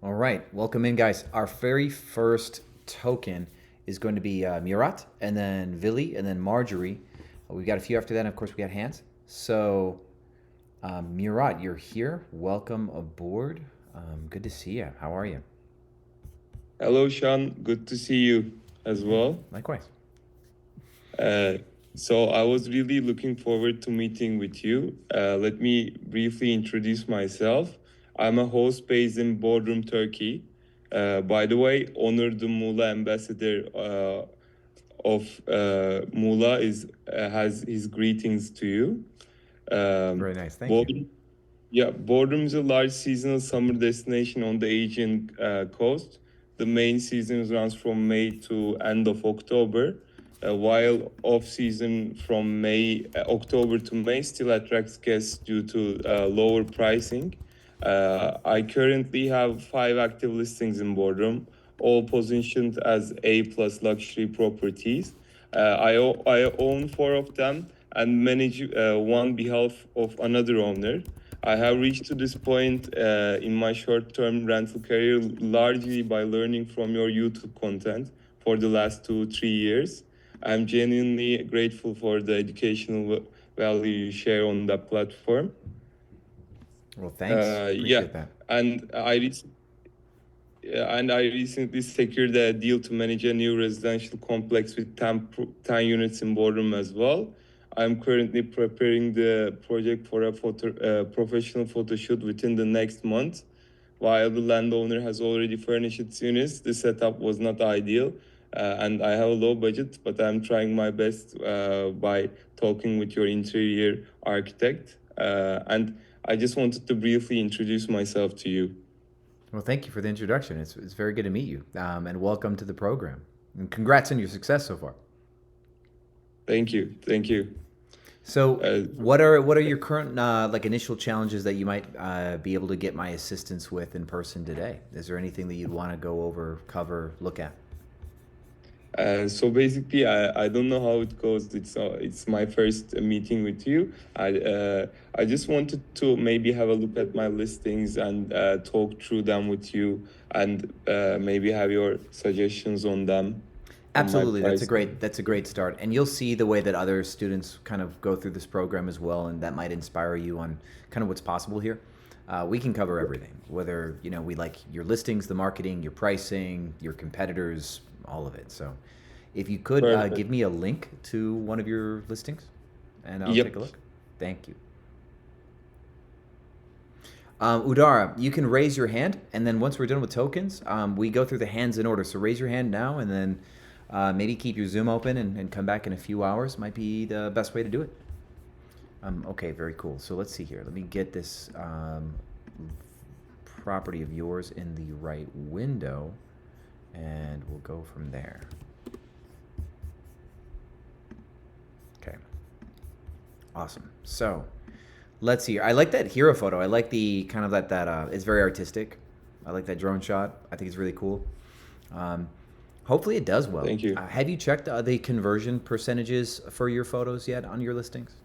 All right, welcome in, guys. Our very first token is going to be Murat, and then Vili, and then Marjorie. We've got a few after that, and of course, we got Hans. So, Murat, you're here. Welcome aboard. Good to see you. How are you? Hello, Sean. Good to see you as well. Likewise. Uh, so I was really looking forward to meeting with you. Let me briefly introduce myself. I'm a host based in Bodrum, Turkey. By the way, Onur the Muğla ambassador of Muğla has his greetings to you. Very nice. Thank you. Bodrum, yeah, Bodrum is a large seasonal summer destination on the Aegean coast. The main season runs from May to end of October, while off-season from October to May still attracts guests due to lower pricing. I currently have 5 active listings in Bodrum, all positioned as A+ luxury properties. I own 4 of them and manage one behalf of another owner. I have reached to this point in my short-term rental career largely by learning from your YouTube content for the last 2-3 years. I'm genuinely grateful for the educational value you share on that platform. Well, thanks. Appreciate that. And I recently secured a deal to manage a new residential complex with 10 units in Bodrum as well. I'm currently preparing the project for a professional photo shoot within the next month. While the landowner has already furnished its units, the setup was not ideal, and I have a low budget, but I'm trying my best by talking with your interior architect. And I just wanted to briefly introduce myself to you. Well, thank you for the introduction. It's very good to meet you, and welcome to the program. And congrats on your success so far. Thank you. Thank you. So, what are your current like initial challenges that you might be able to get my assistance with in person today? Is there anything that you'd want to go over, cover, look at? So basically, I don't know how it goes. It's my first meeting with you. I just wanted to maybe have a look at my listings and talk through them with you, and maybe have your suggestions on them. Absolutely, that's a great start, and you'll see the way that other students kind of go through this program as well, and that might inspire you on kind of what's possible here. We can cover everything, whether we like your listings, the marketing, your pricing, your competitors, all of it. So, if you could give me a link to one of your listings, and I'll take a look. Thank you. Udara, you can raise your hand, and then once we're done with tokens, we go through the hands in order. So raise your hand now, and then maybe keep your Zoom open and come back in a few hours. Might be the best way to do it. Okay, very cool. So let's see here. Let me get this property of yours in the right window, and we'll go from there. Okay. Awesome. So let's see. I like that hero photo. I like the kind of that it's very artistic. I like that drone shot. I think it's really cool. Hopefully it does well. Thank you. Have you checked the conversion percentages for your photos yet on your listings?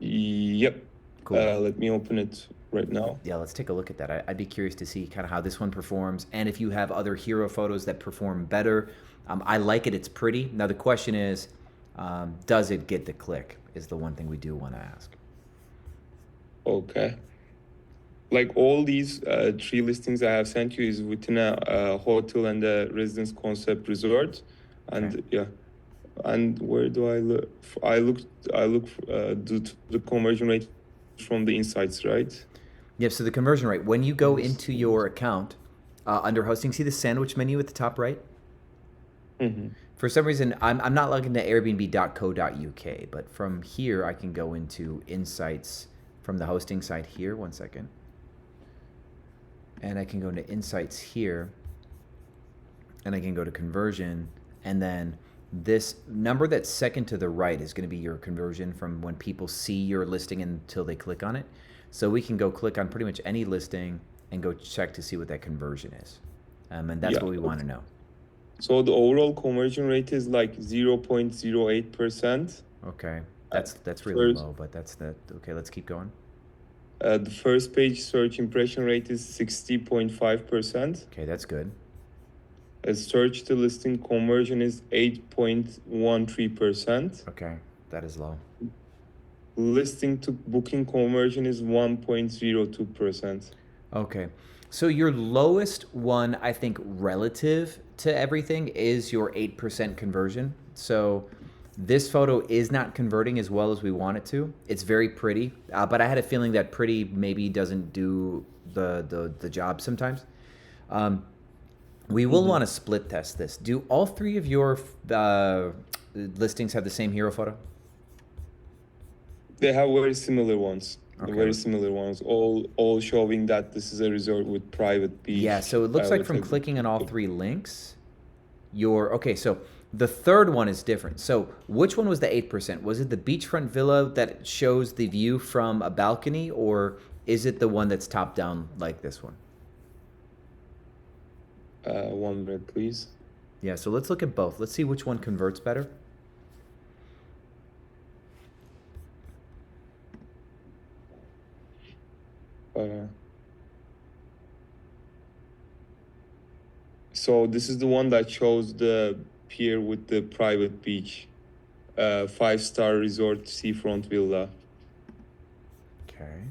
Yep. Cool. Let me open it right now. Yeah, let's take a look at that. I'd be curious to see kind of how this one performs, and if you have other hero photos that perform better. I like it. It's pretty. Now the question is, does it get the click? Is the one thing we do want to ask. Okay. Like all these 3 listings I have sent you is within a hotel and a residence concept resort, and okay. Yeah. And where do I look? I look due to the conversion rate from the insights, right? Yep. So the conversion rate, when you go into your account under hosting, see the sandwich menu at the top right? Mm-hmm. For some reason, I'm not logging to airbnb.co.uk, but from here I can go into insights from the hosting site here. One second. And I can go into insights here, and I can go to conversion, and then this number that's second to the right is going to be your conversion from when people see your listing until they click on it. So we can go click on pretty much any listing and go check to see what that conversion is. And that's what we want to know. So the overall conversion rate is like 0.08%. Okay. That's really low, but that's that. Okay, let's keep going. The first page search impression rate is 60.5%. Okay, that's good. Search to listing conversion is 8.13%. Okay, that is low. Listing to booking conversion is 1.02%. Okay. So your lowest one, I think, relative to everything is your 8% conversion. So this photo is not converting as well as we want it to. It's very pretty, but I had a feeling that pretty maybe doesn't do the job sometimes. We will want to split test this. Do all three of your listings have the same hero photo? They have very similar ones. Okay. Very similar ones, all showing that this is a resort with private beach. Yeah, so it looks like from clicking on all three links, okay, so the third one is different. So which one was the 8%? Was it the beachfront villa that shows the view from a balcony, or is it the one that's top down like this one? 1 minute, please. Yeah, so let's look at both. Let's see which one converts better. So this is the one that shows the pier with the private beach, 5-star resort seafront villa. Okay.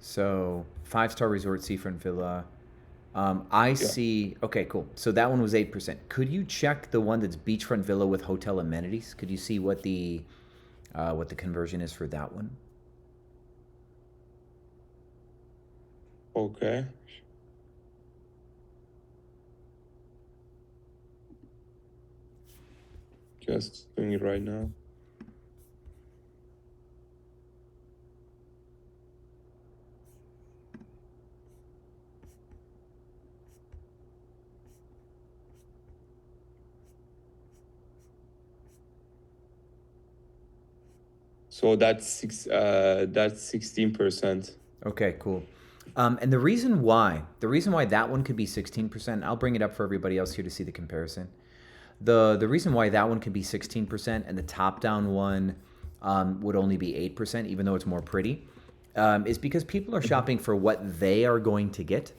So 5-star resort seafront villa. I see. Okay, cool. So that one was 8%. Could you check the one that's beachfront villa with hotel amenities? Could you see what the conversion is for that one? Okay. Just doing it right now. So that's 16%. Okay, cool. And the reason why that one could be 16%, I'll bring it up for everybody else here to see the comparison. The reason why that one could be 16% and the top down one would only be 8%, even though it's more pretty, is because people are shopping for what they are going to get.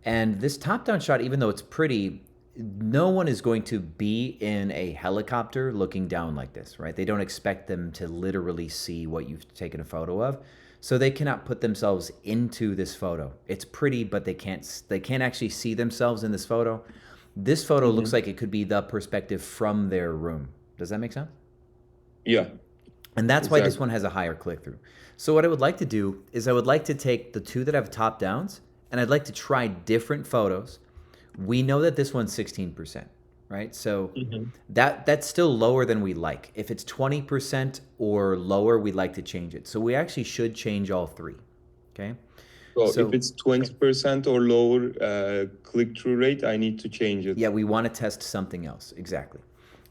And this top down shot, even though it's pretty, no one is going to be in a helicopter looking down like this, right? They don't expect them to literally see what you've taken a photo of. So they cannot put themselves into this photo. It's pretty, but they can't actually see themselves in this photo. This photo looks like it could be the perspective from their room. Does that make sense? Yeah. And that's why this one has a higher click-through. So what I would like to do is I would like to take the two that have top downs, and I'd like to try different photos. We know that this one's 16%, right? So that's still lower than we like. If it's 20% or lower, we'd like to change it. So we actually should change all three, okay? So if it's 20% or lower click-through rate, I need to change it. Yeah, we want to test something else, exactly.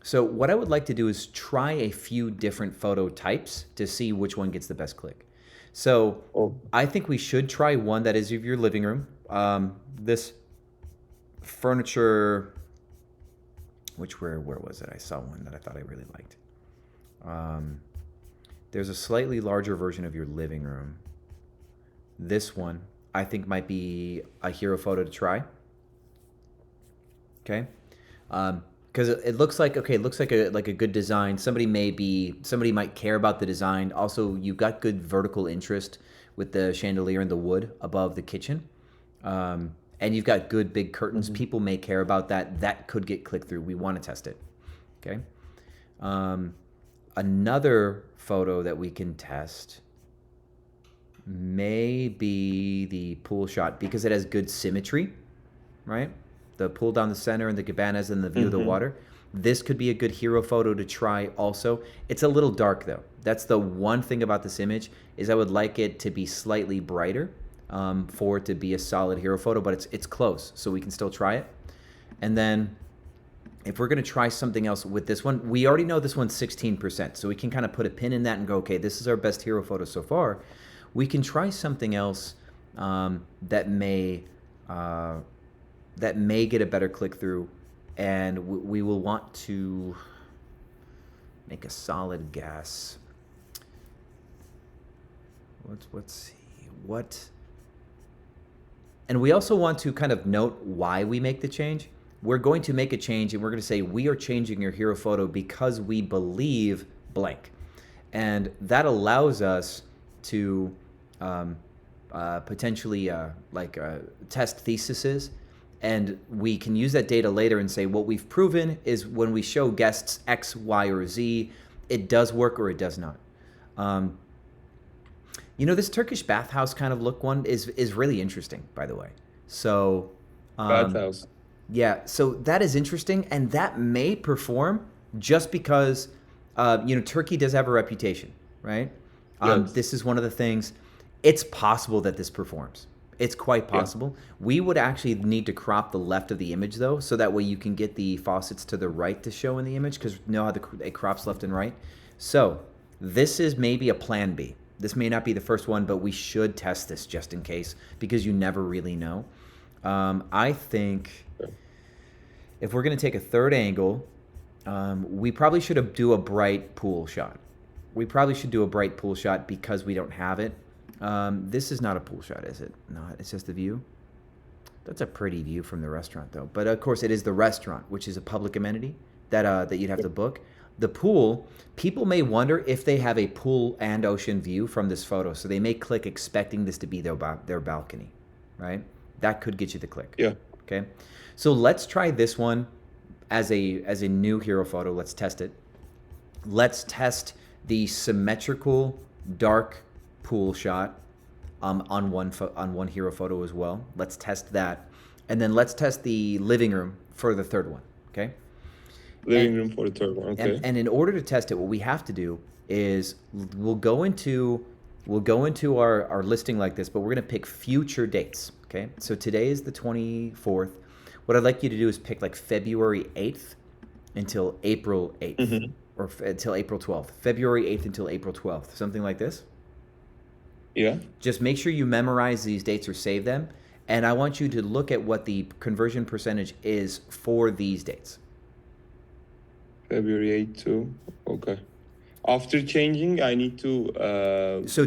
So what I would like to do is try a few different photo types to see which one gets the best click. So I think we should try one that is of your living room. This furniture, where was it? I saw one that I thought I really liked. There's a slightly larger version of your living room. This one I think might be a hero photo to try. Okay, because it looks like a good design. Somebody might care about the design. Also, you've got good vertical interest with the chandelier and the wood above the kitchen. And you've got good big curtains. People may care about that. That could get click through. We want to test it. Okay. Another photo that we can test may be the pool shot because it has good symmetry, right? The pool down the center and the cabanas and the view of the water. This could be a good hero photo to try also. It's a little dark though. That's the one thing about this image is I would like it to be slightly brighter. For it to be a solid hero photo, but it's close, so we can still try it. And then if we're gonna try something else with this one, we already know this one's 16%, so we can kind of put a pin in that and go, okay, this is our best hero photo so far. We can try something else that may get a better click through, and we will want to make a solid guess. let's see what. And we also want to kind of note why we make the change. We're going to make a change and we're going to say we are changing your hero photo because we believe blank. And that allows us to potentially test theses. And we can use that data later and say what we've proven is when we show guests X, Y, or Z, it does work or it does not. This Turkish bathhouse kind of look one is really interesting, by the way. So, Bathhouse. yeah, so that is interesting, and that may perform just because, Turkey does have a reputation, right? Yes. This is one of the things. It's possible that this performs. It's quite possible. Yeah. We would actually need to crop the left of the image, though, so that way you can get the faucets to the right to show in the image, because you know how it crops left and right. So this is maybe a plan B. This may not be the first one, but we should test this just in case, because you never really know. I think if we're going to take a third angle, we probably should do a bright pool shot. We probably should do a bright pool shot because we don't have it. This is not a pool shot, is it? No, it's just the view. That's a pretty view from the restaurant, though. But of course, it is the restaurant, which is a public amenity that you'd have to book. The pool, people may wonder if they have a pool and ocean view from this photo, so they may click expecting this to be their balcony, right? That could get you the click. Yeah. Okay. So let's try this one as a new hero photo. Let's test it. Let's test the symmetrical dark pool shot on one hero photo as well. Let's test that, and then let's test the living room for the third one. Okay. Living room for the third one. Okay. And in order to test it, what we have to do is we'll go into our listing like this, but we're going to pick future dates. Okay. So today is the 24th. What I'd like you to do is pick like February 8th until April 8th, or until April 12th. February 8th until April 12th, something like this. Yeah. Just make sure you memorize these dates or save them, and I want you to look at what the conversion percentage is for these dates. February 8 too. Okay. After changing, I need to. So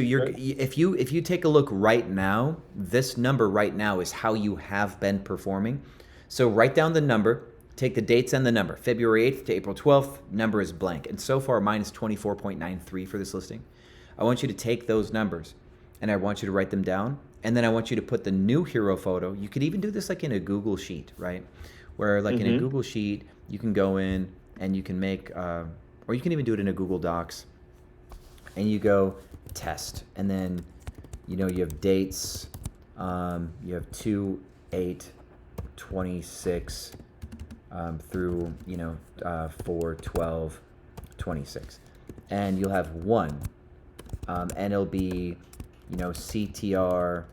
you're right? if you take a look right now, this number right now is how you have been performing. So write down the number, take the dates and the number. February 8th to April 12th, number is blank, and so far mine is 24.93 for this listing. I want you to take those numbers, and I want you to write them down, and then I want you to put the new hero photo. You could even do this like in a Google Sheet, right? Where like in a Google Sheet, you can go in and you can make, or you can even do it in a Google Docs, and you go test, and then you have dates. You have 2/8/26 through 4/12/26, and you'll have one. And it'll be, CTR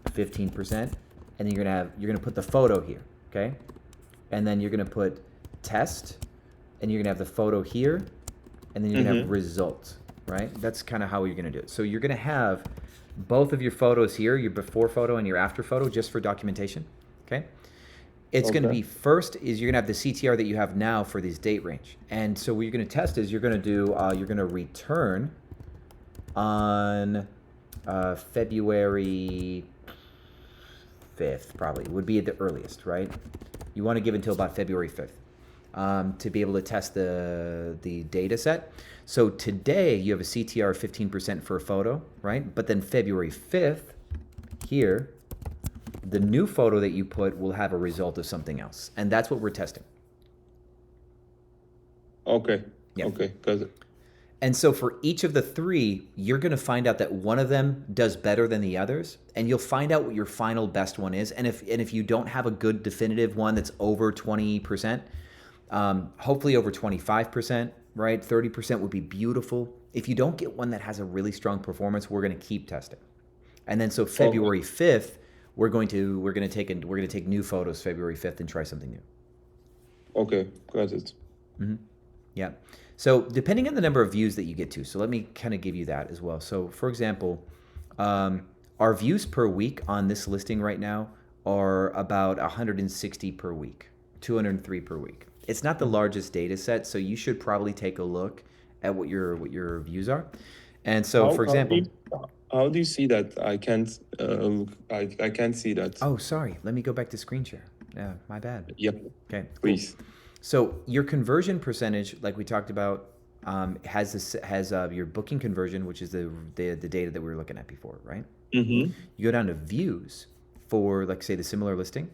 15%, and then you're gonna put the photo here, okay? And then you're gonna put test, and you're gonna have the photo here, and then you're gonna have result, right? That's kind of how you're gonna do it. So you're gonna have both of your photos here, your before photo and your after photo, just for documentation, okay? It's going to be first is you're going to have the CTR that you have now for this date range. And so what you're going to test is you're going to return on February 5th, probably would be at the earliest, right? You want to give until about February 5th to be able to test the data set. So today you have a CTR of 15% for a photo, right? But then February 5th here, the new photo that you put will have a result of something else. And that's what we're testing. Okay. Yeah. Okay. Got it. And so for each of the three, you're going to find out that one of them does better than the others, and you'll find out what your final best one is. And if you don't have a good definitive one that's over 20%, hopefully over 25%, right? 30% would be beautiful. If you don't get one that has a really strong performance, we're going to keep testing. And then so February 5th, we're going to take new photos February 5th and try something new. Okay, got it. Yeah. So depending on the number of views that you get to, so let me kind of give you that as well. So for example, our views per week on this listing right now are about 160 per week, 203 per week. It's not the largest data set, so you should probably take a look at what your views are. And so, for How do example, you how do you see that? I can't I can't see that. oh, sorry, let me go back to screen share. Yeah, my bad. Yep, Okay, cool. please. So your conversion percentage, like we talked about, has your booking conversion, which is the data that we were looking at before, right? Mm-hmm. You go down to views for, like, say, the similar listing,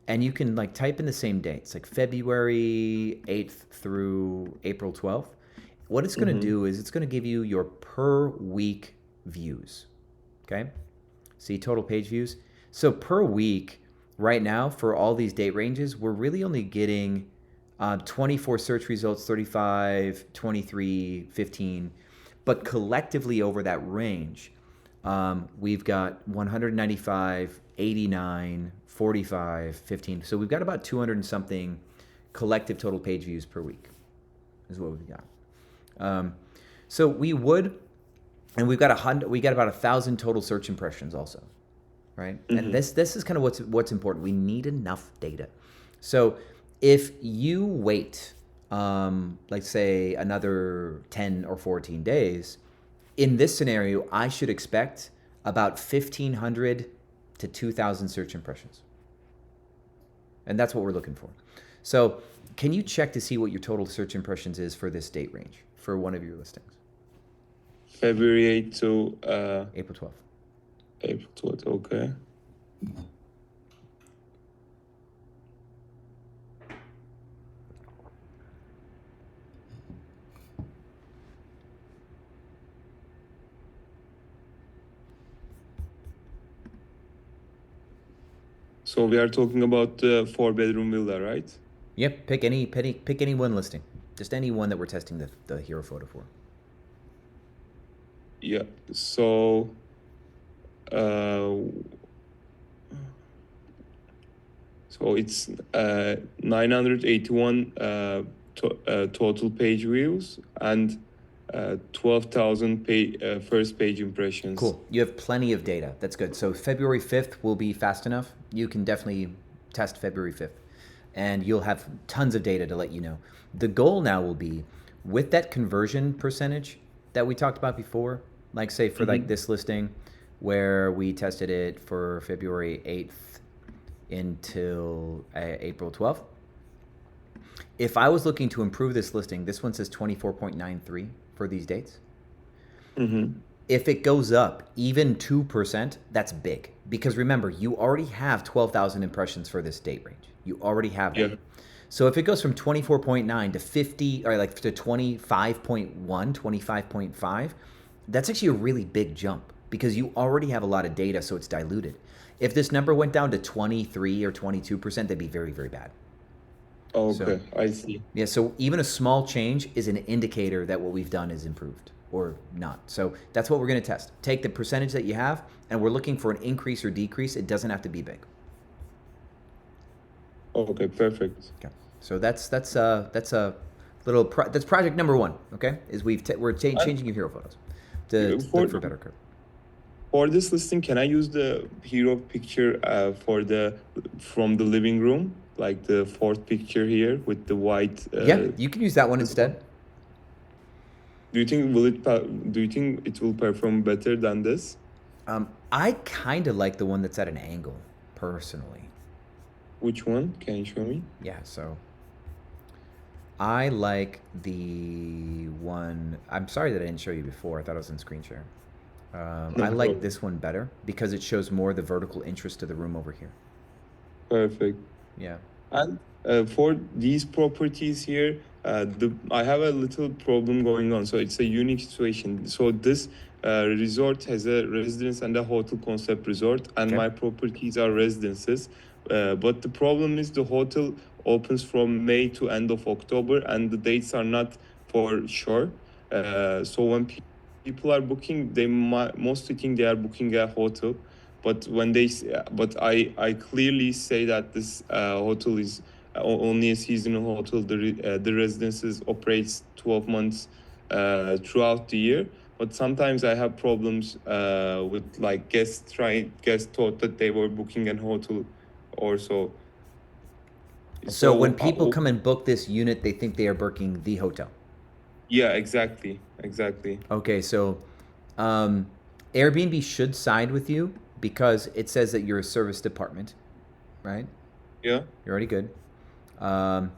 and you can like type in the same dates, like February 8th through April 12th. What it's going to Mm-hmm. do is it's going to give you your per week views. Okay. See total page views. So per week, right now, for all these date ranges, we're really only getting 24 search results, 35, 23, 15. But collectively over that range, we've got 195, 89, 45, 15. So we've got about 200 and something collective total page views per week is what we've got. So we would, and we got about 1,000 total search impressions also, right? And Mm-hmm. this is kind of what's important. We need enough data. So if you wait, like say another 10 or 14 days, in this scenario, I should expect about 1,500 to 2,000 search impressions. And that's what we're looking for. So can you check to see what your total search impressions is for this date range for one of your listings? February 8th to April 12th. April 12th. Okay. So we are talking about the 4-bedroom villa, right? Yep, pick any one listing. Just any one that we're testing the hero photo for. Yeah. So uh, so it's 981 total page views and 12,000 first page impressions. Cool. You have plenty of data. That's good. So February 5th will be fast enough. You can definitely test February 5th. And you'll have tons of data to let you know. The goal now will be with that conversion percentage that we talked about before, like say for like this listing where we tested it for February 8th until April 12th. If I was looking to improve this listing, this one says 24.93 for these dates. Mm-hmm. If it goes up even 2%, that's big. Because remember, you already have 12,000 impressions for this date range. You already have that. Yeah. So if it goes from 24.9 to 50, or like to 25.1, 25.5, that's actually a really big jump because you already have a lot of data, so it's diluted. If this number went down to 23 or 22%, that'd be very, very bad. Okay, So I see. yeah, so even a small change is an indicator that what we've done is improved or not. So that's what we're going to test. Take the percentage that you have, and we're looking for an increase or decrease. It doesn't have to be big. Okay, perfect. Okay. So that's a little that's project number one. Okay, is we're And changing your hero photos to for look for better curve. for this listing, can I use the hero picture for the from the living room, like the fourth picture here with the white? Yeah, you can use that one instead. Do you think do you think it will perform better than this? I kind of like the one that's at an angle, personally. Which one? Can you show me? Yeah, so I like the one. I'm sorry that I didn't show you before. I thought it was in screen share. No I like problem. this one better because it shows more the vertical interest to the room over here. Perfect. Yeah. And for these properties here, I have a little problem going on. So it's a unique situation. So this resort has a residence and a hotel concept resort, and Okay. my properties are residences. But the problem is the hotel opens from May to end of October, and the dates are not for sure. So when people are booking, they mostly think they are booking a hotel. But I clearly say that this hotel is only a seasonal hotel. The residences operates 12 months throughout the year. But sometimes I have problems with like guests thought that they were booking an hotel or so. So when So people come and book this unit, they think they are booking the hotel. yeah, exactly. Okay, so Um, Airbnb should side with you because it says that you're a service department, right? Yeah. You're already good. Um,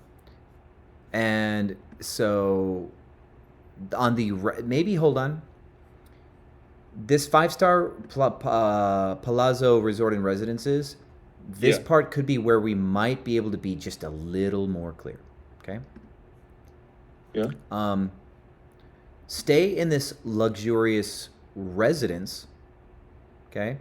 and so on the maybe hold on. This five-star Palazzo Resort and Residences, this Yeah. part could be where we might be able to be just a little more clear. Okay. Yeah. Stay in this luxurious residence, okay,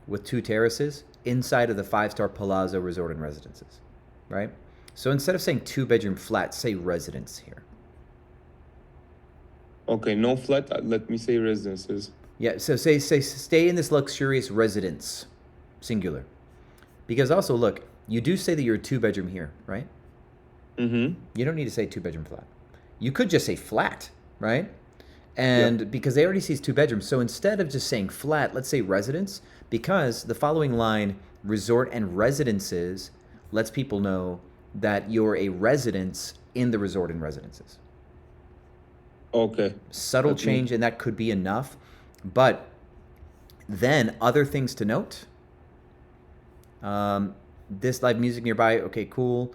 with 2 terraces inside of the five-star Palazzo Resort and Residences, right? So instead of saying 2-bedroom flat, say residence here. Okay, no flat. Let me say residences. Yeah, so say stay in this luxurious residence, singular. Because also, look, you do say that you're a 2-bedroom here, right? Mm-hmm. You don't need to say 2-bedroom flat. You could just say flat, right? And because they already see 2 bedrooms. So instead of just saying flat, let's say residence, because the following line, resort and residences, lets people know that you're a residence in the resort and residences. Okay. Subtle change, and that could be enough. But then other things to note. This live music nearby, okay, cool.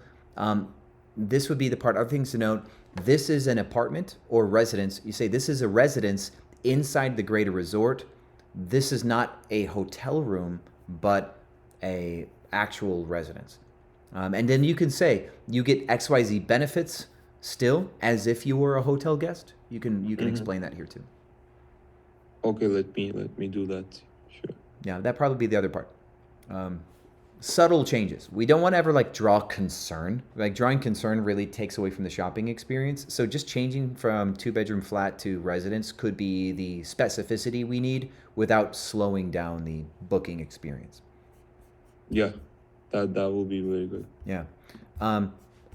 This would be the part, other things to note. This is an apartment or residence. You say this is a residence inside the greater resort. This is not a hotel room, but a actual residence. And then you can say you get XYZ benefits still as if you were a hotel guest. You can explain that here too. Okay, let me do that. Sure. Yeah, that'd probably be the other part. Subtle changes. We don't want to ever like draw concern. Like drawing concern really takes away from the shopping experience. So just changing from 2-bedroom flat to residence could be the specificity we need without slowing down the booking experience. Yeah, that will be very good. Yeah.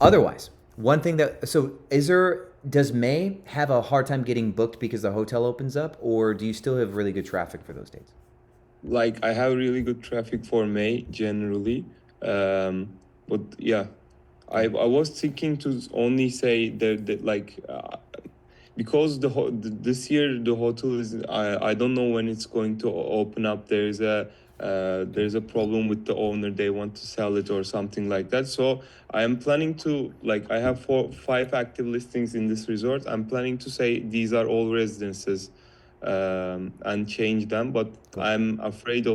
Otherwise, one thing does May have a hard time getting booked because the hotel opens up, or do you still have really good traffic for those dates? Like I have really good traffic for May generally, but yeah, I was thinking to only say that like because this year the hotel is I don't know when it's going to open up. There's a problem with the owner. They want to sell it or something like that. So I am planning to like I have 5 active listings in this resort. I'm planning to say these are all residences. And change them, but I'm afraid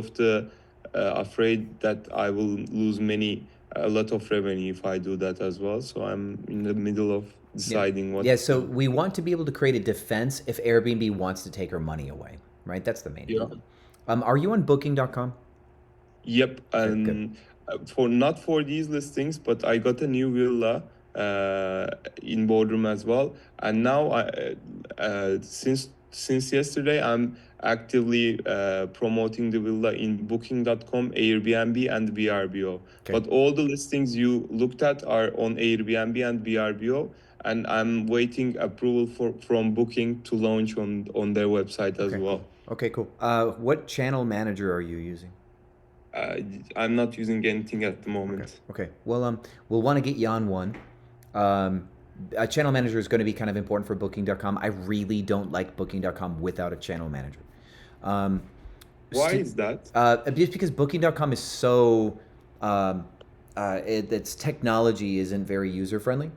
afraid that I will lose a lot of revenue if I do that as well. So I'm in the middle of deciding what. Yeah, so we want to be able to create a defense if Airbnb wants to take our money away, right? That's the main thing. Are you on Booking.com? Yep, and not for these listings, but I got a new villa in Bodrum as well, and now since yesterday, I'm actively promoting the villa in Booking.com, Airbnb, and VRBO. Okay. But all the listings you looked at are on Airbnb and VRBO, and I'm waiting approval from Booking to launch on their website as well. Okay, cool. What channel manager are you using? I'm not using anything at the moment. Okay. Well, we'll want to get you on one. A channel manager is going to be kind of important for Booking.com. I really don't like Booking.com without a channel manager. Why is that? Just because Booking.com is so, its technology isn't very user friendly.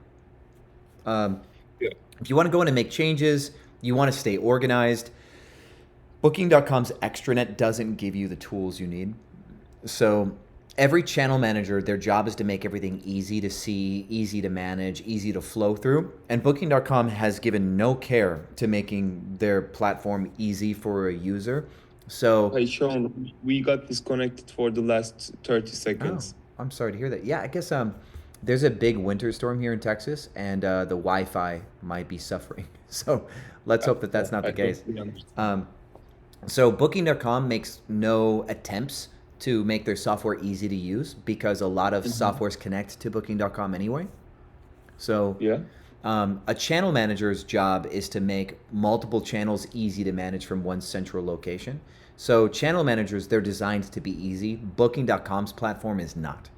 If you want to go in and make changes, you want to stay organized, Booking.com's extranet doesn't give you the tools you need. So every channel manager, their job is to make everything easy to see, easy to manage, easy to flow through. And Booking.com has given no care to making their platform easy for a user. So, hey, Sean, we got disconnected for the last 30 seconds. Oh, I'm sorry to hear that. Yeah, I guess there's a big winter storm here in Texas, and the Wi-Fi might be suffering. So let's hope that that's not the case. So Booking.com makes no attempts to make their software easy to use because a lot of softwares connect to Booking.com anyway. So a channel manager's job is to make multiple channels easy to manage from one central location. So channel managers, they're designed to be easy. Booking.com's platform is not.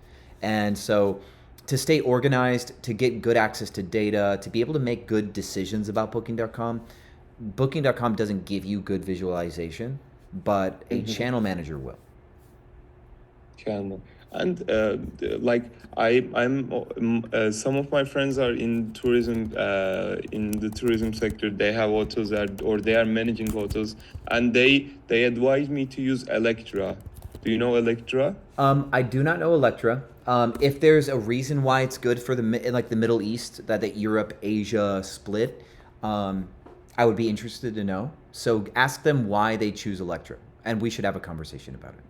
And so to stay organized, to get good access to data, to be able to make good decisions about Booking.com, Booking.com doesn't give you good visualization, but a Mm-hmm. channel manager will. Channel. And like some of my friends are in tourism, in the tourism sector. They have hotels or they are managing hotels, and they advise me to use Electra. Do you know Electra? I do not know Electra. If there's a reason why it's good for like the Middle East, that the Europe Asia split, I would be interested to know. So ask them why they choose Electra, and we should have a conversation about it.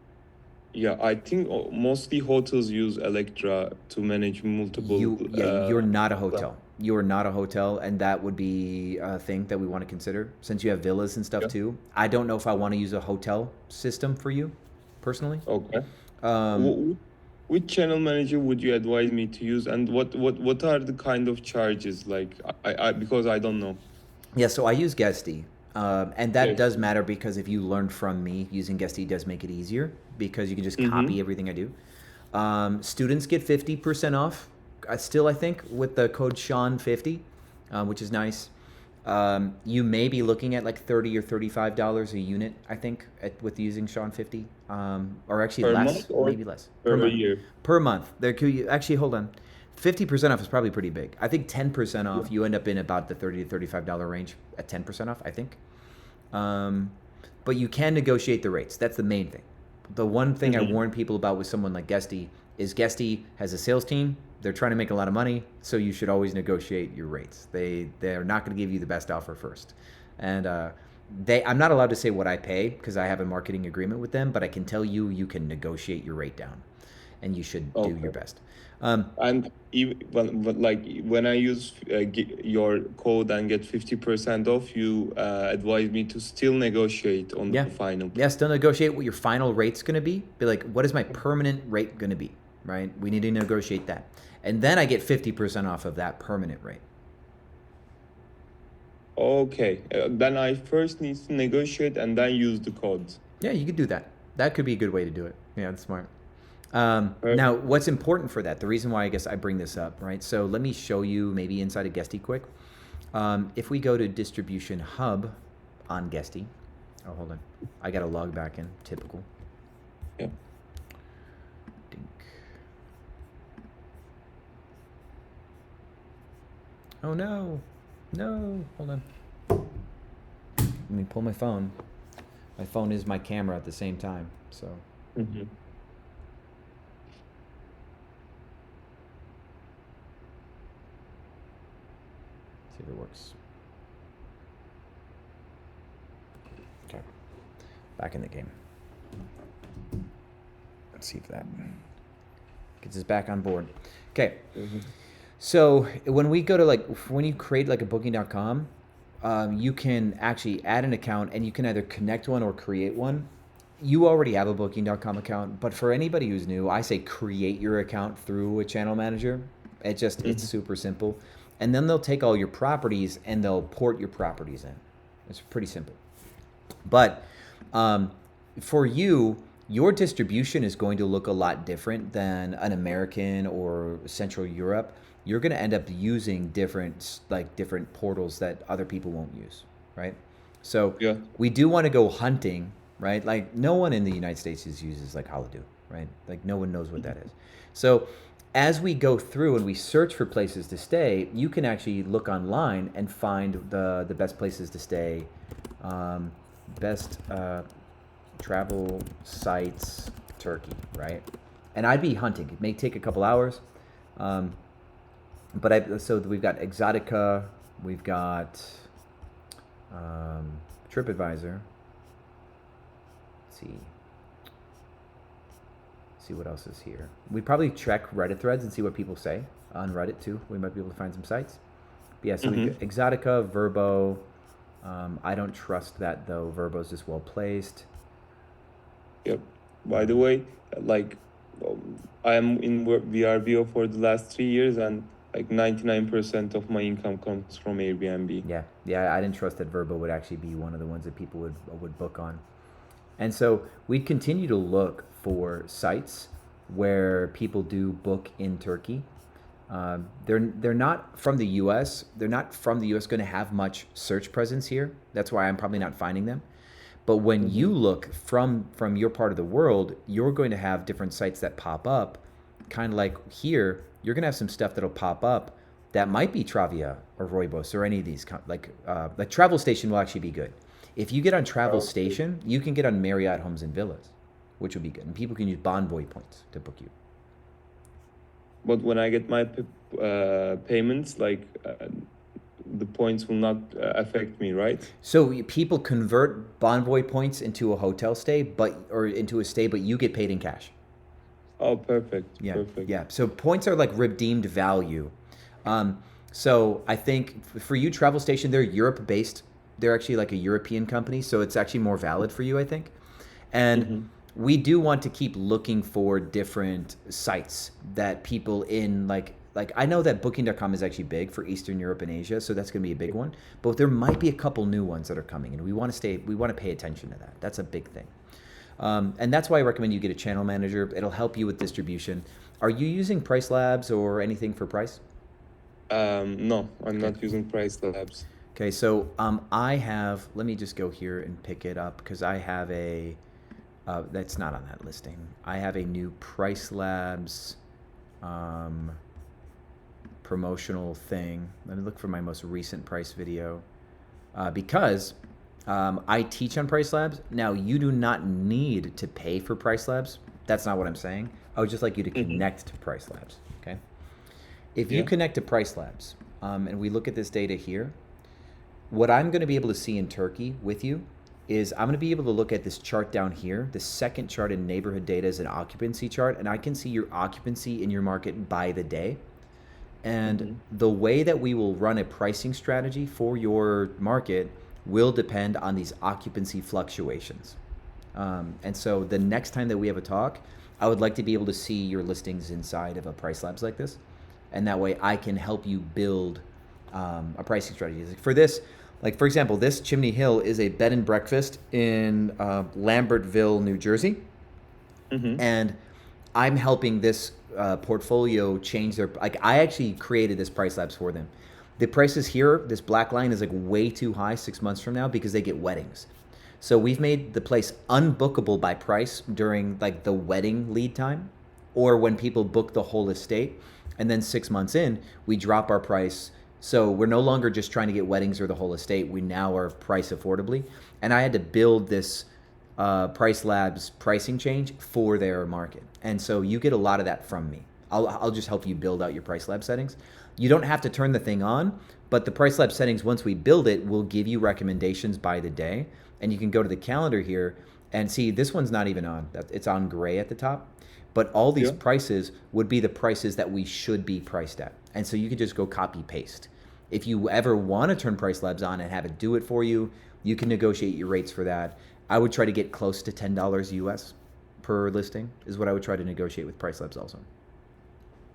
Yeah, I think mostly hotels use Electra to manage multiple. You're not a hotel. You are not a hotel, and that would be a thing that we want to consider since you have villas and stuff Yeah. too. I don't know if I want to use a hotel system for you, personally. Okay. Um, Wh- which channel manager would you advise me to use, and what are the kind of charges? Like, I because I don't know. Yeah, so I use Guesty. And that Yes. does matter because if you learn from me, using Guesty does make it easier because you can just Mm-hmm. copy everything I do. Students get 50% off, still, I think, with the code Sean50, which is nice. You may be looking at like $30 or $35 a unit, I think, with using Sean50, or actually Per less, month or maybe less per per month. year? Per month, there could actually hold on. 50% off is probably pretty big. I think 10% Yeah. off, you end up in about the $30 to $35 range at 10% off, I think. Um, but you can negotiate the rates. That's the main thing. The one thing I Mm-hmm. warn people about with someone like Guesty is Guesty has a sales team. They're trying to make a lot of money, so you should always negotiate your rates. They're not going to give you the best offer first, and I'm not allowed to say what I pay because I have a marketing agreement with them. But I can tell you you can negotiate your rate down, and you should do your Okay. best. And even but like when I use your code and get 50% off, you advise me to still negotiate on Yeah. the final. Yeah, still negotiate what your final rate's going to be. Be like, what is my permanent rate going to be? Right? We need to negotiate that. And then I get 50% off of that permanent rate. Okay, then I first need to negotiate and then use the code. Yeah, you could do that. That could be a good way to do it. Yeah, that's smart. Perfect. Now, what's important for that? The reason why I guess I bring this up, right? So let me show you maybe inside of Guesty quick. If we go to Distribution Hub on Guesty, oh, hold on. I got to log back in. Typical. Yeah. Dink. Oh no, no, hold on. Let me pull my phone. My phone is my camera at the same time, so. Mm-hmm. See if it works. Okay, back in the game. Let's see if that gets us back on board. Okay. Mm-hmm. So when we go to when you create like a booking.com, you can actually add an account and you can either connect one or create one. You already have a booking.com account, but for anybody who's new, I say create your account through a channel manager. It's super simple. And then they'll take all your properties and they'll port your properties in. It's pretty simple. But for you, your distribution is going to look a lot different than an American or Central Europe. You're going to end up using different portals that other people won't use, right? So Yeah. we do want to go hunting, right? Like no one in the United States uses like Holiday, right? Like no one knows what that is. So as we go through and we search for places to stay, you can actually look online and find the best places to stay, best travel sites, Turkey, right? And I'd be hunting. It may take a couple hours. So we've got Exotica, we've got TripAdvisor. Let's see what else is here. We probably check Reddit threads and see what people say on Reddit too. We might be able to find some sites. But yeah, so we've got Exotica, Verbo. I don't trust that though. Verbo's just well placed. Yep. By the way, like I am in VRBO for the last 3 years, and like 99% of my income comes from Airbnb. Yeah, I didn't trust that Verbo would actually be one of the ones that people would book on. And so we continue to look for sites where people do book in Turkey. They're not from the U.S. They're not from the U.S. going to have much search presence here. That's why I'm probably not finding them. But when you look from your part of the world, you're going to have different sites that pop up, kind of like here. You're going to have some stuff that'll pop up that might be Travia or Roybos or any of these like Travel Station will actually be good. If you get on Travel Station, you can get on Marriott Homes and Villas, which will be good, and people can use Bonvoy points to book you. But when I get my payments, like the points will not affect me, right? So people convert Bonvoy points into a hotel stay, or into a stay, but you get paid in cash. Oh, perfect. Yeah, Perfect. yeah. So points are like redeemed value. So I think for you, Travel Station, they're Europe based. They're actually like a European company, so it's actually more valid for you, I think. And we do want to keep looking for different sites that people in like I know that Booking.com is actually big for Eastern Europe and Asia, so that's going to be a big one. But there might be a couple new ones that are coming, and we want to pay attention to that. That's a big thing. And that's why I recommend you get a channel manager. It'll help you with distribution. Are you using Price Labs or anything for price? No, I'm not using Price Labs. Okay, so I have, let me just go here and pick it up because I have that's not on that listing. I have a new Price Labs promotional thing. Let me look for my most recent price video because I teach on Price Labs. Now, you do not need to pay for Price Labs. That's not what I'm saying. I would just like you to connect to Price Labs, okay? If you connect to Price Labs and we look at this data here, what I'm going to be able to see in Turkey with you is I'm going to be able to look at this chart down here. The second chart in neighborhood data is an occupancy chart, and I can see your occupancy in your market by the day. And the way that we will run a pricing strategy for your market will depend on these occupancy fluctuations. And so the next time that we have a talk, I would like to be able to see your listings inside of a Price Labs like this. And that way I can help you build a pricing strategy. For this, like for example, this Chimney Hill is a bed and breakfast in Lambertville, New Jersey. And I'm helping this portfolio change their, like I actually created this Price Labs for them. The prices here, this black line is like way too high 6 months from now because they get weddings. So we've made the place unbookable by price during like the wedding lead time or when people book the whole estate. And then 6 months in, we drop our price. So we're no longer just trying to get weddings or the whole estate. We now are priced affordably. And I had to build this Price Labs pricing change for their market. And so you get a lot of that from me. I'll just help you build out your Price Lab settings. You don't have to turn the thing on, but the Price Lab settings, once we build it, will give you recommendations by the day. And you can go to the calendar here and see this one's not even on. It's on gray at the top. But all these prices would be the prices that we should be priced at. And so you could just go copy paste. If you ever want to turn Price Labs on and have it do it for you, you can negotiate your rates for that. I would try to get close to $10 US per listing is what I would try to negotiate with Price Labs also.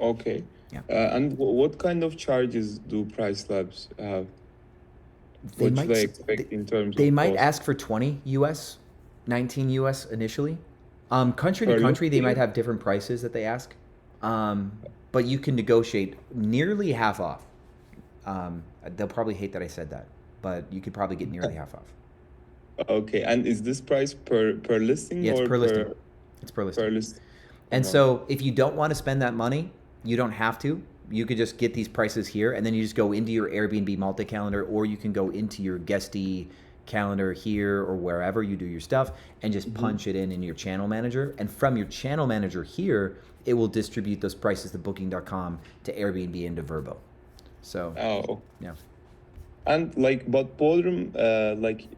Okay. Yeah. And what kind of charges do Price Labs have? What should I expect in terms They of might cost? ask for 20 US, 19 US initially. Country to country, they might have different prices that they ask. But you can negotiate nearly half off. They'll probably hate that I said that, but you could probably get nearly half off. Okay, and is this price per listing Yeah, or it's per listing. It's per listing. per listing? And so if you don't want to spend that money, you don't have to. You could just get these prices here, and then you just go into your Airbnb multi-calendar, or you can go into your Guesty calendar here or wherever you do your stuff and just punch it in your channel manager. And from your channel manager here, it will distribute those prices to Booking.com, to Airbnb, and to Vrbo. So, Oh, yeah. and like, but Bodrum,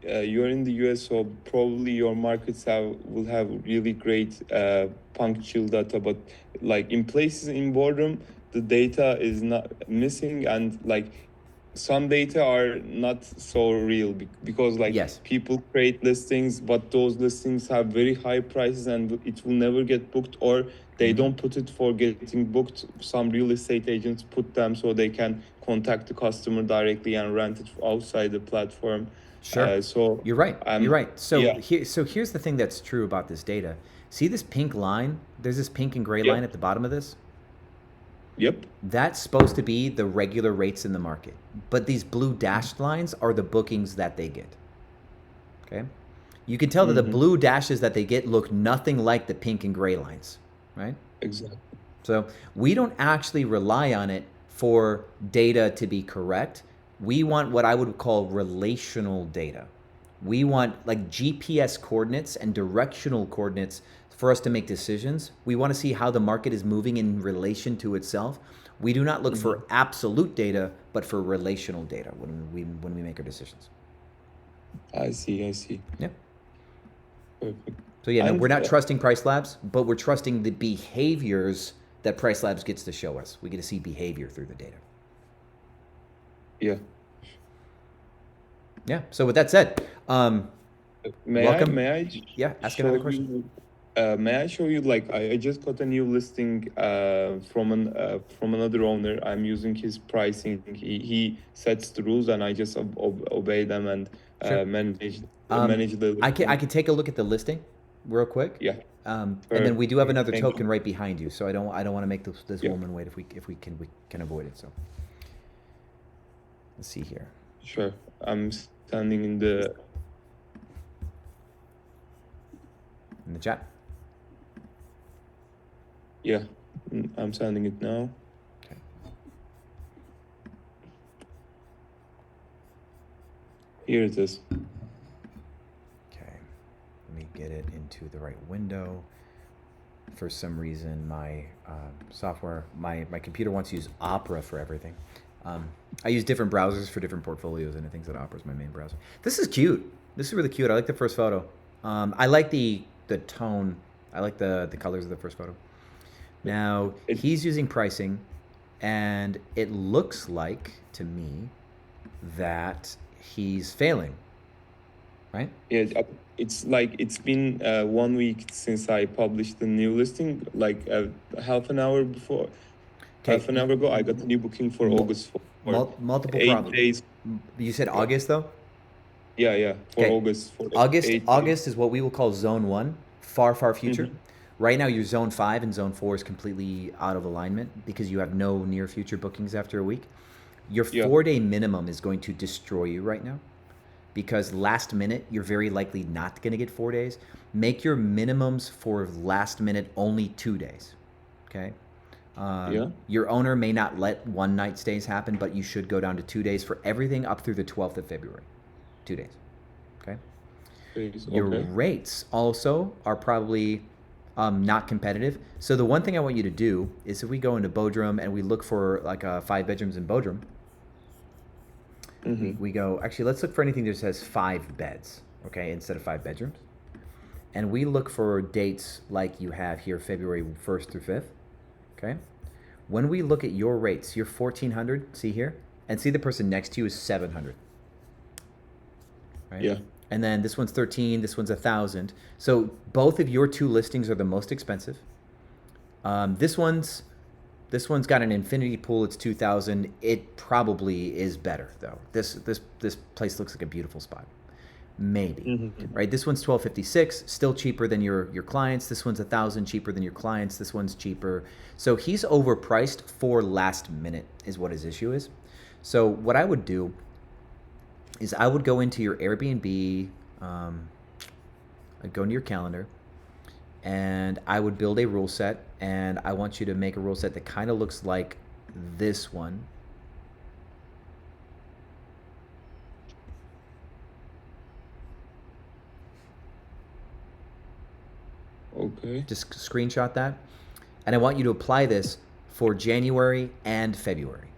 you're in the US, so probably your markets will have really great punctual data. But like in places in Bodrum, the data is not missing, and like some data are not so real because like people create listings, but those listings have very high prices and it will never get booked, or they don't put it for getting booked. Some real estate agents put them so they can contact the customer directly and rent it outside the platform. Sure. So you're right. You're right. So yeah. Here's the thing that's true about this data. See this pink line? There's this pink and gray line at the bottom of this. Yep. That's supposed to be the regular rates in the market. But these blue dashed lines are the bookings that they get. Okay? You can tell that the blue dashes that they get look nothing like the pink and gray lines, right? Exactly. So we don't actually rely on it for data to be correct. We want what I would call relational data. We want like GPS coordinates and directional coordinates for us to make decisions. We want to see how the market is moving in relation to itself. We do not look for absolute data, but for relational data when we make our decisions. I see. I see. Yeah. Perfect. So yeah, no, And we're not trusting Price Labs, but we're trusting the behaviors that Price Labs gets to show us. We get to see behavior through the data. yeah. Yeah. So with that said, welcome. May I Yeah, ask show another question. you? May I show you? Like, I just got a new listing from another owner. I'm using his pricing. He sets the rules, and I just obey them and Sure. manage the I listing. can take a look at the listing real quick. Yeah. And then we do have another Thank token you. right behind you, so I don't want to make this Yeah. woman wait if we can avoid it. So let's see here Sure. I'm standing in the chat. Yeah. I'm sending it now. Okay. Here it is. Okay. Let me get it into the right window. For some reason, my software, my computer wants to use Opera for everything. I use different browsers for different portfolios, and it thinks that Opera is my main browser. This is cute. This is really cute. I like the first photo. I like the tone. I like the colors of the first photo. Now, he's using pricing, and it looks like to me that he's failing, right? Yeah, it's like it's been 1 week since I published the new listing. Like half an hour before, half an hour ago, I got a new booking for August for Multiple 8 problems. days. You said August though? Yeah, for Okay. August. For August 8 days. August is what we will call zone 1, far future. Right now your zone 5 and zone 4 is completely out of alignment because you have no near future bookings after a week. Your 4-day minimum is going to destroy you right now because last minute you're very likely not going to get 4 days. Make your minimums for last minute only 2 days. Okay? Your owner may not let one night stays happen, but you should go down to 2 days for everything up through the 12th of February. 2 days. Okay? Your rates also are probably not competitive. So the one thing I want you to do is if we go into Bodrum and we look for like 5 bedrooms in Bodrum, we go, actually, let's look for anything that says 5 beds, okay, instead of 5 bedrooms. And we look for dates like you have here, February 1st through 5th, okay? When we look at your rates, you're 1,400, see here? And see the person next to you is 700, right? Yeah. And then this one's 13, this one's 1,000. So both of your 2 listings are the most expensive. This one's got an infinity pool. It's 2,000. It probably is better though. This place looks like a beautiful spot. Maybe, right? This one's 1,256, still cheaper than your clients. This one's 1,000 cheaper than your clients. This one's cheaper. So he's overpriced for last minute is what his issue is. So what I would do is I would go into your Airbnb, I'd go into your calendar, and I would build a rule set, and I want you to make a rule set that kind of looks like this one. Okay. Just screenshot that, and I want you to apply this for January and February.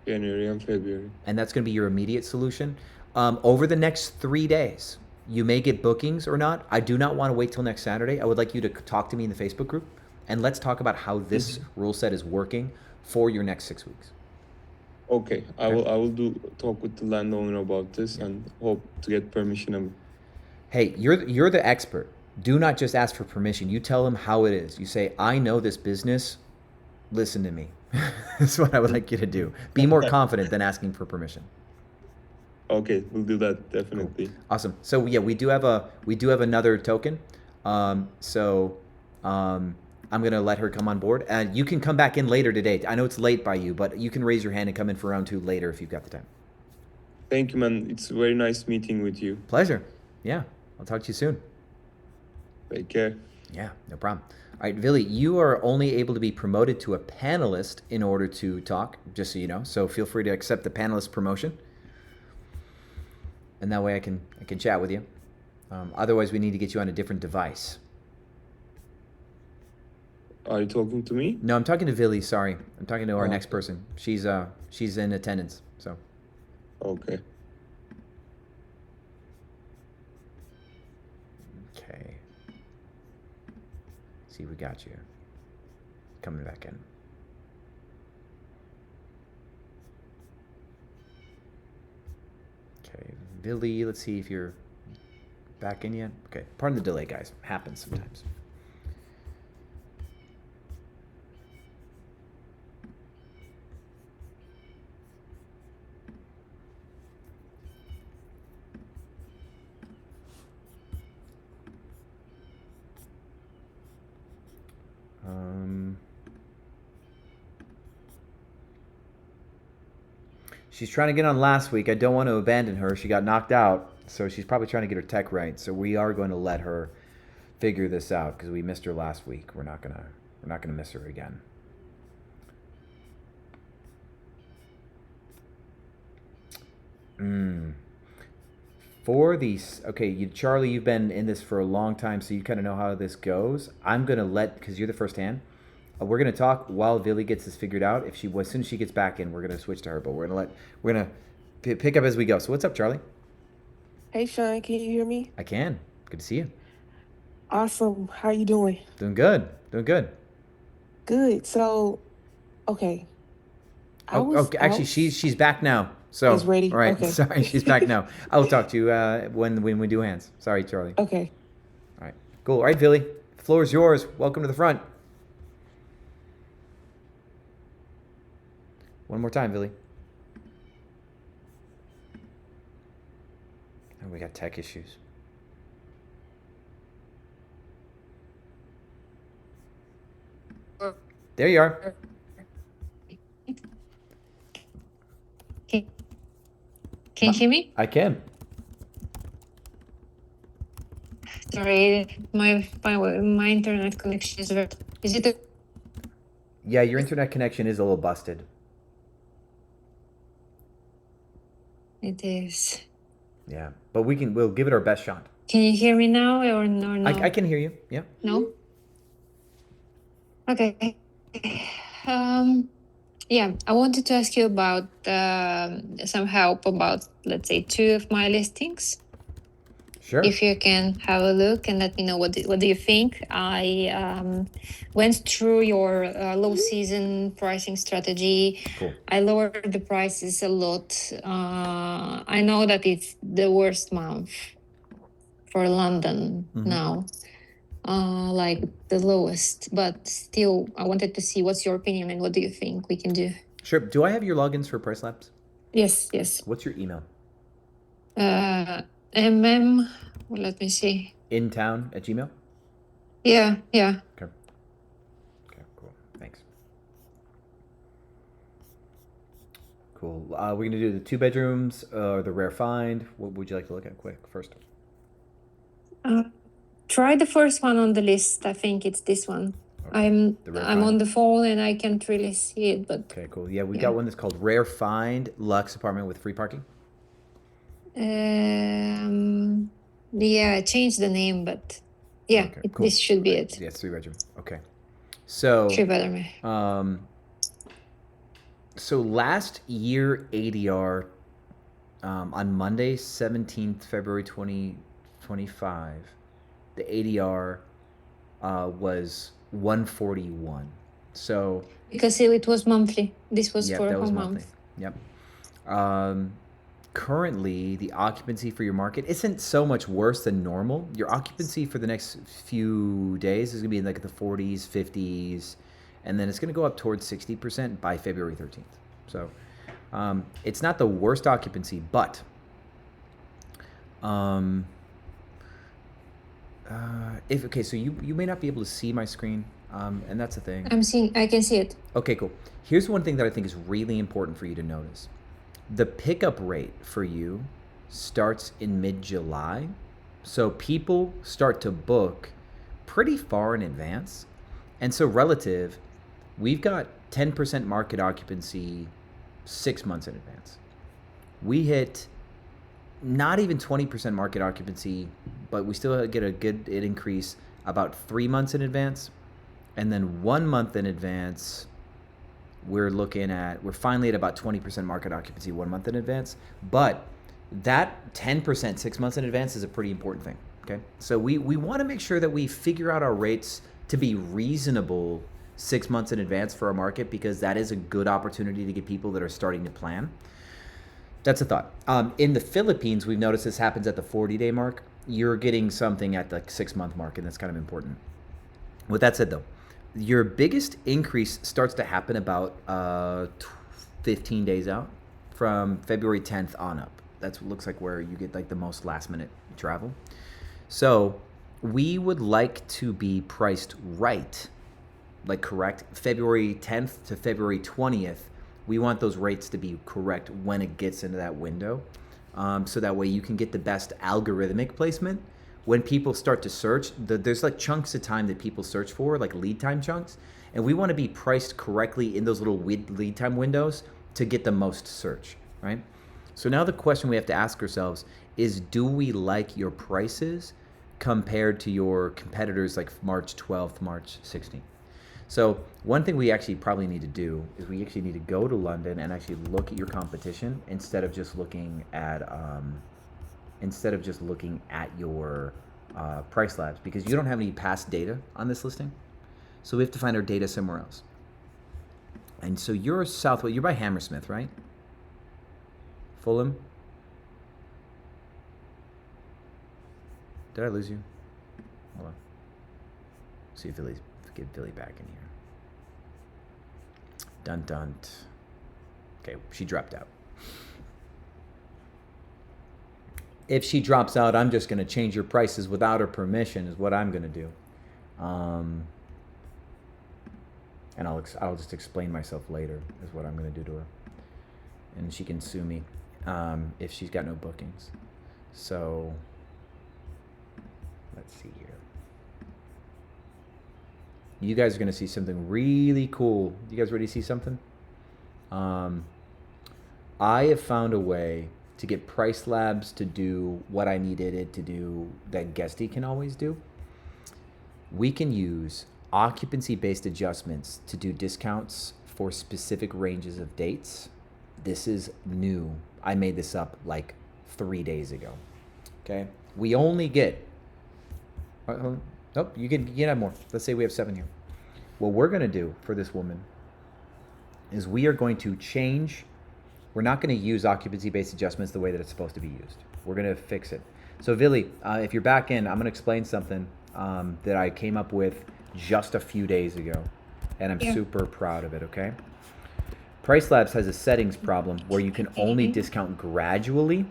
January and February. And that's going to be your immediate solution. Over the next 3 days, you may get bookings or not. I do not want to wait till next Saturday. I would like you to talk to me in the Facebook group, and let's talk about how this rule set is working for your next 6 weeks. Okay, I will talk with the landowner about this and hope to get permission. Hey, you're the expert. Do not just ask for permission. You tell them how it is. You say, I know this business. Listen to me. That's what I would like you to do. Be more confident than asking for permission. Okay, we'll do that definitely. Cool. Awesome. So yeah, we do have another token. I'm going to let her come on board. And you can come back in later today. I know it's late by you, but you can raise your hand and come in for round 2 later if you've got the time. Thank you, man. It's very nice meeting with you. Pleasure. Yeah. I'll talk to you soon. Take care. Yeah, no problem. All right, Vili, you are only able to be promoted to a panelist in order to talk, just so you know. So feel free to accept the panelist promotion. And that way I can chat with you. Otherwise, we need to get you on a different device. Are you talking to me? No, I'm talking to Vili, sorry. I'm talking to our next person. She's in attendance, so. Okay. Okay. See, we got you. Coming back in. Okay, Vili, let's see if you're back in yet. Okay, pardon the delay, guys. Happens sometimes. She's trying to get on last week. I don't want to abandon her. She got knocked out, so she's probably trying to get her tech right. So we are going to let her figure this out because we missed her last week. We're not gonna miss her again. For these, okay, Charlie, you've been in this for a long time, so you kind of know how this goes. I'm gonna because you're the first hand. We're gonna talk while Vili gets this figured out. As soon as she gets back in, we're gonna switch to her. But we're gonna pick up as we go. So what's up, Charlie? Hey, Sean, can you hear me? I can. Good to see you. Awesome. How you doing? Doing good. Doing good. Good. So, okay. Okay. Actually, she's back now. So She's ready? All right. Okay. Sorry, she's back now. I will talk to you when we do hands. Sorry, Charlie. Okay. All right. Cool. All right, Vili. The floor is yours. Welcome to the front. One more time, Vili. Oh, we got tech issues. There you are. Can you hear me? I can. Sorry, my internet connection is very. Is it? Yeah, your internet connection is a little busted. It is. Yeah, but we'll give it our best shot. Can you hear me now or no? I can hear you. Yeah. No. Okay. Yeah, I wanted to ask you about some help about, let's say, 2 of my listings. Sure. If you can have a look and let me know what do you think. I went through your low season pricing strategy. Cool. I lowered the prices a lot. I know that it's the worst month for London now, like the lowest, but still I wanted to see what's your opinion and what do you think we can do. Sure. Do I have your logins for Price Labs? Yes. What's your email? Let me see. intown@gmail? Yeah. Okay, cool. Thanks. Cool. We're going to do the 2 bedrooms or the rare find. What would you like to look at quick first? Try the first one on the list. I think it's this one. Okay. I'm on the phone and I can't really see it, but Okay, cool. Yeah, we got one that's called Rare Find Luxe Apartment with free parking. yeah, I changed the name, but yeah, Okay, cool. this should be it. Yeah, it's 3 bedroom. Okay. So 3 bedroom. So last year ADR on Monday, 17th February 2025, the ADR was 141. So Because it was monthly. This was yeah, for that a was whole monthly. month. Yep. Currently, the occupancy for your market isn't so much worse than normal. Your occupancy for the next few days is going to be in like the 40s, 50s, and then it's going to go up towards 60% by February 13th. So it's not the worst occupancy, but If okay, so you may not be able to see my screen, and that's the thing. I can see it. Okay, cool. Here's one thing that I think is really important for you to notice. The pickup rate for you starts in mid-July. So people start to book pretty far in advance. And so relative, we've got 10% market occupancy 6 months in advance. We hit not even 20% market occupancy, but we still get a good increase about 3 months in advance. And then 1 month in advance, we're finally at about 20% market occupancy 1 month in advance. But that 10% 6 months in advance is a pretty important thing. Okay. So we want to make sure that we figure out our rates to be reasonable 6 months in advance for our market, because that is a good opportunity to get people that are starting to plan. That's a thought. In the Philippines, we've noticed this happens at the 40-day mark. You're getting something at the 6 month mark, and that's kind of important. With that said, though, your biggest increase starts to happen about 15 days out, from February 10th on up. That looks like where you get like the most last minute travel. So we would like to be priced right, like correct, February 10th to February 20th. We want those rates to be correct when it gets into that window. So that way you can get the best algorithmic placement. When people start to search, there's like chunks of time that people search for, like lead time chunks. And we want to be priced correctly in those little lead time windows to get the most search, right? So now the question we have to ask ourselves is, do we like your prices compared to your competitors like March 12th, March 16th? So one thing we actually probably need to do is we actually need to go to London and actually look at your competition instead of just looking at your price labs, because you don't have any past data on this listing. So we have to find our data somewhere else. And so you're Southwest, you're by Hammersmith, right? Fulham? Did I lose you? Hold on. See if get Billy back in here. Dun dun. Okay, she dropped out. If she drops out, I'm just going to change your prices without her permission is what I'm going to do. And I'll just explain myself later is what I'm going to do to her. And she can sue me if she's got no bookings. So let's see here. You guys are going to see something really cool. You guys ready to see something? I have found a way to get Price Labs to do what I needed it to do that Guesty can always do. We can use occupancy-based adjustments to do discounts for specific ranges of dates. This is new. I made this up like 3 days ago. Okay? We only get... Nope, you can have more. Let's say we have 7 here. What we're going to do for this woman is we are going to change. We're not going to use occupancy-based adjustments the way that it's supposed to be used. We're going to fix it. So, Vili, if you're back in, I'm going to explain something that I came up with just a few days ago, and I'm super proud of it, okay? Price Labs has a settings problem where you can only discount gradually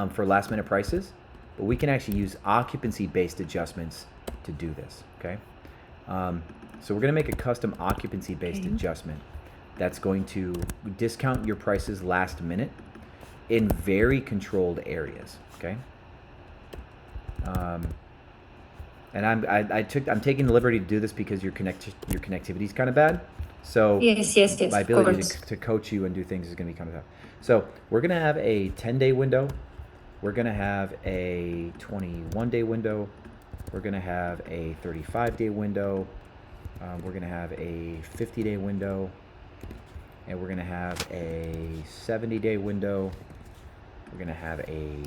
for last-minute prices, but we can actually use occupancy-based adjustments to do this, okay? So we're going to make a custom occupancy-based adjustment that's going to discount your prices last minute in very controlled areas, okay? And I'm taking the liberty to do this because your connectivity is kind of bad. So yes, my ability to coach you and do things is going to be kind of tough. So we're going to have a 10-day window. We're going to have a 21-day window. We're going to have a 35-day window. We're going to have a 50-day window. And we're going to have a 70-day window. We're going to have a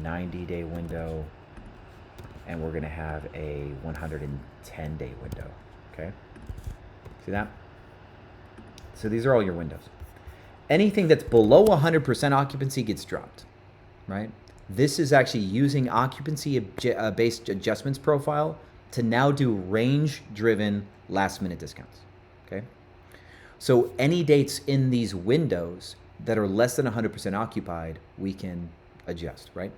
90-day window. And we're going to have a 110-day window. Okay? See that? So these are all your windows. Anything that's below 100% occupancy gets dropped, right? This is actually using occupancy-based adjustments profile to now do range-driven last-minute discounts, okay? So any dates in these windows that are less than 100% occupied, we can adjust, right?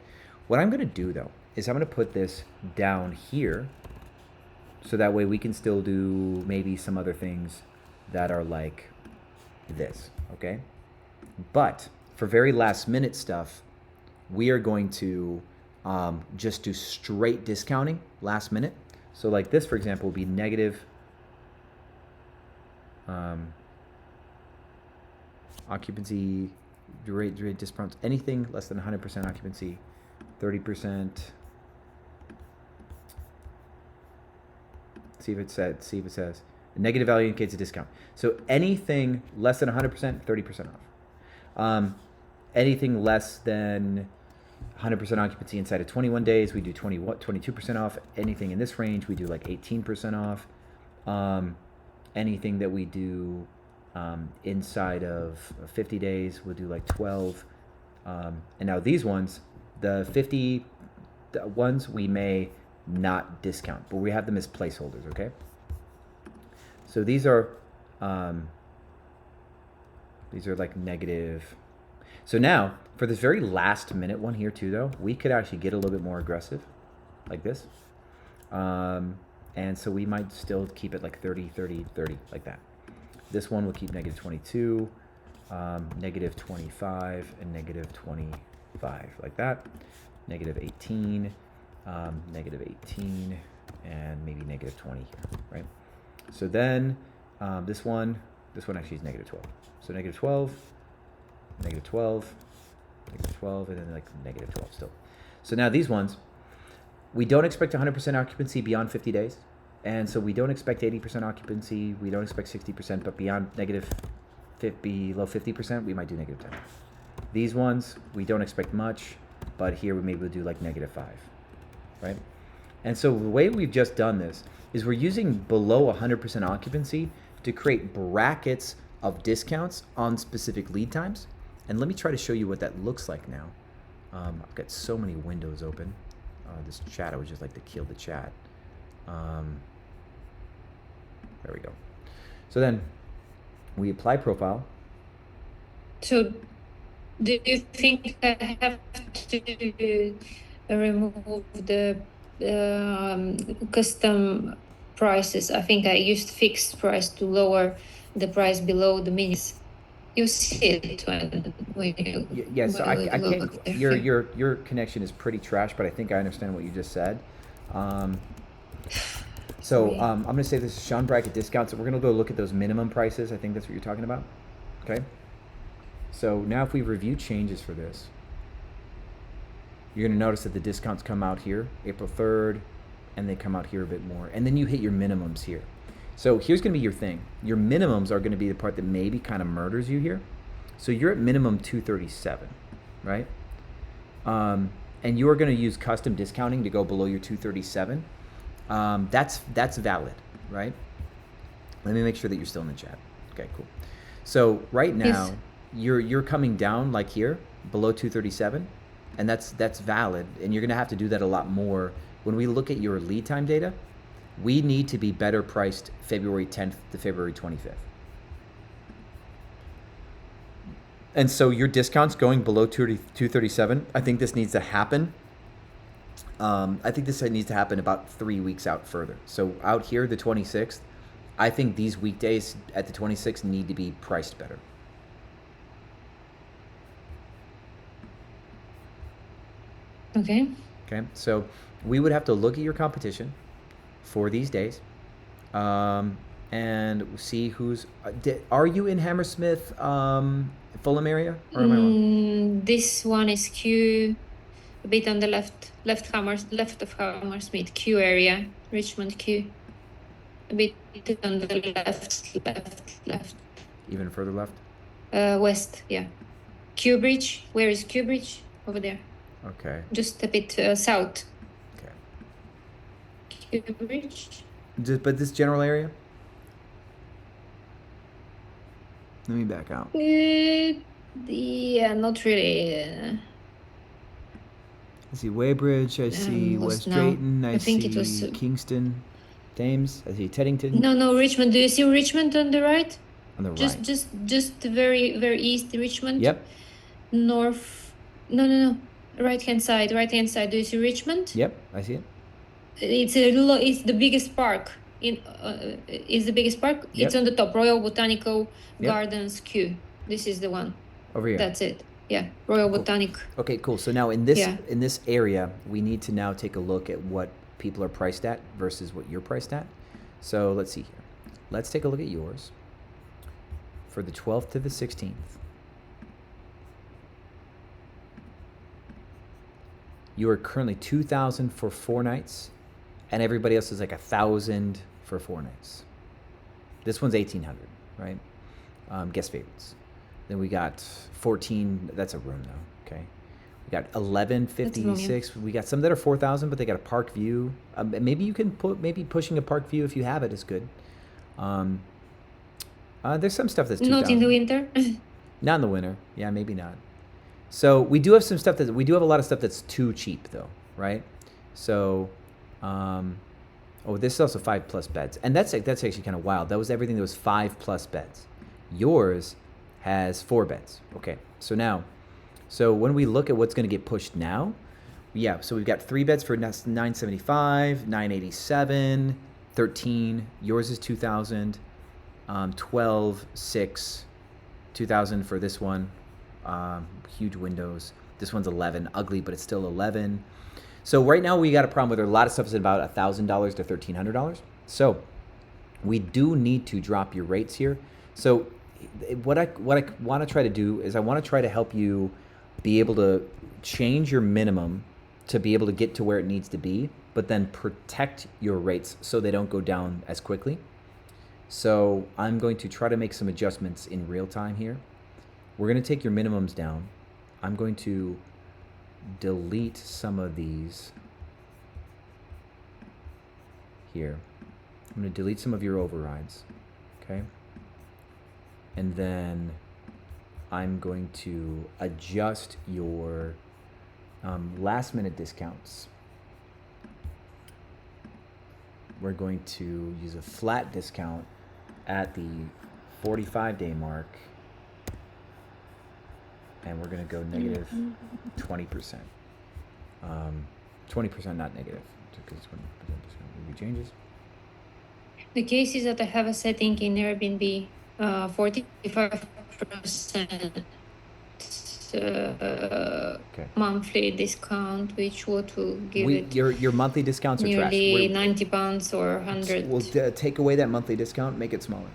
What I'm going to do, though, is I'm going to put this down here, so that way we can still do maybe some other things that are like this, okay? But for very last minute stuff, we are going to just do straight discounting last minute. So like this, for example, will be negative occupancy rate discounts, anything less than 100% occupancy, 30%. See if it says negative value indicates a discount. So anything less than 100%, 30% off. Anything less than 100% occupancy inside of 21 days, we do 22% off. Anything in this range, we do like 18% off. Anything that we do inside of 50 days, we'll do like 12. And now these ones, the 50 ones, we may not discount, but we have them as placeholders, okay? So these are like negative. So now for this very last minute one here too, though, we could actually get a little bit more aggressive like this. And so we might still keep it like 30, 30, 30 like that. This one will keep negative 22, negative 25, and negative 25 like that. Negative 18, negative 18, and maybe negative 20 here, right? So then this one actually is negative 12. So negative 12, negative 12, negative 12, and then like negative 12 still. So now these ones, we don't expect 100% occupancy beyond 50 days. And so we don't expect 80% occupancy. We don't expect 60%, but beyond negative 50, below 50%, we might do negative 10. These ones, we don't expect much, but here we maybe we'll do like negative 5, right? And so the way we've just done this is we're using below 100% occupancy to create brackets of discounts on specific lead times. And let me try to show you what that looks like now. I've got so many windows open. This chat, I would just like to kill the chat. There we go. So then we apply profile. So do you think I have to remove the custom prices? I think I used fixed price to lower the price below the minis. You see it when you yes, so I can't. there. Your connection is pretty trash, but I think I understand what you just said. So I'm going to say this is Sean bracket discounts. So we're going to go look at those minimum prices. I think that's what you're talking about. Okay. So now if we review changes for this, you're going to notice that the discounts come out here, April 3rd, and they come out here a bit more. And then you hit your minimums here. So here's going to be your thing. Your minimums are going to be the part that maybe kind of murders you here. So you're at minimum 237, right? And you are going to use custom discounting to go below your 237. That's valid, right? Let me make sure that you're still in the chat. Okay, cool. So right now, you're coming down like here, below 237, and that's valid. And you're going to have to do that a lot more. When we look at your lead time data, we need to be better priced February 10th to February 25th. And so your discounts going below 237, I think this needs to happen. I think this needs to happen about 3 weeks out further. So out here, the 26th, I think these weekdays at the 26th need to be priced better. Okay. Okay, so we would have to look at your competition for these days and see who's... are you in Hammersmith, Fulham area? Or am I wrong? This one is Q, a bit on the left of Hammersmith, Q area, Richmond Q. A bit on the left. Even further left? West, yeah. Q Bridge, where is Q Bridge? Over there. Okay. Just a bit south. Okay. Q Bridge. But this general area? Let me back out. Yeah, not really. I see Weybridge, I see West no. Drayton, I think see it was, Kingston, Thames, I see Teddington. No, Richmond. Do you see Richmond on the right? On the right. Just very, very east, Richmond. Yep. North. No. Right hand side. Do you see Richmond? Yep, I see it. It's the biggest park is the biggest park. Yep. It's on the top, Royal Botanical Yep. Gardens Q. This is the one. Over here. That's it. Yeah, Royal Cool. Botanic. Okay, cool. So now in this Yeah. in this area, we need to now take a look at what people are priced at versus what you're priced at. So let's see here. Let's take a look at yours for the 12th to the 16th. You are currently 2,000 for 4 nights, and everybody else is like 1,000 for 4 nights. This one's 1,800, right? Guest favorites. Then we got 14. That's a room though. Okay. We got 1156. We got some that are 4,000, but they got a park view. Maybe you can put pushing a park view if you have it is good. There's some stuff that's 2,000. Not in the winter. Not in the winter. Yeah, maybe not. So we do have some stuff we do have a lot of stuff that's too cheap though, right? So, this is also 5+ beds, and that's actually kind of wild. That was everything that was 5+ beds. Yours has 4 beds. Okay, so when we look at what's going to get pushed now, yeah. So we've got 3 beds for 975, 987, 13. Yours is 2,000, 12, 6, 2,000 for this one. Huge windows. This one's 11, ugly, but it's still 11. So right now we got a problem with a lot of stuff is about $1,000 to $1,300. So we do need to drop your rates here. So what I want to try to do is I want to try to help you be able to change your minimum to be able to get to where it needs to be, but then protect your rates so they don't go down as quickly. So I'm going to try to make some adjustments in real time here. We're going to take your minimums down. I'm going to delete some of these here. I'm going to delete some of your overrides, okay? And then I'm going to adjust your last minute discounts. We're going to use a flat discount at the 45-day mark, and we're going to go negative 20%. 20% not negative, because 20% discount changes. The case is that I have a setting in Airbnb, 45% monthly discount, which would give it your monthly discounts are trash. nearly £90 or 100. We'll take away that monthly discount, make it smaller.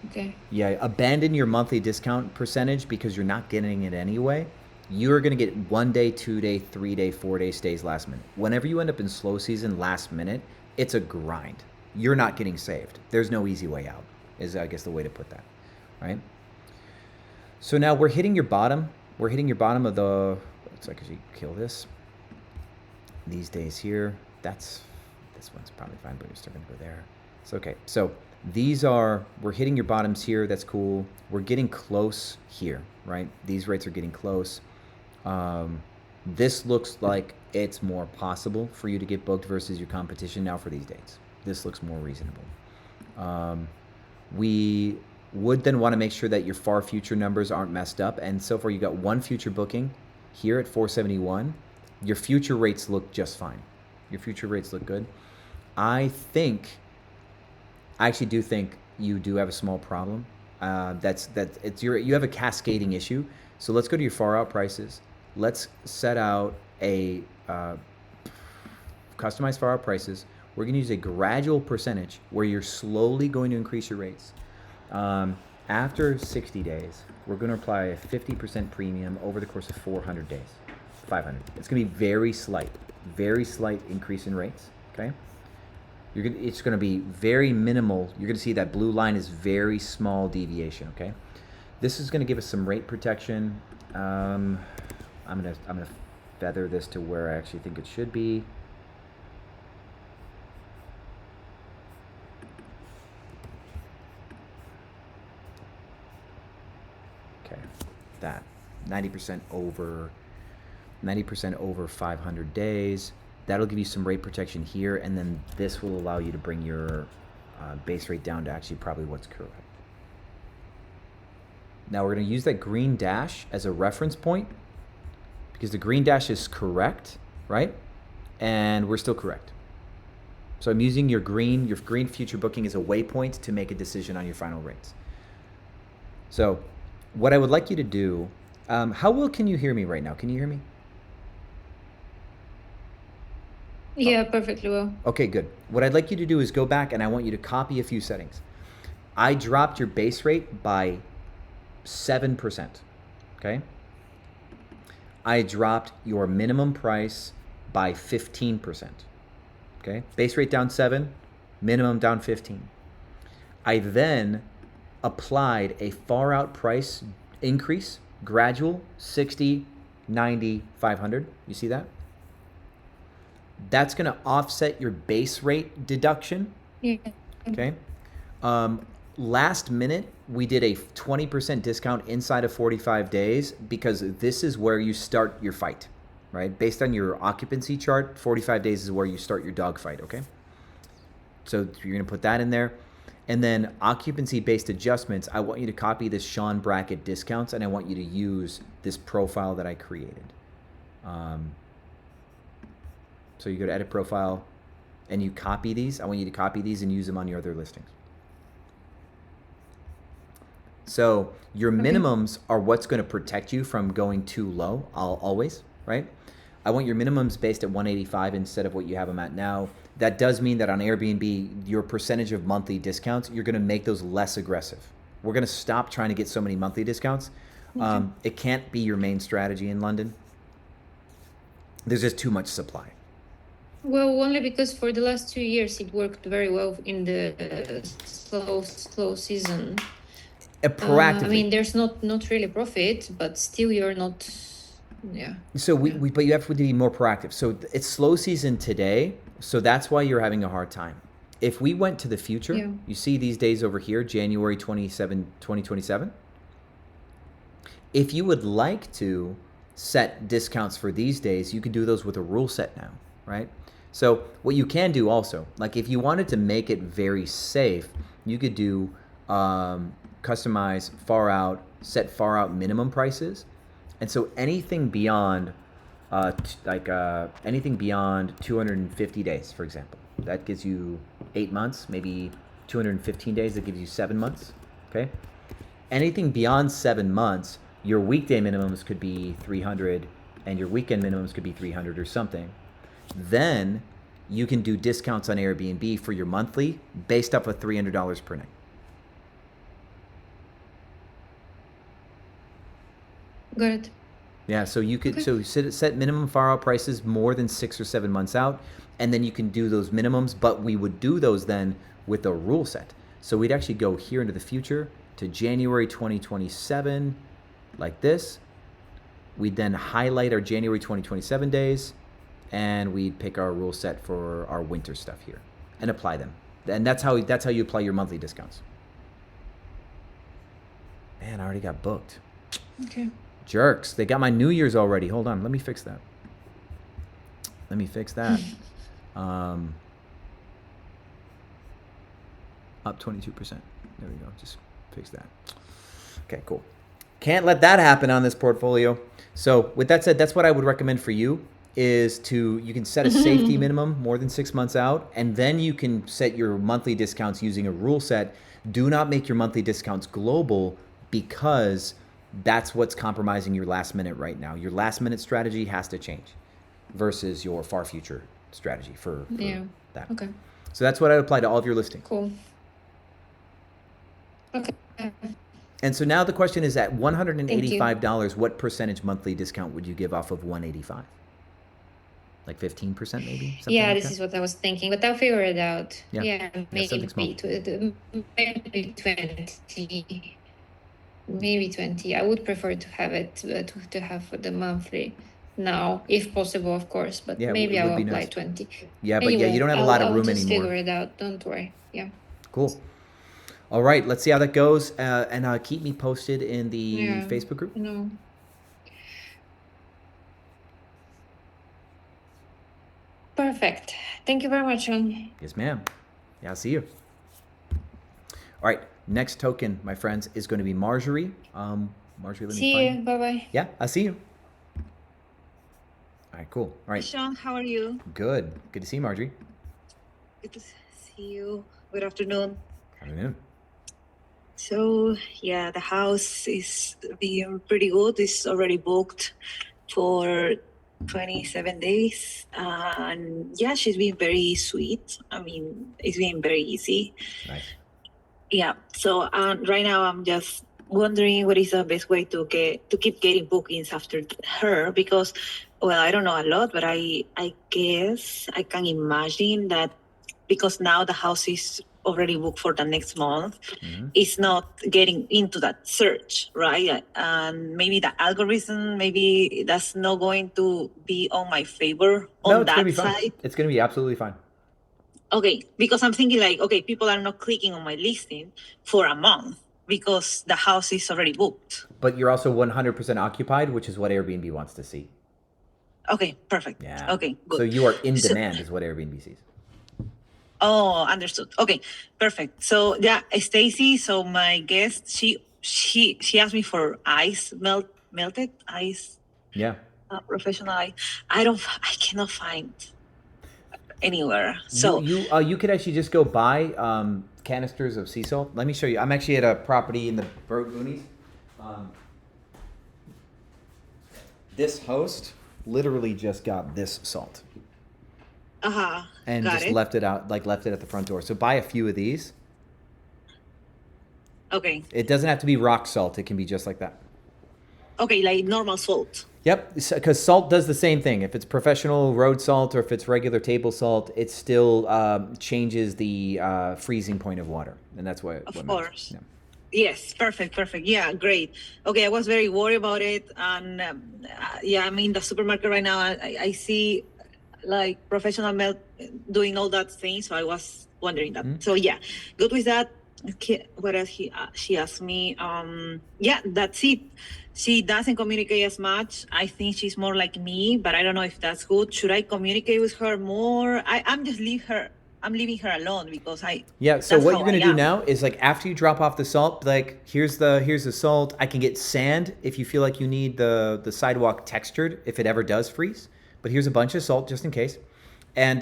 Okay. Yeah, abandon your monthly discount percentage because you're not getting it anyway. You're going to get 1 day, 2 day, 3 day, 4 day stays last minute. Whenever you end up in slow season last minute, it's a grind. You're not getting saved. There's no easy way out, is I guess the way to put that, right? So now we're hitting your bottom. We're hitting your bottom of the, looks like you kill this. These days here, this one's probably fine, but you're still going to go there. It's okay. So we're hitting your bottoms here. That's cool. We're getting close here, right? These rates are getting close. This looks like it's more possible for you to get booked versus your competition now for these dates. This looks more reasonable. We would then want to make sure that your far future numbers aren't messed up. And so far you got 1 future booking here at 471. Your future rates look just fine. Your future rates look good. I actually do think you do have a small problem. You have a cascading issue. So let's go to your far out prices. Let's set out a customized far out prices. We're going to use a gradual percentage where you're slowly going to increase your rates. After 60 days, we're going to apply a 50% premium over the course of 400 days. 500. It's going to be very slight increase in rates. Okay. It's going to be very minimal. You're going to see that blue line is very small deviation. Okay. This is going to give us some rate protection. I'm gonna feather this to where I actually think it should be. Okay, that 90% over 500 days. That'll give you some rate protection here, and then this will allow you to bring your base rate down to actually probably what's correct. Now we're going to use that green dash as a reference point because the green dash is correct, right? And we're still correct. So I'm using your green future booking as a waypoint to make a decision on your final rates. So what I would like you to do, how well can you hear me right now? Can you hear me? Yeah, perfectly well. Okay, good. What I'd like you to do is go back and I want you to copy a few settings. I dropped your base rate by 7%, okay? I dropped your minimum price by 15%, okay? Base rate down 7, minimum down 15. I then applied a far out price increase, gradual, 60, 90, 500. You see that? That's going to offset your base rate deduction. Yeah. Okay. Last minute, we did a 20% discount inside of 45 days because this is where you start your fight, right? Based on your occupancy chart, 45 days is where you start your dog fight, okay? So you're going to put that in there. And then occupancy-based adjustments, I want you to copy this Sean bracket discounts, and I want you to use this profile that I created. So you go to edit profile, and you copy these. I want you to copy these and use them on your other listings. So your minimums are what's going to protect you from going too low, always, right? I want your minimums based at 185 instead of what you have them at now. That does mean that on Airbnb, your percentage of monthly discounts, you're going to make those less aggressive. We're going to stop trying to get so many monthly discounts. It can't be your main strategy in London. There's just too much supply. Well, only because for the last 2 years it worked very well in the slow season. Proactively. I mean, there's not really profit, but still you're not. Yeah. So but you have to be more proactive. So it's slow season today, so that's why you're having a hard time. If we went to the future, you see these days over here, January 27, 2027. If you would like to set discounts for these days, you can do those with a rule set now, right? So what you can do also, like if you wanted to make it very safe, you could do customize far out, set far out minimum prices. And so anything beyond anything beyond 250 days, for example, that gives you 8 months, maybe 215 days, that gives you 7 months, okay? Anything beyond 7 months, your weekday minimums could be 300 and your weekend minimums could be 300 or something. Then you can do discounts on Airbnb for your monthly based off of $300 per night. Got it. Yeah, so you could set minimum far out prices more than 6 or 7 months out, and then you can do those minimums, but we would do those then with a rule set. So we'd actually go here into the future to January 2027 like this. We'd then highlight our January 2027 days, and we'd pick our rule set for our winter stuff here and apply them. And that's how you apply your monthly discounts. Man, I already got booked. Okay. Jerks. They got my New Year's already. Hold on. Let me fix that. Up 22%. There we go. Just fix that. Okay, cool. Can't let that happen on this portfolio. So with that said, that's what I would recommend for you is you can set a safety minimum more than 6 months out, and then you can set your monthly discounts using a rule set. Do not make your monthly discounts global because that's what's compromising your last minute right now. Your last minute strategy has to change versus your far future strategy for that. Okay. So that's what I would apply to all of your listings. Cool. Okay. And so now the question is at $185, what percentage monthly discount would you give off of 185? Like 15% maybe? Yeah, like this that? is what I was thinking, but I'll figure it out. Yeah, something small. Maybe 20. Maybe 20. I would prefer to have it to have the monthly now, if possible, of course. But maybe I'll apply nice. 20. Yeah, but anyway, you don't have a lot of room anymore. I'll figure it out. Don't worry. Yeah. Cool. All right, let's see how that goes, and keep me posted in the Facebook group. No. Perfect. Thank you very much, Sean. Yes, ma'am. Yeah, I'll see you. All right, next token, my friends, is going to be Marjorie. Marjorie, let me See find you. Bye bye. Yeah, I see you. All right, cool. All right, Sean, how are you? good. Good to see you, Marjorie. Good to see you. Good afternoon. Afternoon. So, yeah, the house is being pretty good. It's already booked for 27 days. And yeah, she's been very sweet. I mean, it's been very easy. Nice. Yeah. So right now I'm just wondering what is the best way to keep getting bookings after her, because well, I don't know a lot, but I guess I can imagine that because now the house is already booked for the next month, it's not getting into that search, right? And maybe the algorithm, maybe that's not going to be on my favor No, on it's gonna that be fine. side. It's gonna be absolutely fine. Okay, because I'm thinking like, okay, people are not clicking on my listing for a month because the house is already booked. But you're also 100% occupied, which is what Airbnb wants to see. Okay, perfect. Yeah. Okay, good. So you are in demand, is what Airbnb sees. Oh, understood. Okay, perfect. So yeah, Stacy. So my guest, she asked me for melted ice, Yeah. professional ice. I cannot find anywhere. So You could actually just go buy canisters of sea salt. Let me show you. I'm actually at a property in the Boonies. This host literally just got this salt and got just it. left it out, left it at the front door. So buy a few of these. Okay, It doesn't have to be rock salt. It can be just like that. okay, like normal salt. Yep, because salt does the same thing. If it's professional road salt or if it's regular table salt, it still changes the freezing point of water, and that's what. Of matters. course. Yeah. Yes, perfect. Yeah, great. Okay, I was very worried about it, and yeah, I'm in the supermarket right now. I see like professional melt doing all that thing, so I was wondering that. So yeah, good with that. Okay, what else she asked me? Yeah, that's it. She doesn't communicate as much. I think she's more like me, but I don't know if that's good. Should I communicate with her more? I'm leaving her alone because Yeah, so that's what how you're gonna I do am. now is like after you drop off the salt, like here's the salt. I can get sand if you feel like you need the sidewalk textured if it ever does freeze. But here's a bunch of salt just in case. And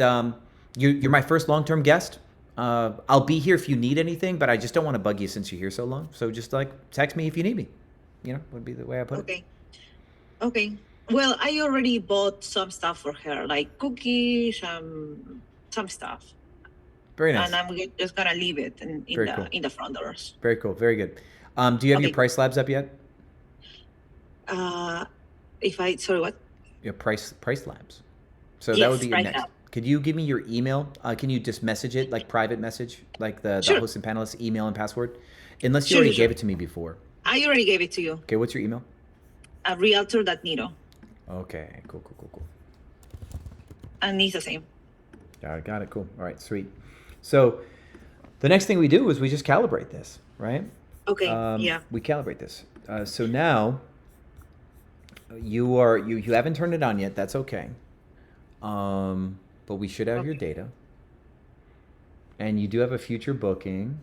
you're my first long-term guest. I'll be here if you need anything, but I just don't want to bug you since you're here so long. So just like text me if you need me. Would be the way I put it. Okay. Okay. Well, I already bought some stuff for her, like cookies, some stuff, Very nice. and I'm just gonna leave it Very cool. in the front doors. Very cool. Very good. Do you have your Okay. price slabs up yet? Sorry, what? Your price labs. So that Yes, would be your price next. lab. Could you give me your email? Can you just message it, like private message, like the Sure. host and panelist email and password? Unless you Sure, already sure. gave it to me before. I already gave it to you. Okay, what's your email? Realtor.Nito, Okay, cool. and it's the same. Got it, cool. All right, sweet. So the next thing we do is we just calibrate this, right? Okay. Yeah. We calibrate this. So now you haven't turned it on yet. That's okay. But we should have your data. And you do have a future booking.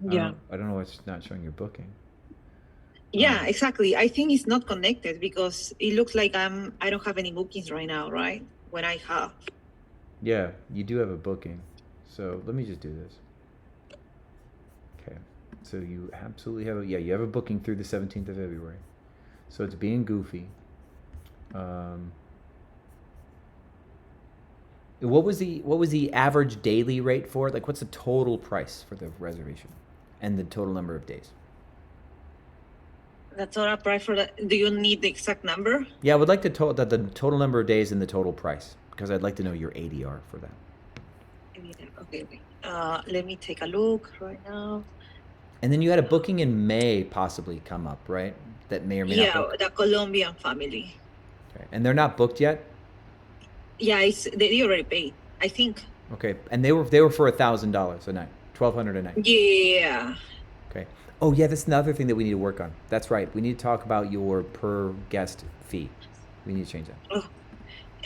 Yeah. I don't know why it's not showing your booking. Yeah, exactly. I think it's not connected because it looks like I don't have any bookings right now, right? When I have. Yeah, you do have a booking. So let me just do this. Okay. So you absolutely have you have a booking through the 17th of February. So it's being goofy. What was the average daily rate for it? Like what's the total price for the reservation and the total number of days? The total price for that. Do you need the exact number? Yeah, I would like the total number of days and the total price because I'd like to know your ADR for that. Okay. Let me take a look right now. And then you had a booking in May possibly come up, right? That may or may not book. The Colombian family. Okay. And they're not booked yet? Yeah, they already paid, I think. Okay. And they were for $1,000 a night, $1,200 a night. Yeah. Okay. Oh yeah, that's another thing that we need to work on. That's right. We need to talk about your per guest fee. We need to change that.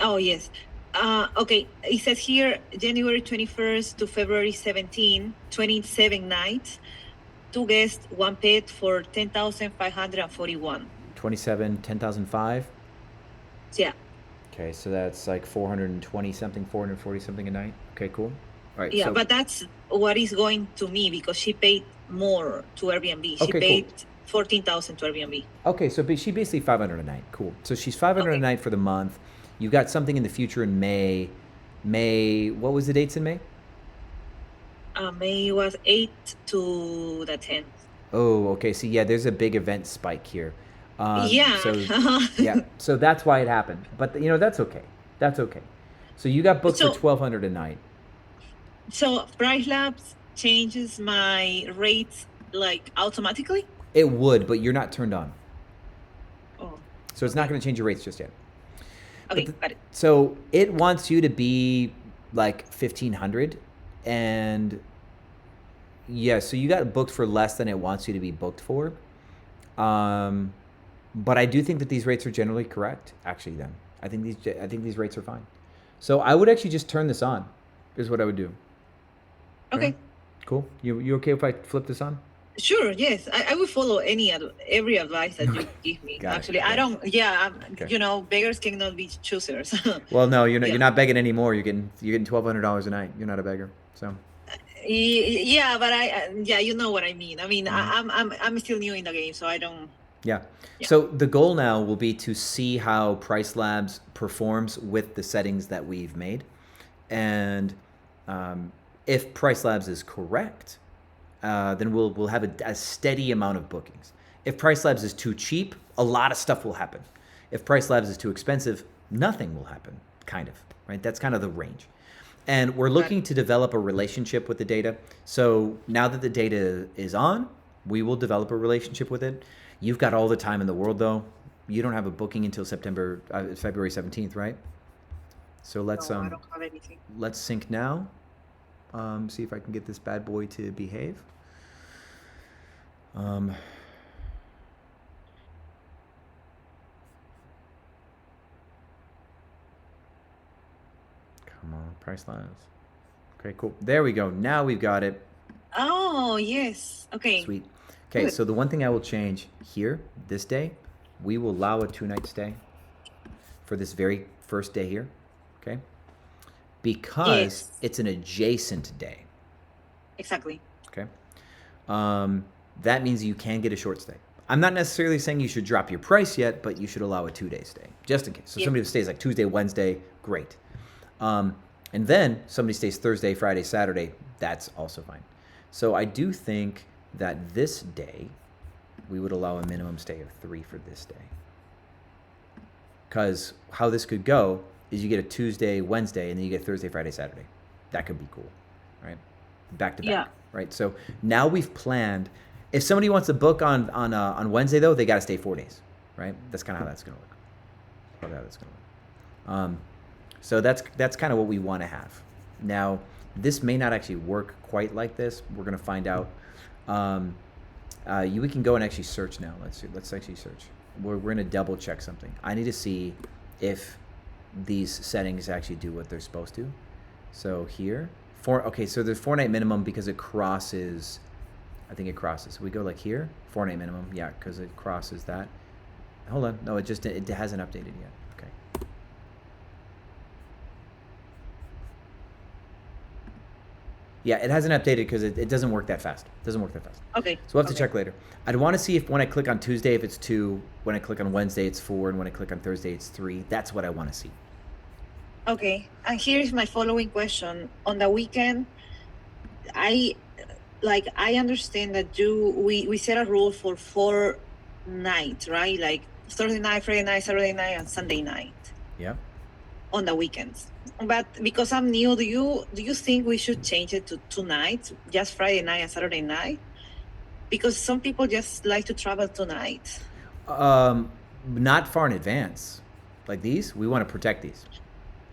Oh yes. Okay, it says here January 21st to February 17, 27 nights, 2 guests, 1 pet for 10,541. 27, 10,005. Yeah. Okay, so that's like 420 something, 440 something a night. Okay, cool. All right. Yeah, so, but that's what is going to me because she paid more to Airbnb. She Okay, cool. paid 14,000 to Airbnb. Okay, so she basically 500 a night. Cool. So she's 500 a Okay. night for the month. You've got something in the future in May. May, what was the dates in May? May was 8 to the 10th. Oh, okay. So yeah, there's a big event spike here. Yeah. So yeah, so that's why it happened. But you know, that's okay. That's okay. So you got booked So- for 1,200 a night. So Price Labs changes my rates like automatically? It would, but you're not turned on. Oh, So it's not going to change your rates just yet. okay, the- got it. So it wants you to be like 1,500, and yeah, so you got booked for less than it wants you to be booked for. But I do think that these rates are generally correct. Actually, then I think these rates are fine. So I would actually just turn this on. Is what I would do. Okay. Cool. You okay if I flip this on? Sure, yes. I will follow every advice that you give me. Got it, Actually, got I it. don't, yeah, Okay. you know, beggars cannot be choosers. Well, no, you're not. Yeah. You're not begging anymore. You're getting $1,200 a night. You're not a beggar. So Yeah, but yeah, you know what I mean. I mean, Mm-hmm. I'm still new in the game, so I don't. yeah. Yeah. So the goal now will be to see how Price Labs performs with the settings that we've made, and if Price Labs is correct, then we'll have a steady amount of bookings. If Price Labs is too cheap, a lot of stuff will happen. If Price Labs is too expensive, nothing will happen. Kind of, right? That's kind of the range. And we're looking to develop a relationship with the data. So now that the data is on, we will develop a relationship with it. You've got all the time in the world, though. You don't have a booking until February 17th, right? So let's No, I don't have anything. let's sync now. See if I can get this bad boy to behave. Come on, Price Labs. Okay, cool. There we go. Now we've got it. Oh, yes. Okay. Sweet. Okay, Good. so the one thing I will change here, this day, we will allow a 2-night stay for this very first day here, okay? Because Yes. it's an adjacent day, Exactly. okay? That means you can get a short stay. I'm not necessarily saying you should drop your price yet, but you should allow a 2-day stay, just in case. So Yeah. somebody stays like Tuesday, Wednesday, great. And then somebody stays Thursday, Friday, Saturday, that's also fine. So I do think that this day, we would allow a minimum stay of 3 for this day. Because how this could go is you get a Tuesday, Wednesday, and then you get Thursday, Friday, Saturday. That could be cool, right? Back to back, Yeah. right? So now we've planned. If somebody wants to book on Wednesday, though, they got to stay 4 days, right? That's kind of how that's going to look. Probably how that's going to look. So that's kind of what we want to have. Now, this may not actually work quite like this. We're going to find out. We can go and actually search now. Let's actually search. We're going to double check something. I need to see if these settings actually do what they're supposed to. So here, okay, so there's 4-night minimum because it crosses. I think it crosses. We go like here, 4-night minimum. Yeah, because it crosses that. Hold on. No, it hasn't updated yet. Okay. Yeah, it hasn't updated because it doesn't work that fast. It doesn't work that fast. Okay. So we'll have to okay. check later. I'd want to see if when I click on Tuesday, if it's 2, when I click on Wednesday, it's 4, and when I click on Thursday, it's 3. That's what I want to see. Okay. And here is my following question. On the weekend, I understand that we set a rule for 4 nights, right? Like Thursday night, Friday night, Saturday night, and Sunday night Yeah. on the weekends. But because I'm new, do you think we should change it to 2 nights, just Friday night and Saturday night? Because some people just like to travel tonight. Not far in advance. Like these, we want to protect these.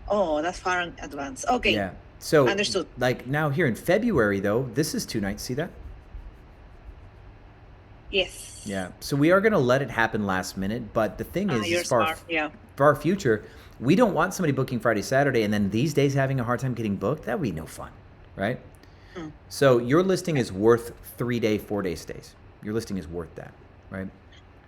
Oh, that's far in advance. Okay. Yeah. So Understood. Like now here in February though, this is 2 nights. See that? Yes. Yeah. So we are gonna let it happen last minute, but the thing is, You're as far smart. Yeah. far future, we don't want somebody booking Friday, Saturday, and then these days having a hard time getting booked. That would be no fun, right? So your listing is worth 3-day, 4-day stays. Your listing is worth that, right?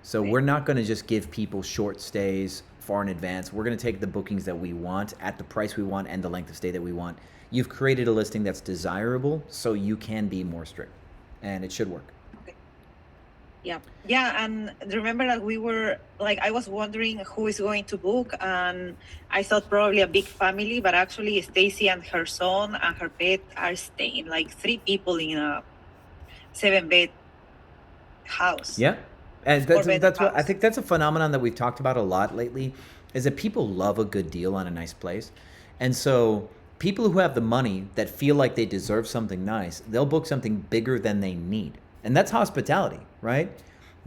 So we're not going to just give people short stays far in advance. We're going to take the bookings that we want at the price we want and the length of stay that we want. You've created a listing that's desirable, so you can be more strict, and it should work. Yeah, and remember that we were like, I was wondering who is going to book, and I thought probably a big family, but actually Stacy and her son and her pet are staying, like 3 people in a 7-bed house. Yeah, and that's what I house. think. That's a phenomenon that we've talked about a lot lately, is that people love a good deal on a nice place, and so people who have the money that feel like they deserve something nice, they'll book something bigger than they need, and that's hospitality, right?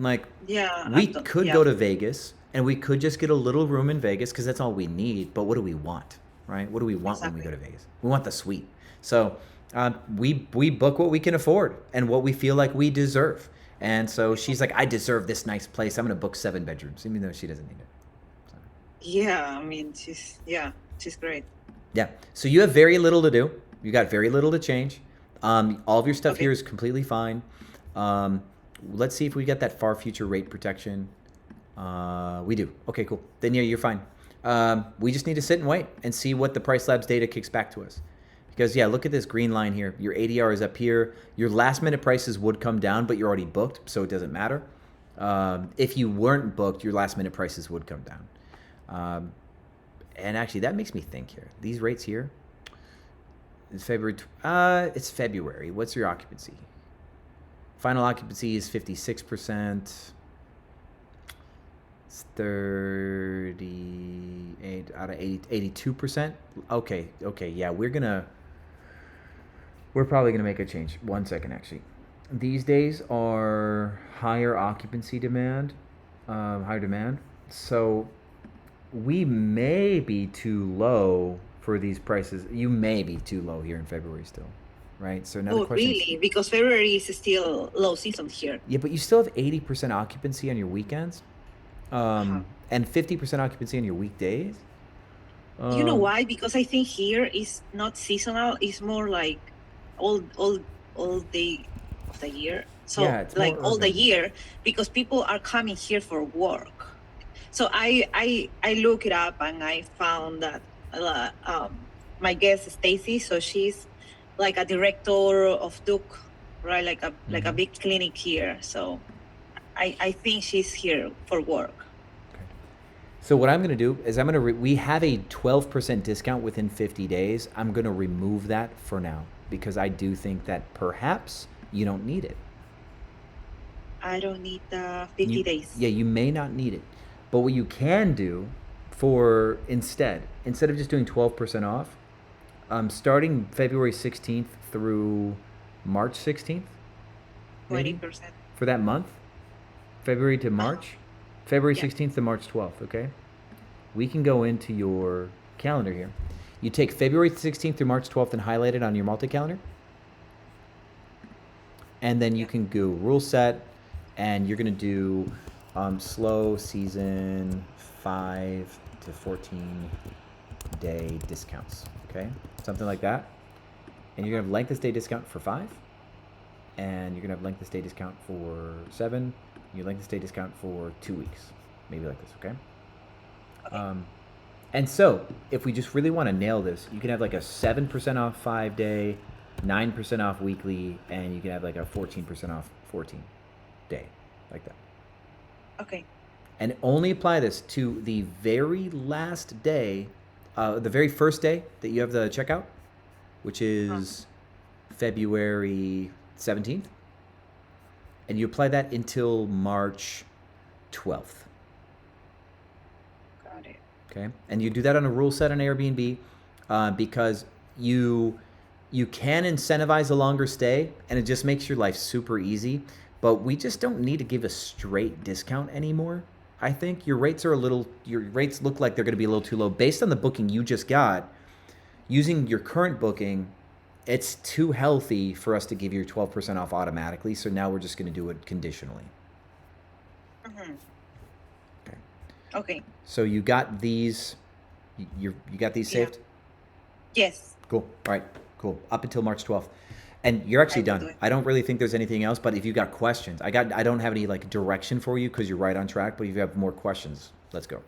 Like, we could go to Vegas and we could just get a little room in Vegas because that's all we need. But what do we want, right? What do we want when we go to Vegas? We want the suite. So we book what we can afford and what we feel like we deserve. And so she's like, I deserve this nice place. I'm going to book 7 bedrooms, even though she doesn't need it. So. Yeah, I mean, she's great. Yeah. So you have very little to do. You got very little to change. All of your stuff here is completely fine. Let's see if we get that far future rate protection. We do. Okay, cool. Then yeah, you're fine. We just need to sit and wait and see what the Price Labs data kicks back to us. Because yeah, look at this green line here. Your ADR is up here. Your last minute prices would come down, but you're already booked, so it doesn't matter. If you weren't booked, your last minute prices would come down. And actually, that makes me think here. These rates here, it's February. It's February. What's your occupancy? Final occupancy is 56%. It's 38 out of 82%. Okay, yeah, we're probably gonna make a change. 1 second, actually. These days are higher occupancy demand, higher demand. So we may be too low for these prices. You may be too low here in February still. Right. So now the question really? Because February is still low season here. Yeah, but you still have 80% occupancy on your weekends, and 50% occupancy on your weekdays. You know why? Because I think here is not seasonal. It's more like all day of the year. So Yeah, it's like more all the urban. year, because people are coming here for work. So I look it up and I found that my guest Stacy. So she's like a director of Duke, right? Like a big clinic here. So I think she's here for work. So what I'm going to do is we have a 12% discount within 50 days. I'm going to remove that for now because I do think that perhaps you don't need it. I don't need the 50 days. Yeah, you may not need it. But what you can do for instead of just doing 12% off, starting February 16th through March 16th, 20% for that month, February to March, February 16th to March 12th, okay? We can go into your calendar here. You take February 16th through March 12th and highlight it on your multi-calendar. And then you can go rule set, and you're going to do slow season 5 to 14 day discounts, okay? Something like that. And you're going to have length of stay discount for 5. And you're going to have length of stay discount for 7. Your length of stay discount for 2 weeks. Maybe like this, okay? And so, if we just really want to nail this, you can have like a 7% off 5-day, 9% off weekly, and you can have like a 14% off 14-day, like that. Okay. And only apply this to the very last day, the very first day that you have the checkout, which is February 17th. And you apply that until March 12th. Got it. Okay. And you do that on a rule set on Airbnb because you can incentivize a longer stay, and it just makes your life super easy. But we just don't need to give a straight discount anymore. I think your rates look like they're going to be a little too low based on the booking you just got. Using your current booking, it's too healthy for us to give you 12% off automatically. So now we're just going to do it conditionally. Mm-hmm. Okay. Okay. So you got these, you got these Yeah. saved? Yes. Cool. All right. Cool. Up until March 12th. And you're actually I will do done. it. I don't really think there's anything else, but if you got questions, I don't have any like direction for you because you're right on track, but if you have more questions, let's go.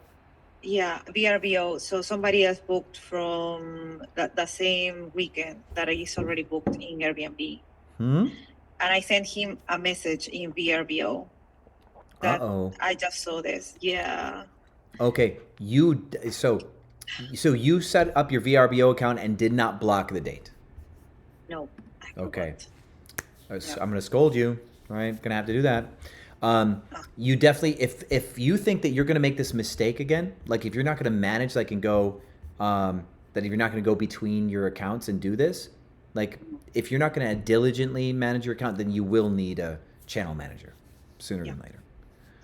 Yeah, VRBO. So somebody else booked from the same weekend that I is already booked in Airbnb. And I sent him a message in VRBO that Uh-oh. I just saw this. Yeah. Okay. So you set up your VRBO account and did not block the date. No. I Okay. forgot. I'm going to scold you, right? Going to have to do that. You definitely, if you think that you're going to make this mistake again, like if you're not going to manage, like and go, that if you're not going to go between your accounts and do this, like if you're not going to diligently manage your account, then you will need a channel manager sooner than later.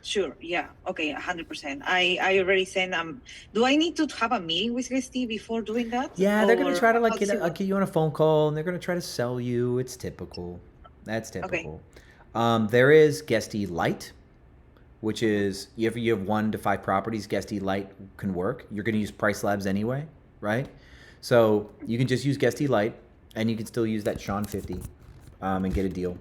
Sure. Yeah. Okay. 100%. I already sent. Do I need to have a meeting with Guesty before doing that? Yeah, they're going to try to like how does it work? get you on a phone call, and they're going to try to sell you. It's typical. That's typical. There is Guesty Lite, which is if you have 1 to 5 properties, Guesty Lite can work. You're going to use Price Labs anyway, right? So you can just use Guesty Lite, and you can still use that Sean 50 and get a deal.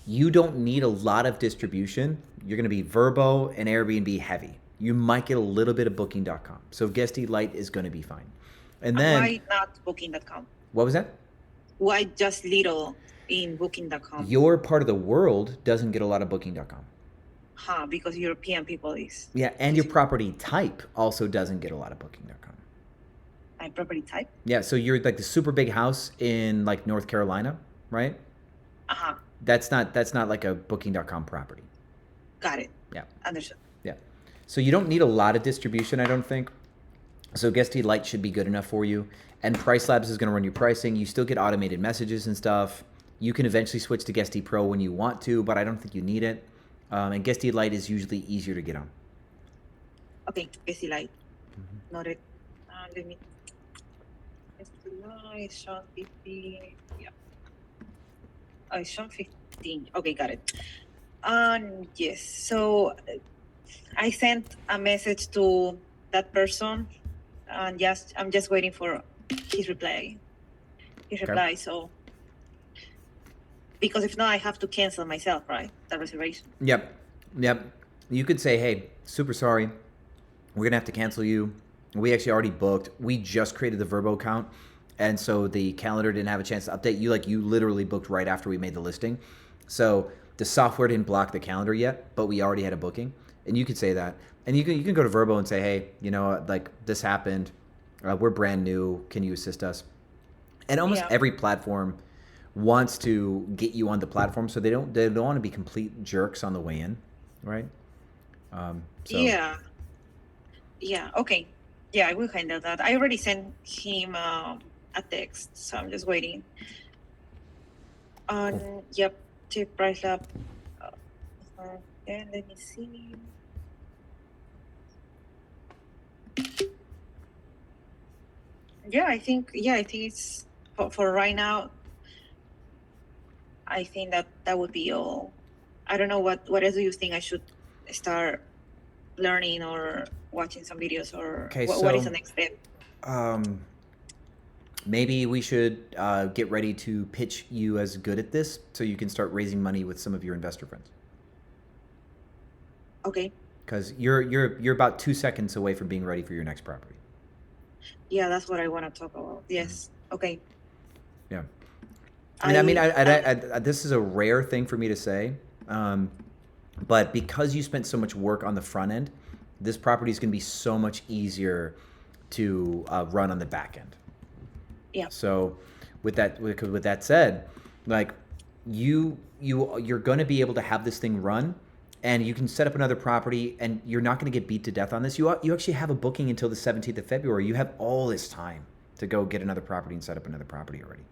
You don't need a lot of distribution. You're going to be Vrbo and Airbnb heavy. You might get a little bit of Booking.com. So Guesty Lite is going to be fine. And then why not Booking.com? What was that? Why just little in Booking.com? Your part of the world doesn't get a lot of Booking.com. Because European people is. Yeah, and your property type also doesn't get a lot of Booking.com. My property type? Yeah, so you're like the super big house in like North Carolina, right? That's not like a Booking.com property. Got it. Yeah. Understood. Yeah. So you don't need a lot of distribution, I don't think. So Guesty Lite should be good enough for you. And Price Labs is going to run your pricing. You still get automated messages and stuff. You can eventually switch to Guesty Pro when you want to, but I don't think you need it. And Guesty Lite is usually easier to get on. Okay, Guesty Lite. Noted. Let me. Guesty Lite, Sean 15. Yeah. Sean 15. Okay, got it. Yes. So I sent a message to that person, and I'm just waiting for his reply. So because if not, I have to cancel myself, right? The reservation. Yep. You could say, hey, super sorry. We're going to have to cancel you. We actually already booked. We just created the Vrbo account. And so the calendar didn't have a chance to update. You literally booked right after we made the listing. So the software didn't block the calendar yet, but we already had a booking. And you could say that. And you can go to Vrbo and say, hey, like this happened. We're brand new. Can you assist us? And almost every platform wants to get you on the platform, so they don't want to be complete jerks on the way in, right? Yeah. Okay. Yeah, I will handle that. I already sent him a text, so I'm just waiting. Yep. Check Price Lab. And let me see. I think it's for right now. I think that would be all. I don't know what else do you think I should start learning or watching some videos, or what is the next step? Maybe we should get ready to pitch you as good at this so you can start raising money with some of your investor friends. Okay. Because you're about 2 seconds away from being ready for your next property. Yeah, that's what I want to talk about. Yes. Okay. Yeah. I this is a rare thing for me to say, but because you spent so much work on the front end, this property is going to be so much easier to run on the back end. Yeah. So with that said, like you're going to be able to have this thing run, and you can set up another property, and you're not going to get beat to death on this. You actually have a booking until the 17th of February. You have all this time to go get another property and set up another property already,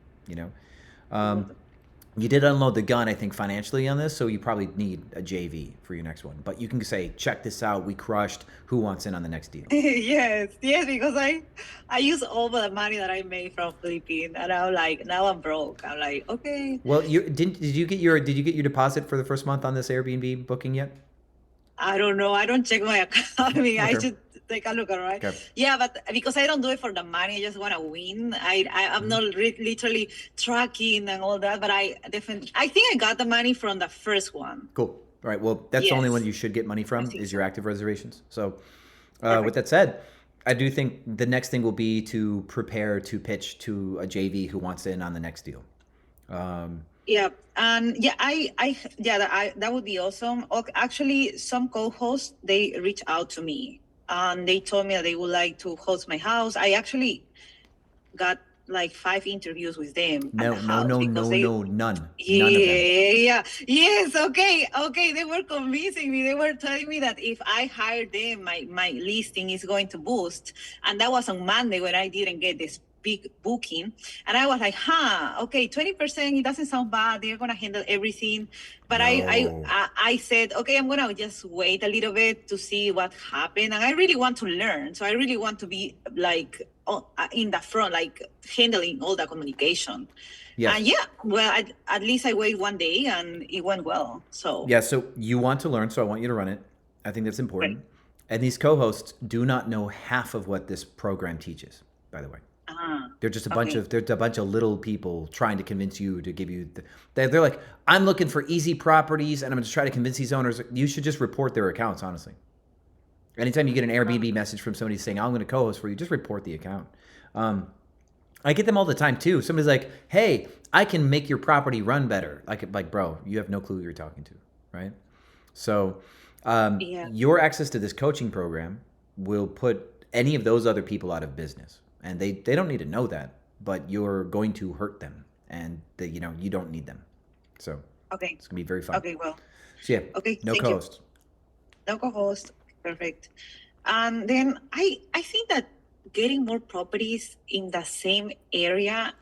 You did unload the gun, I think, financially on this, so you probably need a JV for your next one. But you can say, check this out, we crushed. Who wants in on the next deal? yes, because I use all the money that I made from Philippines, and I'm like, now I'm broke. I'm like, okay. Well, did you get your deposit for the first month on this Airbnb booking yet? I don't know. I don't check my account. I mean, I Okay. should take a look, all right? Okay. Yeah, but because I don't do it for the money, I just want to win. I'm not literally tracking and all that, but I think I got the money from the first one. Cool. All right. Well, that's the only Yes. one you should get money from think is so. your active reservations. So, Perfect. with that said, I do think the next thing will be to prepare to pitch to a JV who wants in on the next deal. Yeah, and yeah, that would be awesome. Actually, some co-hosts they reach out to me and they told me that they would like to host my house. I actually got like 5 interviews with them. No, at the no, house no, because no, they, no, none. yeah, None of them. yeah, yes, okay. They were convincing me. They were telling me that if I hire them, my listing is going to boost. And that was on Monday when I didn't get this big booking. And I was like, okay, 20%, it doesn't sound bad. They're gonna handle everything. But No. I said, okay, I'm gonna just wait a little bit to see what happened. And I really want to learn. So I really want to be like in the front, like handling all the communication. Yes. And yeah, well, at least I waited one day and it went well. So Yeah, so you want to learn, so I want you to run it. I think that's important. And these co-hosts do not know half of what this program teaches, by the way. They're just a bunch of little people trying to convince you to give you they're like, I'm looking for easy properties and I'm just trying to convince these owners. You should just report their accounts, honestly. Anytime you get an Airbnb message from somebody saying, I'm going to co-host for you, just report the account. I get them all the time too. Somebody's like, hey, I can make your property run better. Like, bro, you have no clue who you're talking to, right? So your access to this coaching program will put any of those other people out of business. And they don't need to know that, but you're going to hurt them, and you don't need them. So it's gonna be very fun. Okay, well. So yeah. Okay. No co-host. No co-host. Perfect. And then I think that getting more properties in the same area,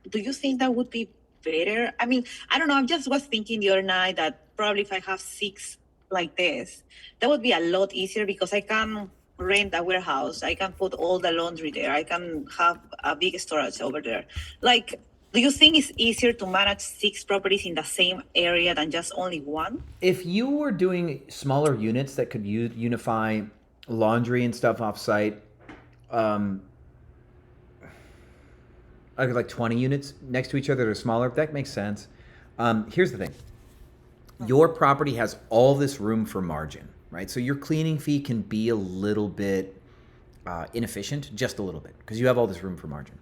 do you think that would be better? I mean, I don't know. I just was thinking the other night that probably if I have 6 like this, that would be a lot easier because I can rent a warehouse. I can put all the laundry there. I can have a big storage over there. Like, do you think it's easier to manage 6 properties in the same area than just only one? If you were doing smaller units that could unify laundry and stuff off-site, like 20 units next to each other that are smaller, that makes sense. Here's the thing. Your property has all this room for margin, right? So your cleaning fee can be a little bit inefficient, just a little bit, because you have all this room for margin.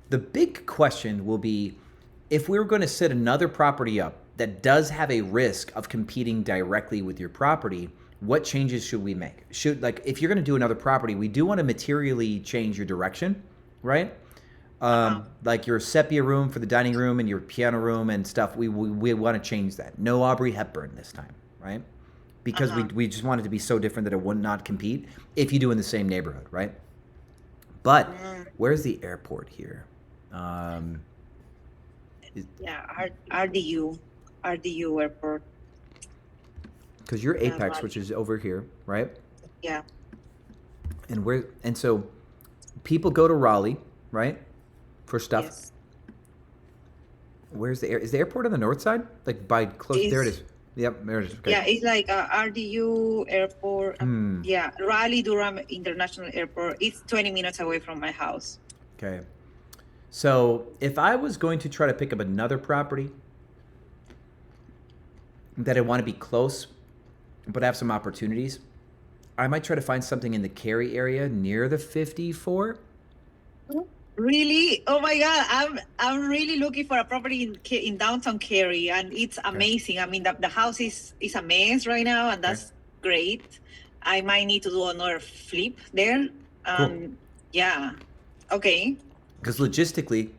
The big question will be, if we were going to set another property up that does have a risk of competing directly with your property, what changes should we make? If you're going to do another property, we do want to materially change your direction, right? Like your sepia room for the dining room and your piano room and stuff, we want to change that. No Aubrey Hepburn this time, right? Because we just want it to be so different that it would not compete if you do in the same neighborhood, right? But where's the airport here? RDU airport. Because you're Apex, which is over here, right? Yeah. And so people go to Raleigh, right? For stuff. Yes. Where's is the airport on the north side? Like by close, there it is. Yep, there it is. Okay. Yeah, it's like RDU airport. Yeah, Raleigh-Durham International Airport. It's 20 minutes away from my house. Okay. So if I was going to try to pick up another property that I want to be close, but have some opportunities, I might try to find something in the Cary area near the 54. Really? Oh my God! I'm really looking for a property in downtown Cary, and it's amazing. I mean, the house is a mess right now, and that's great. I might need to do another flip there. Cool. Yeah. Okay. Because logistically,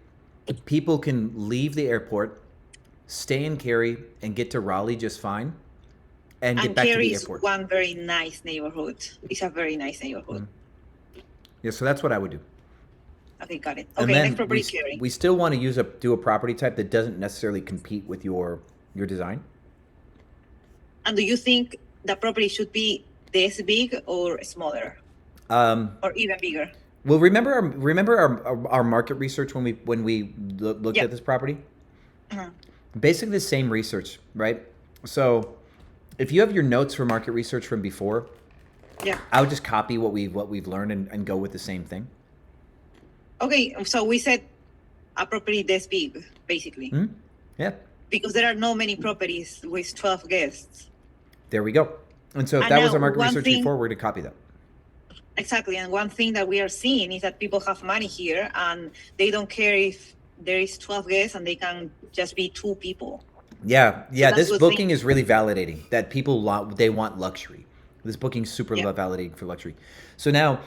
people can leave the airport, stay in Cary, and get to Raleigh just fine, and get back to the airport. Cary is one very nice neighborhood. It's a very nice neighborhood. Yeah, so that's what I would do. Okay, got it. And Okay, then next property Cary. we still want to do a property type that doesn't necessarily compete with your design. And do you think the property should be this big or smaller, or even bigger? Well, remember our market research when we looked at this property. Basically the same research, right? So if you have your notes for market research from before, Yeah. I would just copy what we've learned and go with the same thing. Okay, so we said a property this big, basically, Yeah. because there are no many properties with 12 guests. There we go. And so if And that was now our market one research thing- before, we're going to copy that. Exactly, and one thing that we are seeing is that people have money here, and they don't care if there is 12 guests and they can just be 2 people. Yeah. that's This the booking thing. is really validating that people they want luxury. This booking's super Yeah. validating for luxury. So now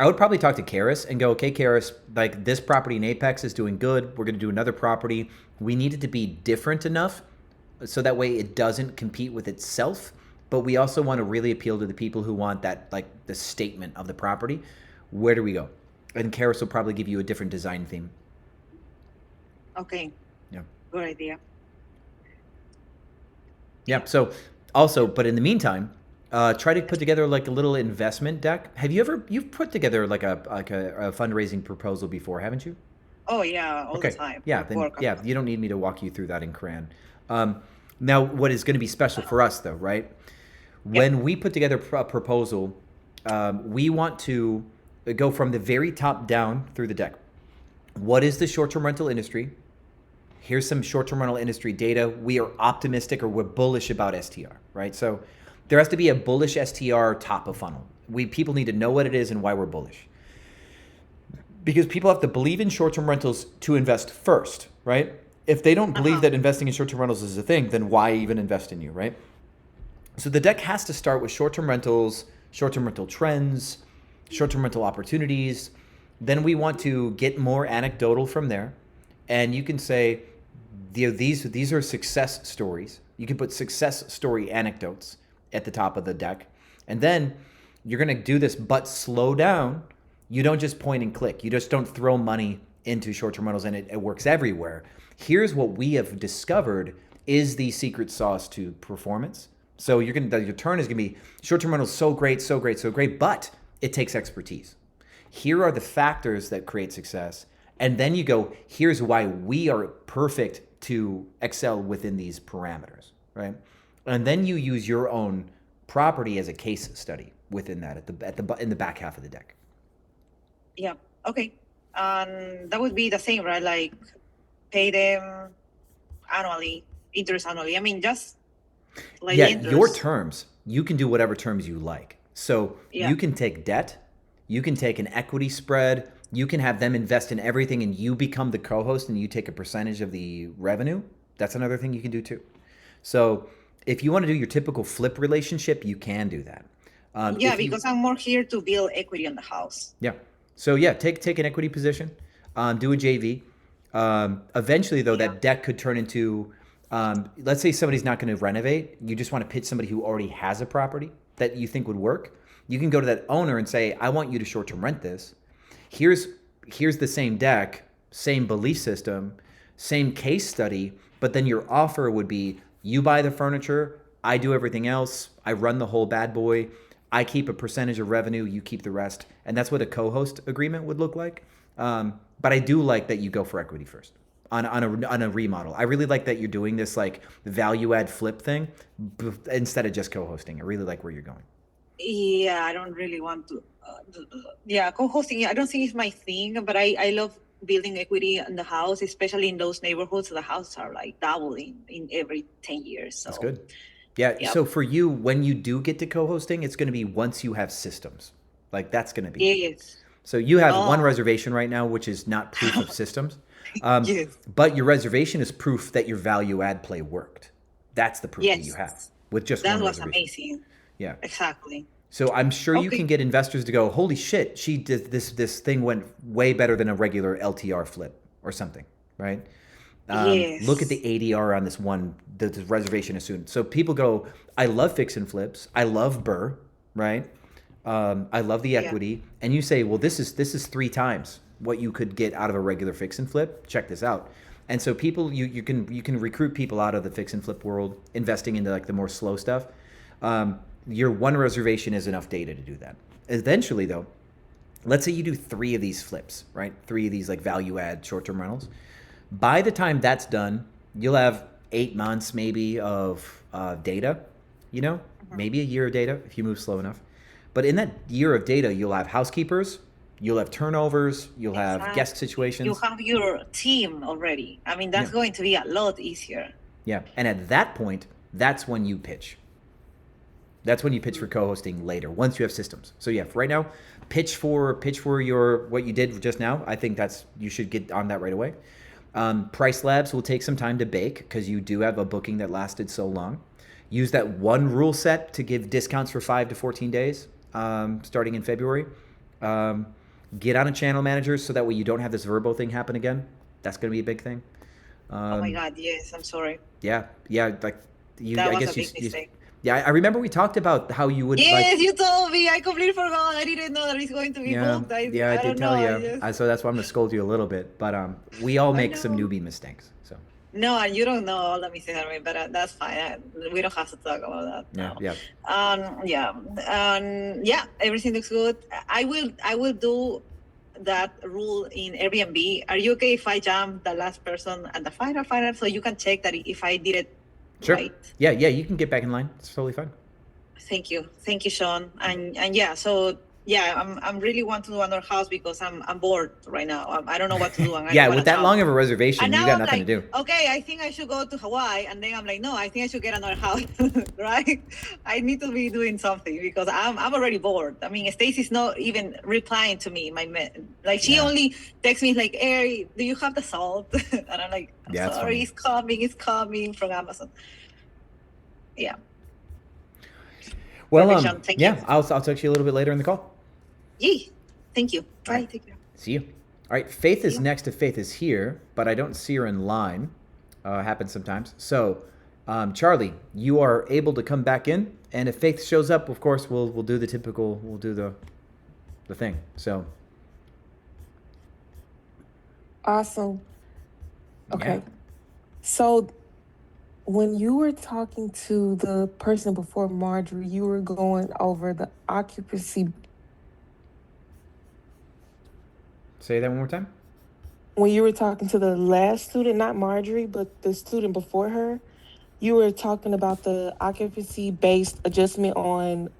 I would probably talk to Karis and go, okay, Karis, like this property in Apex is doing good. We're going to do another property. We need it to be different enough so that way it doesn't compete with itself. But we also want to really appeal to the people who want that, like the statement of the property. Where do we go? And Karis will probably give you a different design theme. Okay. Yeah. Good idea. Yeah. So also, but in the meantime, try to put together like a little investment deck. You've put together like a fundraising proposal before, haven't you? Oh yeah, all the time. Yeah. At Then work. yeah, you don't need me to walk you through that in Cran. Now, what is going to be special for us though, right? When we put together a proposal, we want to go from the very top down through the deck. What is the short-term rental industry? Here's some short-term rental industry data. We are optimistic or we're bullish about STR, right? So there has to be a bullish STR top of funnel. People need to know what it is and why we're bullish. Because people have to believe in short-term rentals to invest first, right? If they don't believe that investing in short-term rentals is a thing, then why even invest in you, right? So the deck has to start with short-term rentals, short-term rental trends, short-term rental opportunities. Then we want to get more anecdotal from there. And you can say, these are success stories. You can put success story anecdotes at the top of the deck. And then you're going to do this, but slow down. You don't just point and click. You just don't throw money into short-term rentals and it works everywhere. Here's what we have discovered is the secret sauce to performance. So your turn is going to be short-term rentals so great, so great, so great, but it takes expertise. Here are the factors that create success. And then you go, here's why we are perfect to excel within these parameters, right? And then you use your own property as a case study within that in the back half of the deck. Yeah. Okay. That would be the same, right? Like pay them annually, interest annually. I mean, just like interest. Your terms, you can do whatever terms you like. So you can take debt, you can take an equity spread, you can have them invest in everything and you become the co-host and you take a percentage of the revenue. That's another thing you can do too. So if you want to do your typical flip relationship, you can do that. Because I'm more here to build equity on the house. Yeah. So take an equity position, do a JV. Eventually though, that debt could turn into, let's say somebody's not going to renovate. You just want to pitch somebody who already has a property that you think would work. You can go to that owner and say, I want you to short-term rent this. Here's the same deck, same belief system, same case study, but then your offer would be you buy the furniture, I do everything else, I run the whole bad boy, I keep a percentage of revenue, you keep the rest. And that's what a co-host agreement would look like. But I do like that you go for equity first on a remodel. I really like that you're doing this like value add flip thing instead of just co-hosting. I really like where you're going. Yeah, I don't really want to. Co-hosting. I don't think it's my thing, but I love building equity in the house, especially in those neighborhoods. The houses are like doubling in every 10 years. So. That's good. Yeah. So for you, when you do get to co-hosting, it's going to be once you have systems. Like that's going to be. Yes. So you have one reservation right now, which is not proof of systems. Yes. But your reservation is proof that your value add play work. That's the proof that you have with just one reservation. That was amazing. Yeah. Exactly. So I'm sure you can get investors to go, holy shit, she did this thing went way better than a regular LTR flip or something, right? Yes. Look at the ADR on this one, the reservation is soon. So people go, I love fix and flips. I love BRRRR, right? I love the equity. And you say, well, this is 3 times what you could get out of a regular fix and flip. Check this out. And so people, you can recruit people out of the fix and flip world, investing into like the more slow stuff. Your one reservation is enough data to do that. Eventually though, let's say you do 3 of these flips, right? 3 of these like value add short-term rentals. By the time that's done, you'll have 8 months maybe of data. you know, maybe a year of data if you move slow enough. But in that year of data, you'll have housekeepers, you'll have turnovers, you'll have guest situations. You have your team already. I mean, that's going to be a lot easier. Yeah. And at that point, that's when you pitch. That's when you pitch for co-hosting later, once you have systems. So yeah, for right now, pitch for your what you did just now. I think you should get on that right away. Price labs will take some time to bake because you do have a booking that lasted so long. Use that one rule set to give discounts for 5 to 14 days, starting in February. Get on a channel manager so that way you don't have this Verbo thing happen again. That's going to be a big thing. Oh my God, yes, I'm sorry. Yeah, like you. That I was guess a big mistake. Yeah, I remember we talked about how you would. Yes, you told me. I completely forgot. I didn't know that it's going to be booked. I did tell you. So that's why I'm gonna scold you a little bit. But we all make some newbie mistakes. So. No, and you don't know all the mistakes I made, but that's fine. We don't have to talk about that. Yeah. Everything looks good. I will do that rule in Airbnb. Are you okay if I jump the last person at the final, so you can check that if I did it sure. right? Yeah, you can get back in line. It's totally fine. Thank you, Sean. And yeah, so yeah, I'm really want to do another house because I'm bored right now. I don't know what to do. Yeah, with that long of a reservation, you got nothing to do. Okay, I think I should go to Hawaii, and then I'm like, no, I think I should get another house, right? I need to be doing something because I'm already bored. I mean, Stacy's not even replying to me. She only texts me like, "Hey, do you have the salt?" And I'm like, sorry, it's coming from Amazon. Yeah. Well, I'll talk to you a little bit later in the call. Yay. Thank you. Bye. Right. Take care. See you. All right. Faith is next to Faith is here, but I don't see her in line. Happens sometimes. So, Charlie, you are able to come back in, and if Faith shows up, of course, we'll do the typical. We'll do the thing. So. Awesome. Okay. Yeah. So when you were talking to the person before Marjorie, you were going over the occupancy. Say that one more time. When you were talking to the last student, not Marjorie, but the student before her, you were talking about the occupancy-based adjustment on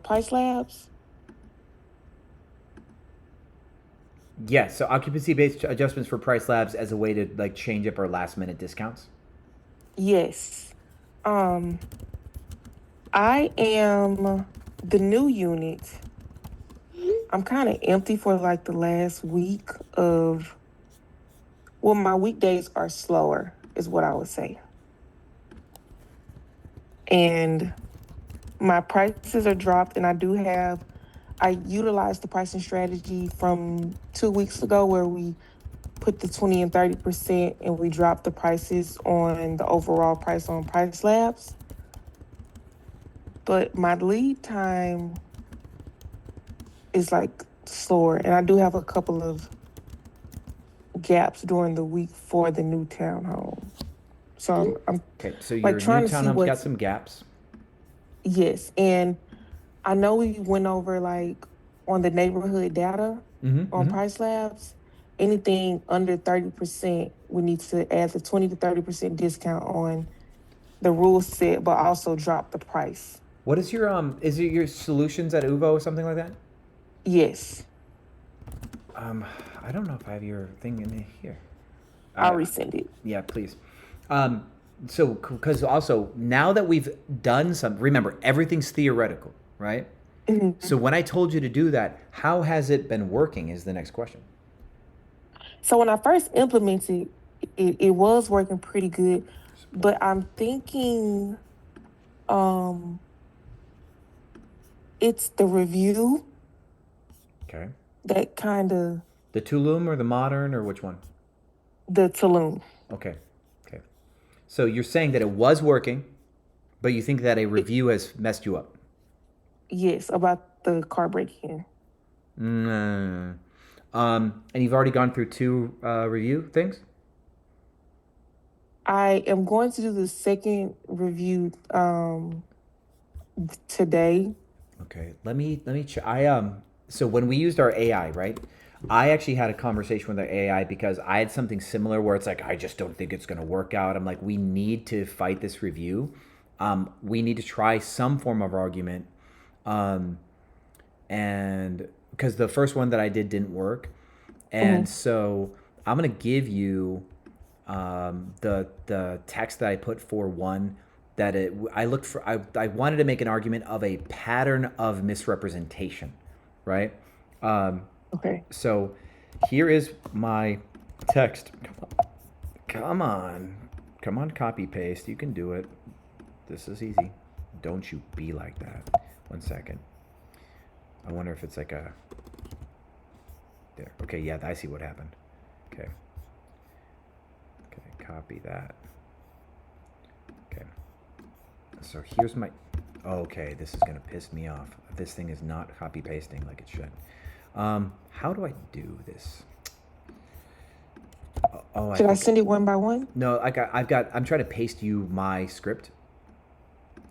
price labs. Yeah, so occupancy-based adjustments for price labs as a way to like change up our last-minute discounts. Yes. I am the new unit. I'm kind of empty for like the last week of, well, my weekdays are slower is what I would say. And my prices are dropped, and I utilized the pricing strategy from 2 weeks ago where we put the 20 and 30% and we dropped the prices on the overall price on price labs. But my lead time is like slower, and I do have a couple of gaps during the week for the new townhome. So I'm okay. So your like trying new to see townhome's got some gaps. Yes, and I know we went over like on the neighborhood data on price labs. Anything under 30%, we need to add the 20 to 30% discount on the rule set, but also drop the price. What is your is it your solutions at Uvo or something like that? Yes. I don't know if I have your thing in here. I'll resend it. Yeah, please. So because also now that we've done some, remember everything's theoretical, right? So when I told you to do that, how has it been working is the next question. So when I first implemented it was working pretty good, but I'm thinking it's the review. Okay. That kind of... The Tulum or the Modern or which one? The Tulum. Okay. So you're saying that it was working, but you think that a review has messed you up? Yes, about the car break-in. And you've already gone through 2 review things? I am going to do the second review today. Okay, let me check. So when we used our AI, right? I actually had a conversation with our AI because I had something similar where it's like, I just don't think it's going to work out. I'm like, we need to fight this review. We need to try some form of argument. And because the first one that I did didn't work. And so I'm going to give you the text that I put for one that I wanted to make an argument of a pattern of misrepresentation, right? Okay. So here is my text. Come on, copy paste. You can do it. This is easy. Don't you be like that. 1 second. I wonder if it's like a, there. Okay, yeah, I see what happened. Okay, copy that. Okay, so here's my, okay, this is gonna piss me off. This thing is not copy pasting like it should. How do I do this? Should I send it one by one? No, I'm trying to paste you my script thing.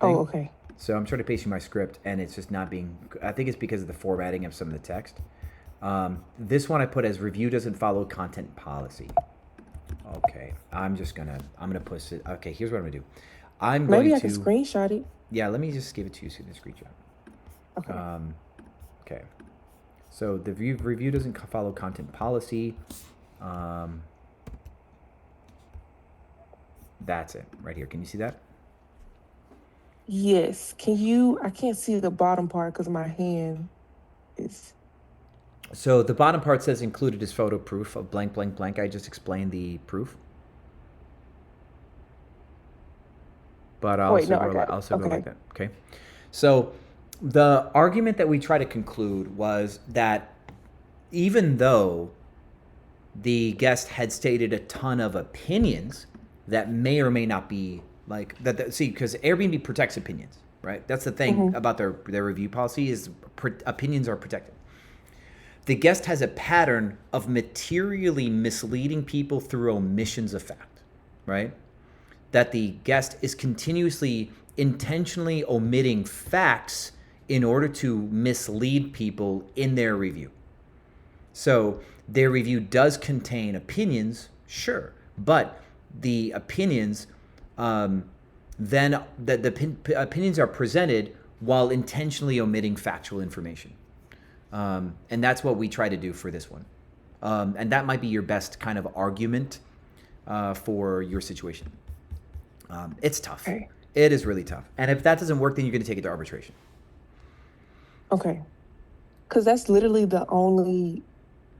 Oh, okay. So I'm trying to paste you my script, and it's just not being, I think it's because of the formatting of some of the text. This one I put as review doesn't follow content policy. Okay, I'm gonna push it. Okay, here's what I'm gonna do. Maybe I can screenshot it. Yeah, let me just give it to you so you can screenshot. Okay. Okay. So the review doesn't follow content policy. That's it right here. Can you see that? Yes. I can't see the bottom part because my hand is. So the bottom part says included is photo proof of blank, blank, blank. I just explained the proof. But I'll also go like that. Okay. So the argument that we try to conclude was that even though the guest had stated a ton of opinions that may or may not be like that. See, because Airbnb protects opinions, right? That's the thing about their review policy is opinions are protected. The guest has a pattern of materially misleading people through omissions of fact, right? That the guest is continuously intentionally omitting facts in order to mislead people in their review. So their review does contain opinions, sure, but the opinions, then the opinions are presented while intentionally omitting factual information. And that's what we try to do for this one. And that might be your best kind of argument for your situation. It's tough. Okay. It is really tough. And if that doesn't work, then you're going to take it to arbitration. Okay. Because that's literally the only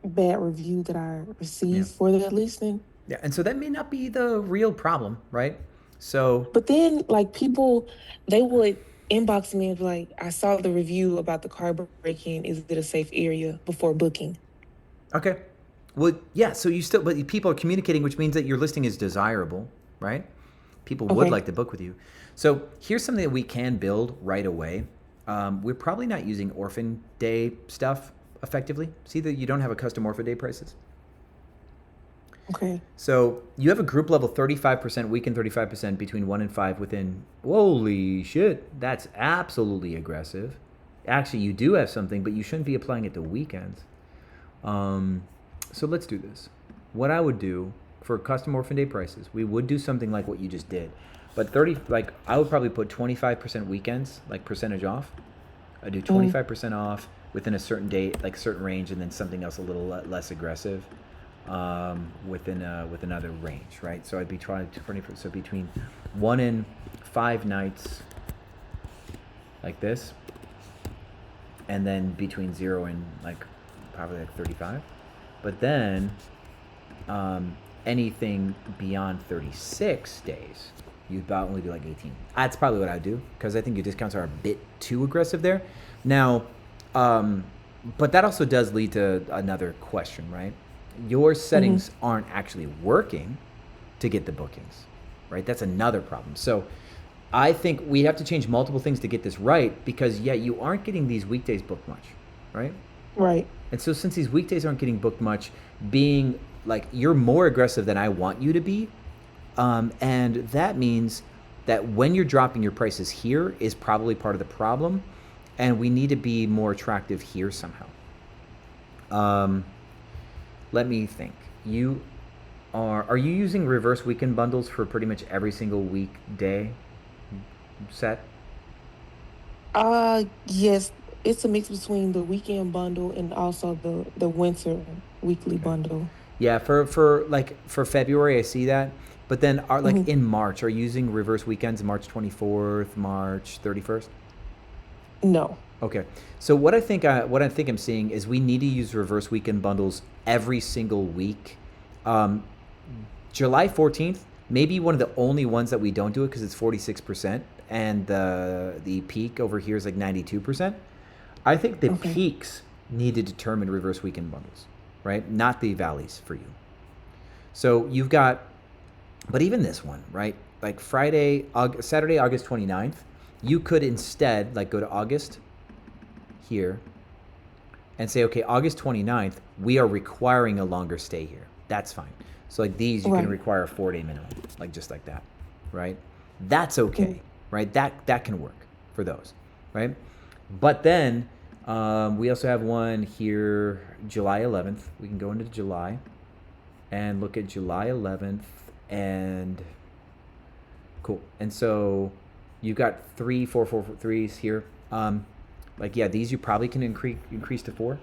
bad review that I received for that listing. Yeah, and so that may not be the real problem, right? So, but then like people, they would inbox me and be like, I saw the review about the car break-in. Is it a safe area before booking? Okay. Well, yeah, so but people are communicating, which means that your listing is desirable, right? People would like to book with you. So here's something that we can build right away. We're probably not using orphan day stuff effectively. See that you don't have a custom orphan day prices? Okay. So you have a group level 35%, weekend 35% between 1 and 5 within. Holy shit, that's absolutely aggressive. Actually, you do have something, but you shouldn't be applying it to weekends. So let's do this. What I would do for custom orphan day prices, we would do something like what you just did. But I would probably put 25% weekends, like percentage off. I do 25% off within a certain date, like a certain range, and then something else a little less aggressive within another range, right? So I'd be trying to 20%, so between 1 and 5 nights, like this, and then between 0 and probably 35. But then anything beyond 36 days, you'd about only do like 18. That's probably what I'd do, because I think your discounts are a bit too aggressive there. Now, but that also does lead to another question, right? Your settings aren't actually working to get the bookings, right? That's another problem. So I think we have to change multiple things to get this right, because you aren't getting these weekdays booked much, right? Right. And so since these weekdays aren't getting booked much, being like, you're more aggressive than I want you to be. And that means that when you're dropping your prices here is probably part of the problem. And we need to be more attractive here somehow. Let me think. Are you using reverse weekend bundles for pretty much every single weekday? set? Yes, it's a mix between the weekend bundle and also the winter weekly Okay. bundle. Yeah, for February, I see that. But then, are like Hmm. in March, are you using reverse weekends? March 24th, March 31st. No. Okay. So what I think I'm seeing is we need to use reverse weekend bundles every single week. Um, July 14th, maybe one of the only ones that we don't do it because it's 46%, and the peak over here is like 92%. I think the Okay. peaks need to determine reverse weekend bundles, right? Not the valleys for you. So you've got, but even this one, right? Like Saturday, August 29th, you could instead like go to August here and say, okay, August 29th, we are requiring a longer stay here. That's fine. So like these, you can Right. require a 4-day minimum, like just like that, right? That's Mm. okay, right? That can work for those, right? But then we also have one here, July 11th. We can go into July and look at July 11th, and cool. And so you've got 3 4 4 3s here. Like yeah, these you probably can increase to 4,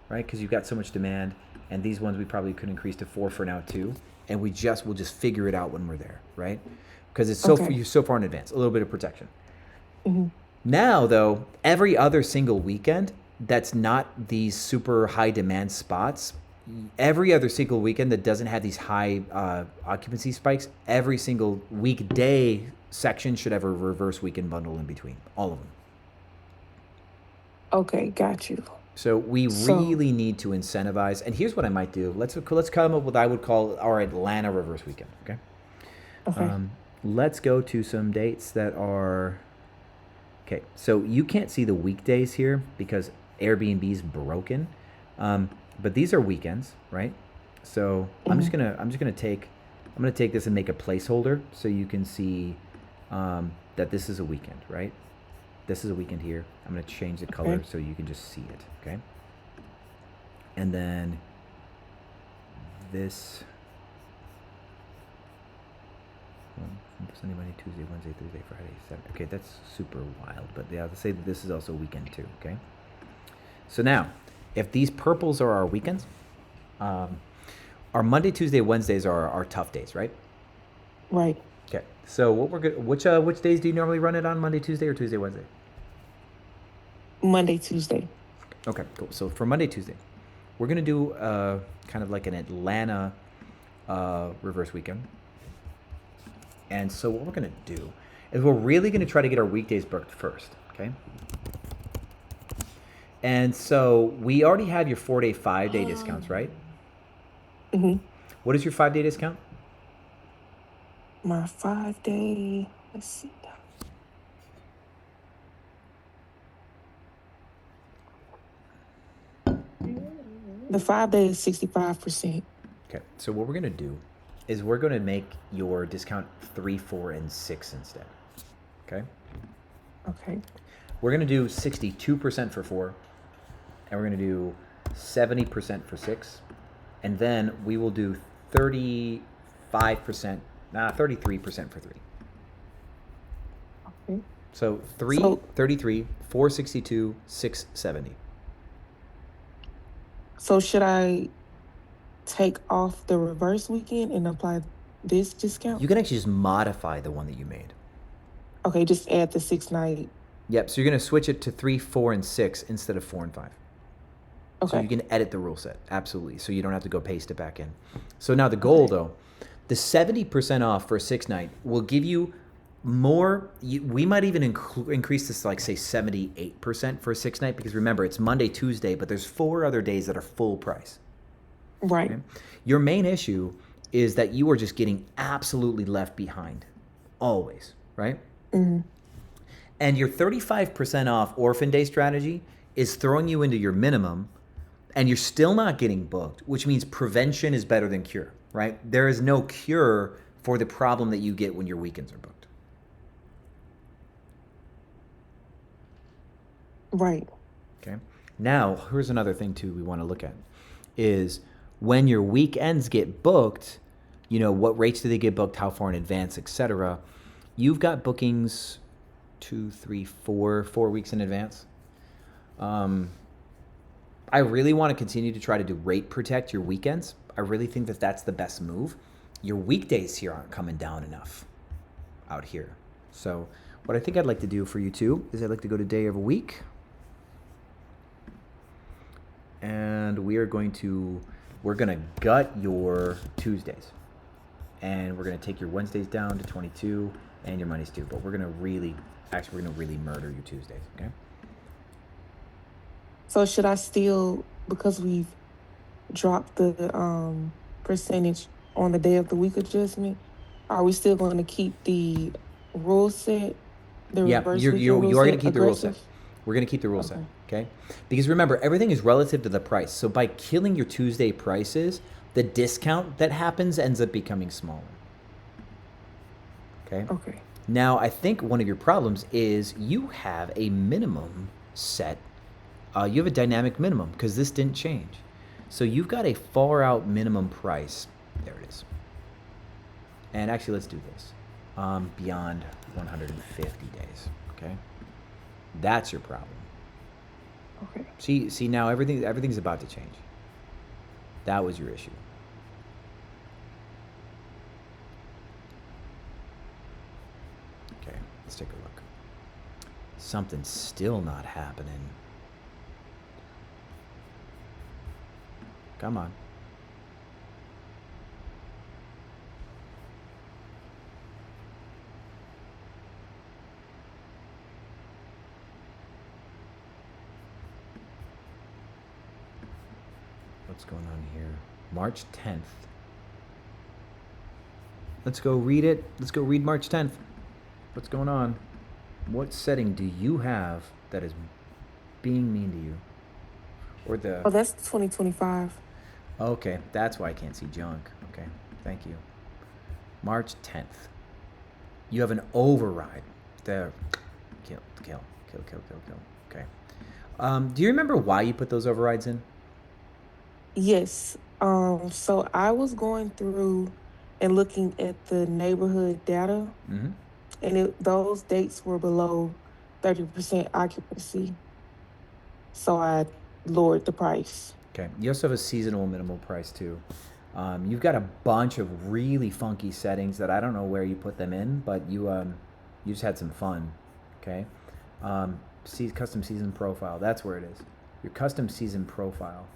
right? Because you've got so much demand, and these ones we probably could increase to 4 for now too. And we'll just figure it out when we're there, right? Because it's Okay. you're so far in advance. A little bit of protection. Hmm. Now though, every other single weekend that's not these super high demand spots, every other single weekend that doesn't have these high occupancy spikes, every single weekday section should have a reverse weekend bundle in between, all of them. Okay, got you. So we So, really need to incentivize. And here's what I might do. Let's come up with what I would call our Atlanta reverse weekend. Okay. okay. Let's go to some dates that are okay. So you can't see the weekdays here because Airbnb's broken. But these are weekends, right? So Hmm. I'm gonna take this and make a placeholder so you can see that this is a weekend, right? This is a weekend here. I'm gonna change the Okay. color so you can just see it, okay? And then this Sunday, Monday, Tuesday, Wednesday, Thursday, Friday, Saturday. Okay, that's super wild, but yeah, let's say that this is also a weekend too, okay? So now, if these purples are our weekends, our Monday, Tuesday, Wednesdays are our tough days, right? Right. Okay. So what we're good? Which days do you normally run it on? Monday, Tuesday, or Tuesday, Wednesday? Monday, Tuesday. Okay, cool. So for Monday, Tuesday, we're gonna do kind of like an Atlanta reverse weekend. And so what we're gonna do is we're really gonna try to get our weekdays booked first, okay? And so we already have your 4-day, 5-day discounts, right? Hmm. What is your 5-day discount? My 5-day. Let's see. The 5-day is 65%. Okay. So what we're gonna do is we're gonna make your discount 3, 4, and 6 instead. Okay. Okay. We're gonna do 62% for 4, and we're gonna do 70% for 6, and then we will do 35%, 33% for 3. Okay. So 3, So 33, 462, 670. so should I take off the reverse weekend and apply this discount? You can actually just modify the one that you made. Okay, just add the 6 night. Yep. So you're gonna switch it to 3, 4, and 6 instead of 4 and 5. So you Okay. can edit the rule set, absolutely. So you don't have to go paste it back in. So now the goal though, the 70% off for a 6 night will give you more. We might even increase this to like say 78% for a 6 night because remember it's Monday, Tuesday, but there's 4 other days that are full price. Right. Okay? Your main issue is that you are just getting absolutely left behind, always, right? Hmm. And your 35% off Orphan Day strategy is throwing you into your minimum, and you're still not getting booked, which means prevention is better than cure, right? There is no cure for the problem that you get when your weekends are booked. Right. Okay. Now, here's another thing too we want to look at is when your weekends get booked, what rates do they get booked, how far in advance, etc. You've got bookings 4 weeks in advance. I really want to continue to try to do rate protect your weekends. I really think that that's the best move. Your weekdays here aren't coming down enough out here. So what I think I'd like to do for you too is I'd like to go to day of a week. And we're going to gut your Tuesdays. And we're going to take your Wednesdays down to 22 and your Mondays too. But we're going to really murder your Tuesdays, okay? So should I still, because we've dropped the percentage on the day of the week adjustment, are we still going to keep the rule set? Yeah, you are going to keep the rule set. We're going to keep the rule set, okay? Because remember, everything is relative to the price. So by killing your Tuesday prices, the discount that happens ends up becoming smaller. Okay? Okay. Now, I think one of your problems is you have a minimum set. You have a dynamic minimum because this didn't change. So you've got a far out minimum price. There it is. And actually, let's do this. Beyond 150 days, okay? That's your problem. Okay. See now everything's about to change. That was your issue. Okay, let's take a look. Something's still not happening. Come on. What's going on here? March 10th. Let's go read it. Let's go read March 10th. What's going on? What setting do you have that is being mean to you? Or the... Oh, that's 2025. Okay, that's why I can't see junk. Okay, thank you. March 10th. You have an override. There. Kill. Okay. Do you remember why you put those overrides in? Yes. So I was going through and looking at the neighborhood data, and those dates were below 30% occupancy. So I lowered the price. Okay. You also have a seasonal minimal price too. You've got a bunch of really funky settings that I don't know where you put them in, but you just had some fun. Okay. Custom season profile. That's where it is. Your custom season profile.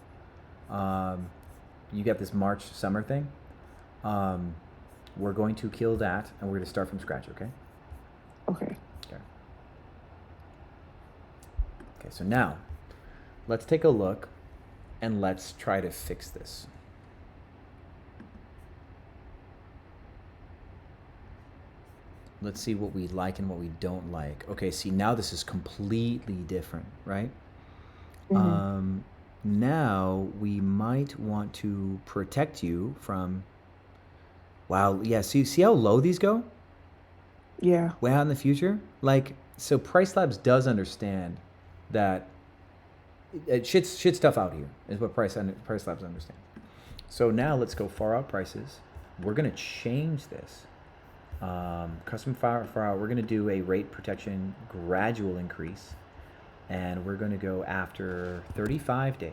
You got this March summer thing. We're going to kill that, and we're going to start from scratch. Okay. Okay. Okay. So now, let's take a look, and let's try to fix this. Let's see what we like and what we don't like. Okay, see, now this is completely different, right? Now we might want to protect you from... Wow, yeah, see how low these go? Yeah. Way out in the future? Like, so Price Labs does understand that shit stuff out here is what Price Labs understand. So now let's go far out prices. We're going to change this. Custom far out, we're going to do a rate protection gradual increase. And we're going to go after 35 days.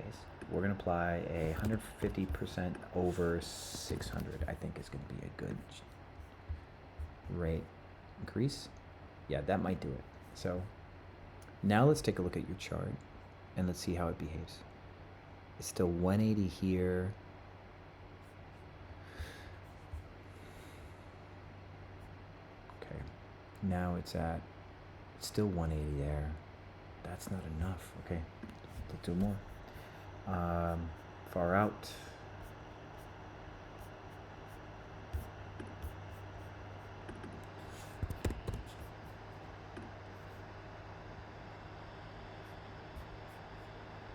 We're going to apply a 150% over 600. I think is going to be a good rate increase. Yeah, that might do it. So now let's take a look at your chart and let's see how it behaves. It's still 180 here. Okay. Now it's still 180 there. That's not enough. Okay, let's do more. Far out.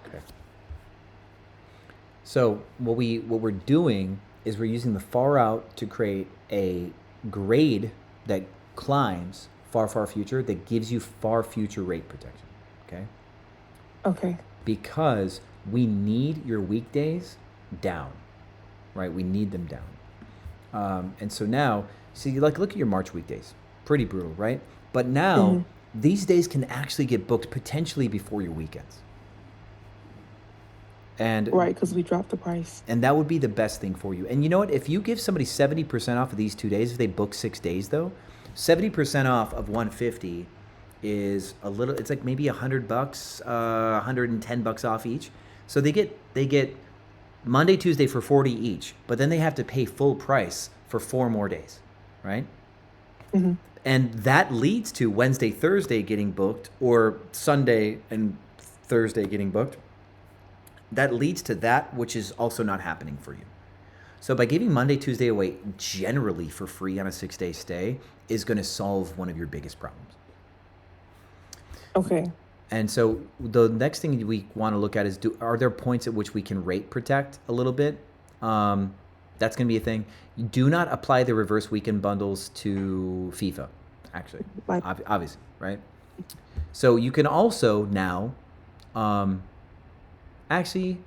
Okay. So what we're doing is we're using the far out to create a grade that climbs far future that gives you far future rate protection. Okay. Okay. Because we need your weekdays down, right? We need them down. And so now, see, look at your March weekdays. Pretty brutal, right? But now these days can actually get booked potentially before your weekends. And Right, because we dropped the price. And that would be the best thing for you. And you know what? If you give somebody 70% off of these 2 days, if they book 6 days though, 70% off of 150 is a little, it's like maybe $100, $110 off each. So they get Monday, Tuesday for 40 each, but then they have to pay full price for 4 more days, right? Mm-hmm. And that leads to Wednesday, Thursday getting booked, or Sunday and Thursday getting booked. That leads to that, which is also not happening for you. So by giving Monday, Tuesday away generally for free on a 6-day stay is going to solve one of your biggest problems. Okay. And so the next thing we want to look at is, are there points at which we can rate protect a little bit? That's going to be a thing. Do not apply the reverse weekend bundles to FIFA, actually, obviously, right? So you can also now, actually,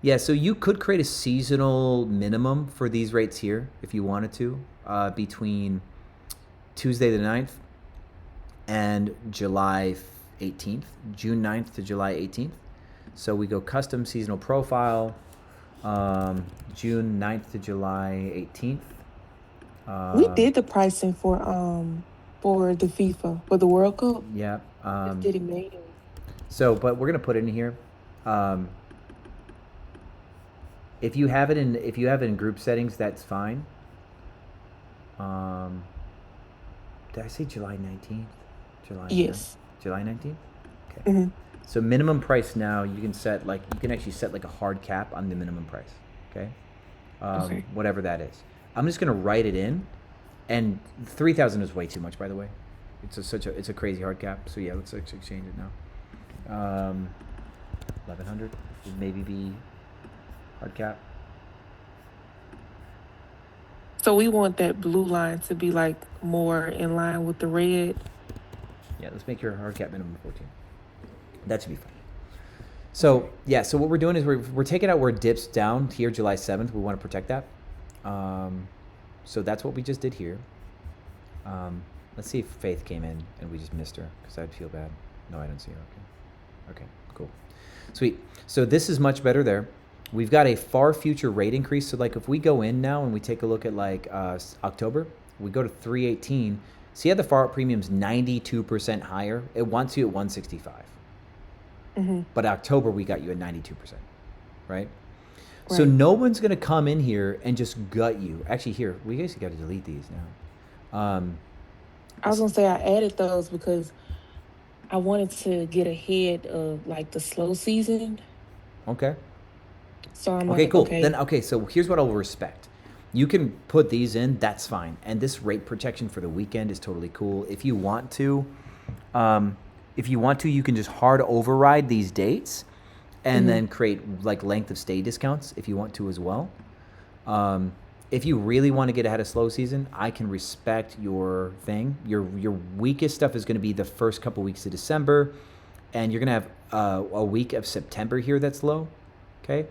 yeah, so you could create a seasonal minimum for these rates here if you wanted to, between Tuesday the 9th and July 18th, June 9th to July 18th. So we go custom seasonal profile, June 9th to July 18th. We did the pricing for the FIFA, for the World Cup. Yeah. Just did it manually. So, but we're gonna put it in here. If you have it in group settings, that's fine. Did I say July 19th? Yes. July 19th? Okay. Mm-hmm. So minimum price now, you can actually set like a hard cap on the minimum price. Okay. Okay. Whatever that is. I'm just gonna write it in, and 3,000 is way too much, by the way. It's a crazy hard cap. So yeah, let's exchange it now. 1,100 would maybe be hard cap. So we want that blue line to be like more in line with the red. Yeah, let's make your hard cap minimum 14. That should be fine. So yeah, so what we're doing is we're taking out where it dips down here, July 7th. We want to protect that. So that's what we just did here. Let's see if Faith came in and we just missed her, because I'd feel bad. No, I don't see her. Okay, cool. Sweet. So this is much better there. We've got a far future rate increase. So like if we go in now and we take a look at like October, we go to 318. See how the far out premium's 92% higher? It wants you at 165. Mm-hmm. But October, we got you at 92%, right? So no one's going to come in here and just gut you. Actually, here, we guys got to delete these now. I was going to say I added those because I wanted to get ahead of like the slow season. Okay. So I'm okay, like, cool. okay. Then, so here's what I'll respect. You can put these in, that's fine. And this rate protection for the weekend is totally cool. If you want to, you can just hard override these dates and then create like length of stay discounts if you want to as well. If you really want to get ahead of slow season, I can respect your thing. Your weakest stuff is going to be the first couple weeks of December, and you're going to have a week of September here that's low, okay?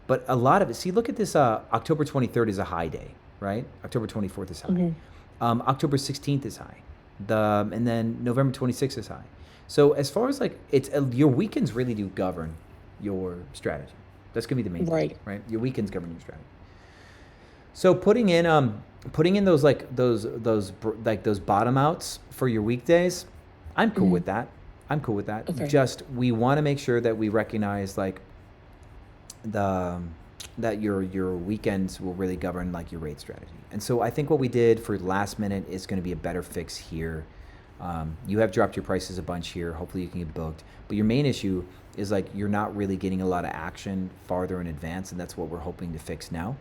But a lot of it, see, look at this, October 23rd is a high day, right? October 24th is high. October 16th is high. And then November 26th is high. So as far as like, your weekends really do govern your strategy. That's gonna be the main thing, right? Your weekends govern your strategy. So putting in those those bottom outs for your weekdays, I'm cool with that. Okay. Just we want to make sure that we recognize like that your weekends will really govern like your rate strategy. And so I think what we did for last minute is going to be a better fix here. You have dropped your prices a bunch here. Hopefully you can get booked. But your main issue is like you're not really getting a lot of action farther in advance, and that's what we're hoping to fix now.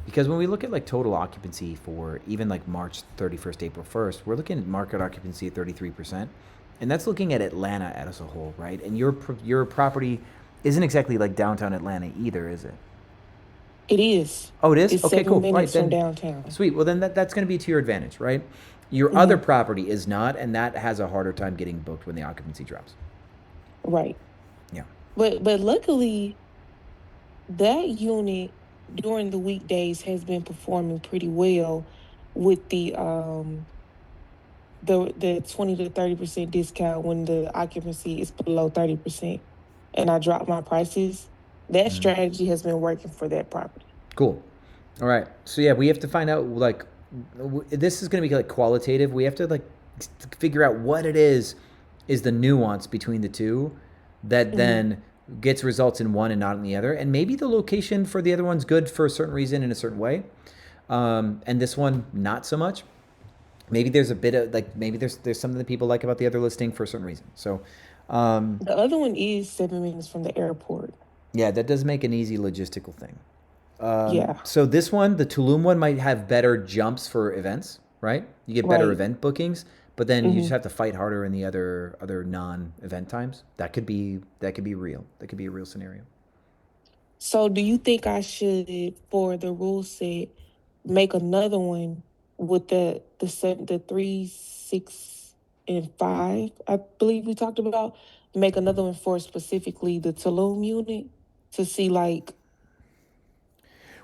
Because when we look at like total occupancy for even like March 31st, April 1st, we're looking at market occupancy at 33%. And that's looking at Atlanta as a whole, right? And your property isn't exactly like downtown Atlanta either, is it? It is. Oh, it is? It's okay, 7 cool. minutes Right, from then, downtown. Sweet. Well, then that's going to be to your advantage, right? Your other property is not, and that has a harder time getting booked when the occupancy drops. Right. Yeah. But luckily, that unit during the weekdays has been performing pretty well with the the 20 to 30% discount when the occupancy is below 30%, and I drop my prices. That strategy has been working for that property. Cool. All right. So yeah, we have to find out like this is going to be like qualitative. We have to like figure out what it is the nuance between the two that then gets results in one and not in the other. And maybe the location for the other one's good for a certain reason in a certain way. And this one not so much. Maybe there's a bit of like maybe there's something that people like about the other listing for a certain reason. So the other one is 7 minutes from the airport. Yeah, that does make an easy logistical thing. Yeah. So this one, the Tulum one, might have better jumps for events, right? You get better event bookings, but then you just have to fight harder in the other non-event times. That could be real. That could be a real scenario. So do you think I should, for the rule set, make another one with the 3, 6, and 5? I believe we talked about make another one for specifically the Tulum unit to see like.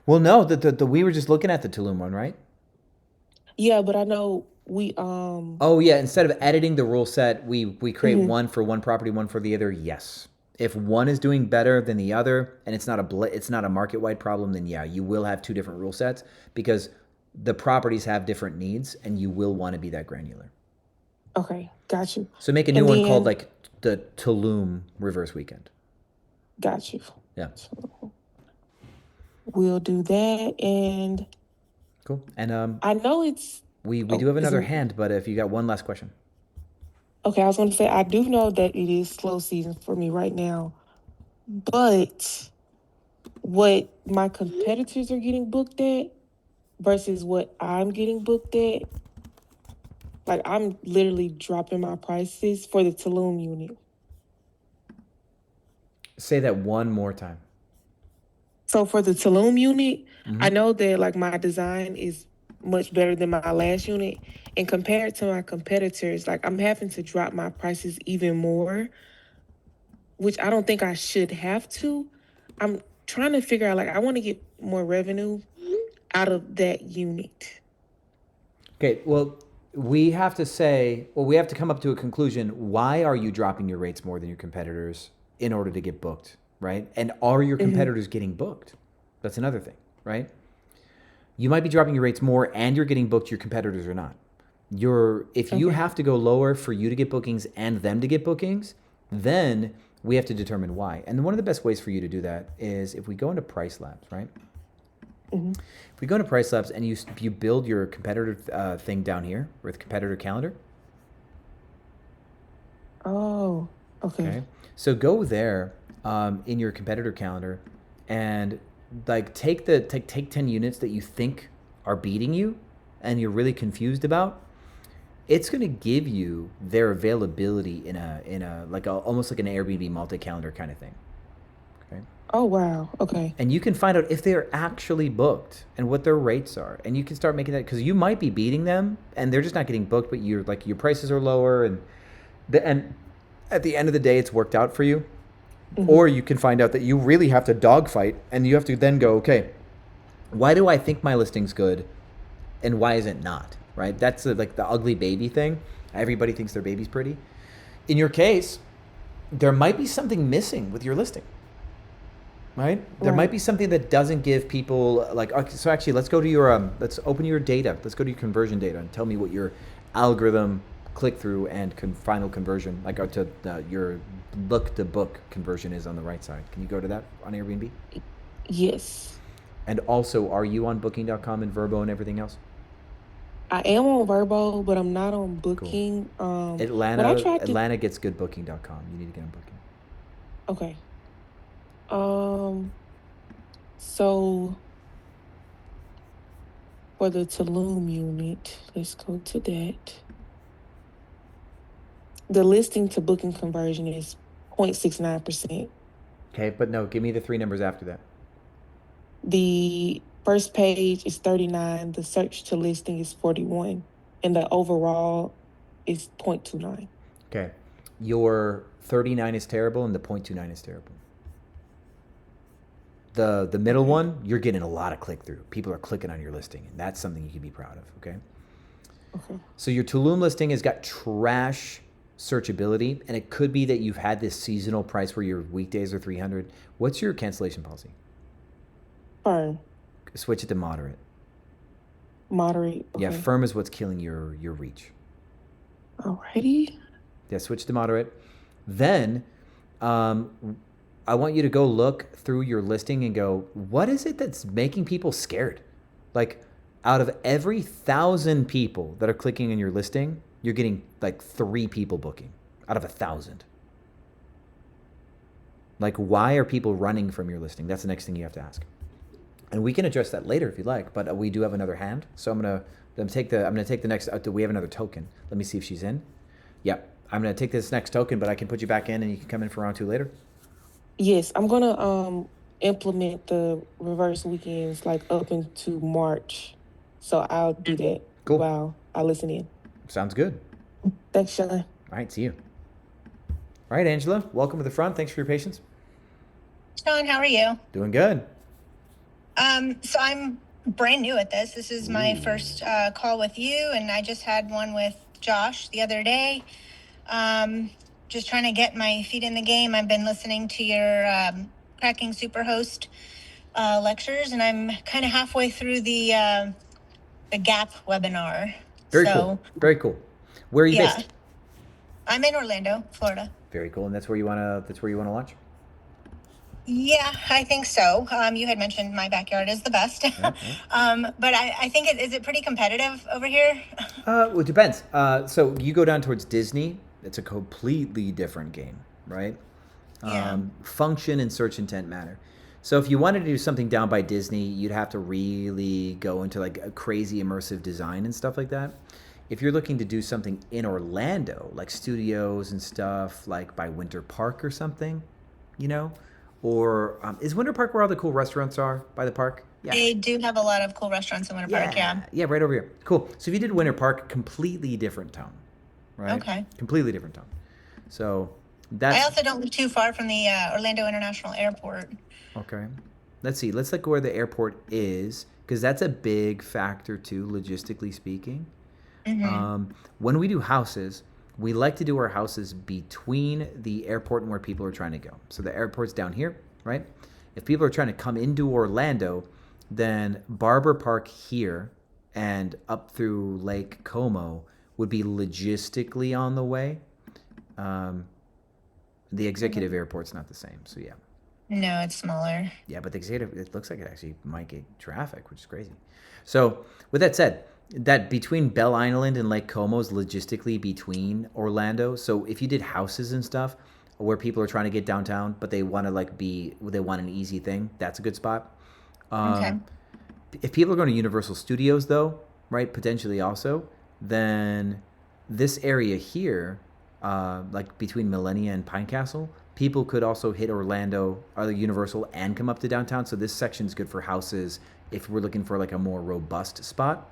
Well, no, the we were just looking at the Tulum one, right? Yeah, but I know we Oh yeah, instead of editing the rule set, we create one for one property, one for the other. Yes. If one is doing better than the other, and it's not a market-wide problem, then yeah, you will have two different rule sets because the properties have different needs, and you will want to be that granular. Okay, got you. So make a new one called like the Tulum Reverse Weekend. Got you. Yeah. We'll do that, and cool. And I know it's we do have another hand, but if you got one last question. Okay, I was going to say, I do know that it is slow season for me right now, but what my competitors are getting booked at versus what I'm getting booked at, like I'm literally dropping my prices for the Tulum unit. Say that one more time. So for the Tulum unit, I know that like my design is much better than my last unit. And compared to my competitors, like I'm having to drop my prices even more, which I don't think I should have to. I'm trying to figure out, like, I want to get more revenue out of that unit. Okay, well, we have to come up to a conclusion. Why are you dropping your rates more than your competitors in order to get booked, right? And are your competitors getting booked? That's another thing, right? You might be dropping your rates more and you're getting booked, your competitors are not. If you have to go lower for you to get bookings and them to get bookings, then we have to determine why. And one of the best ways for you to do that is if we go into Price Labs, right? If we go into Price Labs and you build your competitor thing down here with competitor calendar. Oh, okay. So go there in your competitor calendar and like take 10 units that you think are beating you and you're really confused about. It's going to give you their availability in a like almost like an Airbnb multi-calendar kind of thing. Okay. Oh wow. Okay. And you can find out if they're actually booked and what their rates are, and you can start making that because you might be beating them and they're just not getting booked, but you're like your prices are lower and at the end of the day it's worked out for you. Or you can find out that you really have to dogfight and you have to then go, okay, why do I think my listing's good and why is it not? Right? That's like the ugly baby thing. Everybody thinks their baby's pretty. In your case, there might be something missing with your listing, right? There might be something that doesn't give people like, okay, so actually let's go to your, let's open your data. Let's go to your conversion data and tell me what your algorithm click-through and final conversion, like to your look to book conversion is on the right side. Can you go to that on Airbnb? Yes. And also, are you on Booking.com and Vrbo and everything else? I am on Vrbo, but I'm not on Booking. Cool. Atlanta gets good Booking.com. You need to get on Booking. Okay. So for the Tulum unit, let's go to that. The listing to booking conversion is 0.69%. Okay, but no, give me the three numbers after that. The first page is 39. The search to listing is 41. And the overall is 0.29. Okay. Your 39 is terrible and the 0.29 is terrible. The middle one, you're getting a lot of click-through. People are clicking on your listing, and that's something you can be proud of, okay? Okay. So your Tulum listing has got trash searchability, and it could be that you've had this seasonal price where your weekdays are 300. What's your cancellation policy? Firm. Switch it to moderate. Moderate. Okay. Yeah, firm is what's killing your reach. Alrighty. Yeah, switch to moderate. Then I want you to go look through your listing and go, what is it that's making people scared? Like, out of every 1,000 people that are clicking on your listing, you're getting like 3 people booking out of 1,000. Like, why are people running from your listing? That's the next thing you have to ask. And we can address that later if you'd like, but we do have another hand. So I'm gonna take the next. We have another token. Let me see if she's in. Yep. I'm gonna take this next token, but I can put you back in, and you can come in for round 2 later. Yes, I'm gonna implement the reverse weekends like up into March. So I'll do that. Cool. While I listen in. Sounds good. Thanks, Sean. All right, see you. All right, Angela, welcome to the front. Thanks for your patience. Sean, how are you? Doing good. So I'm brand new at this. This is my first call with you, and I just had one with Josh the other day. Just trying to get my feet in the game. I've been listening to your Cracking Superhost lectures, and I'm kind of halfway through the Gap webinar. Very cool. Very cool. Where are you based? I'm in Orlando, Florida. Very cool. And that's where you wanna launch? Yeah, I think so. You had mentioned my backyard is the best. Yeah. But I think is it pretty competitive over here? Well, it depends. So you go down towards Disney, it's a completely different game, right? Yeah. Function and search intent matter. So if you wanted to do something down by Disney, you'd have to really go into like a crazy immersive design and stuff like that. If you're looking to do something in Orlando, like studios and stuff, like by Winter Park or something, you know, or is Winter Park where all the cool restaurants are by the park? Yeah. They do have a lot of cool restaurants in Winter Park, yeah. Yeah, right over here. Cool. So if you did Winter Park, completely different tone, right? Okay. Completely different tone. So that's... I also don't live too far from the Orlando International Airport. Okay. Let's see. Let's look where the airport is, because that's a big factor too, logistically speaking. Mm-hmm. When we do houses, we like to do our houses between the airport and where people are trying to go. So the airport's down here, right? If people are trying to come into Orlando, then Barber Park here and up through Lake Como would be logistically on the way. The executive airport's not the same, so yeah. No, it's smaller. Yeah, but the executive, it looks like it actually might get traffic, which is crazy. So with that said, that between Belle Island and Lake Como is logistically between Orlando. So if you did houses and stuff where people are trying to get downtown, but they want to they want an easy thing, that's a good spot. Okay. If people are going to Universal Studios though, right, potentially also, then this area here, like between Millennia and Pine Castle, people could also hit Orlando or Universal and come up to downtown. So this section is good for houses. If we're looking for like a more robust spot,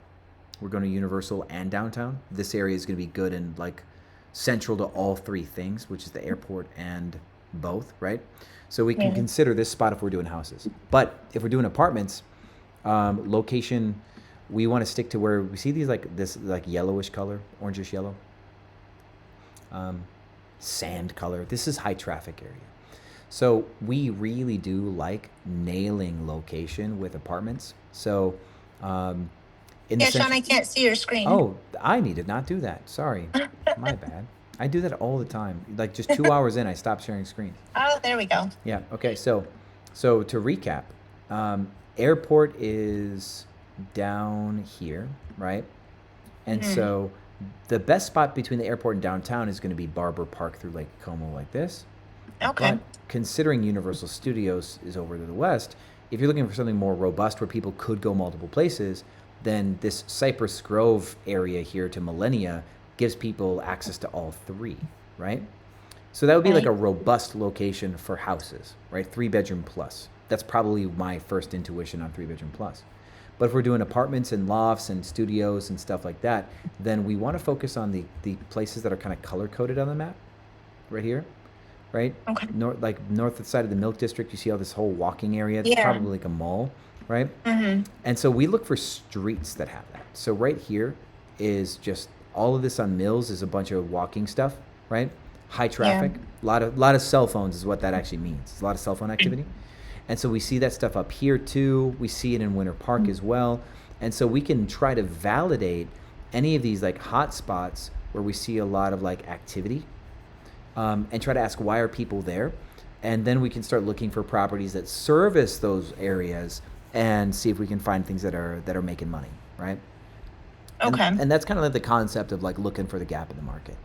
we're going to Universal and downtown. This area is going to be good and like central to all 3 things, which is the airport and both, right? So we can consider this spot if we're doing houses. But if we're doing apartments, location, we want to stick to where we see these this yellowish color, orangish yellow. Sand color. This is high traffic area. So we really do like nailing location with apartments. So Sean, I can't see your screen. Oh, I need to not do that. Sorry. My bad. I do that all the time. Like just 2 hours in, I stop sharing screens. Oh, there we go. Yeah. Okay. So to recap, airport is down here, right? And so the best spot between the airport and downtown is going to be Barber Park through Lake Como like this. Okay. But considering Universal Studios is over to the west, if you're looking for something more robust where people could go multiple places, then this Cypress Grove area here to Millennia gives people access to all 3, right? So that would be like a robust location for houses, right? 3-bedroom plus. That's probably my first intuition on 3-bedroom plus. But if we're doing apartments and lofts and studios and stuff like that, then we want to focus on the places that are kind of color-coded on the map, right here, right? Okay. North side of the Milk District, you see all this whole walking area. It's probably like a mall, right? And so we look for streets that have that. So right here is just all of this on Mills is a bunch of walking stuff, right? High traffic, a lot of cell phones is what that actually means. It's a lot of cell phone activity. And so we see that stuff up here too. We see it in Winter Park as well. And so we can try to validate any of these like hot spots where we see a lot of like activity, and try to ask, why are people there? And then we can start looking for properties that service those areas and see if we can find things that are making money, right? Okay. And that's kind of like the concept of like looking for the gap in the market.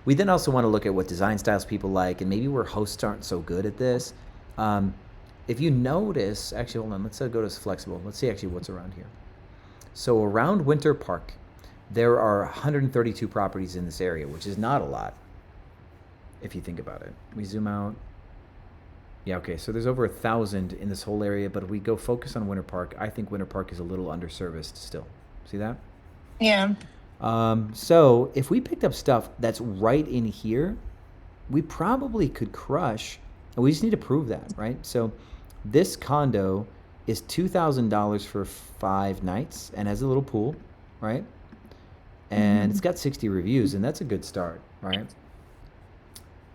We then also want to look at what design styles people like, and maybe where hosts aren't so good at this. If you notice, actually, hold on, let's go to flexible. Let's see actually what's around here. So around Winter Park, there are 132 properties in this area, which is not a lot if you think about it. We zoom out. Yeah, okay, so there's over 1,000 in this whole area, but if we go focus on Winter Park, I think Winter Park is a little underserviced still. See that? Yeah. So if we picked up stuff that's right in here, we probably could crush, and we just need to prove that, right? So this condo is $2,000 for 5 nights and has a little pool, right? And it's got 60 reviews, and that's a good start, right?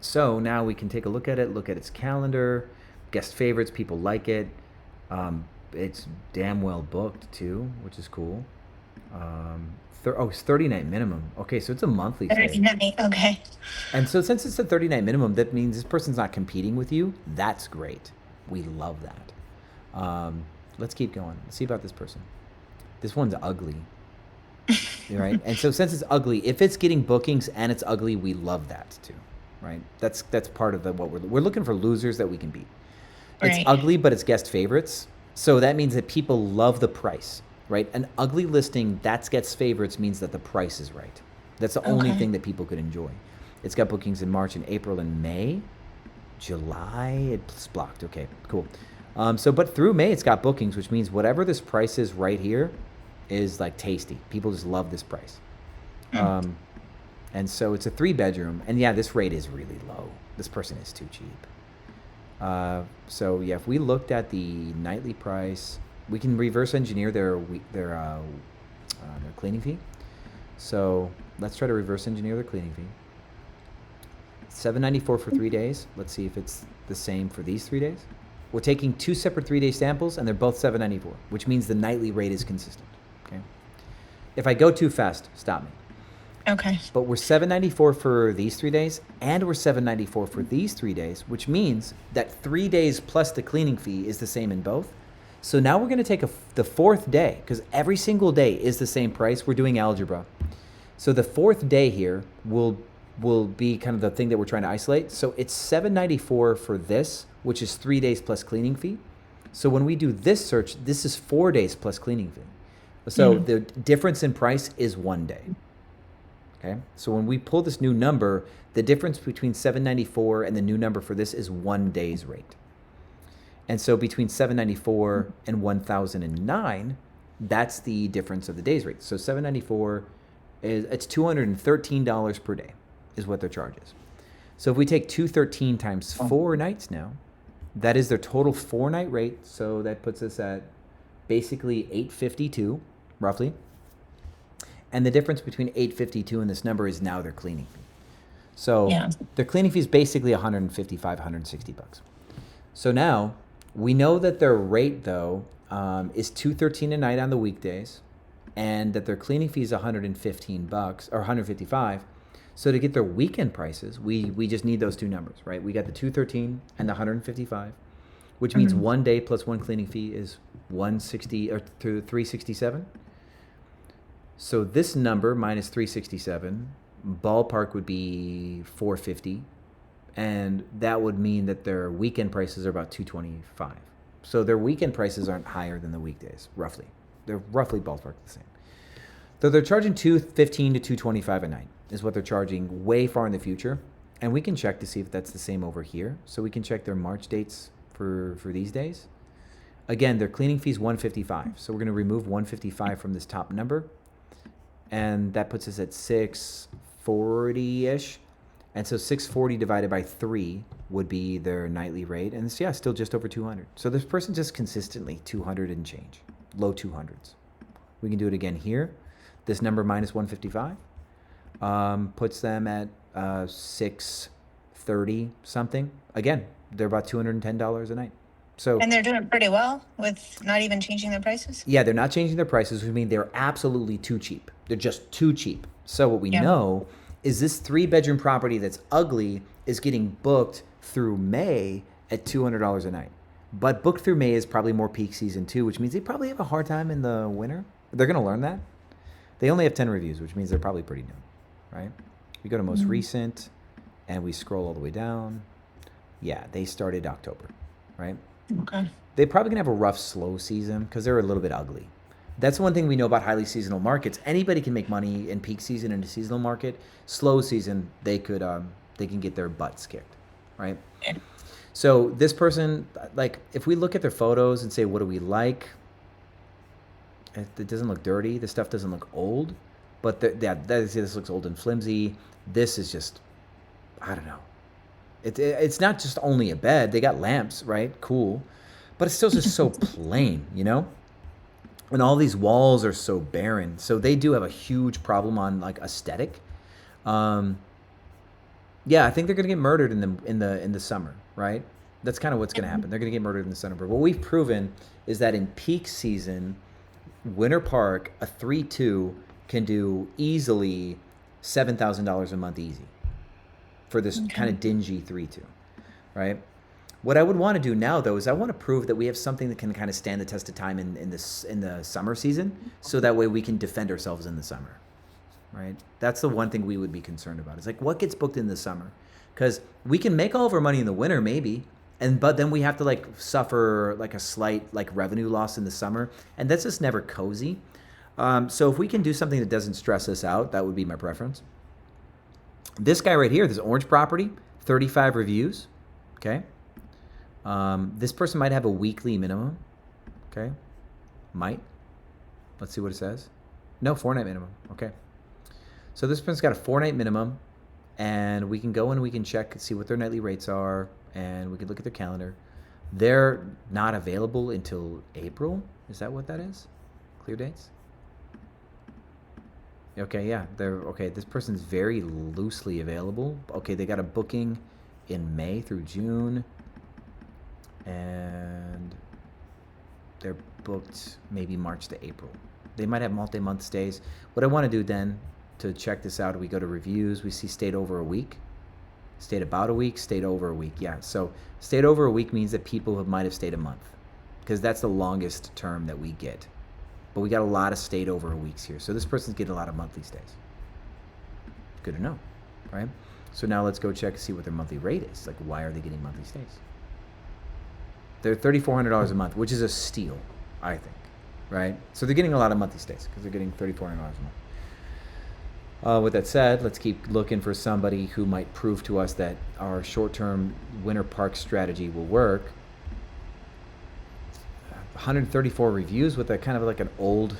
So now we can take a look at it, look at its calendar, guest favorites, people like it. It's damn well booked too, which is cool. It's 30-night minimum. Okay, so it's a monthly stay. 30-night, okay. And so since it's a 30-night minimum, that means this person's not competing with you. That's great. We love that. Let's keep going. Let's see about this person. This one's ugly. Right? And so since it's ugly, if it's getting bookings and it's ugly, we love that too. Right? That's part of what we're looking for, losers that we can beat. It's Right. ugly, but it's guest favorites. So that means that people love the price, right? An ugly listing that's guest favorites means that the price is right. That's the only Okay. thing that people could enjoy. It's got bookings in March and April and May. July, it's blocked. Okay, cool. But through May, it's got bookings, which means whatever this price is right here is like tasty. People just love this price. And so it's a 3-bedroom, and yeah, this rate is really low. This person is too cheap. So yeah, if we looked at the nightly price, we can reverse engineer their cleaning fee. So let's try to reverse engineer their cleaning fee. $794 for 3 days. Let's see if it's the same for these 3 days. We're taking 2 separate 3-day samples, and they're both $794, which means the nightly rate is consistent. Okay. If I go too fast, stop me. Okay. But we're $794 for these 3 days, and we're $794 for these 3 days, which means that 3 days plus the cleaning fee is the same in both. So now we're going to take the 4th day, because every single day is the same price. We're doing algebra. So the 4th day here will be kind of the thing that we're trying to isolate. So it's $794 for this, which is 3 days plus cleaning fee. So when we do this search, this is 4 days plus cleaning fee. So the difference in price is 1 day. Okay, so when we pull this new number, the difference between $794 and the new number for this is 1 day's rate. And so between $794 and $1,009, that's the difference of the day's rate. So $794 it's $213 per day is what their charge is. So if we take $213 times 4 nights now, that is their total 4-night rate. So that puts us at basically $852 roughly. And the difference between $852 and this number is now their cleaning fee. So their cleaning fee is basically $155, $160. So now we know that their rate though is $213 a night on the weekdays, and that their cleaning fee is $115 or $155. So to get their weekend prices, we just need those two numbers, right? We got the $213 and the $155, which means 1 day plus 1 cleaning fee is $160 or $367. So this number minus 367, ballpark would be 450, and that would mean that their weekend prices are about 225. So their weekend prices aren't higher than the weekdays, roughly. They're roughly ballpark the same. So they're charging $215 to $225 a night is what they're charging way far in the future, and we can check to see if that's the same over here. So we can check their March dates for these days. Again, their cleaning fee is $155, so we're going to remove $155 from this top number. And that puts us at 640-ish. And so 640 divided by 3 would be their nightly rate. And it's, still just over 200. So this person just consistently 200 and change, low 200s. We can do it again here. This number minus 155 puts them at 630 something. Again, they're about $210 a night. So, And they're doing pretty well with not even changing their prices? yeah, they're not changing their prices, which means they're absolutely too cheap. They're just too cheap. So what we know is this 3-bedroom property that's ugly is getting booked through May at $200 a night. But booked through May is probably more peak season too, which means they probably have a hard time in the winter. They're going to learn that. They only have 10 reviews, which means they're probably pretty new, right? We go to most recent and we scroll all the way down. Yeah, they started October, right? Okay. They're probably going to have a rough, slow season because they're a little bit ugly. That's one thing we know about highly seasonal markets. Anybody can make money in peak season in a seasonal market. Slow season, they can get their butts kicked, right? So this person, like, if we look at their photos and say, what do we like? It doesn't look dirty. This stuff doesn't look old, but this looks old and flimsy. This is just, I don't know. It's not just only a bed. They got lamps, right? Cool. But it's still just so plain, you know? And all these walls are so barren. So they do have a huge problem on like aesthetic. Yeah, I think they're gonna get murdered in the summer, right? That's kind of what's gonna happen. They're gonna get murdered in the summer. But what we've proven is that in peak season, Winter Park, a 3-2 can do easily $7,000 a month easy for this kind of dingy 3-2, right? What I would want to do now, though, is I want to prove that we have something that can kind of stand the test of time in the summer season, so that way we can defend ourselves in the summer, right? That's the one thing we would be concerned about. It's like, what gets booked in the summer? Because we can make all of our money in the winter, maybe, but then we have to like suffer like a slight like revenue loss in the summer, and that's just never cozy. So if we can do something that doesn't stress us out, that would be my preference. This guy right here, this orange property, 35 reviews, okay? This person might have a weekly minimum, okay? Might. Let's see what it says. No, 4-night minimum, okay. So this person's got a 4-night minimum, and we can go and we can check and see what their nightly rates are, and we can look at their calendar. They're not available until April. Is that what that is? Clear dates? Okay, yeah, this person's very loosely available. Okay, they got a booking in May through June, and they're booked maybe March to April. They might have multi-month stays. What I want to do then to check this out, we go to reviews. We see stayed over a week, stayed about a week, stayed over a week. Yeah, so stayed over a week means that people might have stayed a month, because that's the longest term that we get. But we got a lot of stayed over a weeks here. So this person's getting a lot of monthly stays. Good to know, right? So now let's go check and see what their monthly rate is. Like, why are they getting monthly stays? They're $3,400 a month, which is a steal, I think, right? So they're getting a lot of monthly stays because they're getting $3,400 a month. With that said, let's keep looking for somebody who might prove to us that our short-term winter park strategy will work. 134 reviews with a kind of like an old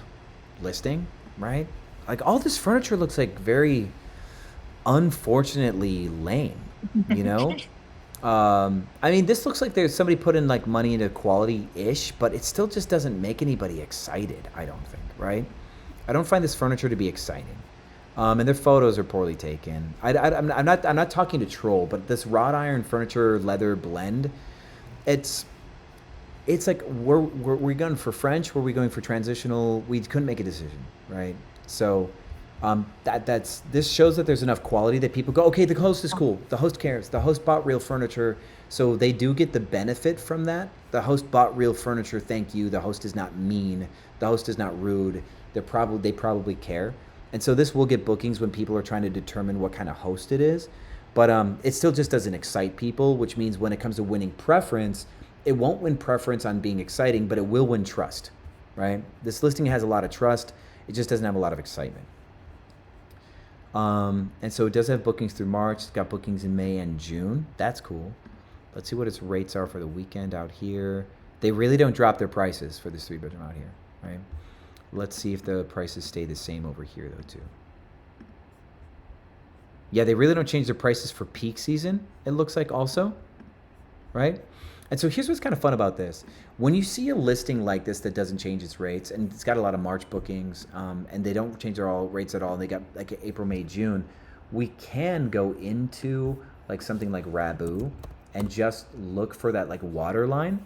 listing, right? Like, all this furniture looks like very unfortunately lame, you know? I mean, this looks like there's somebody put in like money into quality-ish, but it still just doesn't make anybody excited, I don't think, right? I don't find this furniture to be exciting. And their photos are poorly taken. I'm not talking to troll, but this wrought iron furniture leather blend, it's like, were we going for French? Were we going for transitional? We couldn't make a decision, right? So this shows that there's enough quality that people go, okay, the host is cool. The host cares. The host bought real furniture. So they do get the benefit from that. The host bought real furniture. Thank you. The host is not mean. The host is not rude. They probably care. And so this will get bookings when people are trying to determine what kind of host it is. But it still just doesn't excite people, which means when it comes to winning preference, it won't win preference on being exciting, but it will win trust, right? This listing has a lot of trust. It just doesn't have a lot of excitement. And so it does have bookings through March. It's got bookings in May and June. That's cool. Let's see what its rates are for the weekend out here. They really don't drop their prices for this 3-bedroom out here, right? Let's see if the prices stay the same over here, though, too. Yeah, they really don't change their prices for peak season, it looks like, also, right? And so here's what's kind of fun about this. When you see a listing like this that doesn't change its rates, and it's got a lot of March bookings, and they don't change their rates at all, and they got like April, May, June, we can go into like something like Rabu and just look for that like water line,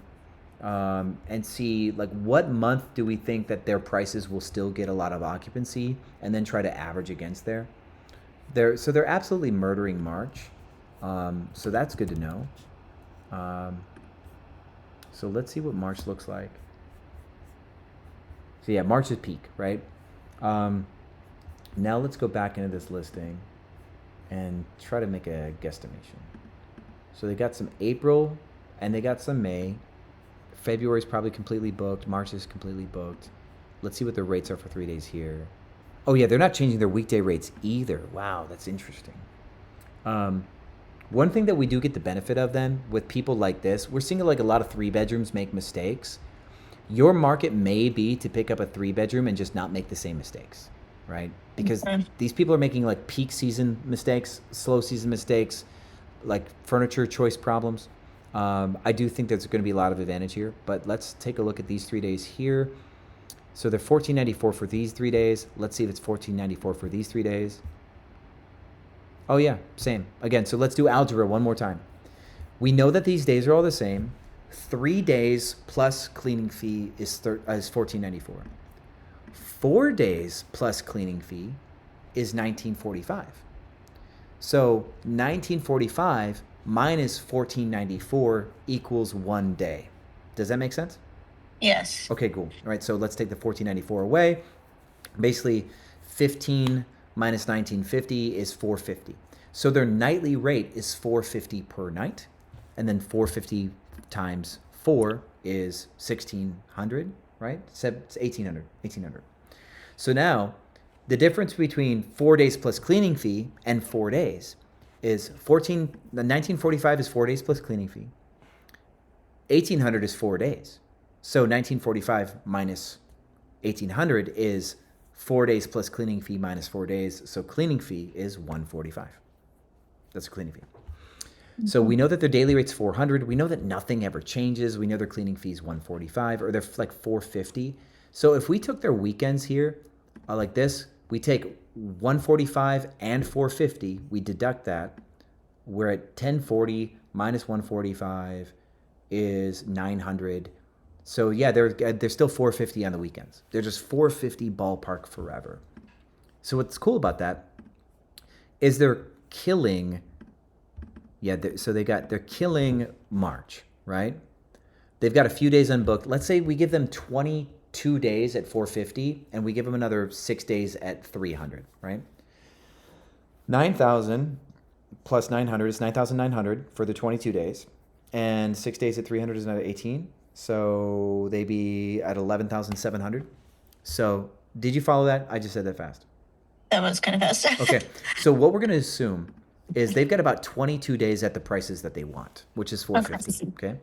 and see like what month do we think that their prices will still get a lot of occupancy, and then try to average against there. So they're absolutely murdering March. So that's good to know. So let's see what March looks like. So yeah, March is peak, right? Now let's go back into this listing and try to make a guesstimation. So they got some April and they got some May. February is probably completely booked. March is completely booked. Let's see what their rates are for 3 days here. Oh yeah, they're not changing their weekday rates either. Wow, that's interesting. One thing that we do get the benefit of then with people like this, we're seeing like a lot of 3-bedrooms make mistakes. Your market may be to pick up a 3-bedroom and just not make the same mistakes, right? Because these people are making like peak season mistakes, slow season mistakes, like furniture choice problems. I do think there's going to be a lot of advantage here, but let's take a look at these 3 days here. So they're $14.94 for these 3 days. Let's see if it's $14.94 for these 3 days. Oh yeah, same. Again, so let's do algebra one more time. We know that these days are all the same. 3 days plus cleaning fee is $14.94. 4 days plus cleaning fee is $19.45. So $19.45 minus $14.94 equals 1 day. Does that make sense? Yes. Okay, cool. All right, so let's take the $14.94 away. Basically, 15 minus $19.50 is $4.50. So their nightly rate is $4.50 per night, and then $4.50 times 4 is $1,600, right? It's $1,800. So now, the difference between 4 days plus cleaning fee and 4 days is the $19.45 is 4 days plus cleaning fee. $1,800 is 4 days. So $19.45 minus $1,800 is 4 days plus cleaning fee minus 4 days. So cleaning fee is $145. That's a cleaning fee. Mm-hmm. So we know that their daily rate's $400. We know that nothing ever changes. We know their cleaning fee is $145, or they're like $450. So if we took their weekends here, like this, we take $145 and $450. We deduct that. We're at $1,040 minus $145 is $900. So yeah, they're still $450 on the weekends. They're just $450 ballpark forever. So what's cool about that is they're killing. Yeah, they're killing March, right? They've got a few days unbooked. Let's say we give them 22 days at $450, and we give them another 6 days at $300, right? 9,000 plus 900 is 9,900 for the 22 days, and 6 days at 300 is another 18. So they'd be at 11,700. So did you follow that? I just said that fast. That was kind of fast. Okay. So what we're going to assume is they've got about 22 days at the prices that they want, which is $450. Okay.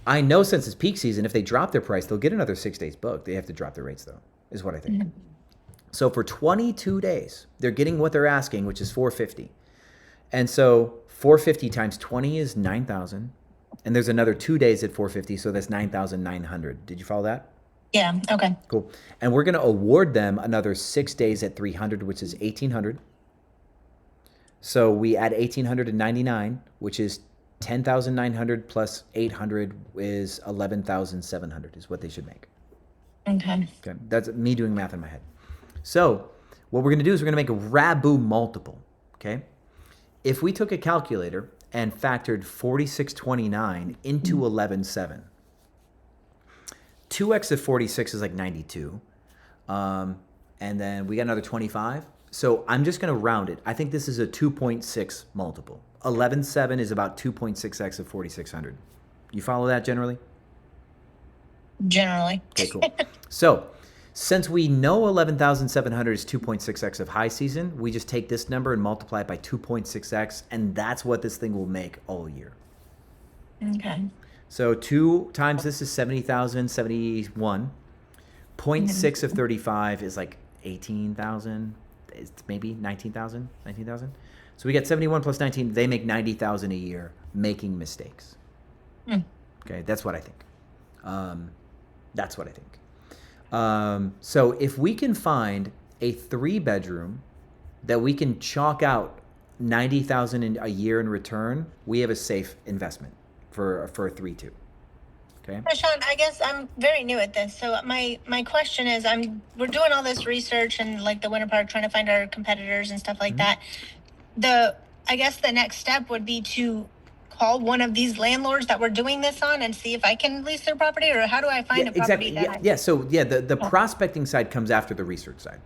I know since it's peak season, if they drop their price, they'll get another 6 days booked. They have to drop their rates though, is what I think. Mm-hmm. So for 22 days, they're getting what they're asking, which is $450. And so $450 times 20 is 9,000. And there's another 2 days at $450, so that's 9,900. Did you follow that? Yeah, okay. Cool. And we're going to award them another 6 days at 300, which is 1,800. So we add 1,899, which is 10,900 plus 800 is 11,700 is what they should make. Okay. Okay. That's me doing math in my head. So what we're going to do is we're going to make a Rabu multiple, okay? If we took a calculator and factored 4629 into 11.7. 2x of 46 is like 92. And then we got another 25. So I'm just going to round it. I think this is a 2.6 multiple. 11.7 is about 2.6x of 4,600. You follow that generally? Generally. Okay, cool. So since we know 11,700 is 2.6x of high season, we just take this number and multiply it by 2.6x, and that's what this thing will make all year. Okay. So 2 times this is 70,071. 0.6 of 35 is like 18,000. It's maybe 19,000. So we get 71 plus 19. They make 90,000 a year making mistakes. Okay, that's what I think. That's what I think. So if we can find a 3-bedroom that we can chalk out $90,000 a year in return, we have a safe investment for a 3-2. Okay. Sean, I guess I'm very new at this, so my question is, we're doing all this research and like the Winter Park, trying to find our competitors and stuff like that. I guess the next step would be to call one of these landlords that we're doing this on and see if I can lease their property, or how do I find a property exactly. that So the prospecting side comes after the research side,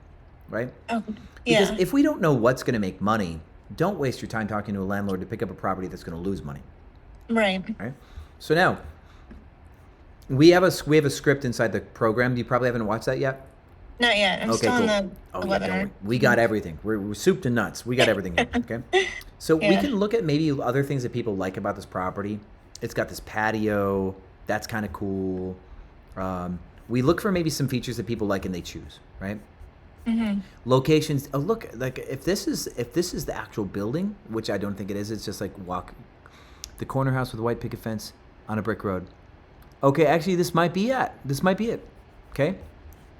right? Oh, Because yeah. if we don't know what's going to make money, don't waste your time talking to a landlord to pick up a property that's going to lose money. Right. Right. So now we have a script inside the program. You probably haven't watched that yet. Not yet. I'm still in the Don't webinar. worry. We got everything. We're soup to nuts. We got everything here. Okay. So we can look at maybe other things that people like about this property. It's got this patio. That's kind of cool. We look for maybe some features that people like and they choose, right? Mm-hmm. Locations. Oh, look, like if this is the actual building, which I don't think it is. It's just like the corner house with a white picket fence on a brick road. Okay, actually, this might be it. Okay,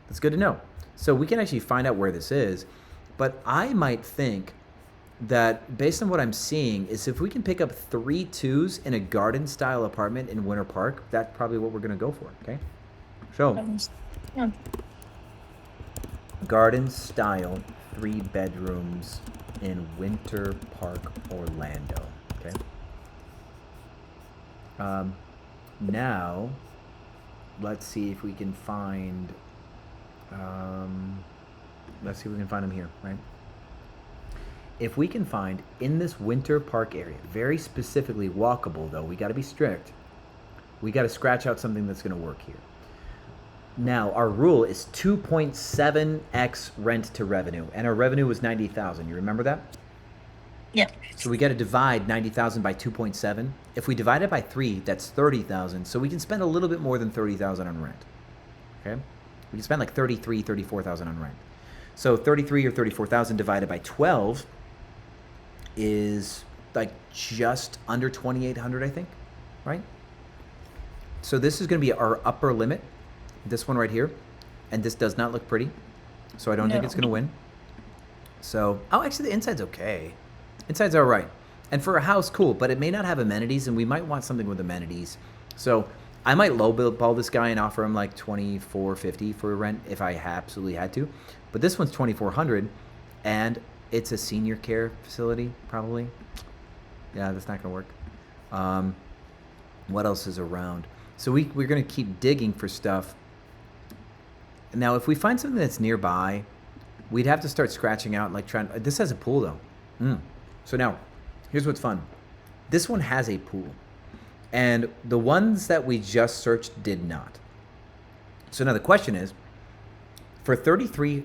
that's good to know. So we can actually find out where this is. But I might think that based on what I'm seeing is if we can pick up 3 2s in a garden style apartment in Winter Park, that's probably what we're going to go for. Okay, so Yeah. garden style 3 bedrooms in Winter Park, Orlando. Okay. Now, let's see if we can find. Let's see if we can find them here, right? If we can find in this Winter Park area, very specifically walkable though, we got to be strict. We got to scratch out something that's going to work here. Now, our rule is 2.7x rent to revenue, and our revenue was 90,000. You remember that? Yeah. So we got to divide 90,000 by 2.7. If we divide it by 3, that's 30,000. So we can spend a little bit more than 30,000 on rent. Okay? We can spend like 33, 34,000 on rent. So 33 or 34,000 divided by 12 is like just under 2,800, I think, right? So this is going to be our upper limit, this one right here, and this does not look pretty, so I don't think it's going to win. So, actually the inside's okay. Inside's all right. And for a house, cool, but it may not have amenities, and we might want something with amenities. So I might lowball this guy and offer him like $2,450 for rent if I absolutely had to. But this one's $2,400, and it's a senior care facility, probably. Yeah, that's not going to work. What else is around? So we're going to keep digging for stuff. Now, if we find something that's nearby, we'd have to start scratching out, like trying. This has a pool, though. So now, here's what's fun. This one has a pool, and the ones that we just searched did not. So now the question is, for 33,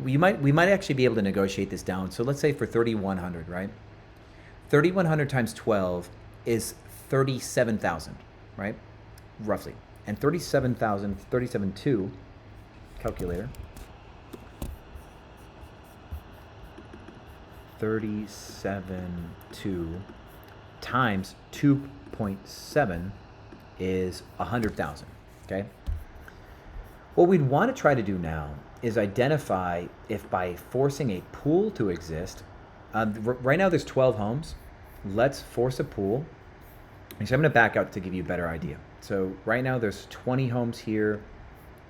we might actually be able to negotiate this down. So let's say for 3,100, right? 3,100 times 12 is 37,000, right? Roughly. And 37,000, 37.2, calculator. 37.2 times 2.7 is 100,000, okay? What we'd want to try to do now is identify if by forcing a pool to exist, right now there's 12 homes. Let's force a pool. Actually, I'm going to back out to give you a better idea. So right now there's 20 homes here.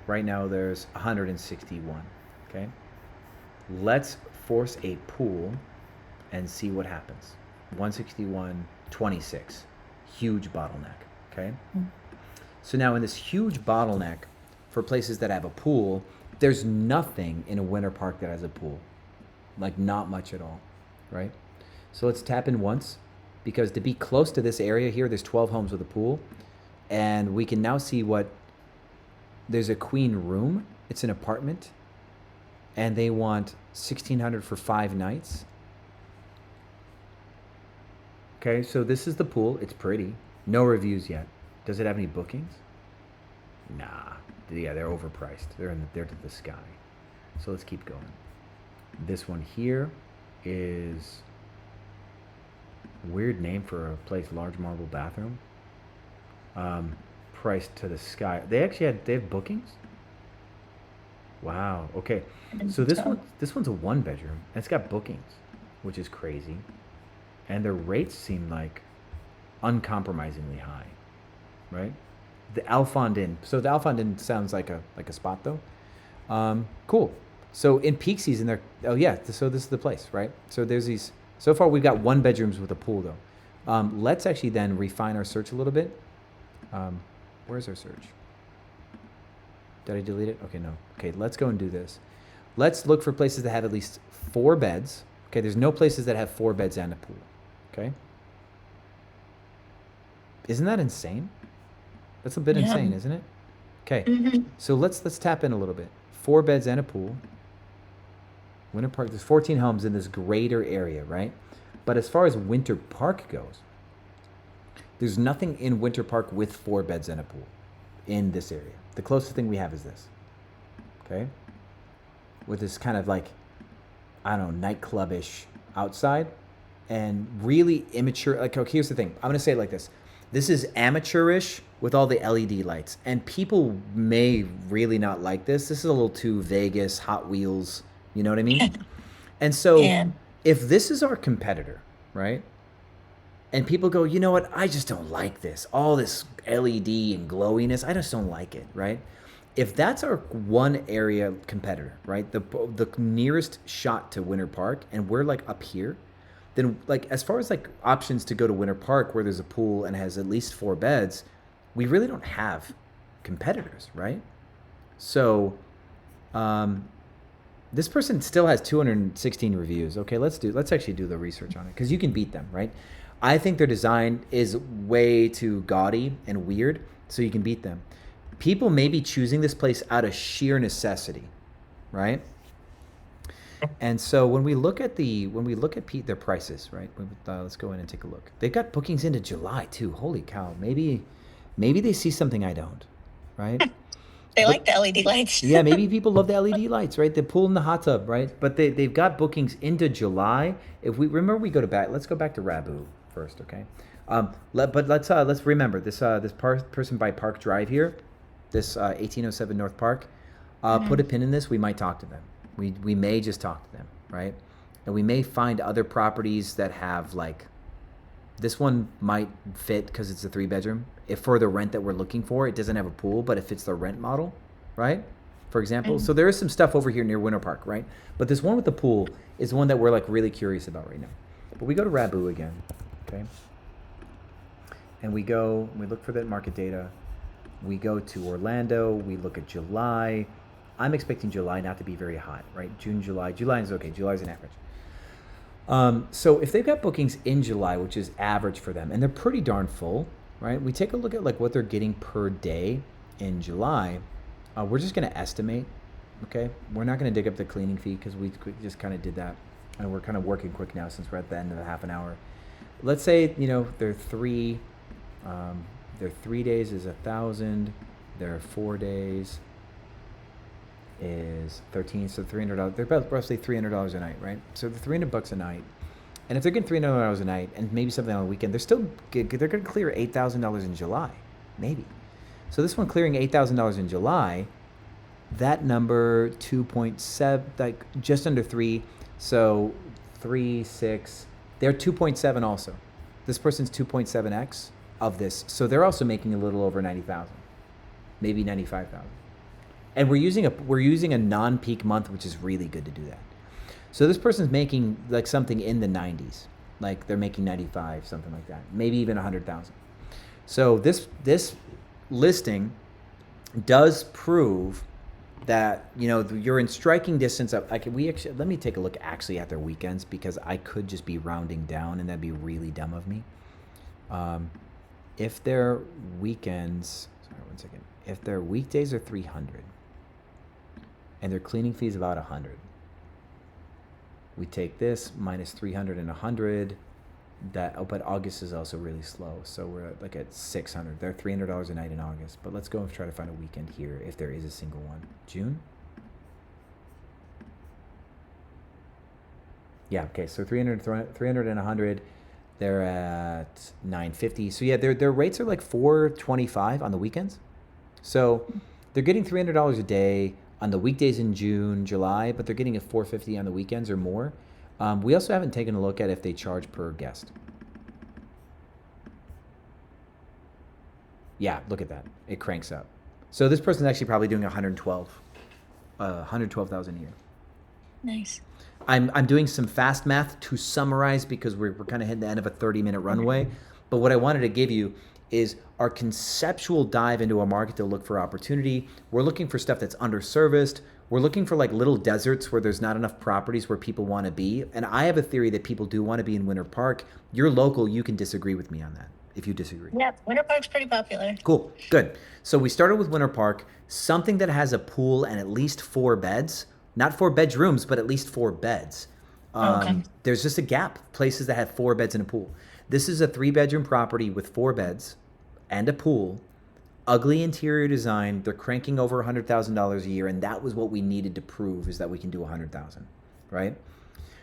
Right now there's 161, okay? Let's force a pool and see what happens. 161, 26. Huge bottleneck, okay? So now in this huge bottleneck for places that have a pool, there's nothing in a Winter Park that has a pool. Like not much at all, right? So let's tap in once, because to be close to this area here, there's 12 homes with a pool, and we can now see there's a queen room. It's an apartment, and they want 1,600 for 5 nights. Okay, so this is the pool. It's pretty. No reviews yet. Does it have any bookings? Nah. Yeah, they're overpriced. They're to the sky. So let's keep going. This one here is weird name for a place, large marble bathroom. price to the sky. They have bookings? Wow. Okay. So this one's a 1-bedroom and it's got bookings, which is crazy. And the rates seem like uncompromisingly high, right? The Alfondin. So the Alfondin sounds like a spot though. Cool. So in peak season, so this is the place, right? So there's these. So far, we've got 1-bedrooms with a pool though. Let's actually then refine our search a little bit. Where's our search? Did I delete it? Okay, no. Okay, let's go and do this. Let's look for places that have at least 4 beds. Okay, there's no places that have 4 beds and a pool. Okay. Isn't that insane? That's a bit insane, isn't it? Okay. So let's tap in a little bit. 4 beds and a pool. Winter Park, there's 14 homes in this greater area, right? But as far as Winter Park goes, there's nothing in Winter Park with 4 beds and a pool in this area. The closest thing we have is this, okay? With this kind of like, I don't know, nightclub-ish outside and really immature. Like, okay, here's the thing. I'm going to say it like this. This is amateurish with all the LED lights. And people may really not like this. This is a little too Vegas, Hot Wheels, you know what I mean? And so if this is our competitor, right? And people go, you know what? I just don't like this. All this LED and glowiness. I just don't like it, right? If that's our one area competitor, right? The nearest shot to Winter Park, and we're like up here, then like as far as like options to go to Winter Park where there's a pool and has at least 4 beds, we really don't have competitors, right? So this person still has 216 reviews. Okay, let's actually do the research on it because you can beat them, right? I think their design is way too gaudy and weird, so you can beat them. People may be choosing this place out of sheer necessity, right? And so when we look at their prices, right? Let's go in and take a look. They've got bookings into July too. Holy cow! Maybe they see something I don't, right? They like the LED lights. Yeah, maybe people love the LED lights, right? The pool and the hot tub, right? But they've got bookings into July. If we remember, let's go back to Rabu first, okay? Let's remember this person by Park Drive here, this 1807 North Park. Put a pin in this. We might talk to them. We may just talk to them, right? And we may find other properties that have like, this one might fit because it's a 3-bedroom. If for the rent that we're looking for, it doesn't have a pool, but it fits the rent model, right? For example. So there is some stuff over here near Winter Park, right? But this one with the pool is one that we're like really curious about right now. But we go to Rabu again, okay? And we look for that market data. We go to Orlando. We look at July. I'm expecting July not to be very hot, right? June, July. July is okay. July is an average. So if they've got bookings in July, which is average for them, and they're pretty darn full, right? We take a look at like what they're getting per day in July. We're just going to estimate, okay? We're not going to dig up the cleaning fee because we just kind of did that. And we're kind of working quick now since we're at the end of the half an hour. Let's say, their 3 days is 1,000. Their 4 days is 13, so $300. They're about roughly $300 a night, right? So they're $300 a night. And if they're getting $300 a night and maybe something on the weekend, they're going to clear $8,000 in July, maybe. So this one clearing $8,000 in July, that number 2.7, like just under 3. So 3, 6. They're 2.7 also. This person's 2.7x of this. So they're also making a little over 90,000, maybe 95,000. And we're using a non-peak month, which is really good to do that. So this person's making like something in the 90s, like they're making 95, something like that, maybe even 100,000. So this listing does prove that you're in striking distance of. Let me take a look actually at their weekends because I could just be rounding down and that'd be really dumb of me. If their weekends, sorry, 1 second. If their weekdays are 300. And their cleaning fee is about 100. We take this minus 300 and 100. But August is also really slow, so we're like at 600. They're $300 a night in August. But let's go and try to find a weekend here if there is a single one. June. Yeah. Okay. So 300 and 100. They're at 950. So yeah, their rates are like 425 on the weekends. So they're getting $300 a day on the weekdays in June, July, but they're getting a 450 on the weekends or more. We also haven't taken a look at if they charge per guest. Yeah, look at that. It cranks up. So this person's actually probably doing 112,000 a year. Nice. I'm doing some fast math to summarize because we're kind of hitting the end of a 30-minute runway. But what I wanted to give you is our conceptual dive into a market to look for opportunity. We're looking for stuff that's underserviced. We're looking for like little deserts where there's not enough properties where people want to be. And I have a theory that people do want to be in Winter Park. You're local. You can disagree with me on that if you disagree. Yeah, Winter Park's pretty popular. Cool. Good. So we started with Winter Park, something that has a pool and at least 4 beds. Not 4 bedrooms, but at least 4 beds. Okay. There's just a gap. Places that have 4 beds and a pool. This is a 3-bedroom property with 4 beds and a pool. Ugly interior design. They're cranking over $100,000 a year, and that was what we needed to prove is that we can do $100,000, right?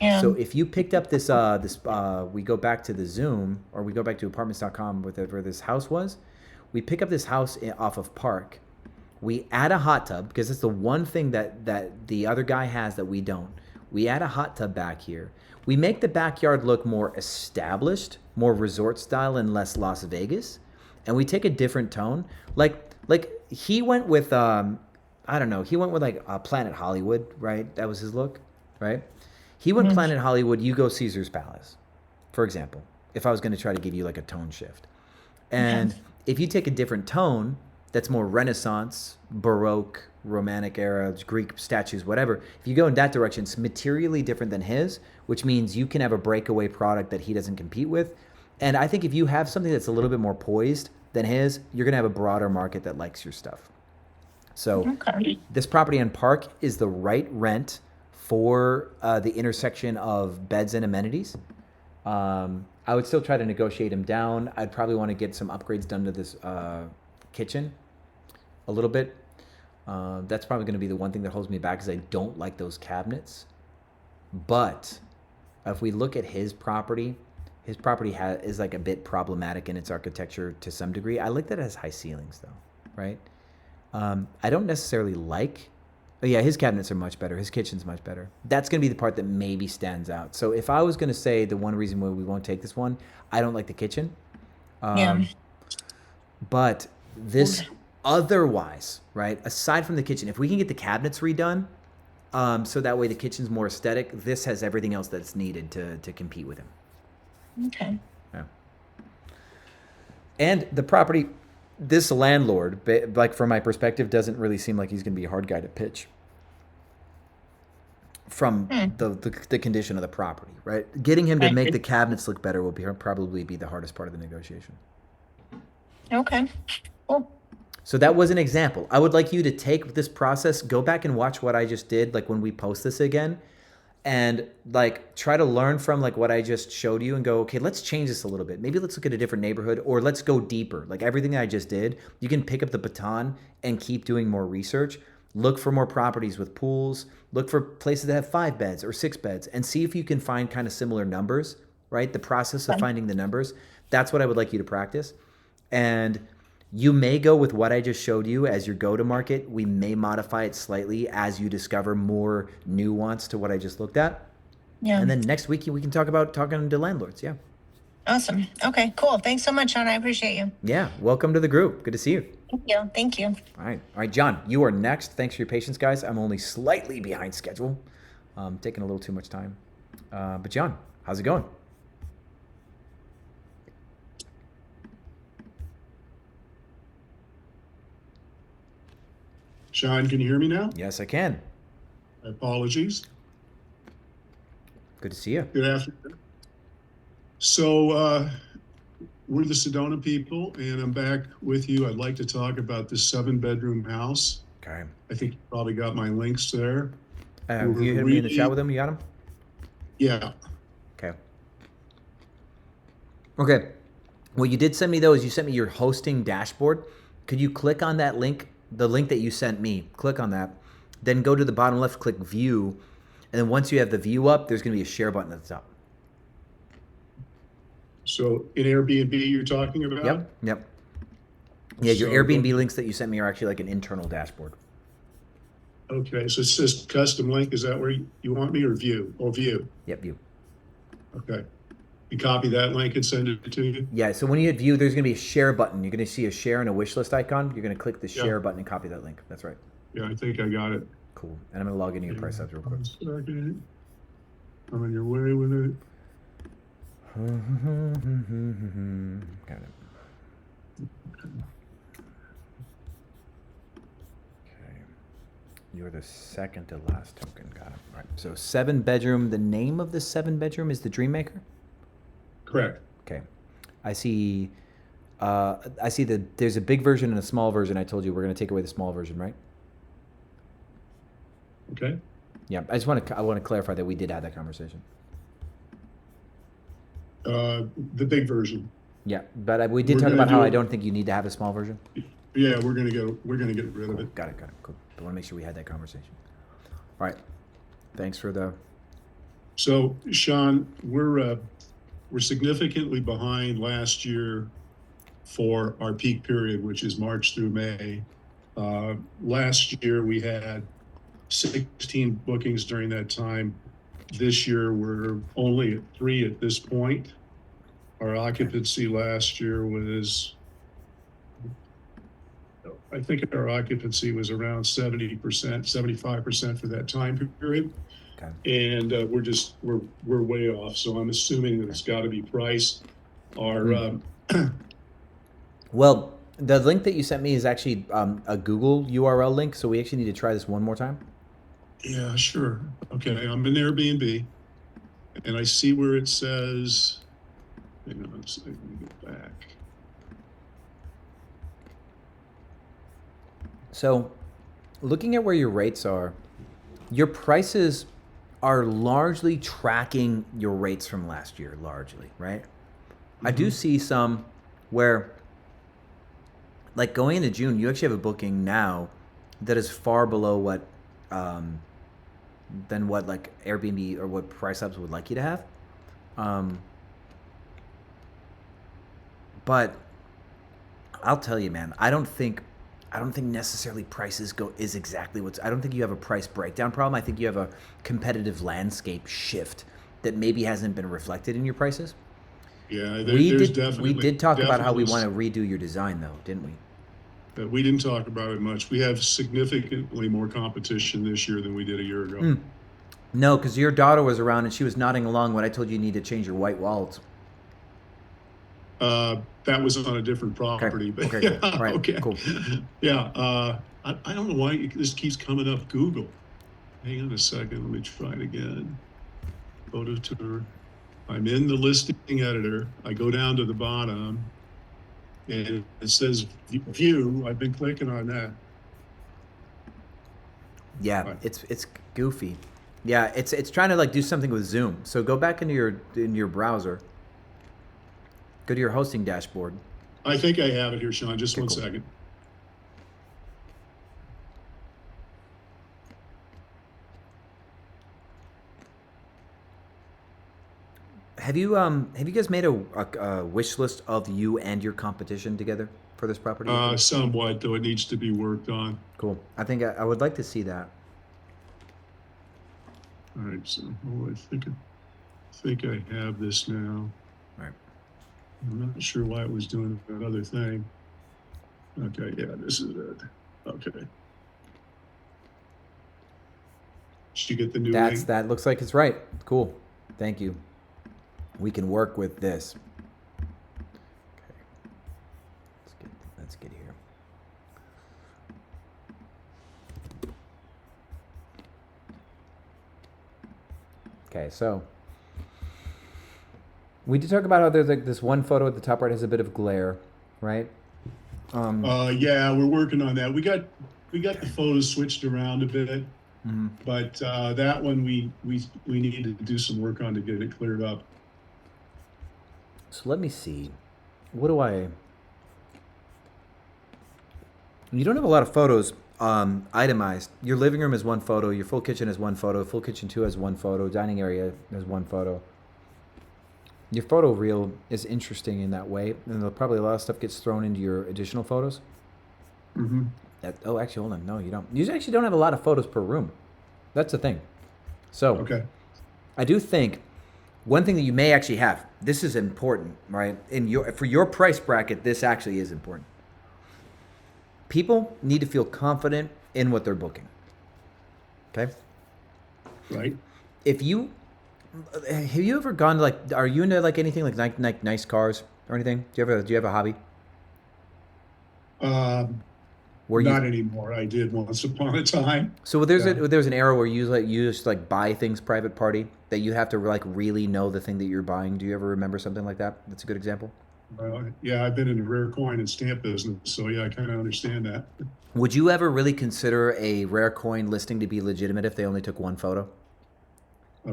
Yeah. So if you picked up this, we go back to the Zoom, or we go back to apartments.com where this house was. We pick up this house off of Park. We add a hot tub because it's the one thing that the other guy has that we don't. We add a hot tub back here. We make the backyard look more established, more resort style and less Las Vegas. And we take a different tone. Like he went with, I don't know, he went with like Planet Hollywood, right? That was his look, right? He went Planet Hollywood, you go Caesar's Palace, for example, if I was going to try to give you like a tone shift. And if you take a different tone, that's more Renaissance, Baroque, Romantic era, Greek statues, whatever. If you go in that direction, it's materially different than his, which means you can have a breakaway product that he doesn't compete with. And I think if you have something that's a little bit more poised than his, you're going to have a broader market that likes your stuff. So this property on Park is the right rent for the intersection of beds and amenities. I would still try to negotiate him down. I'd probably want to get some upgrades done to this kitchen a little bit. That's probably going to be the one thing that holds me back, is I don't like those cabinets. But if we look at his property is like a bit problematic in its architecture to some degree. I like that it has high ceilings though, right? I don't necessarily like, oh yeah, his cabinets are much better. His kitchen's much better. That's going to be the part that maybe stands out. So if I was going to say the one reason why we won't take this one, I don't like the kitchen. But this otherwise, right, aside from the kitchen, if we can get the cabinets redone, so that way the kitchen's more aesthetic, this has everything else that's needed to compete with him. Okay. Yeah. And the property, this landlord, like from my perspective, doesn't really seem like he's going to be a hard guy to pitch from the condition of the property, right? Getting him to make the cabinets look better will probably be the hardest part of the negotiation. Okay. Cool. So that was an example. I would like you to take this process, go back and watch what I just did, like when we post this again, and like try to learn from like what I just showed you and go, okay, let's change this a little bit. Maybe let's look at a different neighborhood, or let's go deeper. Like everything that I just did, you can pick up the baton and keep doing more research. Look for more properties with pools. Look for places that have 5 beds or 6 beds and see if you can find kind of similar numbers, right? The process of finding the numbers. That's what I would like you to practice. And you may go with what I just showed you as your go-to market. We may modify it slightly as you discover more nuance to what I just looked at. Yeah. And then next week we can talk about talking to landlords. Yeah. Awesome. Okay, cool. Thanks so much, Sean. I appreciate you. Yeah. Welcome to the group. Good to see you. Thank you. Thank you. All right, John, you are next. Thanks for your patience, guys. I'm only slightly behind schedule. Taking a little too much time. But John, how's it going? Sean, can you hear me now? Yes, I can. Apologies. Good to see you. Good afternoon. So we're the Sedona people, and I'm back with you. I'd like to talk about this 7-bedroom house. Okay. I think you probably got my links there. You hit me in the chat with them? You got them? Yeah. Okay. Okay. Well, you did send me those. You sent me your hosting dashboard. Could you click on that link? The link that you sent me, click on that, then go to the bottom left, click view. And then once you have the view up, there's going to be a share button at the top. So in Airbnb you're talking about? Yep. Yep. Yeah, your So Airbnb links that you sent me are actually like an internal dashboard. Okay, so it says custom link. Is that where you want me, or view? Oh, view. Yep, view. Okay. You copy that link and send it to you? Yeah, so when you hit view, there's going to be a share button. You're going to see a share and a wish list icon. You're going to click the share button and copy that link. That's right. Yeah, I think I got it. Cool. And I'm going to log into your price subs real quick. I'm on your way with it. Got it. Okay. You're the second to last token. Got it. All right. So 7-bedroom. The name of the 7-bedroom is the Dreammaker? Correct. Okay. I see that there's a big version and a small version. I told you we're going to take away the small version, right? Okay. Yeah. I want to clarify that we did have that conversation. The big version. Yeah, but we did We're talk gonna about how do I it. don't think you need to have a small version. Yeah, we're gonna get rid of Cool. it. Got it. Cool. I want to make sure we had that conversation. All right. Thanks for the. So, Sean, we're significantly behind last year for our peak period, which is March through May. Last year we had 16 bookings during that time. This year we're only at 3 at this point. Our occupancy last year was, I think our occupancy was around 70%, 75% for that time period. Okay. And we're way off. So I'm assuming that it's got to be price. Our Well, the link that you sent me is actually a Google URL link, so we actually need to try this one more time. yeah, sure. Okay, I'm in Airbnb, and I see where it says. Hang on a second, let me get back. So, looking at where your rates are, your prices are largely tracking your rates from last year, largely, right? I do see some where, like going into June, you actually have a booking now that is far below what, than what like Airbnb or what Price Hubs would like you to have. But I'll tell you, man, I don't think necessarily prices is exactly what's. I don't think you have a price breakdown problem. I think you have a competitive landscape shift that maybe hasn't been reflected in your prices. Yeah, We did talk about how we want to redo your design, though, didn't we? We didn't talk about it much. We have significantly more competition this year than we did a year ago. No, because your daughter was around and she was nodding along when I told you need to change your white walls. That was on a different property, but Okay, yeah, cool. All right, okay. cool. Yeah, I don't know why this keeps coming up Google. Hang on a second, let me try it again. Photo tour. I'm in the listing editor. I go down to the bottom and it says view. I've been clicking on that. Yeah, Right. it's goofy. Yeah, it's trying to like do something with Zoom. So go back into your browser. Go to your hosting dashboard. I think I have it here, Sean. Just Okay, one cool. second. Have you guys made a wish list of you and your competition together for this property? Somewhat, though it needs to be worked on. Cool. I think I would like to see that. All right, so I think I have this now. All right. I'm not sure why it was doing that other thing. Okay, yeah, this is it. Okay. Did you get the new link? That looks like it's right. Cool. Thank you. We can work with this. Okay. Let's get here. Okay, so we did talk about how there's like this one photo at the top right has a bit of glare, right? Yeah, we're working on that. We got the photos switched around a bit, but that one we need to do some work on to get it cleared up. So let me see. What do I? You don't have a lot of photos itemized. Your living room is one photo. Your full kitchen is one photo. Full kitchen 2 has one photo. Dining area has one photo. Your photo reel is interesting in that way, and probably a lot of stuff gets thrown into your additional photos. Mm-hmm. Oh, actually, hold on. No, you don't. You actually don't have a lot of photos per room. That's the thing. So, Okay. I do think one thing that you may actually have. This is important, right? For your price bracket, this actually is important. People need to feel confident in what they're booking. Okay. Right. Have you ever gone to are you into anything like nice cars or anything? Do you have a hobby? Not anymore. I did once upon a time. So there's an era where you just buy things private party that you have to really know the thing that you're buying. Do you ever remember something like that? That's a good example. Yeah, I've been in the rare coin and stamp business, so yeah, I kind of understand that. Would you ever really consider a rare coin listing to be legitimate if they only took one photo?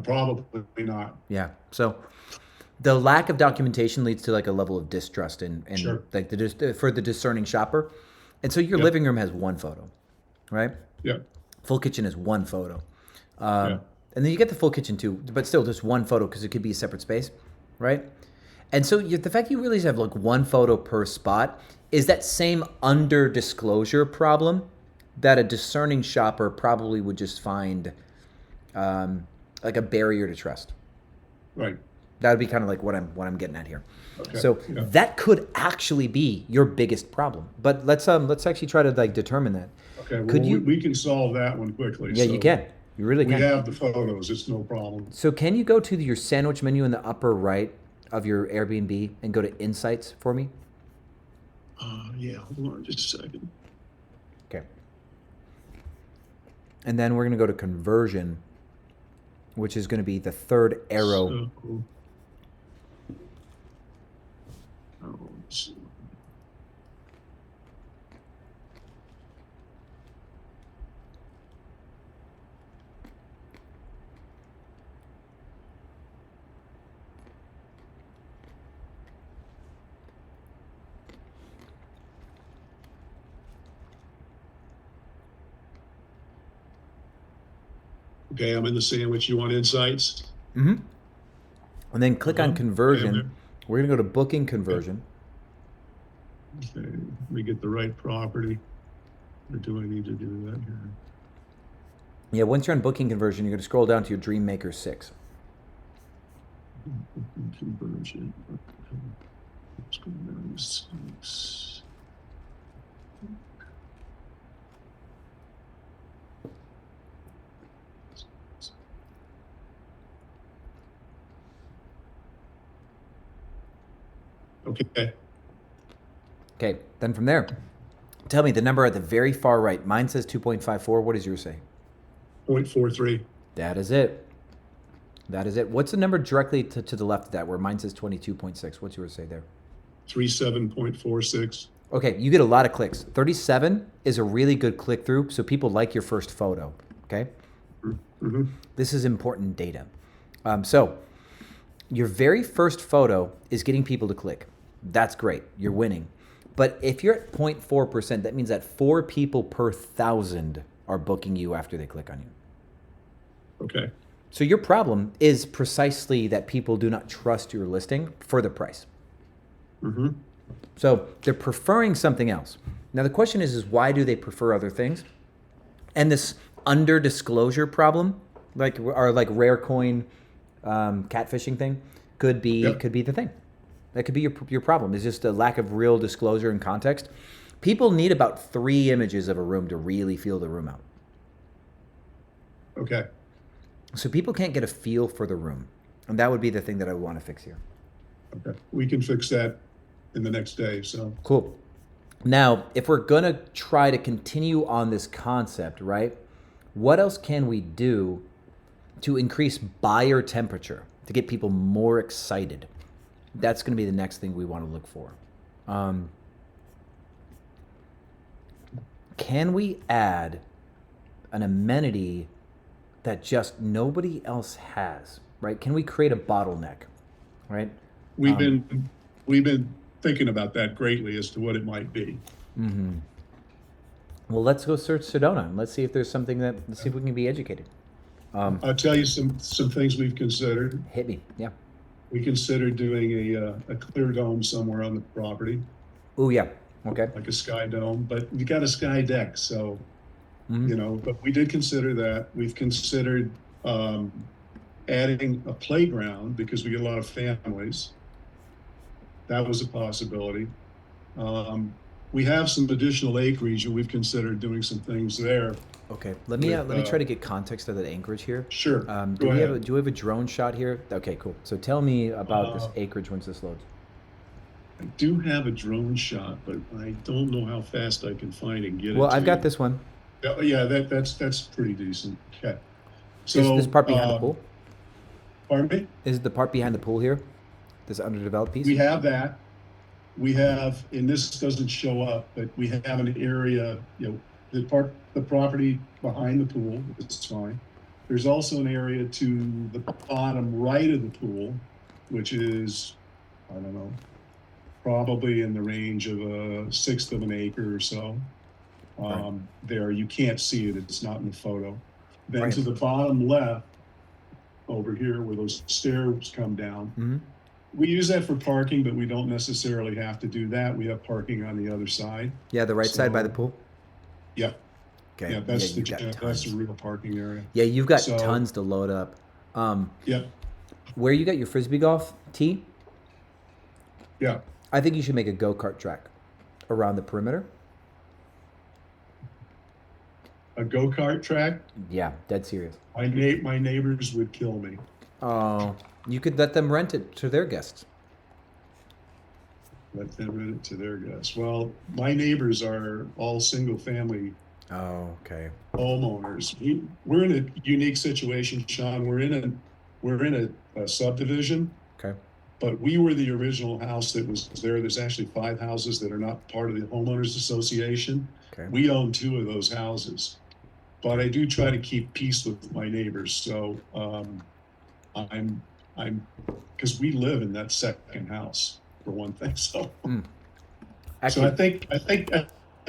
Probably not. Yeah. So the lack of documentation leads to a level of distrust and Sure. for the discerning shopper. And so your Yep. living room has one photo, right? Yeah. Full kitchen is one photo. Yeah. And then you get the full kitchen too, but still just one photo because it could be a separate space, right? And so the fact you really have one photo per spot is that same under disclosure problem that a discerning shopper probably would just find a barrier to trust. Right. That would be kind of what I'm getting at here. Okay. So Yeah. that could actually be your biggest problem. But let's actually try to determine that. Okay. Well, Could you? we can solve that one quickly. Yeah, So you can. You really We can. have the photos. It's no problem. So can you go to your sandwich menu in the upper right of your Airbnb and go to Insights for me? Yeah. Hold on just a second. Okay. And then we're going to go to Conversion, which is going to be the third arrow. So, let's see. Okay, I'm in the sandwich. You want insights? Mm-hmm. And then click on Conversion. Okay. We're going to go to Booking Conversion. Okay, let me get the right property. Or do I need to do that here? Yeah, once you're on Booking Conversion, you're going to scroll down to your Dreammaker 6. Conversion. Let's go down to 6. Okay. Okay, then from there, tell me the number at the very far right. Mine says 2.54. What does yours say? 0.43. That is it. That is it. What's the number directly to the left of that where mine says 22.6? What's yours say there? 37.46. Okay, you get a lot of clicks. 37 is a really good click through, so people like your first photo. Okay? Mm-hmm. This is important data. So your very first photo is getting people to click. That's great. You're winning. But if you're at 0.4%, that means that 4 people per 1,000 are booking you after they click on you. Okay. So your problem is precisely that people do not trust your listing for the price. Mm-hmm. So they're preferring something else. Now the question is why do they prefer other things? And this under disclosure problem, like rare coin catfishing thing, could be the thing. That could be your problem. It's just a lack of real disclosure and context. People need about 3 images of a room to really feel the room out. Okay. So people can't get a feel for the room. And that would be the thing that I want to fix here. Okay. We can fix that in the next day. So Cool. Now, if we're going to try to continue on this concept, right, what else can we do to increase buyer temperature, to get people more excited? That's going to be the next thing we want to look for. Can we add an amenity that just nobody else has, right? Can we create a bottleneck, right? we've been thinking about that greatly as to what it might be. Mm-hmm. Well, let's go search Sedona and let's see if there's something let's see if we can be educated. I'll tell you some things we've considered. Hit me, yeah. We considered doing a clear dome somewhere on the property, Oh yeah. Okay. like a sky dome, but you got a sky deck, so, Mhm. you know, but we did consider that. We've considered adding a playground because we get a lot of families. That was a possibility. We have some additional acreage, and we've considered doing some things there. Okay. Let me With, try to get context of that acreage here. Sure. Do Go we ahead. have a drone shot here? Okay, cool. So tell me about this Uh, acreage once this loads. I do have a drone shot, but I don't know how fast I can find and get it. Well, to I've got you. this one. Yeah, that's pretty decent. Okay. So Is this part behind the pool? Pardon me? Is it the part behind the pool here? This underdeveloped piece? We have that. We have, and this doesn't show up, but we have an area, you know, the property behind the pool, it's fine. There's also an area to the bottom right of the pool, which is, I don't know, probably in the range of a sixth of an acre or so. Right. There, you can't see it, it's not in the photo. Then Right. to the bottom left, over here where those stairs come down, Mm-hmm. we use that for parking, but we don't necessarily have to do that. We have parking on the other side. Yeah, the right side by So- the pool. Yeah, Okay. yeah, that's you've got that's tons. the real parking area. Yeah, you've got So- tons to load up. Yeah, Where you got your frisbee golf tee, yeah. I think you should make a go-kart track around the perimeter. A go-kart track. Yeah, dead serious. My neighbors would kill me. Oh, you could let them rent it to their guests. Let them rent it to their guests. Well, my neighbors are all single-family Oh, okay. homeowners. We're in a unique situation, Sean. We're in a subdivision, Okay. but we were the original house that was there. There's actually 5 houses that are not part of the homeowners association. Okay. We own 2 of those houses, but I do try to keep peace with my neighbors. So I'm because we live in that second house for one thing. So Actually, I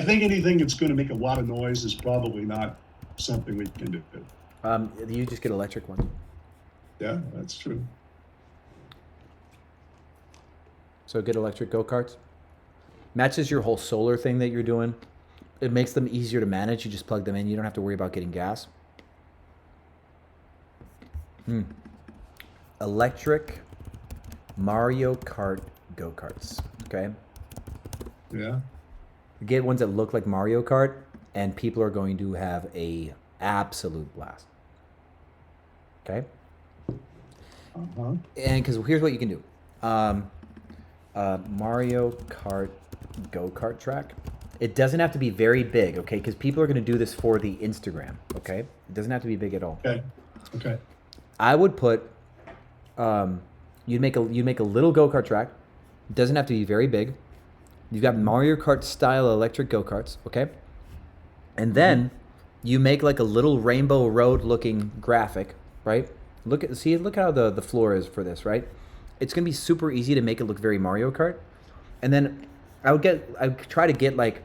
think anything that's going to make a lot of noise is probably not something we can do. you just get electric ones. Yeah, that's true. So get electric go-karts. Matches your whole solar thing that you're doing. It makes them easier to manage. You just plug them in. You don't have to worry about getting gas. Electric Mario Kart go-karts. Okay. Yeah. Get ones that look like Mario Kart, and people are going to have a absolute blast. Okay. Uh-huh. And because here's what you can do. Mario Kart go-kart track. It doesn't have to be very big, okay? Because people are going to do this for the Instagram, okay? It doesn't have to be big at all. Okay. Okay. I would put, you'd make a little go-kart track. It doesn't have to be very big. You've got Mario Kart style electric go-karts, okay? And then you make like a little rainbow road looking graphic, right? Look how the floor is for this, right? It's gonna be super easy to make it look very Mario Kart. And then I would try to get like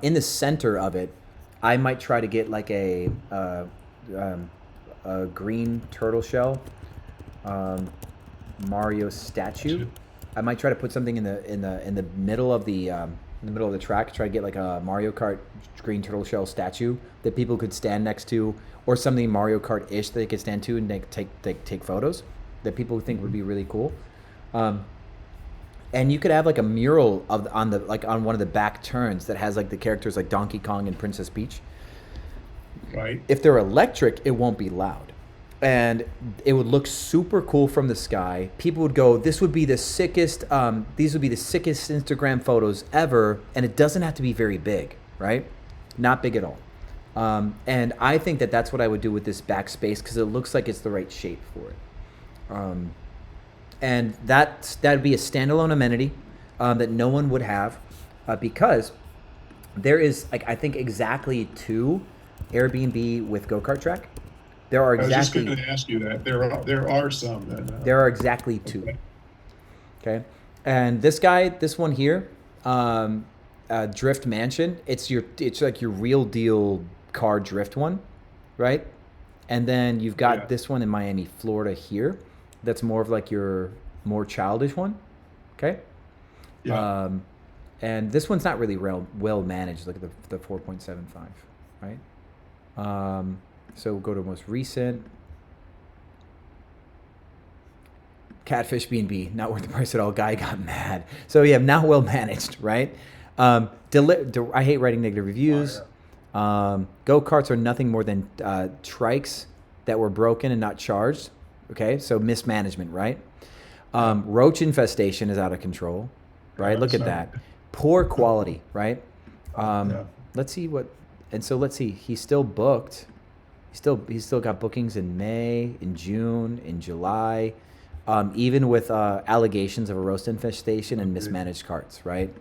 in the center of it, I might try to get like a green turtle shell Mario statue. I might try to put something in the middle of the track. Try to get like a Mario Kart green turtle shell statue that people could stand next to, or something Mario Kart-ish that they could stand to and take photos that people think would be really cool. And you could have like a mural on one of the back turns that has like the characters like Donkey Kong and Princess Peach. Right. If they're electric, it won't be loud. And it would look super cool from the sky. People would go, this would be the sickest, these would be the sickest Instagram photos ever. And it doesn't have to be very big, right? Not big at all. And I think that that's what I would do with this backspace because it looks like it's the right shape for it. And that'd be a standalone amenity that no one would have because there is, like, I think exactly 2 Airbnb with go-kart track. There are exactly. I was just going to ask you that. There are some that. There are exactly 2. Okay, and this one here, Drift Mansion. It's like your real deal car drift one, right? And then you've got this one in Miami, Florida here, that's more of like your more childish one. Okay. Yeah. And this one's not really well managed. Look at the 4.75, right? So we'll go to most recent. Catfish B&B, not worth the price at all. Guy got mad. So yeah, not well managed, right? I hate writing negative reviews. Go-karts are nothing more than trikes that were broken and not charged. Okay, so mismanagement, right? Roach infestation is out of control, right? Look at that. Poor quality, right? Let's see what, and so let's see. He's still booked. He's still got bookings in May, in June, in July, even with allegations of a roast infestation and mismanaged carts, right?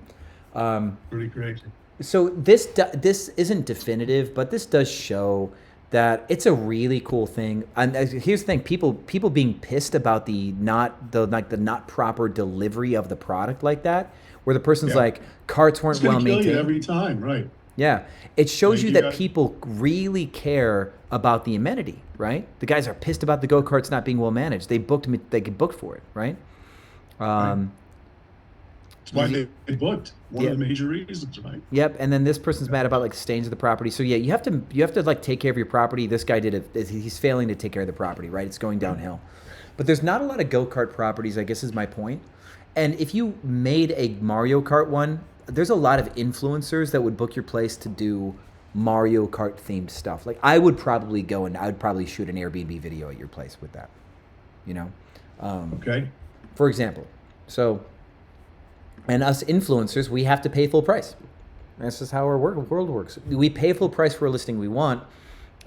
Pretty crazy. So this isn't definitive, but this does show that it's a really cool thing. And here's the thing: people being pissed about the not proper delivery of the product like that, where the person's like, carts weren't well maintained every time, right? Yeah, it shows you that people really care about the amenity, right? The guys are pissed about the go-karts not being well managed. They booked for it, right? That's why they booked. One of the major reasons, right? Yep. And then this person's mad about like stains of the property. So yeah, you have to like take care of your property. This guy he's failing to take care of the property, right? It's going downhill. But there's not a lot of go-kart properties, I guess is my point. And if you made a Mario Kart one, there's a lot of influencers that would book your place to do Mario Kart themed stuff. Like I would probably go and I would probably shoot an Airbnb video at your place with that, you know? Okay. For example. So, and us influencers, we have to pay full price. That's just how our world works. We pay full price for a listing we want.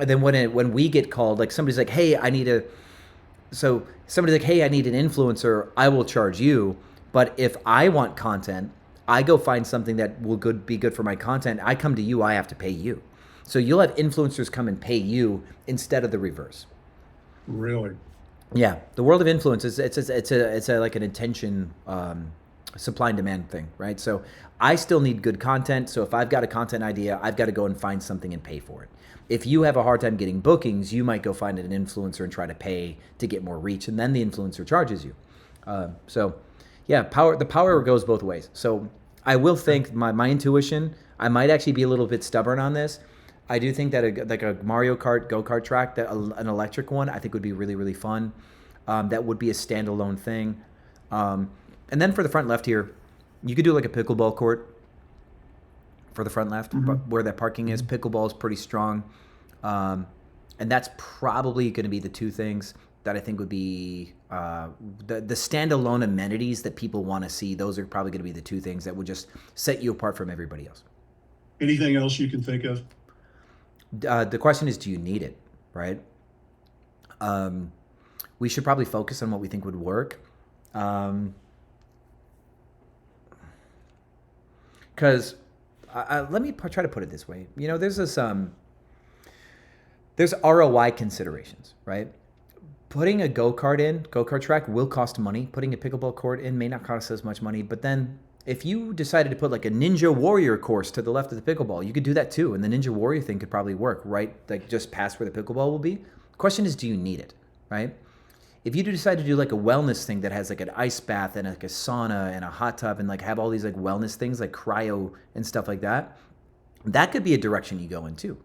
And then when we get called, like somebody's like, hey, I need an influencer, I will charge you. But if I want content, I go find something that will be good for my content. I come to you, I have to pay you. So you'll have influencers come and pay you instead of the reverse. Really? Yeah, the world of influence it's like an intention, supply and demand thing, right? So I still need good content. So if I've got a content idea, I've got to go and find something and pay for it. If you have a hard time getting bookings, you might go find an influencer and try to pay to get more reach, and then the influencer charges you. Yeah, the power goes both ways. So I will think my intuition, I might actually be a little bit stubborn on this. I do think that a Mario Kart go-kart track, that an electric one, I think would be really, really fun. That would be a standalone thing. And then for the front left here, you could do like a pickleball court for the front left, where that parking is. Pickleball is pretty strong. And that's probably going to be the two things that I think would be the standalone amenities that people want to see. Those are probably going to be the two things that would just set you apart from everybody else. Anything else you can think of? The question is, do you need it, right? We should probably focus on what we think would work. Because let me try to put it this way. You know, there's ROI considerations, right? Putting a go-kart track will cost money. Putting a pickleball court in may not cost as much money. But then if you decided to put like a Ninja Warrior course to the left of the pickleball, you could do that too. And the Ninja Warrior thing could probably work, right? Like just past where the pickleball will be. The question is, do you need it, right? If you decide to do like a wellness thing that has like an ice bath and like a sauna and a hot tub and like have all these like wellness things like cryo and stuff like that, that could be a direction you go in too.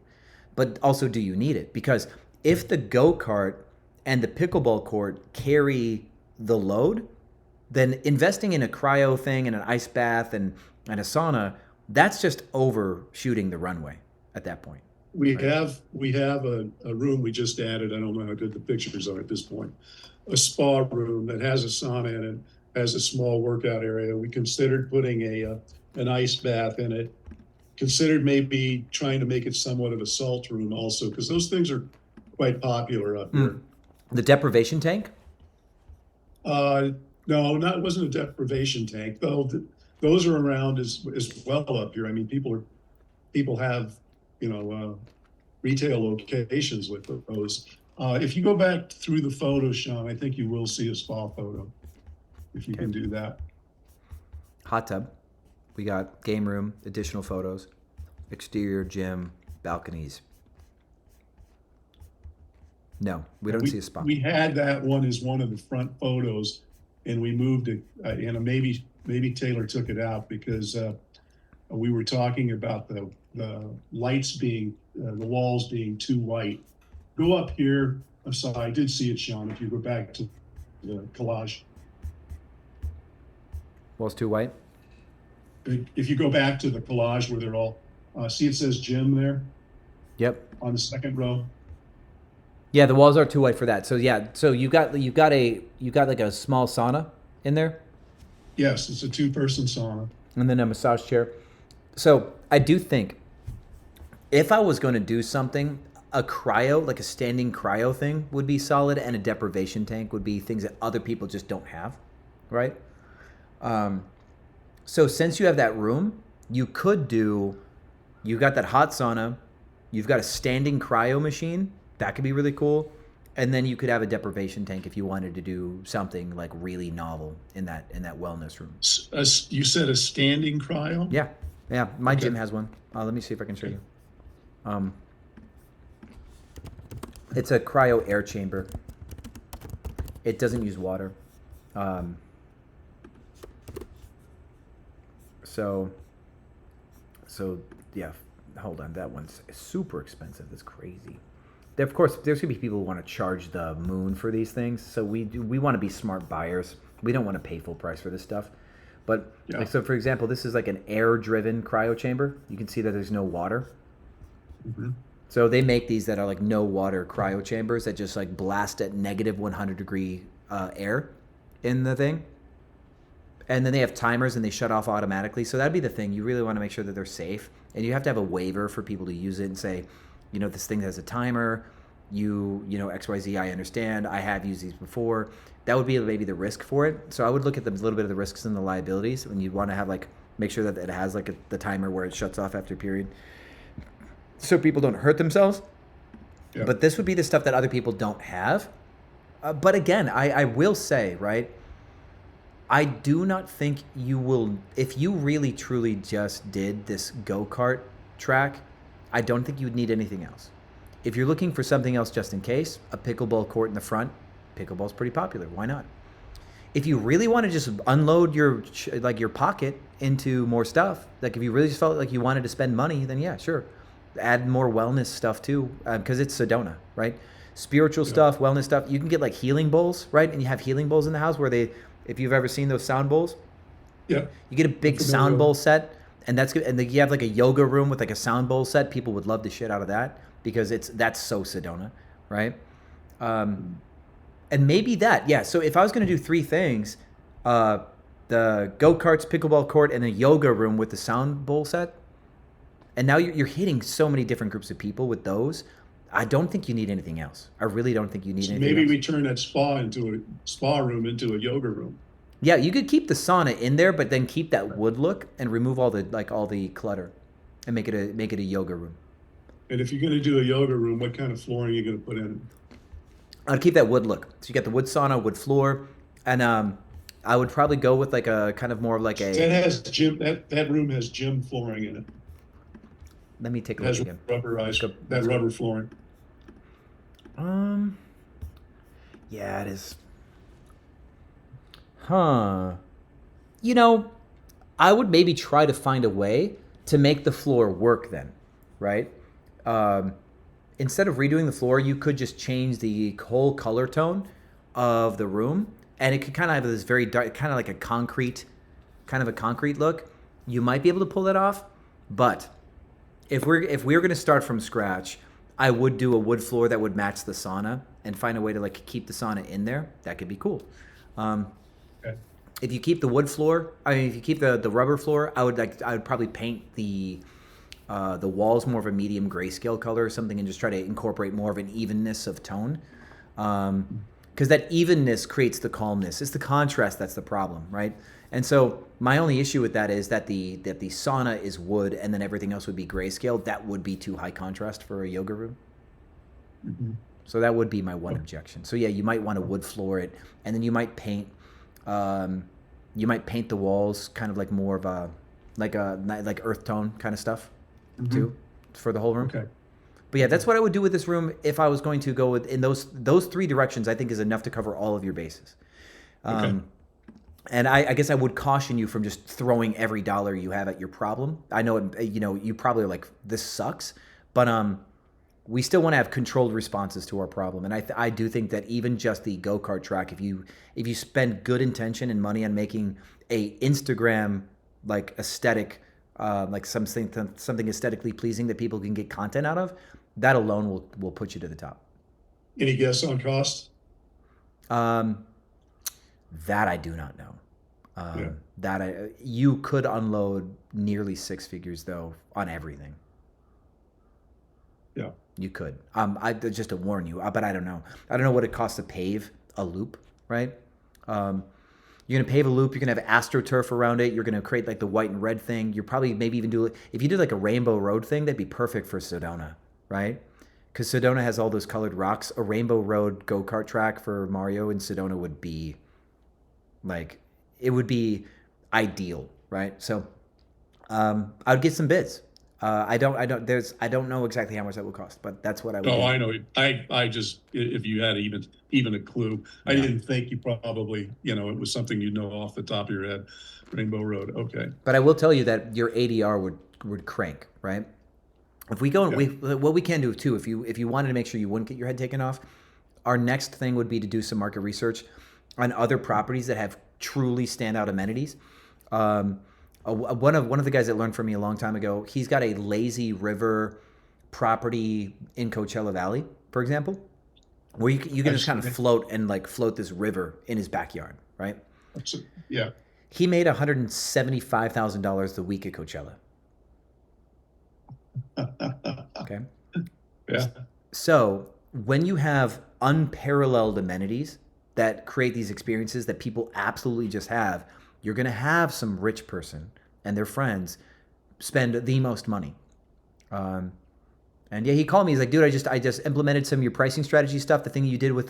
But also, do you need it? Because if the go-kart and the pickleball court carry the load, then investing in a cryo thing and an ice bath and a sauna, that's just overshooting the runway at that point. We have a room we just added. I don't know how good the pictures are at this point. A spa room that has a sauna in it, has a small workout area. We considered putting an ice bath in it. Considered maybe trying to make it somewhat of a salt room also, because those things are quite popular up here. The deprivation tank? No, it wasn't a deprivation tank, though. Those are around as well up here. I mean, people have, retail locations with those. If you go back through the photos, Sean, I think you will see a spa photo, if you can do that. Hot tub. We got game room, additional photos, exterior gym, balconies. No, we don't see a spa. We had that one as one of the front photos, and we moved it. And maybe Taylor took it out because we were talking about the lights being the walls being too white. Go up here. I'm sorry, I did see it, Sean. If you go back to the collage. Walls too white? If you go back to the collage where they're all, see it says gym there? Yep. On the second row? Yeah, the walls are too white for that. So yeah, so you got like a small sauna in there? Yes, it's a 2-person sauna. And then a massage chair. So I do think if I was going to do something, a cryo, like a standing cryo thing would be solid, and a deprivation tank would be things that other people just don't have, right? So since you have that room, you got that hot sauna, you've got a standing cryo machine, that could be really cool. And then you could have a deprivation tank if you wanted to do something like really novel in that wellness room. You said a standing cryo? Yeah. My gym has one. Let me see if I can show you. It's a cryo air chamber. It doesn't use water. So yeah, hold on. That one's super expensive. That's crazy. Of course, there's gonna be people who want to charge the moon for these things. So we want to be smart buyers. We don't want to pay full price for this stuff. But like, so for example, this is like an air-driven cryo chamber. You can see that there's no water. Mm-hmm. So they make these that are like no water cryo chambers that just like blast at negative 100 degree air in the thing. And then they have timers and they shut off automatically. So that'd be the thing. You really want to make sure that they're safe. And you have to have a waiver for people to use it and say, you know, this thing has a timer, you know, XYZ, I understand. I have used these before. That would be maybe the risk for it. So I would look at a little bit of the risks and the liabilities when you want to have like, make sure that it has like the timer where it shuts off after a period, so people don't hurt themselves. Yeah. But this would be the stuff that other people don't have. But again, I will say, right, I do not think you will, if you really truly just did this go-kart track, I don't think you would need anything else. If you're looking for something else just in case, a pickleball court in the front, pickleball's pretty popular. Why not? If you really want to just unload your pocket into more stuff, like if you really just felt like you wanted to spend money, then yeah, sure. Add more wellness stuff too, because it's Sedona, right? Spiritual stuff, wellness stuff. You can get like healing bowls, right? And you have healing bowls in the house where if you've ever seen those sound bowls, you get a big sound bowl set, and that's good. And you have like a yoga room with like a sound bowl set. People would love the shit out of that because that's so Sedona, right? And maybe that, yeah. So if I was going to do 3 things, the go-karts, pickleball court, and a yoga room with the sound bowl set, and now you're hitting so many different groups of people with those. I don't think you need anything else. I really don't think you need anything else. Maybe we turn that spa room into a yoga room. Yeah, you could keep the sauna in there, but then keep that wood look and remove all the clutter, and make it a yoga room. And if you're going to do a yoga room, what kind of flooring are you going to put in? I'd keep that wood look. So you got the wood sauna, wood floor, and I would probably go with like a kind of more like a. That room has gym flooring in it. Let me take a look again. That rubber flooring. Yeah, it is. Huh. You know, I would maybe try to find a way to make the floor work then, right? Instead of redoing the floor, you could just change the whole color tone of the room, and it could kind of have this very dark, kind of like a concrete look. You might be able to pull that off, but if we were going to start from scratch, I would do a wood floor that would match the sauna and find a way to like keep the sauna in there. That could be cool. Okay. If you keep the wood floor, if you keep the rubber floor, I would probably paint the walls more of a medium grayscale color or something, and just try to incorporate more of an evenness of tone. Because that evenness creates the calmness. It's the contrast that's the problem, right? And so my only issue with that is that the sauna is wood, and then everything else would be grayscale. That would be too high contrast for a yoga room. Mm-hmm. So that would be my one objection. So yeah, you might want to wood floor it, and then you might paint the walls kind of like more of a like earth tone kind of stuff too for the whole room. Okay. But yeah, that's what I would do with this room if I was going to go in those three directions. I think is enough to cover all of your bases. Okay. And I guess I would caution you from just throwing every dollar you have at your problem. I know, you probably are like, this sucks, but we still want to have controlled responses to our problem. And I do think that even just the go-kart track, if you spend good intention and money on making a Instagram like aesthetic, like something aesthetically pleasing that people can get content out of, that alone will put you to the top. Any guess on cost? That I do not know. You could unload nearly six figures though on everything. Yeah, you could. Just to warn you, but I don't know. I don't know what it costs to pave a loop, right? You're gonna pave a loop. You're gonna have AstroTurf around it. You're gonna create like the white and red thing. You're probably maybe even if you did like a rainbow road thing, that'd be perfect for Sedona, right? Because Sedona has all those colored rocks. A rainbow road go-kart track for Mario in Sedona would be like, it would be ideal, right? So I'd get some bids. I don't know exactly how much that would cost, but that's what I would do. I know. I just, if you had even a clue, I didn't think you probably, it was something you know off the top of your head. Rainbow Road. Okay. But I will tell you that your ADR would crank, right? If we go, what we can do too, if you wanted to make sure you wouldn't get your head taken off, our next thing would be to do some market research on other properties that have truly standout amenities. One of the guys that learned from me a long time ago, he's got a lazy river property in Coachella Valley, for example, where you can just kind of float this river in his backyard, right? Yeah. He made $175,000 the week at Coachella. Okay. Yeah. So when you have unparalleled amenities that create these experiences that people absolutely just have, you're going to have some rich person and their friends spend the most money. And yeah, he called me. He's like, dude, I just implemented some of your pricing strategy stuff. The thing you did with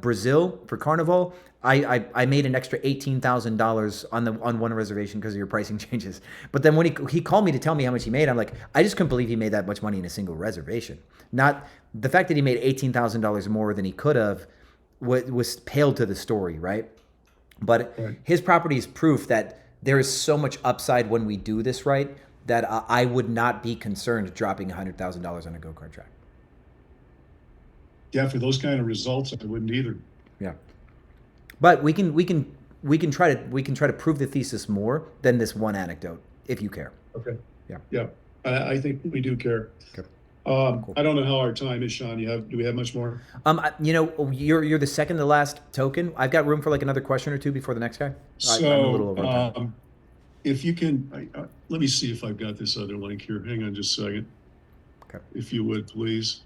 Brazil for Carnival, I made an extra $18,000 on one reservation because of your pricing changes. But then when he called me to tell me how much he made, I'm like, I just couldn't believe he made that much money in a single reservation. Not the fact that he made $18,000 more than he could have was pale to the story, right? But his property is proof that there is so much upside when we do this right that I would not be concerned dropping $100,000 on a go-kart track. Yeah, for those kind of results, I wouldn't either. Yeah, but we can try to prove the thesis more than this one anecdote if you care. Okay. Yeah. Yeah, I think we do care. Okay. Cool. I don't know how our time is, Sean. Do we have much more? You're the second to last token. I've got room for like another question or two before the next guy. I'm a little over time. If you can, let me see if I've got this other link here. Hang on just a second. Okay. If you would, please.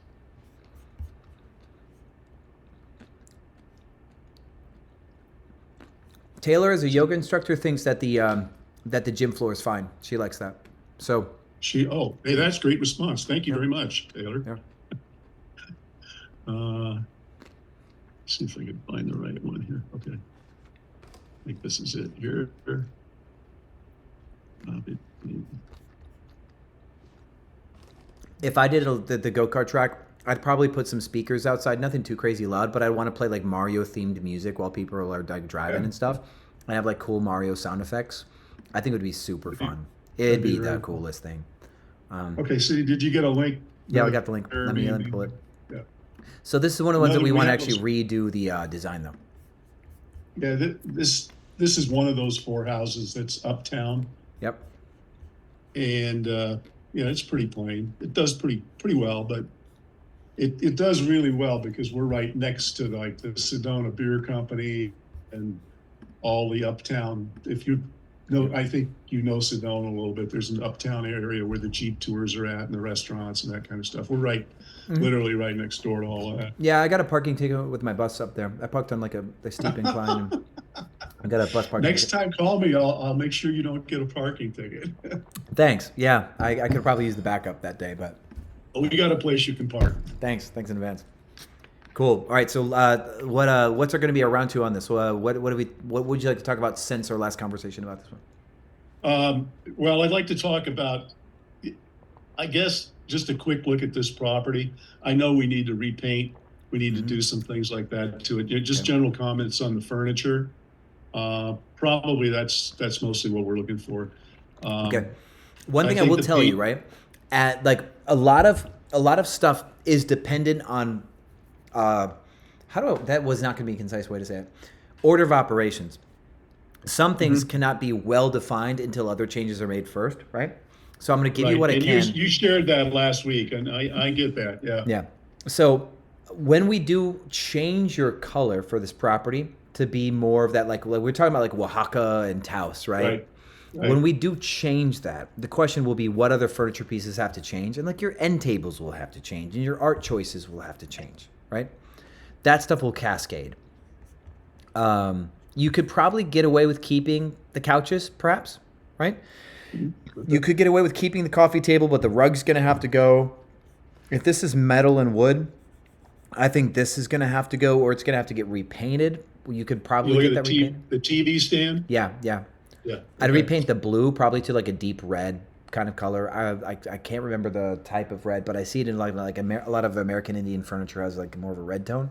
Taylor, as a yoga instructor, thinks that the gym floor is fine. She likes that. So hey, that's great response. Thank you very much, Taylor. Yeah. See if I can find the right one here. Okay. I think this is it here. If I did the go-kart track, I'd probably put some speakers outside, nothing too crazy loud, but I'd want to play like Mario themed music while people are like driving and stuff. I have like cool Mario sound effects. I think it would be super fun. It'd be the coolest thing. Okay, so did you get a link? Yeah, I got the link. Let me pull it. Yeah. So this is one of the ones that we want to actually redo the design though. Yeah, this is one of those four houses that's uptown. Yep. And it's pretty plain. It does pretty well, but it does really well because we're right next to like the Sedona Beer Company and all the uptown. If you know, I think you know Sedona a little bit. There's an uptown area where the Jeep tours are at and the restaurants and that kind of stuff. We're literally right next door to all of that. Yeah, I got a parking ticket with my bus up there. I parked on like a steep incline. And I got a bus parking Next ticket. time, call me. I'll make sure you don't get a parking ticket. Thanks. Yeah, I could probably use the backup that day, but we got a place you can park. Thanks in advance. Cool. All right. So, what's there going to be a round two on this? What would you like to talk about since our last conversation about this one? Well, I'd like to talk about, I guess, just a quick look at this property. I know we need to repaint. We need to do some things like that to it. Just general comments on the furniture. Probably that's mostly what we're looking for. Okay. One thing I will tell you, right? At like a lot of stuff is dependent on that was not going to be a concise way to say it. Order of operations. Some things cannot be well defined until other changes are made first, right? So I'm going to give you what I can. You shared that last week, and I get that. Yeah. Yeah. So when we do change your color for this property to be more of that, like we're talking about like Oaxaca and Taos, right? Right. When we do change that, the question will be what other furniture pieces have to change, and like your end tables will have to change, and your art choices will have to change, right? That stuff will cascade. You could probably get away with keeping the couches, perhaps, right? You could get away with keeping the coffee table, but the rug's going to have to go. If this is metal and wood, I think this is going to have to go, or it's going to have to get repainted. You could probably get that repainted. The TV stand? Yeah. Yeah. I'd repaint the blue probably to like a deep red kind of color. I can't remember the type of red, but I see it in like a lot of American Indian furniture has like more of a red tone.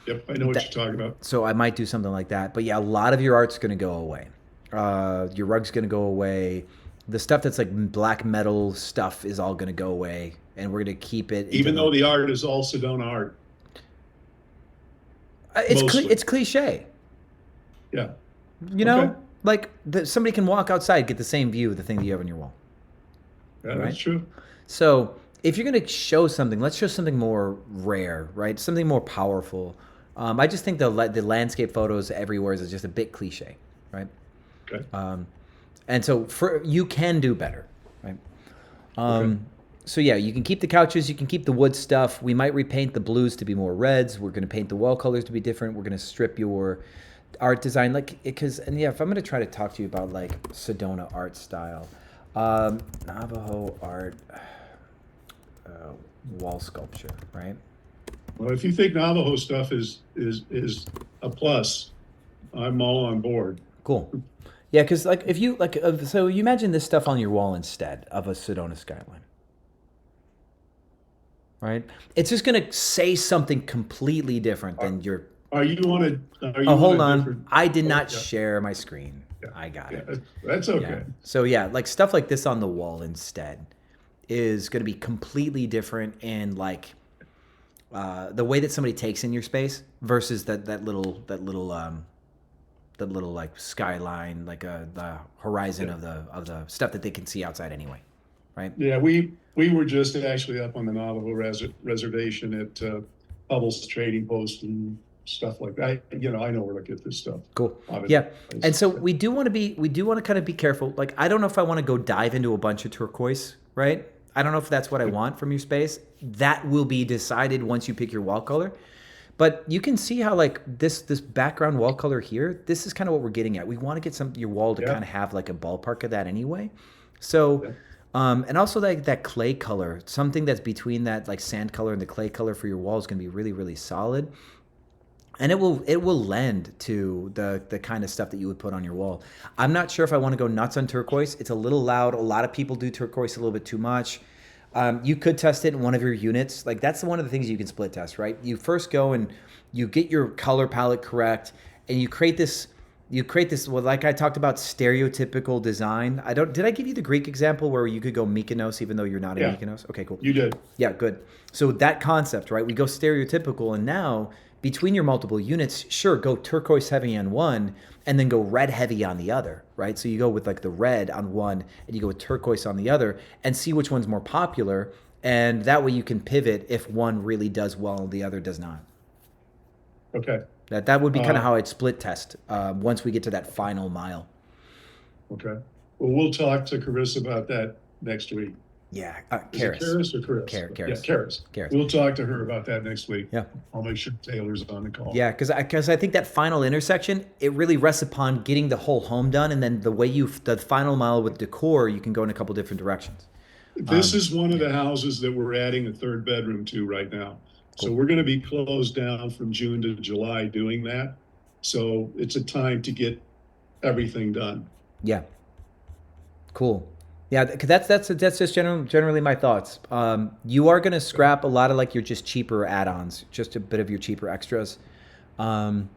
Yep, I know what you're talking about. So I might do something like that. But yeah, a lot of your art's going to go away. Your rug's going to go away. The stuff that's like black metal stuff is all going to go away, and we're going to keep it. Even though the art is all Sedona art. It's cliche. Yeah. You know, like somebody can walk outside, get the same view of the thing that you have on your wall. Yeah, right? That's true. So if you're going to show something, let's show something more rare, right? Something more powerful. I just think the landscape photos everywhere is just a bit cliche, right? Okay. And so you can do better, right? So yeah, you can keep the couches, you can keep the wood stuff. We might repaint the blues to be more reds. We're going to paint the wall colors to be different. We're going to strip your art design, if I'm going to try to talk to you about like Sedona art style, Navajo art, wall sculpture, right? Well, if you think Navajo stuff is a plus, I'm all on board. Cool. Yeah, because like if you so you imagine this stuff on your wall instead of a Sedona skyline, right? It's just gonna say something completely different than your. Are you on a? Hold on. I did not share my screen. Yeah. I got it. That's okay. Yeah. So yeah, like stuff like this on the wall instead is going to be completely different in like the way that somebody takes in your space versus that little like skyline, like the horizon of the stuff that they can see outside anyway, right? Yeah, we were just actually up on the Navajo reservation at Hubble's Trading Post and stuff like that. I know where to get this stuff. Cool. Yeah, and so we do want to kind of be careful. Like, I don't know if I want to go dive into a bunch of turquoise, right? I don't know if that's what I want from your space. That will be decided once you pick your wall color. But you can see how like this background wall color here, this is kind of what we're getting at. We want to get your wall to kind of have like a ballpark of that anyway. So, and also like that clay color, something that's between that like sand color and the clay color for your wall is going to be really, really solid. And it will lend to the kind of stuff that you would put on your wall. I'm not sure if I want to go nuts on turquoise. It's a little loud. A lot of people do turquoise a little bit too much. You could test it in one of your units. Like that's one of the things you can split test, right? You first go and you get your color palette correct, and you create this. Well, like I talked about, stereotypical design. Did I give you the Greek example where you could go Mykonos even though you're not in Mykonos? Okay, cool. You did. Yeah, good. So that concept, right? We go stereotypical, and now between your multiple units, sure, go turquoise heavy on one and then go red heavy on the other, right? So you go with like the red on one and you go with turquoise on the other and see which one's more popular. And that way you can pivot if one really does well and the other does not. Okay. That would be kind of how I'd split test once we get to that final mile. Okay. Well, we'll talk to Carissa about that next week. Yeah, Karis. Karis or Karis? Karis. Yeah, Karis. We'll talk to her about that next week. Yeah. I'll make sure Taylor's on the call. Yeah, because I think that final intersection, it really rests upon getting the whole home done, and then the final mile with decor, you can go in a couple different directions. This is one of the houses that we're adding a third bedroom to right now. Cool. So we're going to be closed down from June to July doing that. So it's a time to get everything done. Yeah. Cool. Yeah, 'cause that's just generally my thoughts. You are gonna scrap a lot of like your just cheaper add-ons, just a bit of your cheaper extras. Um,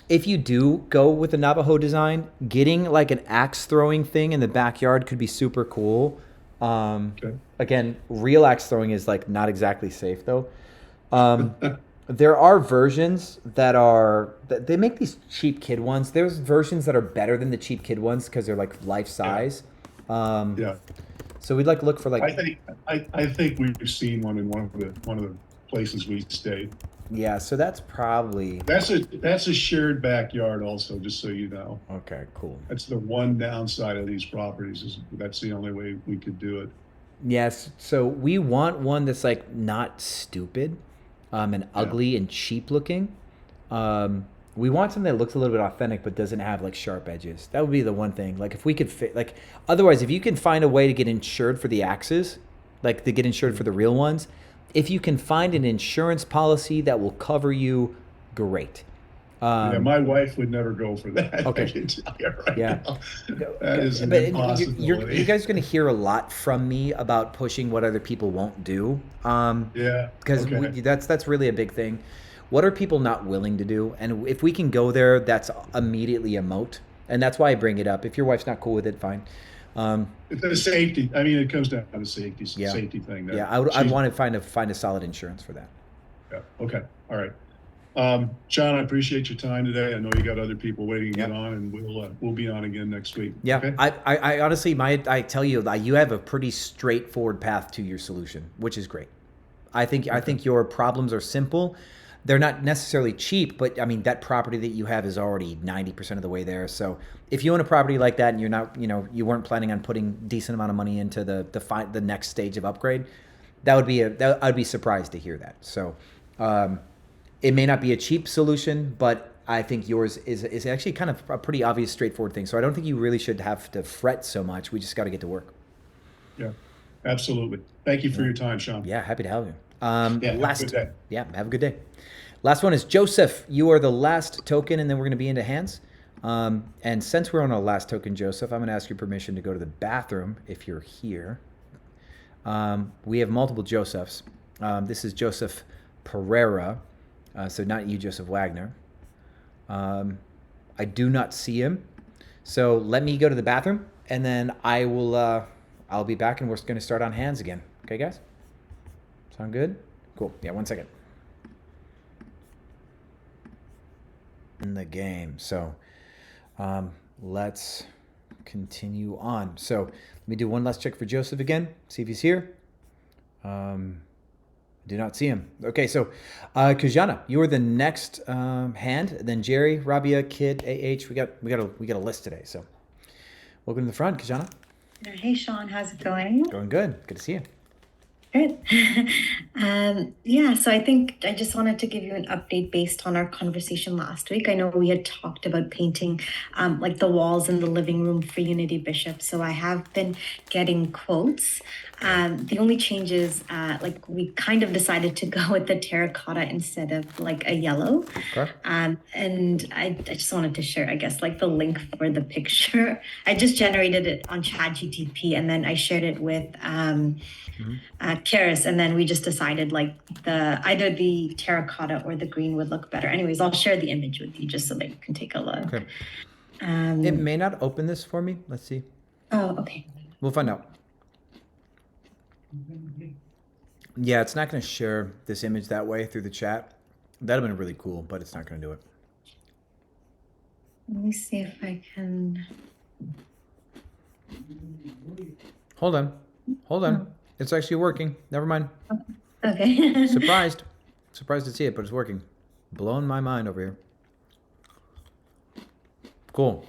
if you do go with the Navajo design, getting like an axe throwing thing in the backyard could be super cool. Okay. Again, real axe throwing is like not exactly safe though. There are versions they make these cheap kid ones. There's versions that are better than the cheap kid ones because they're like life size. Yeah. So we'd like to look for like I think we've seen one in one of the places we stayed. yeah. So that's probably That's a shared backyard also, just so you know. okay. Cool. That's the one downside of these properties is that's the only way we could do it. Yes. So we want one that's like not stupid, and ugly and cheap looking. We want something that looks a little bit authentic but doesn't have like sharp edges. That would be the one thing. Like if we could fit like otherwise if you can find a way to get insured for the axes, like to get insured for the real ones, if you can find an insurance policy that will cover you, great. Yeah, my wife would never go for that. Okay. I can tell you right Yeah. now. That is an But impossibility. you guys are going to hear a lot from me about pushing what other people won't do. Yeah. Because Okay. that's really a big thing. What are people not willing to do? And if we can go there, that's immediately a moat. And that's why I bring it up. If your wife's not cool with it, fine. It's a safety. I mean, it comes down to safety Yeah. thing. that Yeah, I'd she's- want to find a solid insurance for that. Yeah. Okay. All right. John, I appreciate your time today. I know you got other people waiting to get on, and we'll be on again next week. Yeah, Okay? I honestly, I tell you, you have a pretty straightforward path to your solution, which is great. I think your problems are simple. They're not necessarily cheap, but I mean that property that you have is already 90% of the way there. So if you own a property like that and you're not, you weren't planning on putting decent amount of money into the next stage of upgrade, I'd be surprised to hear that. So it may not be a cheap solution, but I think yours is actually kind of a pretty obvious, straightforward thing. So I don't think you really should have to fret so much. We just got to get to work. Yeah, absolutely. Thank you for your time, Sean. Yeah, happy to have you. Have a good day. Yeah, have a good day. Last one is Joseph. You are the last token, and then we're going to be into hands. And since we're on our last token, Joseph, I'm going to ask your permission to go to the bathroom if you're here. We have multiple Josephs. This is Joseph Pereira, so not you, Joseph Wagner. I do not see him. So let me go to the bathroom, and then I'll be back, and we're going to start on hands again. Okay, guys? Sound good? Cool. Yeah, 1 second. In the game. So let's continue on. So let me do one last check for Joseph again, see if he's here. Do not see him. Okay, so Kajana, you are the next hand. Then Jerry, Rabia, Kid, AH. We got a list today. So welcome to the front, Kajana. Hey, Sean, how's it going? Going good. Good to see you. Good. Yeah, so I think I just wanted to give you an update based on our conversation last week. I know we had talked about painting like the walls in the living room for Unity Bishop. So I have been getting quotes. The only change is like we kind of decided to go with the terracotta instead of like a yellow. Okay. And I just wanted to share, I guess, like the link for the picture. I just generated it on ChatGPT and then I shared it with Karis, and then we just decided like either the terracotta or the green would look better. Anyways, I'll share the image with you just so that you can take a look. Okay. It may not open this for me. Let's see. Oh, okay. We'll find out. Yeah, it's not going to share this image that way through the chat. That'd have been really cool, but it's not going to do it. Let me see if I can. Hold on. It's actually working. Never mind. Okay. Surprised to see it, but it's working. Blowing my mind over here. Cool.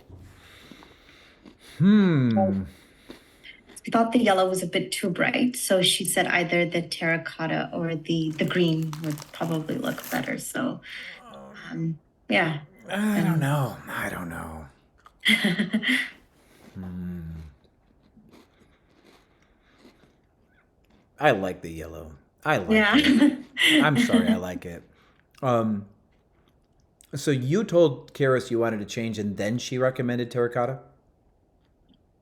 We thought the yellow was a bit too bright, so she said either the terracotta or the green would probably look better. So, yeah. I don't know. I like the yellow. I like it. I'm sorry, I like it. So you told Karis you wanted to change and then she recommended terracotta?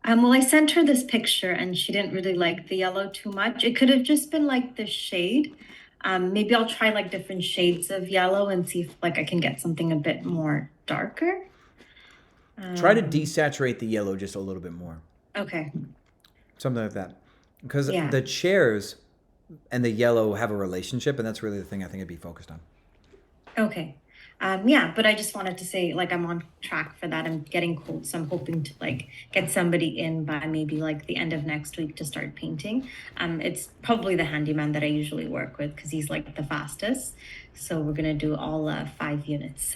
Well, I sent her this picture and she didn't really like the yellow too much. It could have just been like the shade. Maybe I'll try like different shades of yellow and see if like I can get something a bit more darker. Try to desaturate the yellow just a little bit more. Okay. Something like that. Because Yeah. the chairs and the yellow have a relationship, and that's really the thing I think I'd be focused on. Okay. Yeah, but I just wanted to say, like, I'm on track for that. I'm getting quotes. I'm hoping to like get somebody in by maybe like the end of next week to start painting. It's probably the handyman that I usually work with because he's like the fastest. So we're gonna do all 5 units.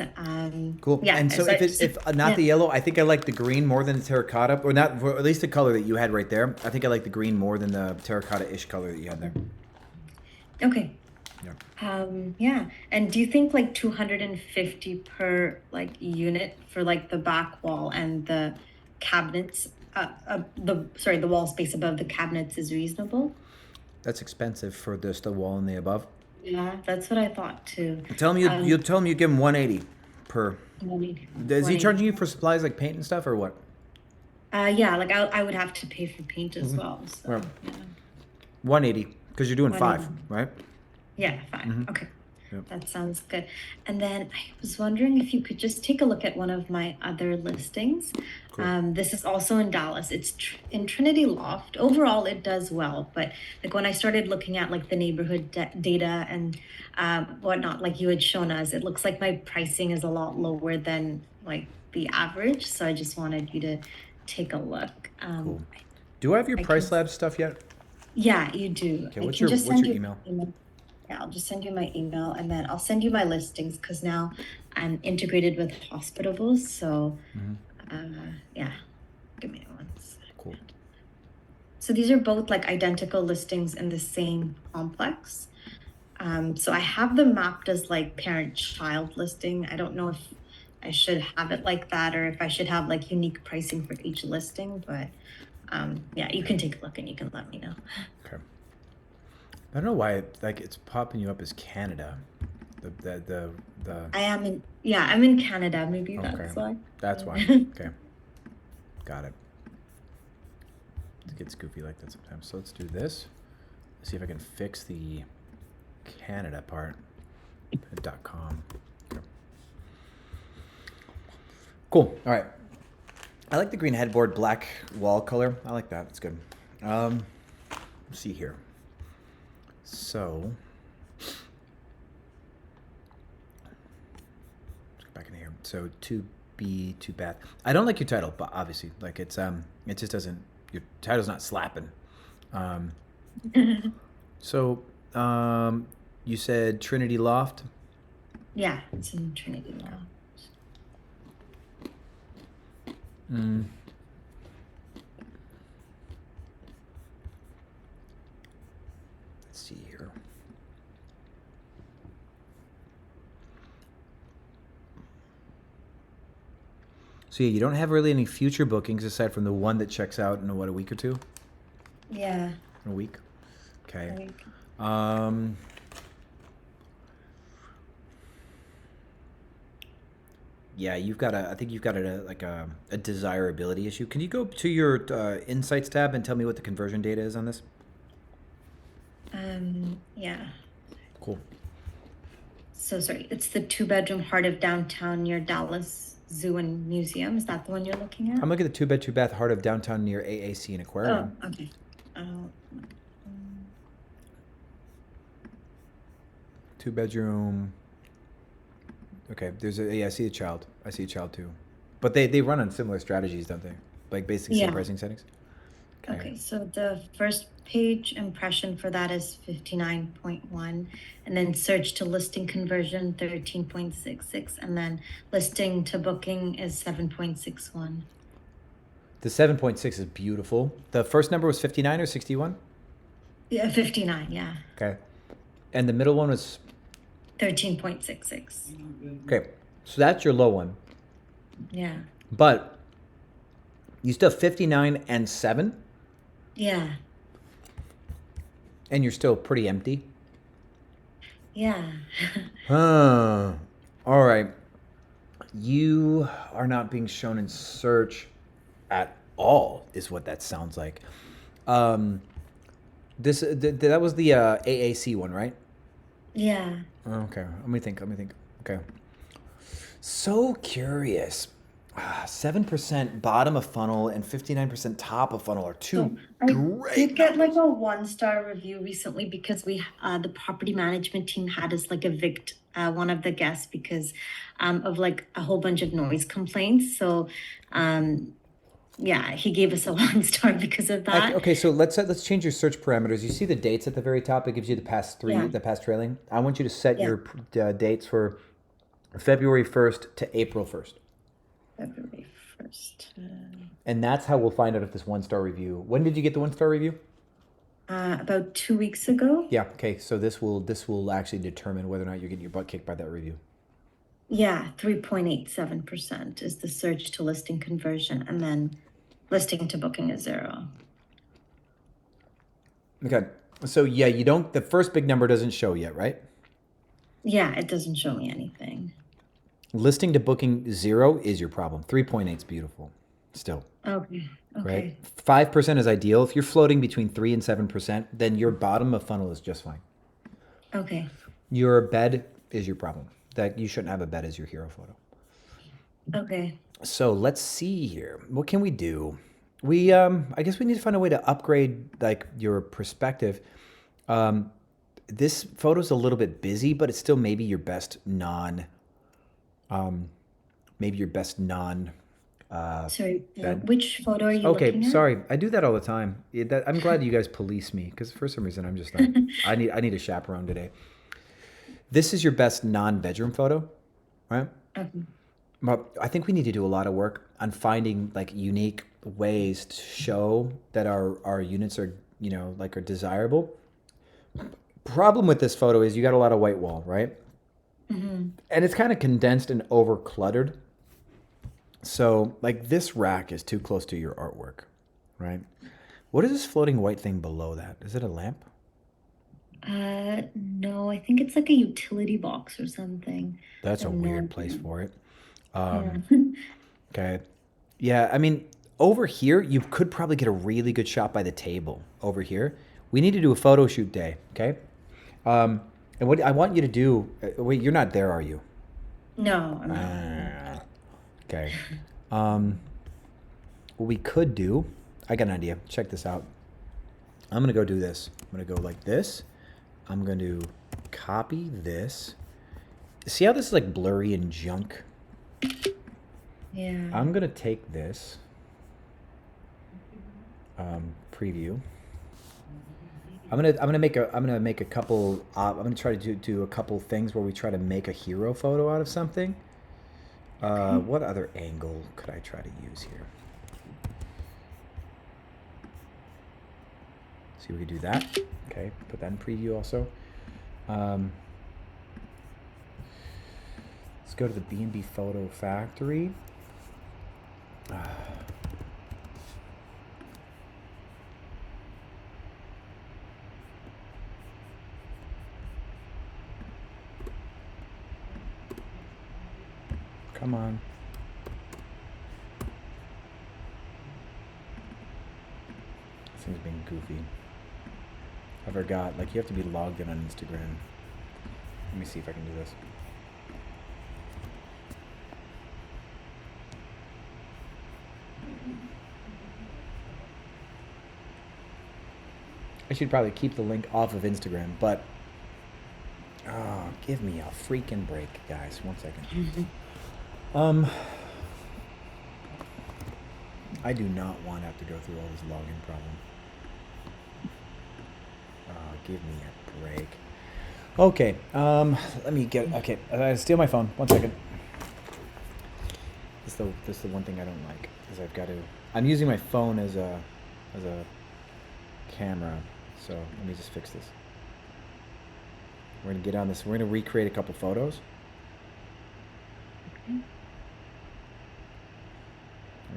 Cool. Yeah. And so if not the yellow, I think I like the green more than the terracotta, or not, or at least the color that you had right there. I think I like the green more than the terracotta-ish color that you had there. Okay. Yeah. Yeah. And do you think like 250 per like unit for like the back wall and the cabinets, the wall space above the cabinets is reasonable? That's expensive for just the wall and the above. Yeah, that's what I thought too. Tell him you tell him you give him 180 per. Is he charging you for supplies like paint and stuff or what? Yeah, like I would have to pay for paint as well. So, Right. yeah. 180 because you're doing 5, 180. right? Yeah, fine. Okay. Yep. That sounds good. And then I was wondering if you could just take a look at one of my other listings. Cool. This is also in Dallas. It's in Trinity Loft. Overall, it does well, but like when I started looking at like the neighborhood data and whatnot, like you had shown us, it looks like my pricing is a lot lower than like the average. So I just wanted you to take a look. Cool. Do I have your Price Lab stuff yet? Yeah, you do. Okay, what's your email? Yeah, I'll just send you my email and then I'll send you my listings because now I'm integrated with Hospitables. So, yeah, give me one second. Cool. So these are both like identical listings in the same complex. So I have them mapped as like parent-child listing. I don't know if I should have it like that or if I should have like unique pricing for each listing, but yeah, you can take a look and you can let me know. Okay. I don't know why it's popping you up as Canada. The I'm in Canada. Maybe okay. that's why. That's why. Okay. Got it. It gets goofy like that sometimes. So let's do this. Let's see if I can fix the Canada part. .com. Okay. Cool. All right. I like the green headboard, black wall color. I like that. It's good. Let's see here. So, let's go back in here. So 2B, 2 bath. I don't like your title, but obviously, like it just doesn't. Your title's not slapping. So, you said Trinity Loft. Yeah, it's in Trinity Loft. Let's see here. So yeah, you don't have really any future bookings aside from the one that checks out in a week or two? Yeah. In a week? Okay. A week. Yeah, I think you've got a desirability issue. Can you go to your Insights tab and tell me what the conversion data is on this? Yeah. Cool. So sorry, it's the 2-bedroom heart of downtown near Dallas Zoo and Museum. Is that the one you're looking at? I'm looking at the 2-bed, 2-bath heart of downtown near AAC and Aquarium. Oh, okay. 2-bedroom. Okay, I see a child. I see a child too. But they run on similar strategies, don't they? Like basic Yeah. pricing settings? Okay, so the first page impression for that is 59.1, and then search to listing conversion 13.66, and then listing to booking is 7.61. The 7.6 is beautiful. The first number was 59 or 61? Yeah, 59, yeah. Okay. And the middle one was 13.66. okay. So that's your low one. Yeah. But you still have 59 and 7, Yeah. and you're still pretty empty. Yeah. All right. You are not being shown in search at all, is what that sounds like. That was the AAC one, right? Yeah. Okay, let me think. Okay. So curious. 7% bottom of funnel and 59% top of funnel are two great did get like a 1-star review recently because the property management team had us like evict one of the guests because of like a whole bunch of noise complaints. So yeah, he gave us a 1-star because of that. Okay, so let's change your search parameters. You see the dates at the very top? It gives you the past trailing. I want you to set your dates for February 1st to April 1st. February 1st. And that's how we'll find out if this 1-star review. When did you get the 1-star review? About 2 weeks ago. Yeah. Okay. So this will actually determine whether or not you're getting your butt kicked by that review. Yeah, 3.87% is the search to listing conversion, and then listing to booking is 0. Okay. So yeah, the first big number doesn't show yet, right? Yeah, it doesn't show me anything. Listing to booking 0 is your problem. 3.8 is beautiful still. Okay. Right? 5% is ideal. If you're floating between 3 and 7%, then your bottom of funnel is just fine. Okay. Your bed is your problem. That you shouldn't have a bed as your hero photo. Okay. So let's see here. What can we do? I guess we need to find a way to upgrade like your perspective. This photo's a little bit busy, but it's still maybe your best non. Sorry, which photo are you looking at? Sorry, I do that all the time. I'm glad you guys police me because for some reason I'm just not. I need a chaperone today. This is your best non-bedroom photo, right? Okay. But I think we need to do a lot of work on finding like unique ways to show that our units are are desirable. Problem with this photo is you got a lot of white wall, right? Mm-hmm. And it's kind of condensed and over cluttered. So like this rack is too close to your artwork, right? What is this floating white thing below that? Is it a lamp? No, I think it's like a utility box or something. That's a weird place for it. Yeah. Okay. Yeah, I mean, over here, you could probably get a really good shot by the table over here. We need to do a photo shoot day, okay? And what I want you to do, wait, you're not there, are you? No, I'm not. Okay. What we could do, I got an idea. Check this out. I'm going to go do this. I'm going to go like this. I'm going to copy this. See how this is like blurry and junk? Yeah. I'm going to take this preview. I'm gonna make a couple. I'm gonna try to do a couple things where we try to make a hero photo out of something. What other angle could I try to use here? See, we could do that. Okay, put that in preview also. Let's go to the B&B Photo Factory. Come on. This thing's being goofy. I forgot, like, you have to be logged in on Instagram. Let me see if I can do this. I should probably keep the link off of Instagram, but oh, give me a freaking break, guys. 1 second. I do not want to have to go through all this login problem. Give me a break. Okay, let me get, okay, steal my phone. 1 second. This is the one thing I don't like, is I've got to, I'm using my phone as a camera, so let me just fix this. We're gonna get on this, we're gonna recreate a couple photos. I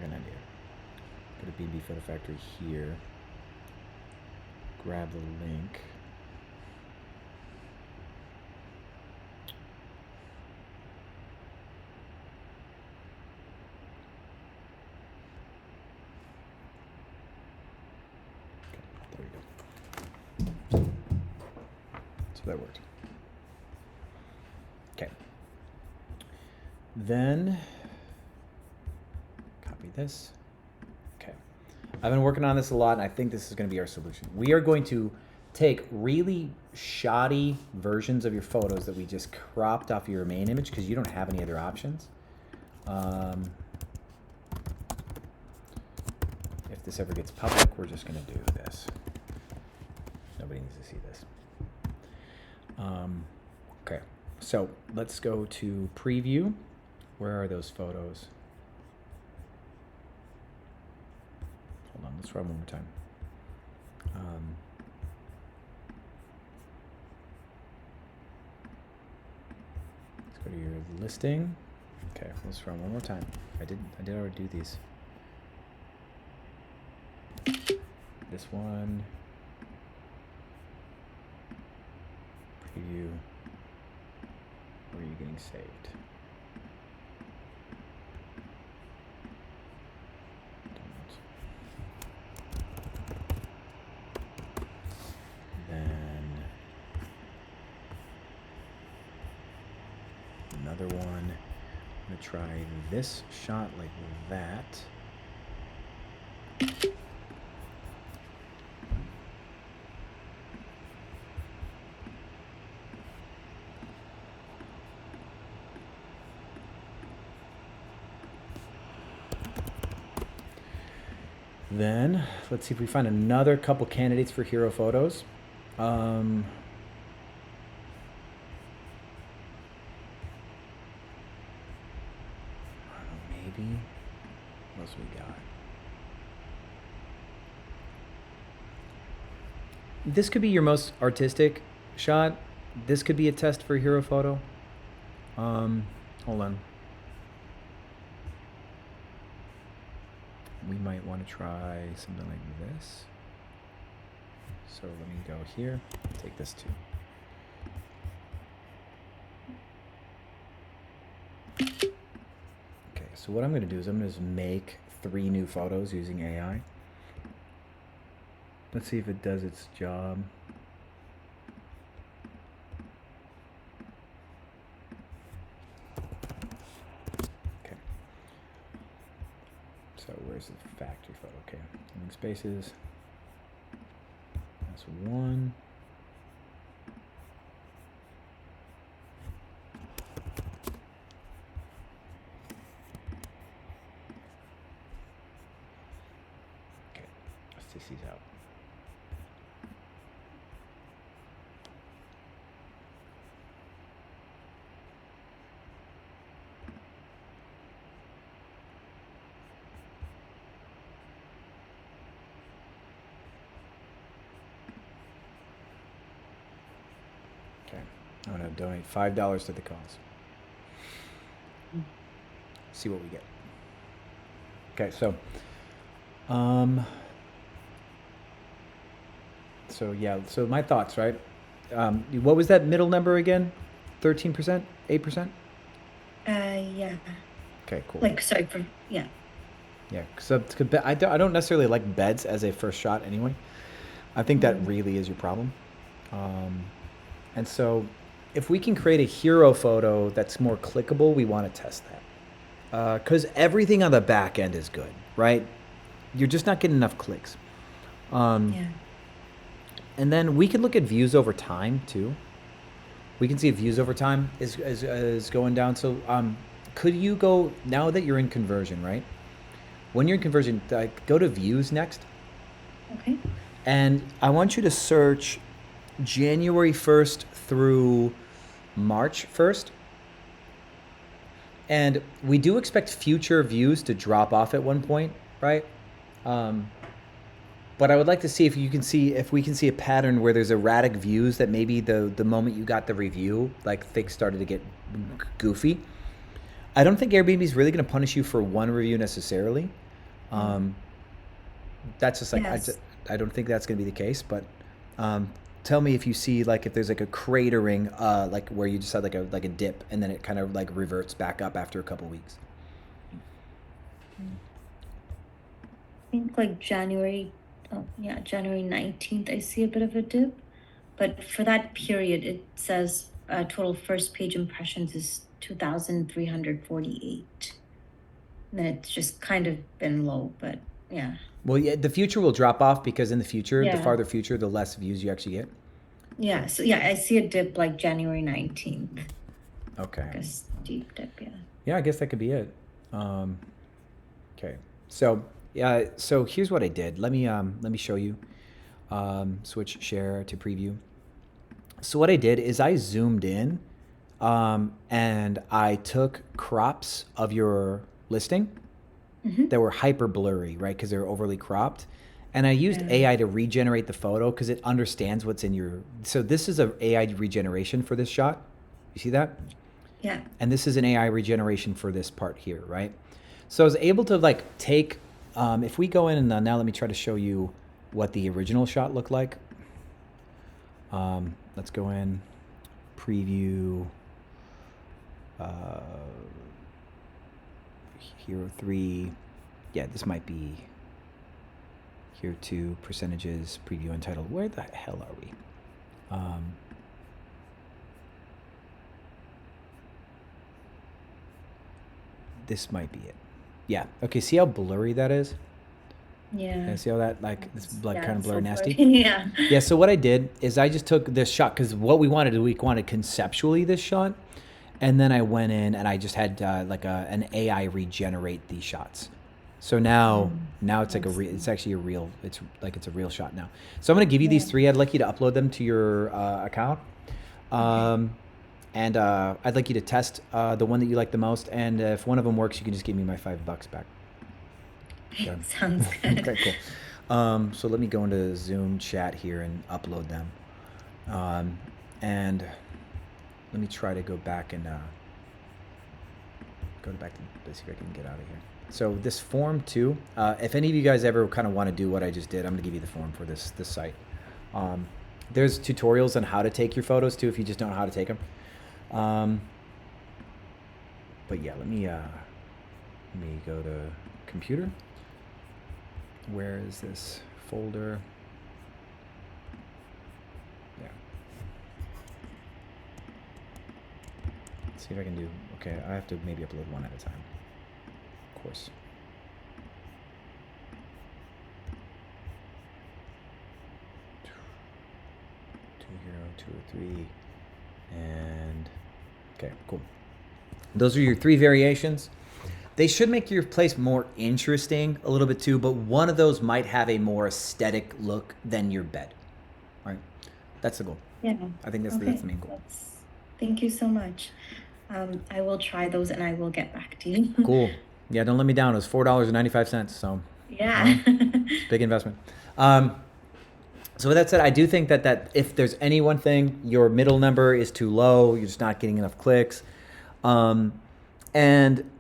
got an idea. Go to B&B Photo Factory here. Grab the link. So that worked. Okay. Then copy this. Okay. I've been working on this a lot, and I think this is going to be our solution. We are going to take really shoddy versions of your photos that we just cropped off your main image because you don't have any other options. If this ever gets public, we're just going to do this. Nobody needs to see this. Okay, so let's go to preview. Where are those photos? Hold on, let's try one more time. Let's go to your listing. Okay, let's run one more time. I did already do these. This one. Preview. Where are you getting saved? Then another one. I'm gonna try this shot like that. Then let's see if we find another couple candidates for hero photos. Maybe. What else we got? This could be your most artistic shot. This could be a test for hero photo. Hold on. We might want to try something like this. So let me go here, take this too. Okay, so what I'm going to do is I'm going to just make 3 new photos using AI. Let's see if it does its job. Okay. So where's the factory photo? Okay, link spaces. That's 1. Okay, let's test these out. I'm going to donate $5 to the cause. See what we get. Okay, so yeah, so my thoughts, right? What was that middle number again? 13%? 8%? Yeah. Okay, cool. Like, sorry for, yeah. Yeah, so I don't necessarily like beds as a first shot anyway. I think that really is your problem. And so if we can create a hero photo that's more clickable, we want to test that. Because everything on the back end is good, right? You're just not getting enough clicks. Yeah. And then we can look at views over time too. We can see if views over time is going down. So could you go, now that you're in conversion, right? When you're in conversion, go to views next. Okay. And I want you to search January 1st through March 1st. And we do expect future views to drop off at one point, right? But I would like to see if we can see a pattern where there's erratic views, that maybe the moment you got the review, like things started to get goofy. I don't think Airbnb is really going to punish you for one review necessarily. That's just like, Yes. I don't think that's going to be the case, but tell me if you see, like, if there's like a cratering, like where you just had like a dip and then it kind of like reverts back up after a couple weeks. I think like January 19th, I see a bit of a dip. but for that period, it says total first page impressions is 2,348. And then it's just kind of been low, but yeah. Well, yeah, the future will drop off because in the future, the Yeah. farther future, the less views you actually get. Yeah, so yeah, I see a dip like January 19th. Okay. Like a steep dip, yeah. Yeah, I guess that could be it. Okay. So yeah, so here's what I did. Let me show you. Switch share to preview. So what I did is I zoomed in, and I took crops of your listing that were hyper blurry, right? Because they're overly cropped. And I used AI to regenerate the photo because it understands what's in your. So this is an AI regeneration for this shot. You see that? Yeah. And this is an AI regeneration for this part here, right? So I was able to like take, if we go in and now let me try to show you what the original shot looked like. Let's go in, preview, Hero 3. Yeah, this might be Hero 2, percentages, preview untitled. Where the hell are we? This might be it. Yeah. Okay. See how blurry that is? Yeah. See how that like it's like kind of it's blurry, so nasty. blurry. Yeah. Yeah. So what I did is I just took this shot because what we wanted conceptually this shot, and then I went in and I just had like an AI regenerate these shots. So now it's like it's actually a real. It's like it's a real shot now. So I'm gonna give you these three. I'd like you to upload them to your account. And I'd like you to test the one that you like the most. And if one of them works, you can just give me my $5 back. Okay. Sounds good. Okay, cool. So let me go into Zoom chat here and upload them. And let me try to go back and go back to see if I can get out of here. So this form too, if any of you guys ever kind of want to do what I just did, I'm gonna give you the form for this site. There's tutorials on how to take your photos too if you just don't know how to take them. But yeah, let me go to computer. Where is this folder? Yeah. Let's see if I can do. Okay, I have to maybe upload one at a time. Of course. Two or three, and okay, cool. Those are your three variations. They should make your place more interesting a little bit too, but one of those might have a more aesthetic look than your bed. All right, that's the goal. Yeah. I think that's the main goal. Thank you so much. I will try those and I will get back to you. Cool. Yeah, don't let me down. It was $4.95. So yeah, big investment. So with that said, I do think that if there's any one thing, your middle number is too low, you're just not getting enough clicks. And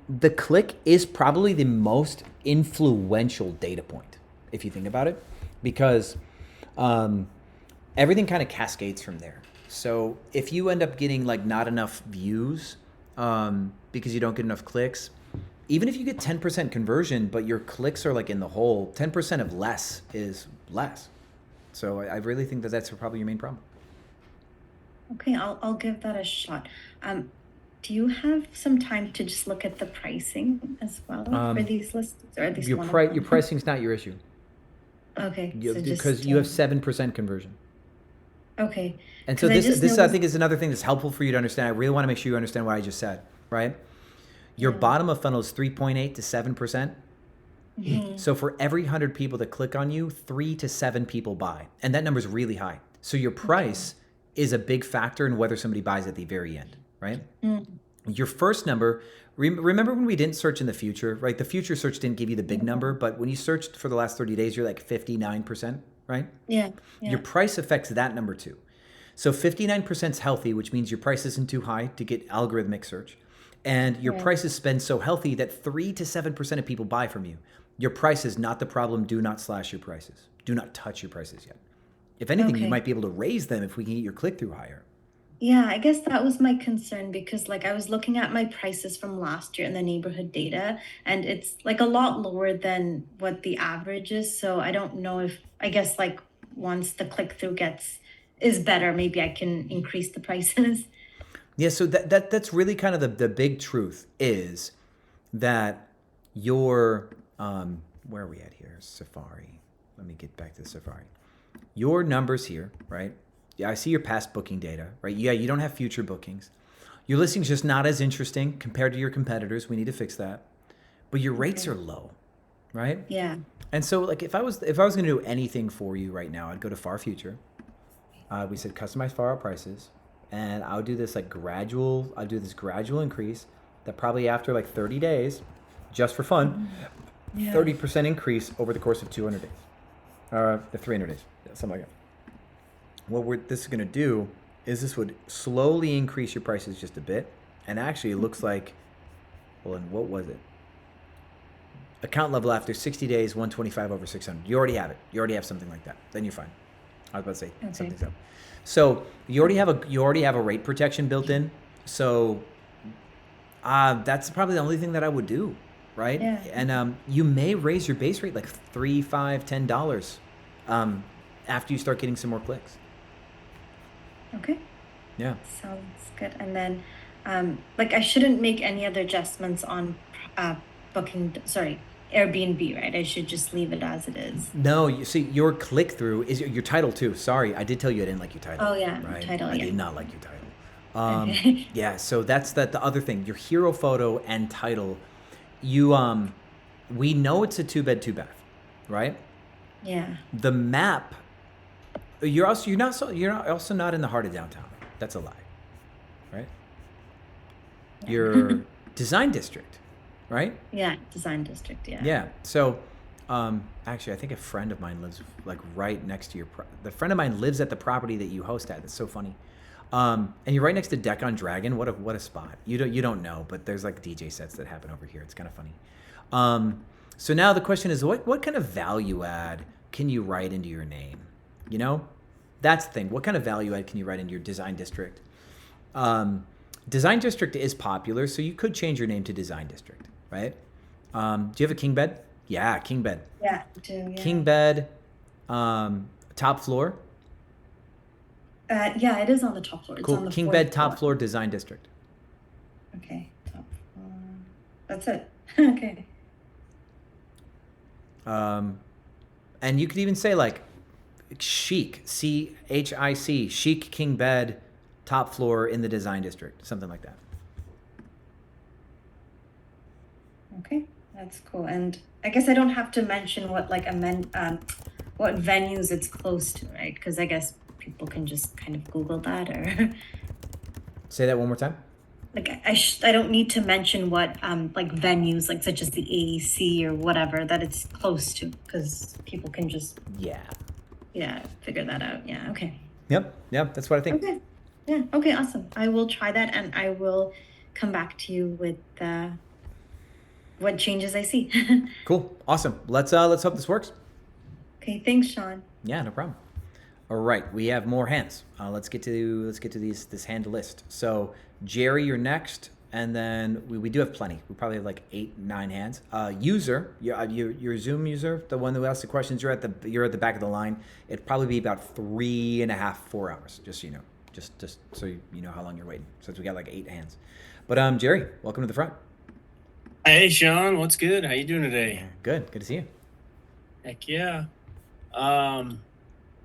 the click is probably the most influential data point, if you think about it, because everything kind of cascades from there. So if you end up getting like not enough views because you don't get enough clicks, even if you get 10% conversion, but your clicks are like in the hole, 10% of less is less. So I really think that's probably your main problem. Okay, I'll give that a shot. Do you have some time to just look at the pricing as well for these listings, or at least your pricing's not your issue. Okay, because you have 7% conversion. Okay. And so this I think is another thing that's helpful for you to understand. I really want to make sure you understand what I just said, right? Your bottom of funnel is 3.8 to 7%. Mm-hmm. So for every 100 people that click on you, 3 to 7 people buy. And that number is really high. So your price is a big factor in whether somebody buys at the very end, right? Your first number, remember when we didn't search in the future, right? The future search didn't give you the big number, but when you searched for the last 30 days, you're like 59%, right? Yeah. Your price affects that number too. So 59% is healthy, which means your price isn't too high to get algorithmic search. And your prices spend so healthy that 3 to 7% of people buy from you. Your price is not the problem. Do not slash your prices. Do not touch your prices yet. If anything, you might be able to raise them if we can get your click-through higher. Yeah, I guess that was my concern because like I was looking at my prices from last year in the neighborhood data, and it's like a lot lower than what the average is. So I don't know if, I guess like once the click-through is better, maybe I can increase the prices. Yeah, so that's really kind of the big truth is that your where are we at here? Safari. Let me get back to Safari. Your numbers here, right? Yeah, I see your past booking data, right? Yeah, you don't have future bookings. Your listing's just not as interesting compared to your competitors. We need to fix that. But your rates are low, right? Yeah. And so like if I was going to do anything for you right now, I'd go to Far Future. We said customize far out prices, and I'll do this gradual increase that probably after like 30 days, just for fun, 30% increase over the course of 200 days, the 300 days, something like that. What this is going to do is this would slowly increase your prices just a bit, and actually it looks like, well, and what was it? Account level after 60 days, 125 over 600. You already have it. You already have something like that. Then you're fine. I was about to say something's up. So you already have a rate protection built in. So that's probably the only thing that I would do, right? Yeah. And you may raise your base rate like $3, $5, $10 after you start getting some more clicks. Okay. Yeah. Sounds good. And then, I shouldn't make any other adjustments on Airbnb, right? I should just leave it as it is. No, you see, your click through is your title too. Sorry, I did tell you I didn't like your title. Oh yeah, right? title. I Yeah. did not like your title. Yeah, so that's the other thing. Your hero photo and title, we know it's a 2-bed, 2-bath, right? Yeah. The map, you're also not in the heart of downtown. That's a lie, right? Your design district, right? Yeah, design district. Yeah. Yeah. So, actually, I think a friend of mine lives like right next to the friend of mine lives at the property that you host at. That's so funny. And you're right next to Deck on Dragon. What a spot. You don't know, but there's like DJ sets that happen over here. It's kind of funny. So now the question is, what kind of value add can you write into your name? You know, that's the thing. What kind of value add can you write into your design district? Design district is popular, so you could change your name to design district, right? Do you have a king bed? Yeah, king bed. Yeah, I do. Yeah. King bed, top floor. Yeah, it is on the top floor. It's Cool. on the King 4th bed, top floor, design district. Okay, top floor. That's it. Okay. And you could even say like chic, CHIC, chic king bed, top floor in the design district, something like that. Okay, that's cool. And I guess I don't have to mention what what venues it's close to, right? Because I guess people can just kind of Google that or. Say that one more time. Like I don't need to mention what venues such as the AEC or whatever that it's close to, because people can just figure that out. Yeah. Okay. Yep. That's what I think. Okay. Yeah. Okay. Awesome. I will try that, and I will come back to you with what changes I see. Cool. Awesome. Let's hope this works. Okay. Thanks, Sean. Yeah. No problem. All right, we have more hands. Let's get to this hand list. So Jerry, you're next, and then we do have plenty. We probably have like 8, 9 hands. User, your Zoom user, the one who asked the questions. You're at the back of the line. It'd probably be about 3.5, 4 hours. Just so you know, just so you know how long you're waiting. Since we got like 8 hands. But Jerry, welcome to the front. Hey Sean, what's good? How you doing today? Good to see you. Heck yeah.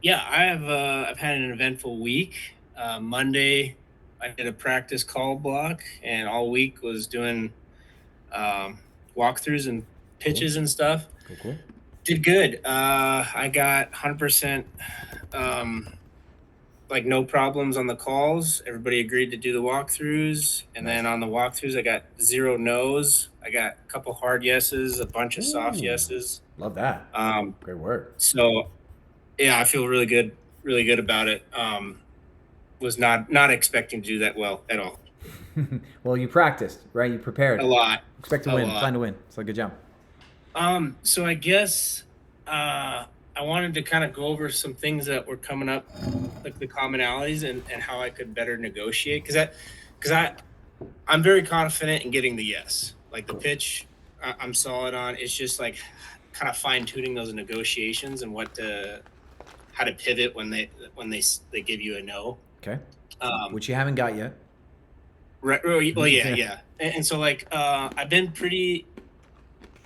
Yeah, I've had an eventful week. Monday, I did a practice call block, and all week was doing walkthroughs and pitches and stuff. Cool. Did good. I got 100%, no problems on the calls. Everybody agreed to do the walkthroughs, and then on the walkthroughs, I got 0 no's. I got a couple hard yeses, a bunch of soft yeses. Love that. Great work. So. Yeah, I feel really good about it. Was not expecting to do that well at all. Well, you practiced, right? You prepared. A lot. Expect to win. Plan to win. So good job. So I guess I wanted to kind of go over some things that were coming up, like the commonalities and how I could better negotiate. Because I'm very confident in getting the yes. Like the pitch, I'm solid on. It's just like kind of fine tuning those negotiations and how to pivot when they give you a no. Okay. Which you haven't got yet. Right. Well, yeah. And so like I've been pretty.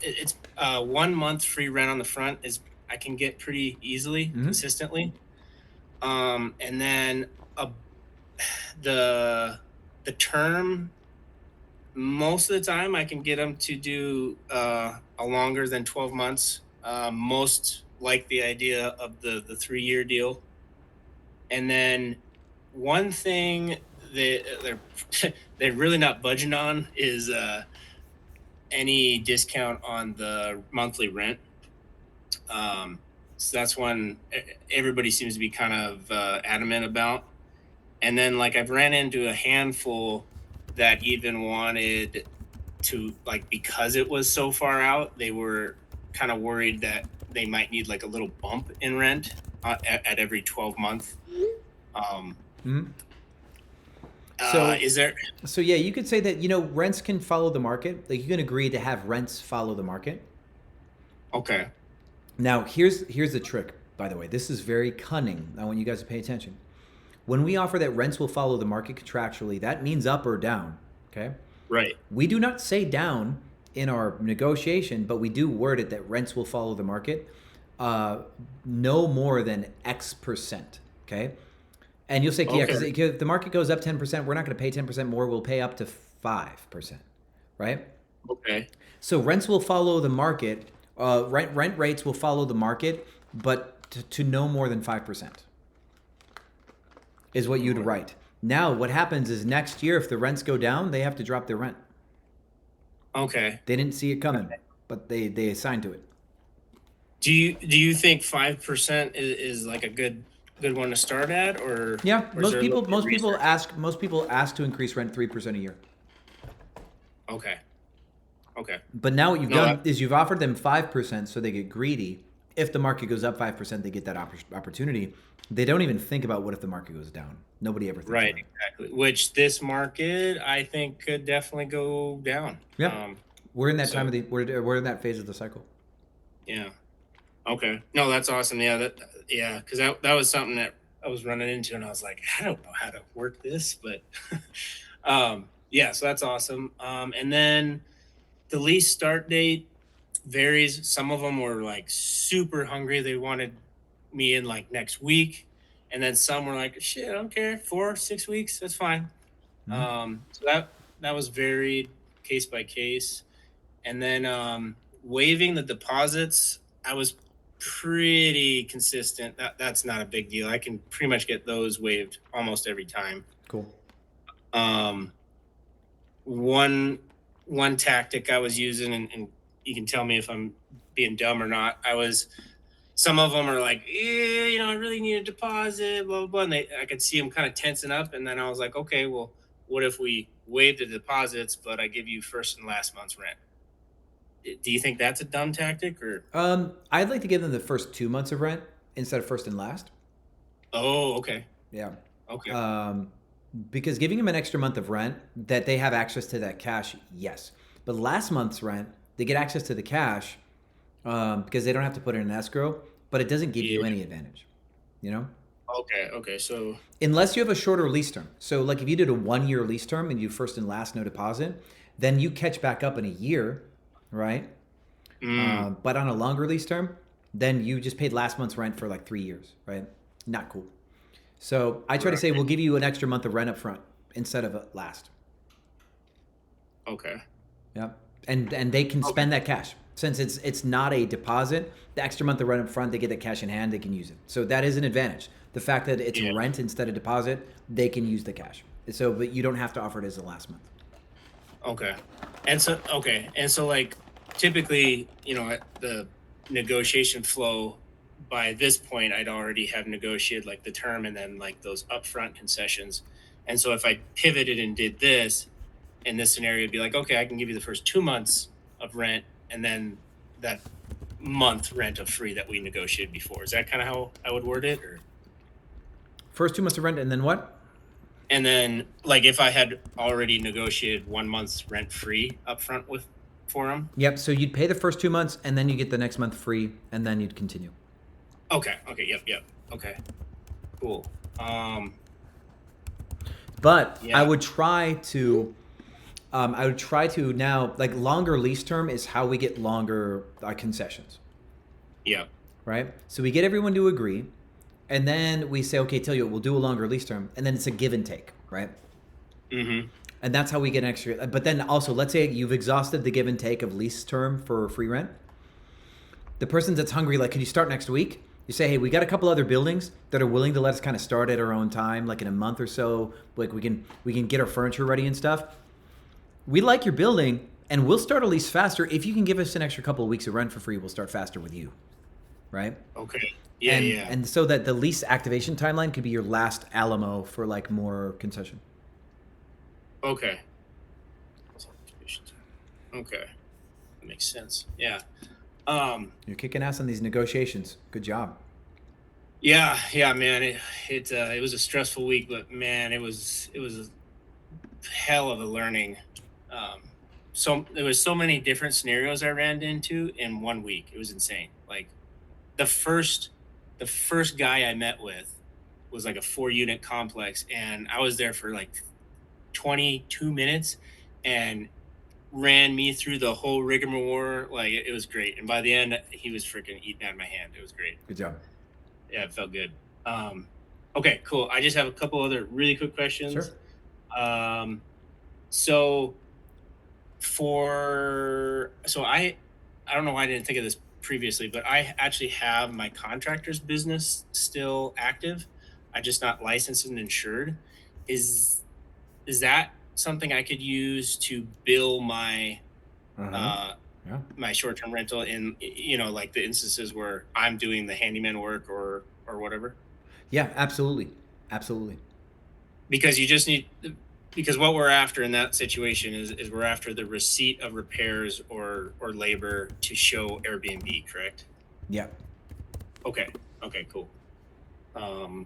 It's 1 month free rent on the front is I can get pretty easily consistently, and then the term. Most of the time, I can get them to do a longer than 12 months. Most like the idea of the 3-year deal. And then one thing that they're really not budging on is any discount on the monthly rent. So that's one everybody seems to be kind of adamant about. And then like I've ran into a handful that even wanted to, like, because it was so far out, they were kind of worried that they might need like a little bump in rent at every 12 month. Is there? So yeah, you could say that, you know, rents can follow the market. Like you can agree to have rents follow the market. Okay. Now here's the trick, by the way. This is very cunning. I want you guys to pay attention. When we offer that rents will follow the market contractually, that means up or down, okay? Right. We do not say down in our negotiation, but we do word it that rents will follow the market no more than X percent, okay? And you'll say, yeah, because if the market goes up 10%, we're not going to pay 10% more. We'll pay up to 5%, right? Okay. So rents will follow the market. Rent rates will follow the market, but to no more than 5%. Is what you'd write. Now, what happens is next year, if the rents go down, they have to drop their rent. Okay. They didn't see it coming, but they assigned to it. Do you think 5% is like a good one to start at, or yeah? Or most people ask to increase rent 3% a year. Okay. But now what you've done is you've offered them 5%, so they get greedy. If the market goes up 5%, they get that opportunity. They don't even think about what if the market goes down. Nobody ever thinks about it. Exactly. Which this market, I think, could definitely go down. Yeah, we're in that time of the we're in that phase of the cycle. Yeah. Okay. No, that's awesome. Yeah. Because that was something that I was running into, and I was like, I don't know how to work this, but yeah. So that's awesome. And then the lease start date varies. Some of them were like super hungry. They wanted me in like next week, and then some were like, shit, I don't care, 4-6 weeks, that's fine. So that was varied case by case. And then waiving the deposits, I was pretty consistent. That's not a big deal. I can pretty much get those waived almost every time. Cool. One tactic I was using, and you can tell me if I'm being dumb or not, some of them are like, I really need a deposit, blah, blah, blah. And I could see them kind of tensing up. And then I was like, okay, well, what if we waive the deposits, but I give you first and last month's rent? Do you think that's a dumb tactic, or? I'd like to give them the first 2 months of rent instead of first and last. Oh, okay. Yeah. Okay. Because giving them an extra month of rent that they have access to that cash, yes. But last month's rent, they get access to the cash because they don't have to put it in escrow, but it doesn't give you any advantage, you know? Okay. So unless you have a shorter lease term. So like if you did a 1-year lease term and you first and last no deposit, then you catch back up in a year, right? But on a longer lease term, then you just paid last month's rent for like 3 years, right? Not cool. So I try to say we'll give you an extra month of rent up front instead of last. Okay. Yeah. And they can spend that cash. Since it's not a deposit, the extra month of rent up front, they get that cash in hand, they can use it. So that is an advantage. The fact that it's rent instead of deposit, they can use the cash. So, but you don't have to offer it as the last month. Okay. And so like typically, the negotiation flow, by this point, I'd already have negotiated like the term and then like those upfront concessions. And so if I pivoted and did this, in this scenario, it'd be like, okay, I can give you the first 2 months of rent and then that month rent of free that we negotiated before. Is that kind of how I would word it? Or first 2 months of rent and then what? And then like if I had already negotiated 1 month's rent free upfront for them? Yep. So you'd pay the first 2 months and then you get the next month free and then you'd continue. Okay. Yep. Okay. Cool. But Yeah. I would try to now, like, longer lease term is how we get longer concessions, Yeah. right? So we get everyone to agree, and then we say, okay, tell you what, we'll do a longer lease term, and then it's a give and take, right? Mm-hmm. And that's how we get an extra. But then also, let's say you've exhausted the give and take of lease term for free rent. The person that's hungry, like, can you start next week? You say, hey, we got a couple other buildings that are willing to let us kind of start at our own time, like in a month or so. Like we can get our furniture ready and stuff. We like your building, and we'll start a lease faster if you can give us an extra couple of weeks of rent for free. We'll start faster with you, right? Okay. Yeah, and, yeah. And so that the lease activation timeline could be your last Alamo for like more concession. Okay. Okay. That makes sense. Yeah. You're kicking ass on these negotiations. Good job. Yeah, man. It was a stressful week, but man, it was a hell of a learning. So there was so many different scenarios I ran into in 1 week. It was insane. Like the first guy I met with was like a 4-unit complex, and I was there for like 22 minutes and ran me through the whole rigmarole. Like it was great. And by the end, he was freaking eating out of my hand. It was great. Good job. Yeah, it felt good. Okay, cool. I just have a couple other really quick questions. Sure. I don't know why I didn't think of this previously, but I actually have my contractor's business still active. I'm just not licensed and insured. Is that something I could use to bill my my short-term rental in, like the instances where I'm doing the handyman work or whatever? Yeah, absolutely. Because what we're after in that situation is we're after the receipt of repairs or labor to show Airbnb, correct? Yeah. Okay, cool. And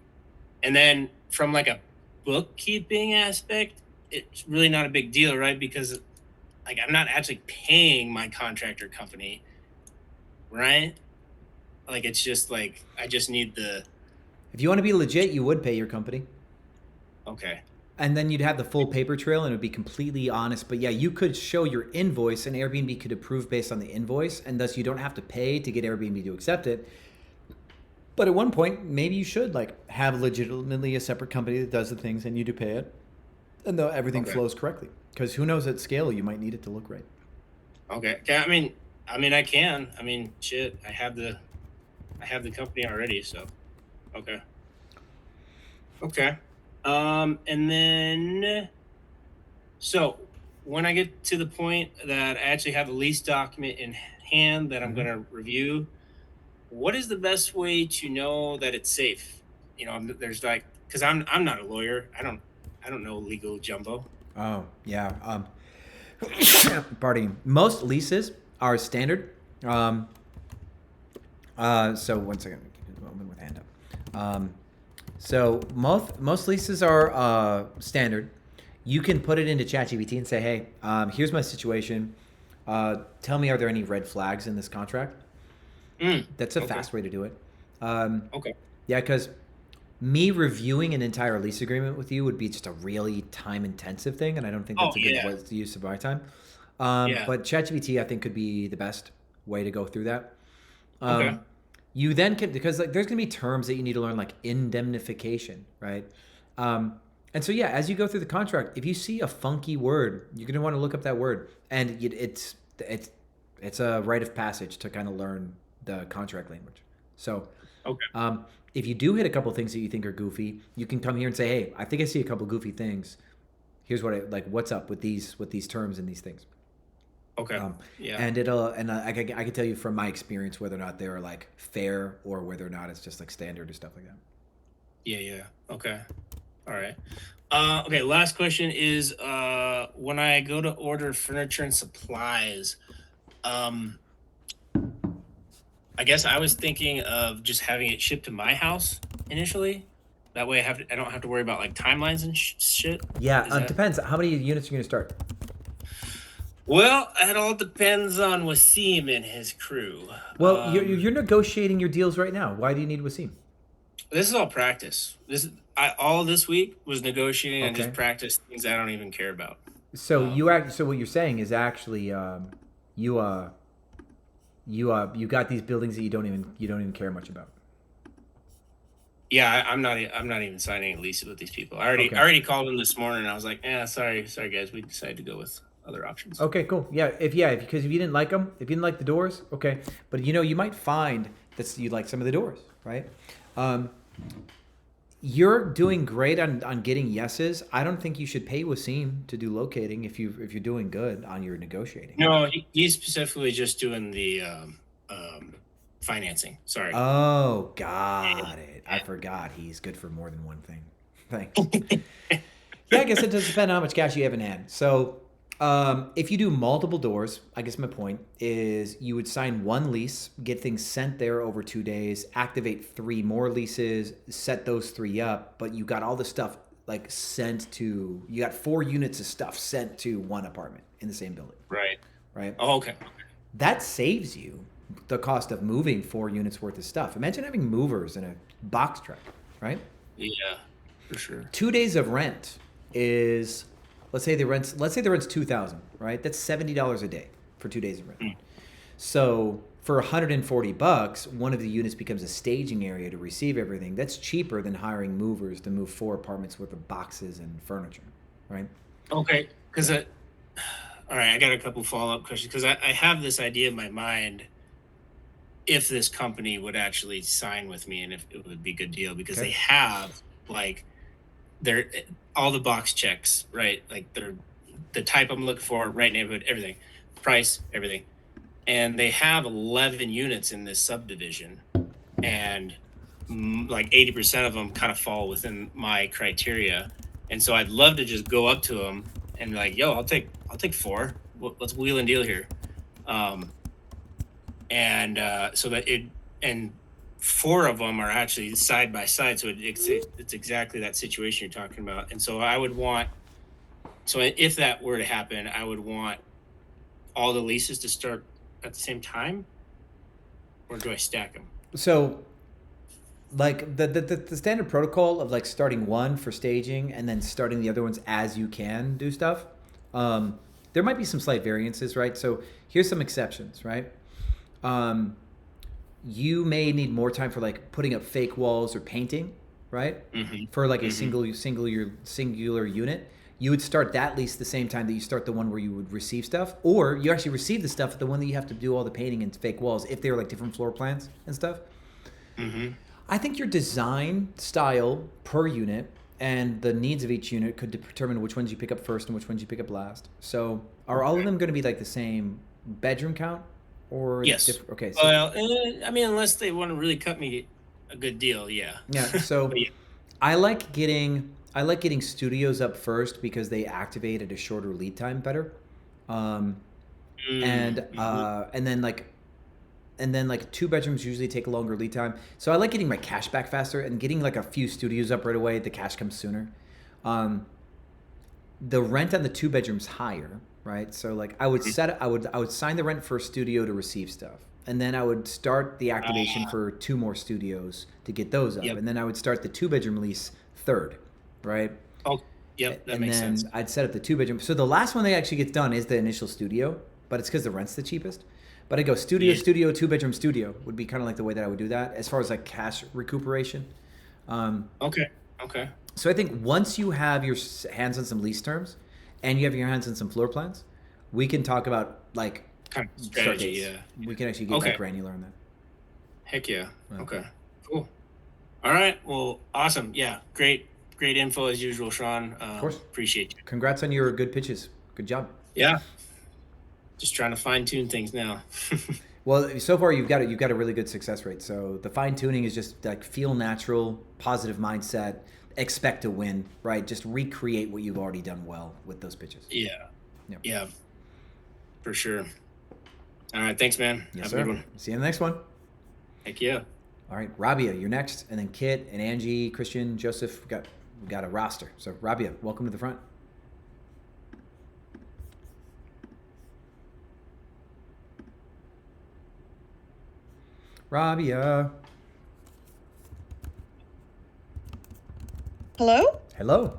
then from like a bookkeeping aspect, it's really not a big deal, right? Because like I'm not actually paying my contractor company, right? Like it's just like I just need the. If you want to be legit, you would pay your company. Okay. And then you'd have the full paper trail, and it would be completely honest. But yeah, you could show your invoice, and Airbnb could approve based on the invoice, and thus you don't have to pay to get Airbnb to accept it. But at one point, maybe you should like have legitimately a separate company that does the things, and you do pay it, and everything flows correctly. Because who knows, at scale, you might need it to look right. Okay. I mean, I can. I mean, shit. I have the company already, so okay. And then, so when I get to the point that I actually have a lease document in hand that I'm going to review, what is the best way to know that it's safe? There's like, because I'm not a lawyer. I don't know legal jumbo. Oh yeah. Pardon me. Most leases are standard. So one second. Keep a moment with hand up. So most leases are standard. You can put it into ChatGPT and say, hey, here's my situation. Tell me, are there any red flags in this contract? That's a fast way to do it. Okay. Yeah, because me reviewing an entire lease agreement with you would be just a really time-intensive thing, and I don't think that's a good use of my time. But ChatGPT, I think, could be the best way to go through that. You then can, because like there's gonna be terms that you need to learn, like indemnification, right? And so yeah, as you go through the contract, if you see a funky word, you're gonna want to look up that word, and it's a rite of passage to kind of learn the contract language. So if you do hit a couple things that you think are goofy, you can come here and say, hey, I think I see a couple goofy things. Here's what what's up with these terms and these things. Okay. And I can tell you from my experience whether or not they're like fair or whether or not it's just like standard or stuff like that. Yeah. Okay. All right. Okay. Last question is, when I go to order furniture and supplies, I guess I was thinking of just having it shipped to my house initially. That way I don't have to worry about like timelines and shit. Yeah. Depends. How many units are you going to start? Well, it all depends on Wasim and his crew. Well, you're negotiating your deals right now. Why do you need Wasim? This is all practice. All this week was negotiating and just Okay. practice things I don't even care about. So so what you're saying is actually you you got these buildings that you don't even care much about. Yeah, I'm not even signing a lease with these people. I Okay. already called them this morning. And I was like, sorry guys, we decided to go with other options. Okay, cool. Yeah, because if you didn't like them, if you didn't like the doors, okay. But you might find that you like some of the doors, right? You're doing great on getting yeses. I don't think you should pay Wasim to do locating if you're doing good on your negotiating. No, he's specifically just doing the financing. Sorry. Oh, got it. I forgot he's good for more than one thing. Thanks. Yeah, I guess it does depend on how much cash you have in hand. So if you do multiple doors, I guess my point is you would sign one lease, get things sent there over 2 days, activate 3 more leases, set those 3 up, but you got all the stuff like you got 4 units of stuff sent to one apartment in the same building. Right. Right? Oh, okay. That saves you the cost of moving 4 units worth of stuff. Imagine having movers in a box truck, right? Yeah, for sure. 2 days of rent is, let's say the rent's $2,000, right? That's $70 a day for 2 days of rent. So for $140, one of the units becomes a staging area to receive everything. That's cheaper than hiring movers to move 4 apartments worth of boxes and furniture, right? Okay, because all right, I got a couple follow-up questions because I have this idea in my mind if this company would actually sign with me and if it would be a good deal because they have like they're all the box checks, right? Like they're the type I'm looking for, right neighborhood, everything, price, everything. And they have 11 units in this subdivision and like 80% of them kind of fall within my criteria. And so I'd love to just go up to them and be like, yo, I'll take 4. Let's wheel and deal here. So that and 4 of them are actually side by side. So it's exactly that situation you're talking about. And so if that were to happen, I would want all the leases to start at the same time, or do I stack them? So like the standard protocol of like starting one for staging and then starting the other ones as you can do stuff. There might be some slight variances, right? So here's some exceptions, right? You may need more time for like putting up fake walls or painting, right? Mm-hmm. For like a singular unit. You would start that lease the same time that you start the one where you would receive stuff, or you actually receive the stuff at the one that you have to do all the painting and fake walls if they were like different floor plans and stuff. Mm-hmm. I think your design style per unit and the needs of each unit could determine which ones you pick up first and which ones you pick up last. So are all of them going to be like the same bedroom count? Or yes. Okay. So, well, I mean, unless they want to really cut me a good deal, yeah. Yeah. So yeah. I like getting studios up first because they activate at a shorter lead time better, and then like 2 bedrooms usually take a longer lead time. So I like getting my cash back faster and getting like a few studios up right away. The cash comes sooner. The rent on the 2 bedrooms higher. Right, so like I would sign the rent for a studio to receive stuff, and then I would start the activation for 2 more studios to get those up, and then I would start the 2-bedroom lease third, right? Oh, yep, that makes sense. And then I'd set up the 2-bedroom. So the last one that actually gets done is the initial studio, but it's because the rent's the cheapest. But I go studio, 2-bedroom studio would be kind of like the way that I would do that as far as like cash recuperation. Okay. So I think once you have your hands on some lease terms, and you have your hands on some floor plans, we can talk about like kind of strategy. Yeah, we can actually get like granular on that. Heck yeah. Okay. Cool. All right. Well, awesome. Yeah. Great info as usual, Sean. Of course. Appreciate you. Congrats on your good pitches. Good job. Yeah. Just trying to fine tune things now. Well, so far you've got a really good success rate. So the fine tuning is just like feel natural, positive mindset. Expect to win, right? Just recreate what you've already done well with those pitches. Yeah, for sure. All right, thanks, man. Yes, Have sir. a good one. See you in the next one. Heck yeah. All right, Rabia, you're next, and then Kit and Angie, Christian, Joseph. We got a roster. So Rabia, welcome to the front. Rabia. Hello? Hello.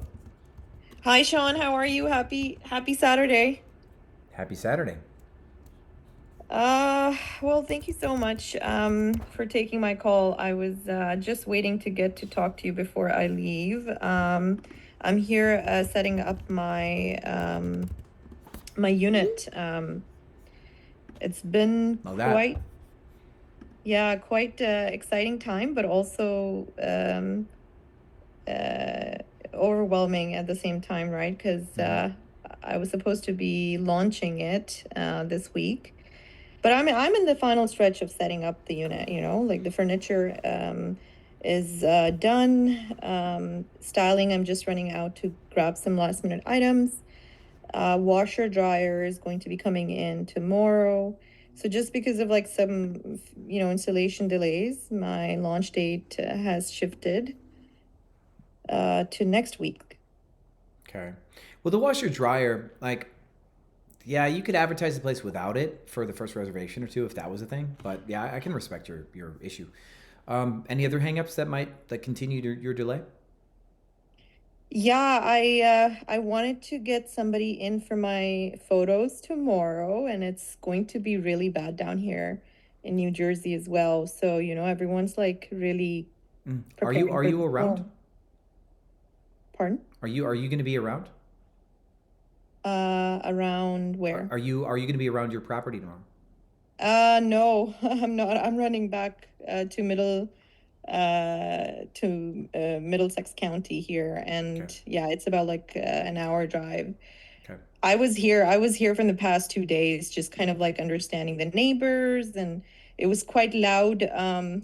Hi, Sean. How are you? Happy Saturday. Happy Saturday. Well, thank you so much for taking my call. I was just waiting to get to talk to you before I leave. I'm here setting up my my unit. It's been Well, that. quite exciting time, but also overwhelming at the same time, right? Because I was supposed to be launching it this week, but I'm in the final stretch of setting up the unit. You know, like the furniture is done. Styling, I'm just running out to grab some last minute items. Washer dryer is going to be coming in tomorrow. So just because of like some, installation delays, my launch date has shifted to next week. Okay. Well, the washer dryer, like, yeah, you could advertise the place without it for the first reservation or two if that was a thing. But yeah, I can respect your issue. Any other hangups that continue your delay? Yeah, I wanted to get somebody in for my photos tomorrow, and it's going to be really bad down here in New Jersey as well. So, everyone's like really Are you preparing for the around? storm. Pardon? Are you going to be around? Around where? Are you going to be around your property tomorrow? No, I'm not. I'm running back to Middlesex County here, and Okay. yeah, it's about like an hour drive. Okay. I was here from the past 2 days, just kind of like understanding the neighbors, and it was quite loud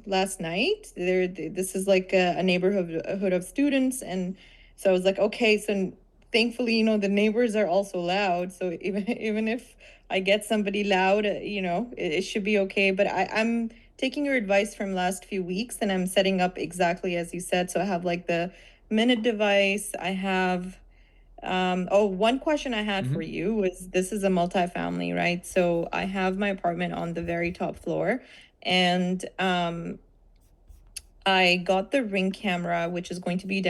last night. This is like a neighborhood of students, and so I was like, okay, so thankfully, the neighbors are also loud. So even if I get somebody loud, it should be okay. But I'm taking your advice from last few weeks, and I'm setting up exactly as you said. So I have like the minute device. I have one question I had for you was, this is a multifamily, right? So I have my apartment on the very top floor, and I got the Ring camera, which is going to be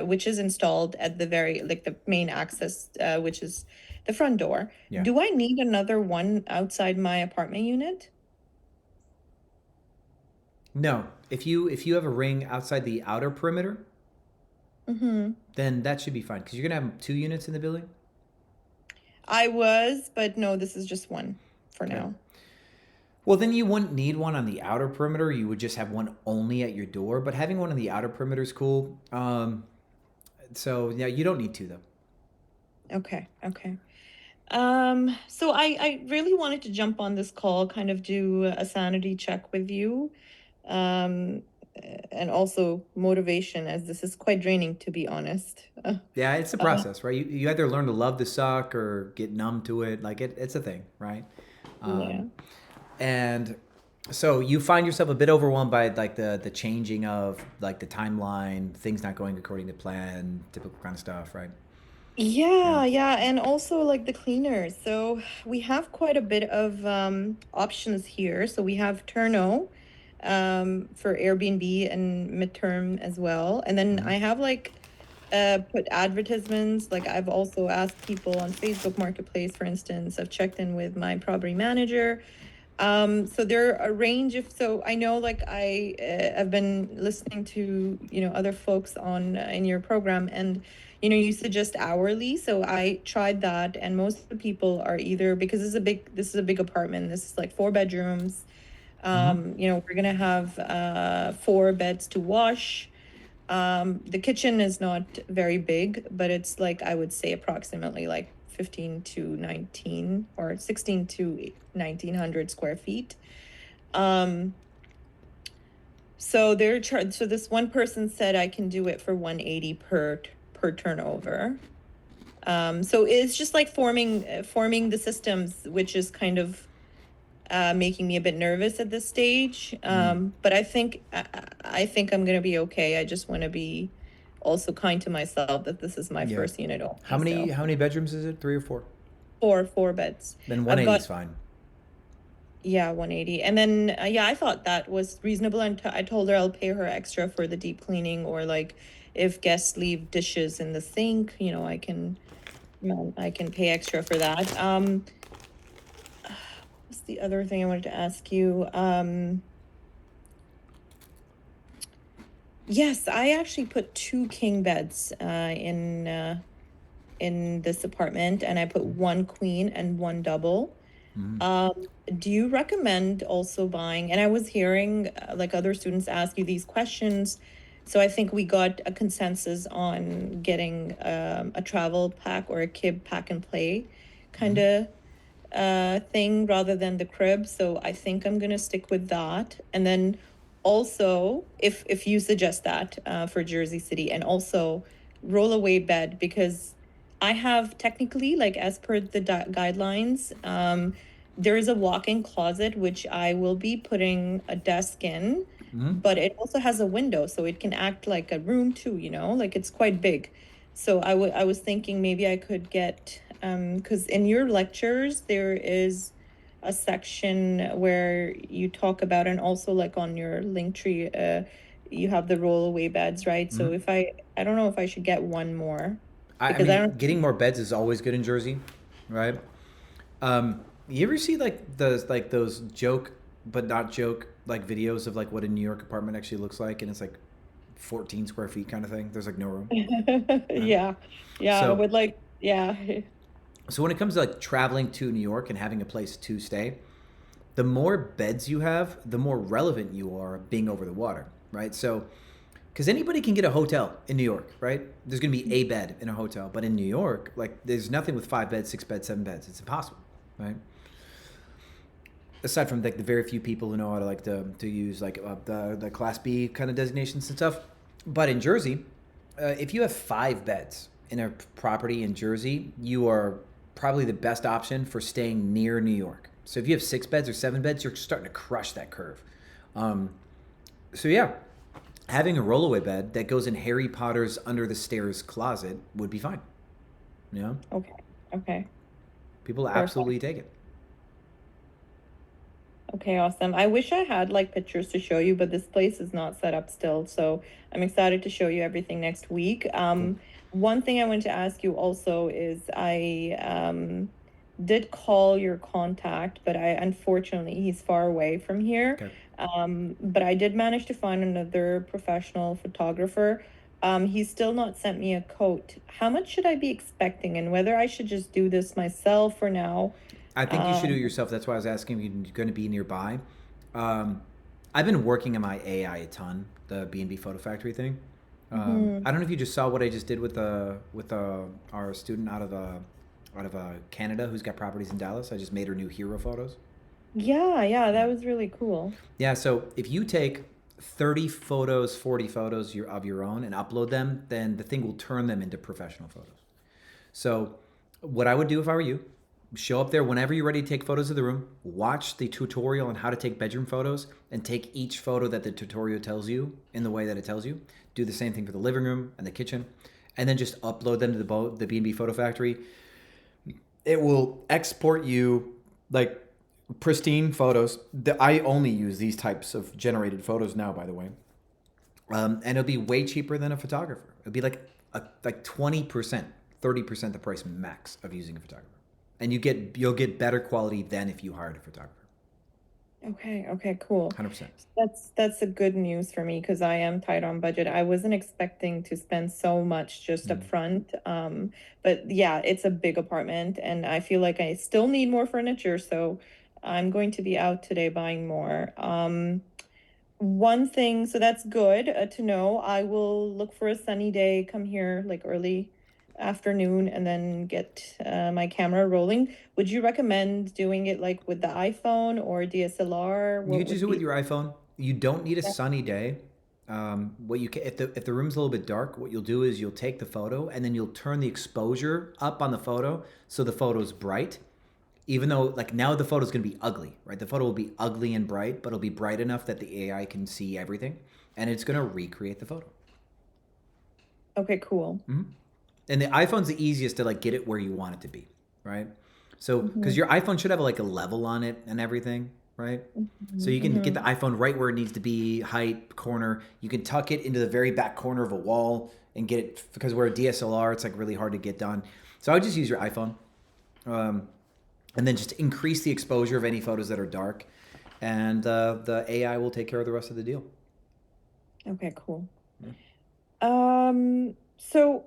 which is installed at the the main access, which is the front door. Yeah. Do I need another one outside my apartment unit? No. If you have a Ring outside the outer perimeter, then that should be fine because you're gonna have 2 units in the building. But no, this is just one for now. Well, then you wouldn't need one on the outer perimeter. You would just have one only at your door. But having one on the outer perimeter is cool. So yeah, you don't need 2 though. Okay. So I really wanted to jump on this call, kind of do a sanity check with you, and also motivation, as this is quite draining, to be honest. Yeah, it's a process, right? You either learn to love the suck or get numb to it. Like it's a thing, right? Yeah. And so you find yourself a bit overwhelmed by like the changing of like the timeline, things not going according to plan, typical kind of stuff, right? Yeah, and also like the cleaners. So we have quite a bit of options here. So we have Turno for Airbnb and midterm as well. And then I have like put advertisements. Like I've also asked people on Facebook Marketplace, for instance. I've checked in with my property manager. So there are a range of, so I know like I have been listening to, other folks on in your program, and you suggest hourly. So I tried that, and most of the people are either, because this is a big apartment. This is like 4 bedrooms. We're gonna have 4 beds to wash. The kitchen is not very big, but it's like, I would say approximately like 15 to 19 or 16 to 1900 square feet. So so this one person said I can do it for 180 per turnover. So it's just like forming the systems, which is kind of making me a bit nervous at this stage. But I think I'm gonna be okay. I just want to be also kind to myself that this is my first unit only. How many bedrooms is it? 3 or 4? 4 beds. Then 180 is fine. Yeah, 180. And then I thought that was reasonable, and I told her I'll pay her extra for the deep cleaning, or like if guests leave dishes in the sink, I can pay extra for that. What's the other thing I wanted to ask you? Yes, I actually put 2 king beds in this apartment, and I put 1 queen and 1 double. Do you recommend also buying? And I was hearing like other students ask you these questions, so I think we got a consensus on getting a travel pack or a kid pack and play kind of thing rather than the crib. So I think I'm gonna stick with that. And then also, if you suggest that for Jersey City, and also rollaway bed, because I have technically, like as per the guidelines, there is a walk-in closet which I will be putting a desk in, but it also has a window, so it can act like a room too. Like it's quite big. So I was thinking maybe I could get because in your lectures there is a section where you talk about, and also like on your link tree, you have the rollaway beds, right? So if I don't know if I should get one more. I mean, getting more beds is always good in Jersey, right? You ever see like those joke but not joke like videos of like what a New York apartment actually looks like, and it's like 14 square feet kind of thing? There's like no room. Yeah, So- with like, yeah. So when it comes to like traveling to New York and having a place to stay, the more beds you have, the more relevant you are being over the water, right? So, because anybody can get a hotel in New York, right? There's going to be a bed in a hotel, but in New York, like there's nothing with 5 beds, 6 beds, 7 beds. It's impossible, right? Aside from like the very few people who know how to like to use like the Class B kind of designations and stuff. But in Jersey, if you have 5 beds in a property in Jersey, you are probably the best option for staying near New York. So if you have 6 beds or 7 beds, you're starting to crush that curve. So yeah, having a rollaway bed that goes in Harry Potter's under the stairs closet would be fine. Okay. People Perfect. absolutely take it. Okay, awesome. I wish I had like pictures to show you, but this place is not set up still. So I'm excited to show you everything next week. One thing I wanted to ask you also is I did call your contact, but unfortunately he's far away from here. Okay. But I did manage to find another professional photographer. He's still not sent me a quote. How much should I be expecting, and whether I should just do this myself for now? I think you should do it yourself. That's why I was asking if you're going to be nearby. I've been working on my AI a ton, the B&B Photo Factory thing. I don't know if you just saw what I just did with our student out of Canada who's got properties in Dallas. I just made her new hero photos. Yeah, that was really cool. Yeah, so if you take 30 photos, 40 photos of your own and upload them, then the thing will turn them into professional photos. So what I would do if I were you, show up there whenever you're ready to take photos of the room, watch the tutorial on how to take bedroom photos, and take each photo that the tutorial tells you in the way that it tells you. Do the same thing for the living room and the kitchen, and then just upload them to the B&B Photo Factory. It will export you like pristine photos. I only use these types of generated photos now, by the way. And it'll be way cheaper than a photographer. It'll be like 20%, 30% the price max of using a photographer. And you'll get better quality than if you hired a photographer. Okay, cool. 100%. That's a good news for me because I am tight on budget. I wasn't expecting to spend so much just up front. But yeah, it's a big apartment, and I feel like I still need more furniture, so I'm going to be out today buying more. One thing, so that's good to know. I will look for a sunny day, come here like early afternoon, and then get my camera rolling. Would you recommend doing it like with the iPhone or DSLR? You can just do it with your iPhone. You don't need a sunny day. What you can, if the room's a little bit dark, what you'll do is you'll take the photo and then you'll turn the exposure up on the photo so the photo's bright. Even though like now the photo's gonna be ugly, right? The photo will be ugly and bright, but it'll be bright enough that the AI can see everything, and it's gonna recreate the photo. Okay, cool. And the iPhone's the easiest to like get it where you want it to be, right? So because your iPhone should have like a level on it and everything, right? So you can get the iPhone right where it needs to be, height, corner. You can tuck it into the very back corner of a wall. and get it, because we're a DSLR, it's like really hard to get done. So I would just use your iPhone, and then just increase the exposure of any photos that are dark, and the AI will take care of the rest of the deal. Okay, cool. Yeah. So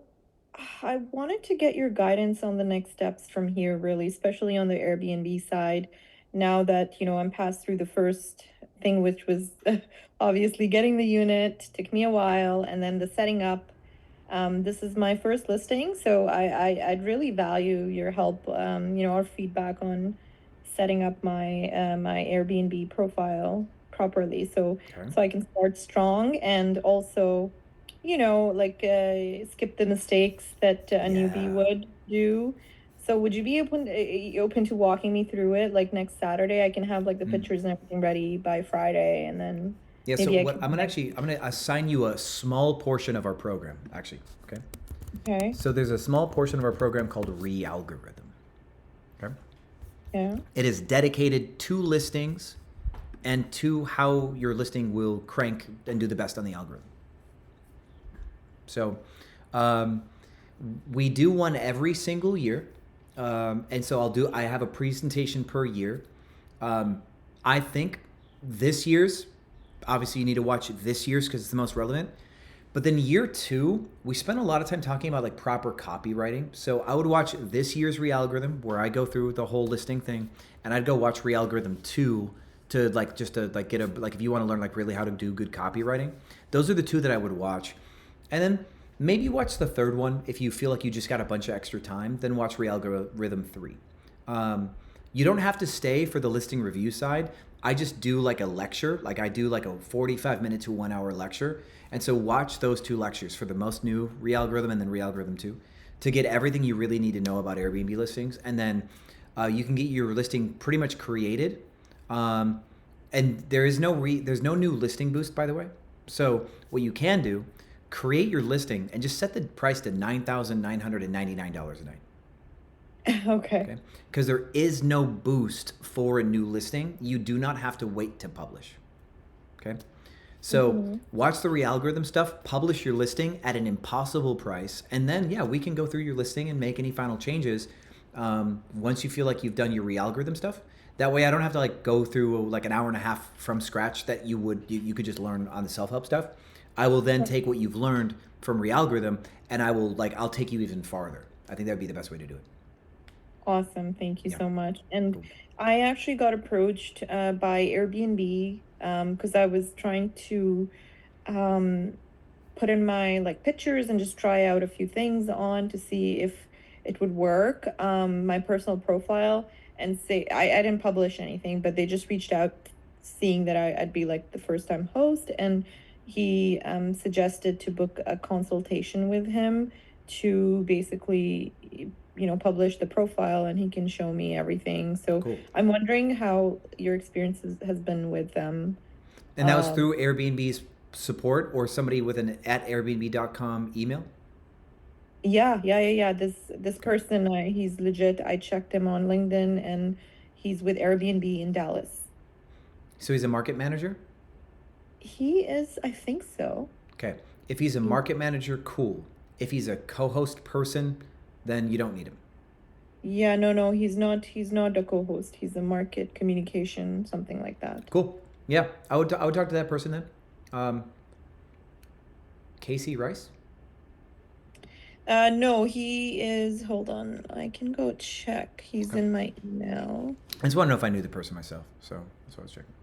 I wanted to get your guidance on the next steps from here, really, especially on the Airbnb side. Now that, I'm past through the first thing, which was obviously getting the unit, took me a while, and then the setting up. This is my first listing, so I'd really value your help, or feedback on setting up my my Airbnb profile properly, so I can start strong and also, skip the mistakes that a newbie would do. So would you be open to walking me through it? Like next Saturday, I can have like the pictures and everything ready by Friday, and then Yeah, so maybe I'm gonna assign you a small portion of our program, actually. Okay. Okay. So there's a small portion of our program called Realgorithm. Okay. Yeah. It is dedicated to listings and to how your listing will crank and do the best on the algorithm. So we do one every single year. And so I have a presentation per year. I think this year's, obviously you need to watch this year's because it's the most relevant. But then year 2, we spent a lot of time talking about like proper copywriting. So I would watch this year's Realgorithm where I go through the whole listing thing, and I'd go watch Realgorithm 2 to get if you want to learn like really how to do good copywriting. Those are the 2 that I would watch. And then maybe watch the 3rd one if you feel like you just got a bunch of extra time, then watch Realgorithm 3. You don't have to stay for the listing review side. I just do like a lecture, like I do like a 45-minute to 1 hour lecture. And so watch those 2 lectures for the most new Realgorithm and then Realgorithm 2 to get everything you really need to know about Airbnb listings. And then you can get your listing pretty much created. And there's no new listing boost, by the way. So what you can do, create your listing and just set the price to $9,999 a night. Okay. Because there is no boost for a new listing. You do not have to wait to publish. Okay. So watch the Realgorithm stuff, publish your listing at an impossible price, and then we can go through your listing and make any final changes once you feel like you've done your Realgorithm stuff. That way I don't have to like go through like an hour and a half from scratch that you could just learn on the self-help stuff. I will then take what you've learned from Realgorithm and I'll take you even farther. I think that would be the best way to do it. Awesome. Thank you so much. And I actually got approached by Airbnb because I was trying to put in my like pictures and just try out a few things on to see if it would work, my personal profile, and say I didn't publish anything, but they just reached out seeing that I'd be like the first time host, and he suggested to book a consultation with him to basically publish the profile, and he can show me everything. So cool. I'm wondering how your experience has been with them. And that was through Airbnb's support or somebody with an @airbnb.com email? Yeah. This person, he's legit. I checked him on LinkedIn, and he's with Airbnb in Dallas. So he's a market manager? He is, I think so. Okay. If he's a market manager, cool. If he's a co-host person, then you don't need him. Yeah, no, he's not a co-host. He's a market communication, something like that. Cool. Yeah, I would talk to that person then. Casey Rice? No, he is, hold on, I can go check. He's in my email. I just want to know if I knew the person myself, so that's what I was checking.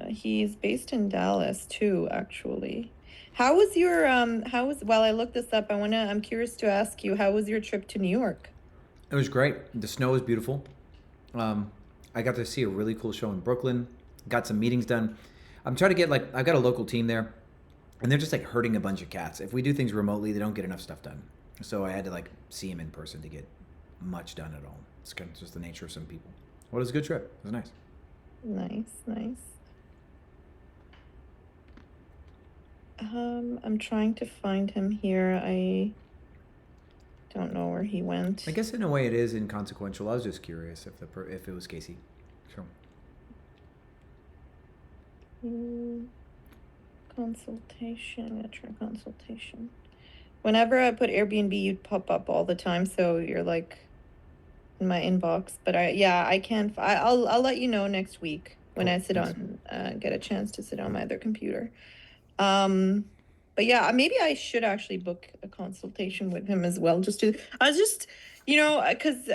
He's based in Dallas too, actually. How was your while I looked this up, I'm curious to ask you, how was your trip to New York? It was great. The snow was beautiful. I got to see a really cool show in Brooklyn. Got some meetings done. I'm trying to get I've got a local team there, and they're just herding a bunch of cats. If we do things remotely, they don't get enough stuff done. So I had to see them in person to get much done at all. It's kind of just the nature of some people. Well, it was a good trip. It was nice. Nice. I'm trying to find him here. I don't know where he went. I guess in a way it is inconsequential. I was just curious if it was Casey. Sure. consultation. Whenever I put Airbnb, you'd pop up all the time, so you're like in my inbox. But I can't. I'll let you know next week when Cool. I sit Thanks. on get a chance to sit on my other computer. But yeah, maybe I should actually book a consultation with him as well. I was just, because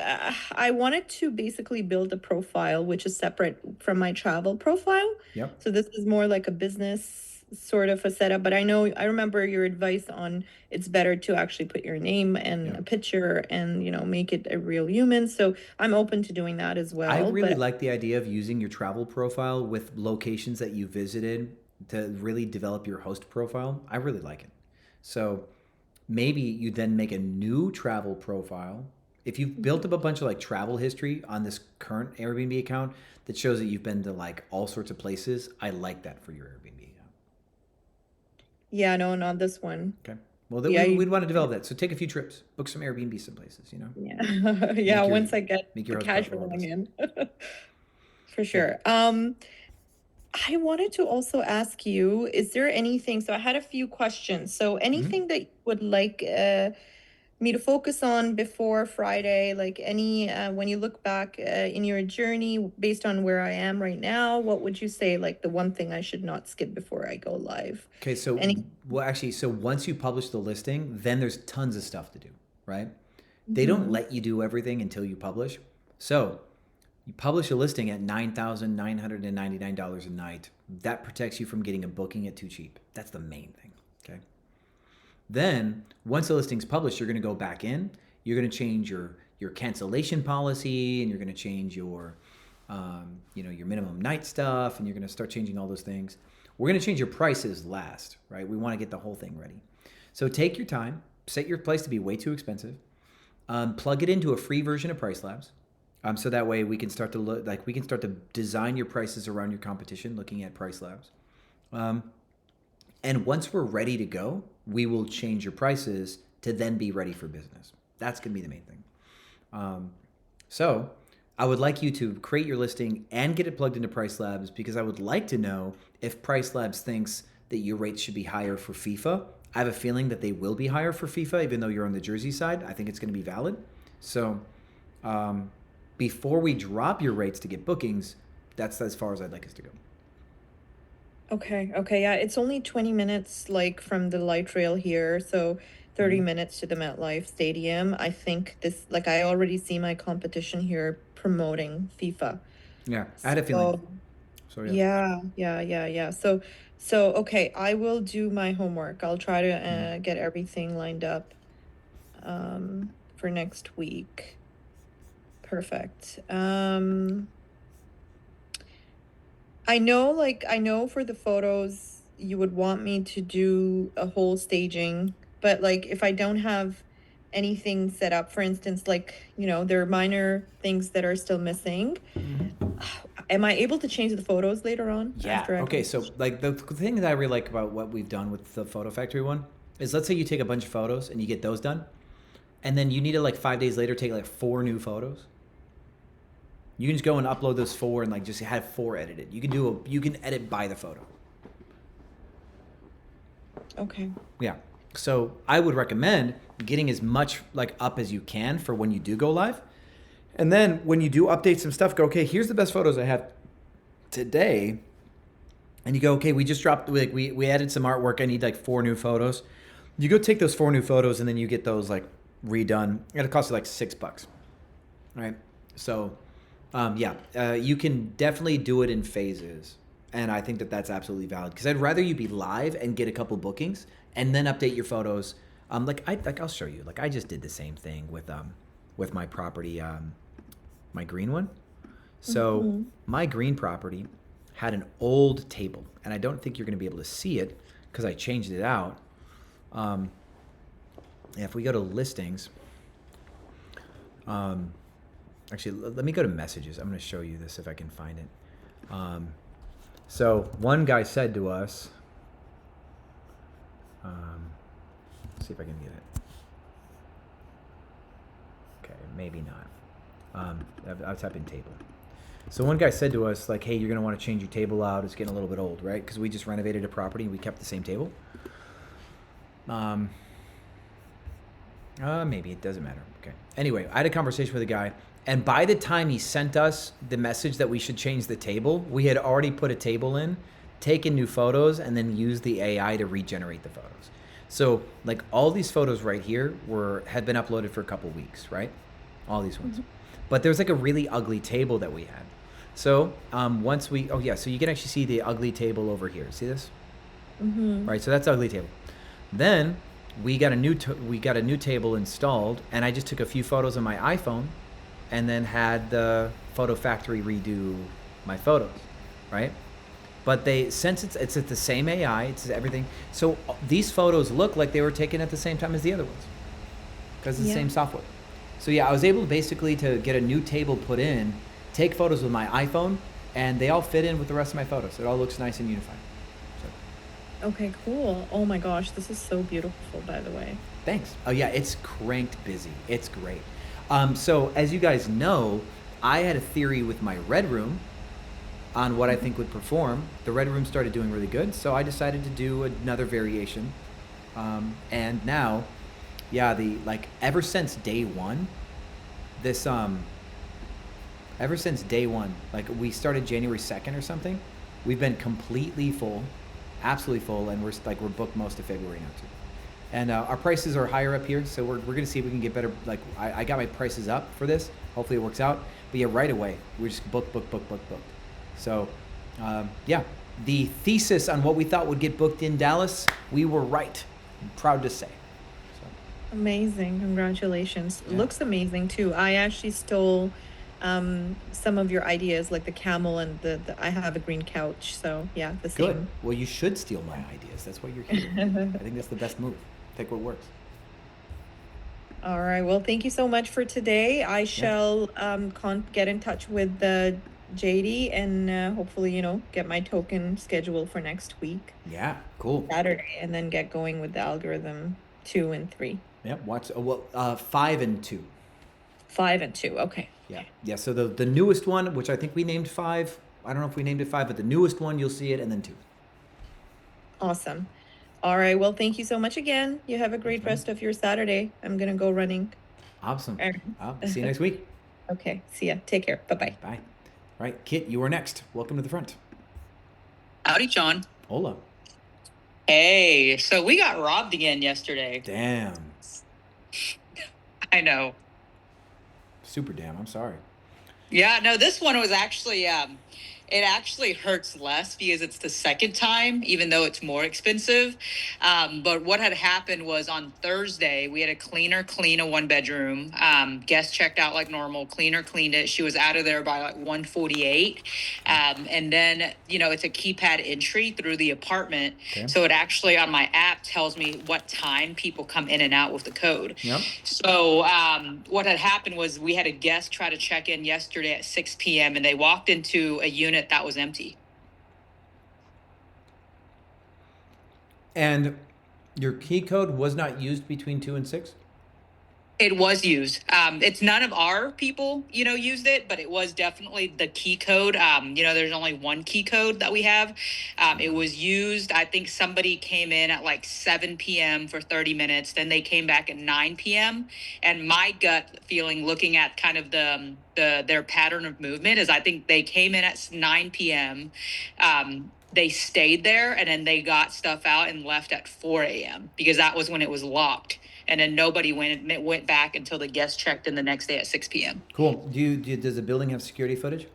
I wanted to basically build a profile which is separate from my travel profile. Yep. So this is more like a business sort of a setup. But I remember your advice on it's better to actually put your name and a picture and, make it a real human. So I'm open to doing that as well. I really like the idea of using your travel profile with locations that you visited to really develop your host profile. I really like it. So maybe you then make a new travel profile. If you've built up a bunch of like travel history on this current Airbnb account that shows that you've been to like all sorts of places, I like that for your Airbnb account. Yeah, no, not this one. Okay. Well, then we'd want to develop that. So take a few trips, book some Airbnb some places, Yeah. Once I get make your the host profile casualing in. For sure. I wanted to also ask you, is there anything, so I had a few questions. So anything that you would like me to focus on before Friday, like when you look back in your journey based on where I am right now, what would you say, like the one thing I should not skip before I go live? Okay, so so once you publish the listing, then there's tons of stuff to do, right? They don't let you do everything until you publish. So you publish a listing at $9,999 a night. That protects you from getting a booking at too cheap. That's the main thing, okay? Then, once the listing's published, you're going to go back in. You're going to change your cancellation policy, and you're going to change your minimum night stuff, and you're going to start changing all those things. We're going to change your prices last, right? We want to get the whole thing ready. So take your time. Set your place to be way too expensive. Plug it into a free version of Price Labs. So that way we can start to design your prices around your competition, looking at Price Labs. And once we're ready to go, we will change your prices to then be ready for business. That's going to be the main thing. So I would like you to create your listing and get it plugged into Price Labs, because I would like to know if Price Labs thinks that your rates should be higher for FIFA. I have a feeling that they will be higher for FIFA, even though you're on the Jersey side. I think it's going to be valid. So before we drop your rates to get bookings, that's as far as I'd like us to go. Okay, yeah, it's only 20 minutes like from the light rail here, so 30 minutes to the MetLife Stadium. I think I already see my competition here promoting FIFA. Yeah, I had a feeling. So yeah. So okay, I will do my homework. I'll try to get everything lined up for next week. Perfect. I know for the photos you would want me to do a whole staging, but like if I don't have anything set up, for instance, there are minor things that are still missing. Am I able to change the photos later on? Yeah. Okay. So like the thing that I really like about what we've done with the Photo Factory one is, let's say you take a bunch of photos and you get those done, and then you need to 5 days later take 4 new photos. You can just go and upload those 4 and just have 4 edited. You can edit by the photo. Okay. Yeah. So I would recommend getting as much up as you can for when you do go live. And then when you do update some stuff, go, okay, here's the best photos I have today. And you go, okay, we just dropped, we added some artwork. I need 4 new photos. You go take those 4 new photos and then you get those redone. It'll cost you $6. Right? So you can definitely do it in phases, and I think that that's absolutely valid, because I'd rather you be live and get a couple bookings and then update your photos. I'll show you. I just did the same thing with my property, my green one. So my green property had an old table, and I don't think you're going to be able to see it because I changed it out. If we go to listings. Actually, let me go to messages. I'm going to show you this if I can find it. So one guy said to us, let's see if I can get it. Okay, maybe not. I'll type in table. So one guy said to us, like, hey, you're going to want to change your table out. It's getting a little bit old, right? Because we just renovated a property and we kept the same table. Maybe it doesn't matter. Okay. Anyway, I had a conversation with a guy, and by the time he sent us the message that we should change the table, we had already put a table in, taken new photos, and then used the AI to regenerate the photos. So, like, all these photos right here had been uploaded for a couple weeks, right? All these ones. But there's like a really ugly table that we had. So once we, so you can actually see the ugly table over here. See this? Right. So that's ugly table. Then we got a new table installed, and I just took a few photos on my iPhone, and then had the photo factory redo my photos, right? But since it's at the same AI, it's everything. So these photos look like they were taken at the same time as the other ones, because it's the same software. So yeah, I was able basically to get a new table put in, take photos with my iPhone, and they all fit in with the rest of my photos. It all looks nice and unified. So. Okay, cool. Oh my gosh, this is so beautiful, by the way. Thanks. Oh yeah, it's cranked busy. It's great. So as you guys know, I had a theory with my red room on what I think would perform. The red room started doing really good, so I decided to do another variation. And now, yeah, ever since day one, like we started January 2nd or something, we've been completely full, absolutely full, and we're booked most of February now too. And our prices are higher up here, so we're gonna see if we can get better. Like I got my prices up for this. Hopefully it works out. But yeah, right away we're just book. So yeah, the thesis on what we thought would get booked in Dallas, we were right. I'm proud to say. Amazing. Congratulations. Yeah. Looks amazing too. I actually stole some of your ideas, like the camel and the I have a green couch. So yeah, the same. Good. Well, you should steal my ideas. That's why you're here. I think that's the best move. Take what works. All right. Well, thank you so much for today. I shall get in touch with JD and hopefully, get my token schedule for next week. Yeah, cool. Saturday, and then get going with the algorithm 2 and 3. Yep. 5 and 2. 5 and 2. Okay. Yeah. Yeah. So the newest one, which I think we named 5. I don't know if we named it 5, but the newest one, you'll see it, and then 2. Awesome. All right. Well, thank you so much again. You have a great rest of your Saturday. I'm gonna go running. Awesome. All right. I'll see you next week. Okay. See ya. Take care. Bye-bye. Bye. All right, Kit, you are next. Welcome to the front. Howdy, John. Hola. Hey, so we got robbed again yesterday. Damn. I know. Super damn. I'm sorry. Yeah, no, this one was actually, it actually hurts less because it's the second time, even though it's more expensive. But what had happened was on Thursday, we had a cleaner clean a 1-bedroom. Guest checked out like normal. Cleaner cleaned it. She was out of there by like 1:48. And then, it's a keypad entry through the apartment. Okay. So it actually on my app tells me what time people come in and out with the code. Yep. So what had happened was we had a guest try to check in yesterday at 6 p.m. and they walked into a unit that was empty. And your key code was not used between 2 and 6? It was used. It's none of our people, used it, but it was definitely the key code. There's only one key code that we have. It was used. I think somebody came in at like 7 p.m. for 30 minutes. Then they came back at 9 p.m. And my gut feeling, looking at kind of their pattern of movement, is I think they came in at 9 p.m. They stayed there and then they got stuff out and left at 4 a.m. because that was when it was locked. And then nobody went back until the guest checked in the next day at 6 p.m. Cool. Does the building have security footage?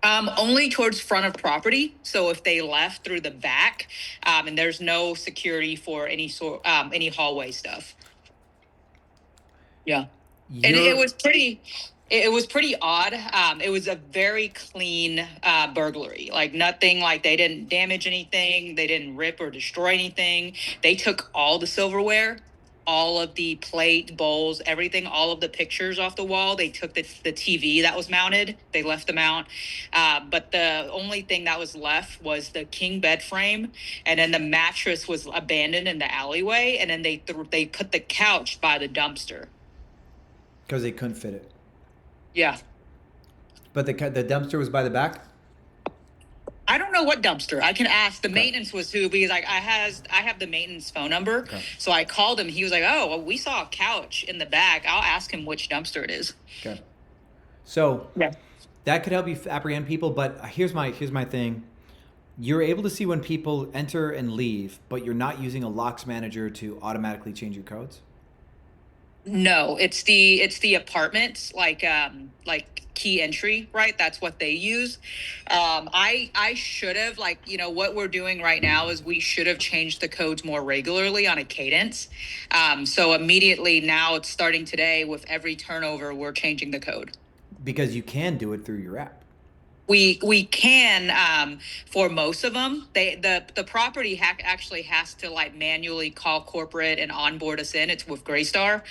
Only towards front of property. So if they left through the back, and there's no security for any hallway stuff. Yeah. And it was pretty odd. It was a very clean burglary. Like nothing, like they didn't damage anything. They didn't rip or destroy anything. They took all the silverware, all of the plate, bowls, everything, all of the pictures off the wall. They took the TV that was mounted. They left them out. But the only thing that was left was the king bed frame. And then the mattress was abandoned in the alleyway. And then they put the couch by the dumpster. Because they couldn't fit it. Yeah. But the dumpster was by the back? I don't know what dumpster. I can ask. The maintenance was who, because I have the maintenance phone number. Okay. So I called him. He was like, "Oh, well, we saw a couch in the back. I'll ask him which dumpster it is." Okay. So Yeah. that could help you apprehend people, but here's my thing. You're able to see when people enter and leave, but you're not using a locks manager to automatically change your codes? No, it's the apartments, like key entry, right? That's what they use. I should have, like, what we're doing right now is we should have changed the codes more regularly on a cadence. So immediately now, it's starting today, with every turnover, we're changing the code. Because you can do it through your app. We can, for most of them. The property actually has to like manually call corporate and onboard us in. It's with Greystar.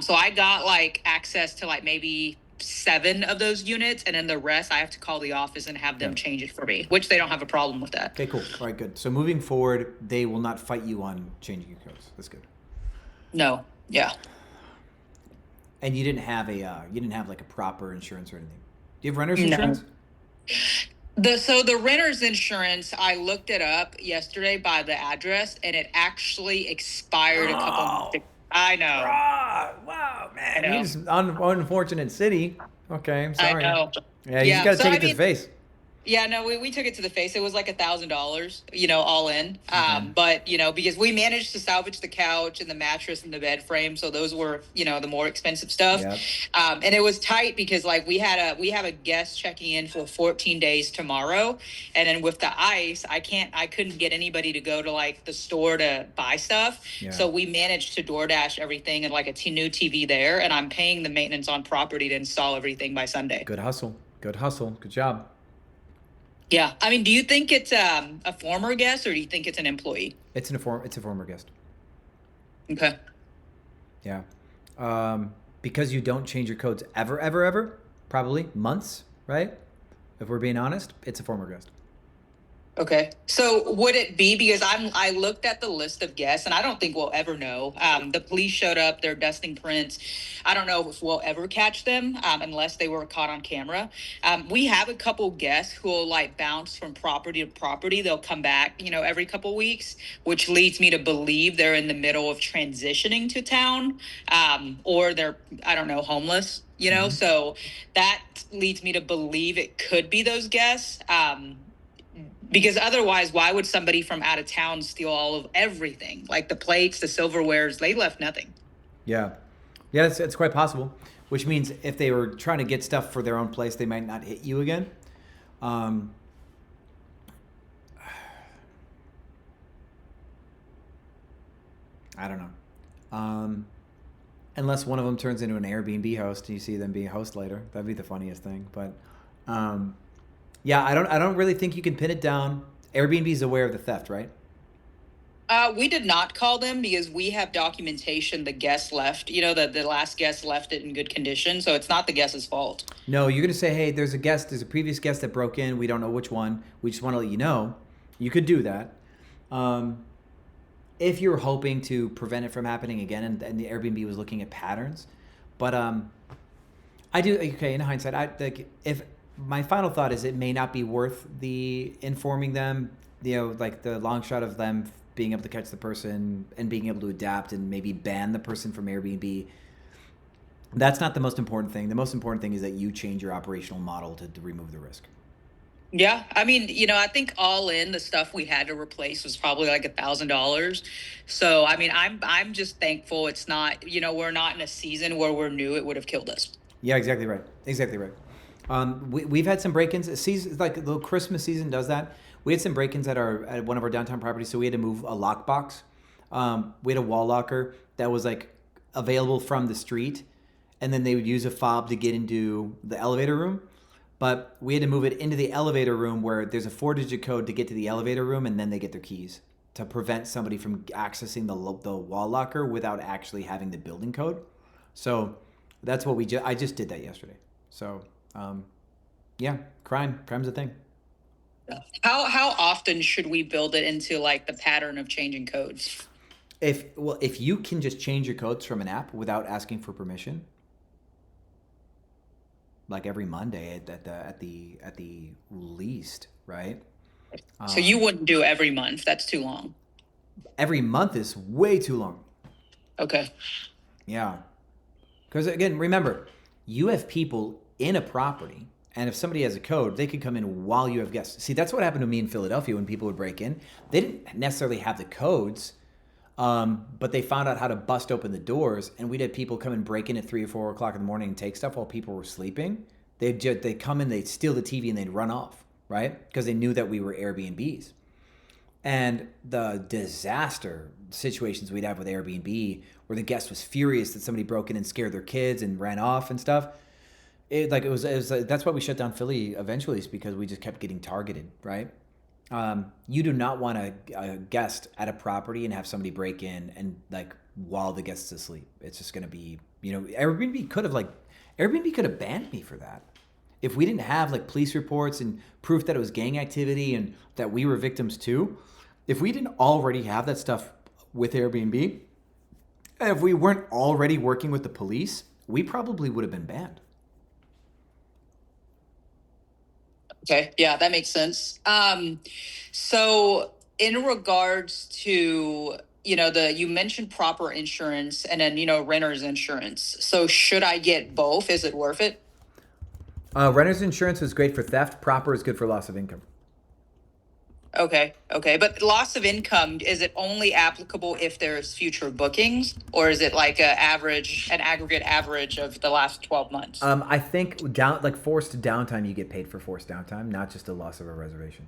So I got like access to like maybe 7 of those units, and then the rest I have to call the office and have them change it for me, which they don't have a problem with that. Okay, cool. All right, good. So moving forward, they will not fight you on changing your codes. That's good. No, yeah. And you didn't have like a proper insurance or anything. Do you have renter's insurance? So the renter's insurance, I looked it up yesterday by the address, and it actually expired a couple months ago. I know. Wow, man. He's unfortunate city. Okay, I'm sorry. I know. Yeah, you just got to take it to the face. Yeah, no, we took it to the face. It was like $1,000, all in. But, because we managed to salvage the couch and the mattress and the bed frame. So those were, the more expensive stuff. Yep. And it was tight because like we have a guest checking in for 14 days tomorrow. And then with the ice, I couldn't get anybody to go to like the store to buy stuff. Yeah. So we managed to DoorDash everything and like a new TV there. And I'm paying the maintenance on property to install everything by Sunday. Good hustle. Good job. Yeah, I mean, do you think it's a former guest, or do you think it's an employee? It's a former guest. Okay. Yeah, because you don't change your codes ever, probably months, right? If we're being honest, it's a former guest. Okay. So would it be, because I looked at the list of guests and I don't think we'll ever know. The police showed up, they're dusting prints. I don't know if we'll ever catch them unless they were caught on camera. We have a couple guests who will like bounce from property to property. They'll come back, every couple weeks, which leads me to believe they're in the middle of transitioning to town, or they're, I don't know, homeless, Mm-hmm. So that leads me to believe it could be those guests. Because otherwise, why would somebody from out of town steal all of everything? Like the plates, the silverwares, they left nothing. Yeah, it's quite possible. Which means if they were trying to get stuff for their own place, they might not hit you again. I don't know. Unless one of them turns into an Airbnb host and you see them being a host later. That'd be the funniest thing. But yeah, I don't really think you can pin it down. Airbnb is aware of the theft, right? We did not call them because we have documentation the guest left. The last guest left it in good condition, so it's not the guest's fault. No, you're going to say, hey, there's a previous guest that broke in. We don't know which one. We just want to let you know. You could do that. If you're hoping to prevent it from happening again, and the Airbnb was looking at patterns. But I do, okay, in hindsight, if my final thought is it may not be worth the informing them, like the long shot of them being able to catch the person and being able to adapt and maybe ban the person from Airbnb. That's not the most important thing. The most important thing is that you change your operational model to remove the risk. Yeah, I mean, I think all in the stuff we had to replace was probably like $1,000. So, I mean, I'm just thankful it's not, we're not in a season where we're new. It would have killed us. Yeah, exactly right. We've had some break-ins. Like the Christmas season does that. We had some break-ins at one of our downtown properties, so we had to move a lockbox. We had a wall locker that was like available from the street, and then they would use a fob to get into the elevator room. But we had to move it into the elevator room where there's a 4-digit code to get to the elevator room, and then they get their keys to prevent somebody from accessing the wall locker without actually having the building code. So that's what I just did that yesterday. So yeah, crime's a thing. How often should we build it into like the pattern of changing codes? If you can just change your codes from an app without asking for permission, like every Monday at the least, right? So you wouldn't do every month. That's too long. Every month is way too long. Okay. Yeah. Because again, remember, you have people in a property, and if somebody has a code, they could come in while you have guests. See, that's what happened to me in Philadelphia when people would break in. They didn't necessarily have the codes, but they found out how to bust open the doors, and we'd have people come and break in at 3 or 4 o'clock in the morning and take stuff while people were sleeping. They'd come in, they'd steal the TV, and they'd run off, right? Because they knew that we were Airbnbs. And the disaster situations we'd have with Airbnb where the guest was furious that somebody broke in and scared their kids and ran off and stuff. That's why we shut down Philly eventually, is because we just kept getting targeted, right? You do not want a guest at a property and have somebody break in and like while the guest's asleep. It's just going to be, Airbnb could have banned me for that. If we didn't have like police reports and proof that it was gang activity and that we were victims too, if we didn't already have that stuff with Airbnb, and if we weren't already working with the police, we probably would have been banned. Okay, yeah, that makes sense. So in regards to, you mentioned proper insurance and then, renter's insurance. So should I get both? Is it worth it? Renter's insurance is great for theft. Proper is good for loss of income. Okay. But loss of income, is it only applicable if there's future bookings, or is it like an aggregate average of the last 12 months? I think forced downtime, you get paid for forced downtime, not just a loss of a reservation.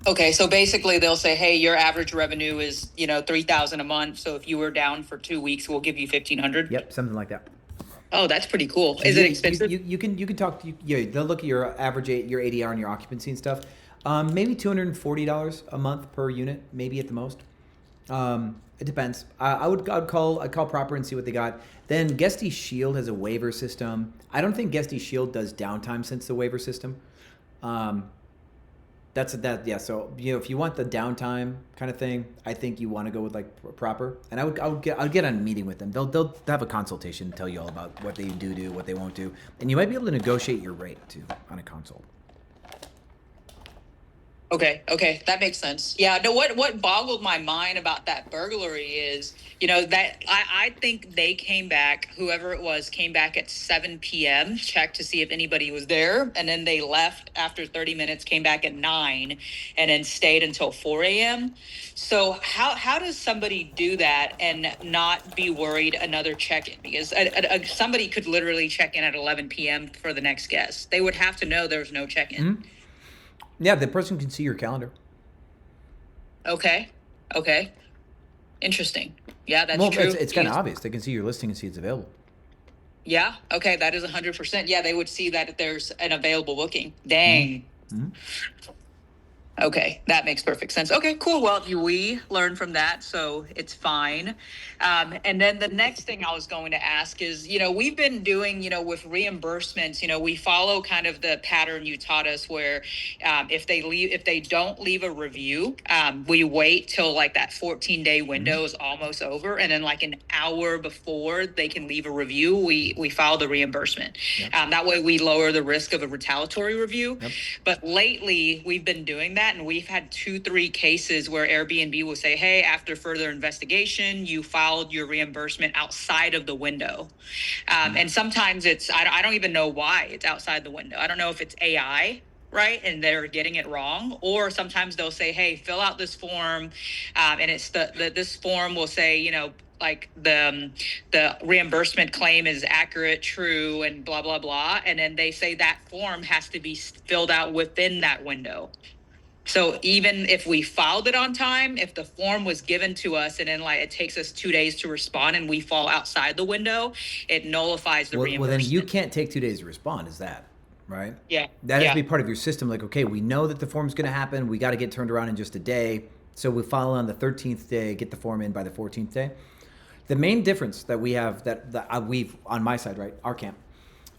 Okay, so basically they'll say, hey, your average revenue is, $3,000 a month. So if you were down for 2 weeks, we'll give you $1,500. Yep, something like that. Oh, that's pretty cool. Is it expensive? You can talk to they'll look at your average your ADR and your occupancy and stuff. Maybe $240 a month per unit, maybe at the most. It depends. I'd call Proper and see what they got. Then Guesty Shield has a waiver system. I don't think Guesty Shield does downtime since the waiver system. So if you want the downtime kind of thing, I think you want to go with like Proper, and I'll get on a meeting with them. They'll have a consultation and tell you all about what they do, what they won't do, and you might be able to negotiate your rate too on a consult. Okay, that makes sense. Yeah, no, what boggled my mind about that burglary is, that I think they came back, whoever it was, came back at 7 p.m., checked to see if anybody was there, and then they left after 30 minutes, came back at 9, and then stayed until 4 a.m. So how does somebody do that and not be worried another check-in? Because somebody could literally check in at 11 p.m. for the next guest. They would have to know there's no check-in. Mm-hmm. Yeah, the person can see your calendar. Okay. Interesting. Yeah, that's true. It's kind of obvious. They can see your listing and see it's available. Yeah. Okay, that is 100%. Yeah, they would see that if there's an available booking. Dang. Mm-hmm. Okay, that makes perfect sense. Okay, cool. Well, we learned from that, so it's fine. And then the next thing I was going to ask is, we've been doing, with reimbursements, we follow kind of the pattern you taught us where if they don't leave a review, we wait till like that 14-day window is almost over. And then like an hour before they can leave a review, we file the reimbursement. Yep. That way we lower the risk of a retaliatory review. Yep. But lately we've been doing that. And we've had 2-3 cases where Airbnb will say, hey, after further investigation, you filed your reimbursement outside of the window. And sometimes I don't even know why it's outside the window. I don't know if it's AI, right, and they're getting it wrong, or sometimes they'll say, hey, fill out this form, and it's this form will say, like the reimbursement claim is accurate, true, and blah, blah, blah. And then they say that form has to be filled out within that window. So even if we filed it on time, if the form was given to us and then like it takes us 2 days to respond and we fall outside the window, it nullifies the reimbursement. Well, then you can't take 2 days to respond, is that right? Yeah. That has to be part of your system. Like, okay, we know that the form's going to happen. We got to get turned around in just a day. So we file on the 13th day, get the form in by the 14th day. The main difference that we have that we've on my side, right, our camp,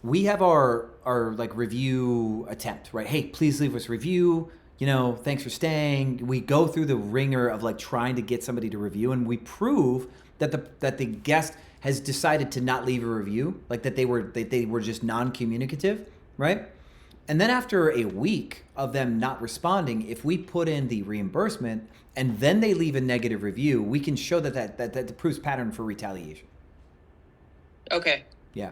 we have our like review attempt, right? Hey, please leave us a review. Thanks for staying. We go through the ringer of like trying to get somebody to review, and we prove that the guest has decided to not leave a review, like that they were just non-communicative, right? And then after a week of them not responding, if we put in the reimbursement and then they leave a negative review, we can show that proves pattern for retaliation. Okay. Yeah.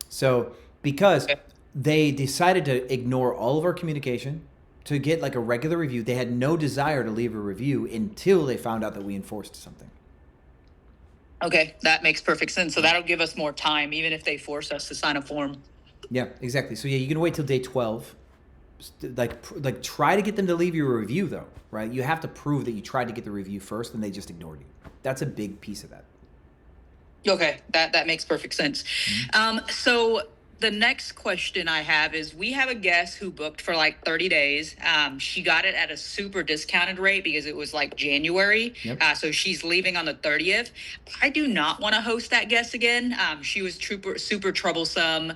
So because they decided to ignore all of our communication to get like a regular review, they had no desire to leave a review until they found out that we enforced something. Okay, that makes perfect sense. So that'll give us more time, even if they force us to sign a form. Yeah, exactly. So yeah, you can wait till day 12. Like try to get them to leave you a review though, right? You have to prove that you tried to get the review first and they just ignored you. That's a big piece of that. Okay, that makes perfect sense. So the next question I have is, we have a guest who booked for like 30 days. She got it at a super discounted rate because it was like January. Yep. So she's leaving on the 30th. I do not want to host that guest again. She was super troublesome.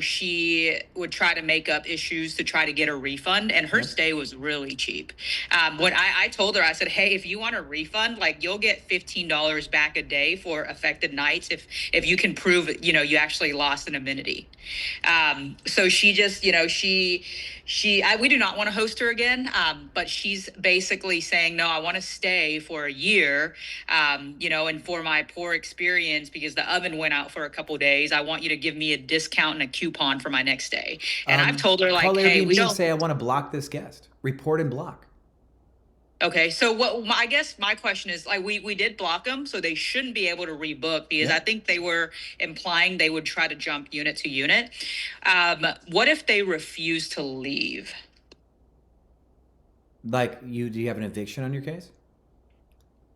She would try to make up issues to try to get a refund, and her stay was really cheap. When I told her, I said, hey, if you want a refund, like you'll get $15 back a day for affected nights if you can prove, you actually lost an amenity. So she just, we do not want to host her again. But she's basically saying, no, I want to stay for a year, and for my poor experience, because the oven went out for a couple of days, I want you to give me a discount and a coupon for my next stay. And I've told her, like, call hey, Airbnb we don't and say, I want to block this guest. Report and block. Okay, so I guess my question is, like, we did block them, so they shouldn't be able to rebook, because I think they were implying they would try to jump unit to unit. What if they refuse to leave? Like, do you have an eviction on your case?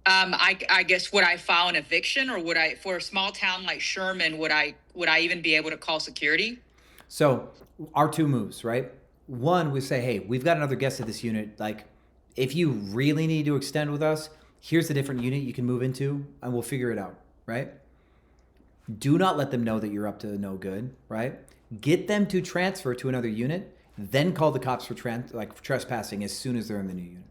I guess, would I file an eviction, or would I, for a small town like Sherman, would I even be able to call security? So our two moves, right? One, we say, hey, we've got another guest at this unit. Like, if you really need to extend with us, here's a different unit you can move into, and we'll figure it out, right? Do not let them know that you're up to no good, right? Get them to transfer to another unit, then call the cops for trespassing as soon as they're in the new unit.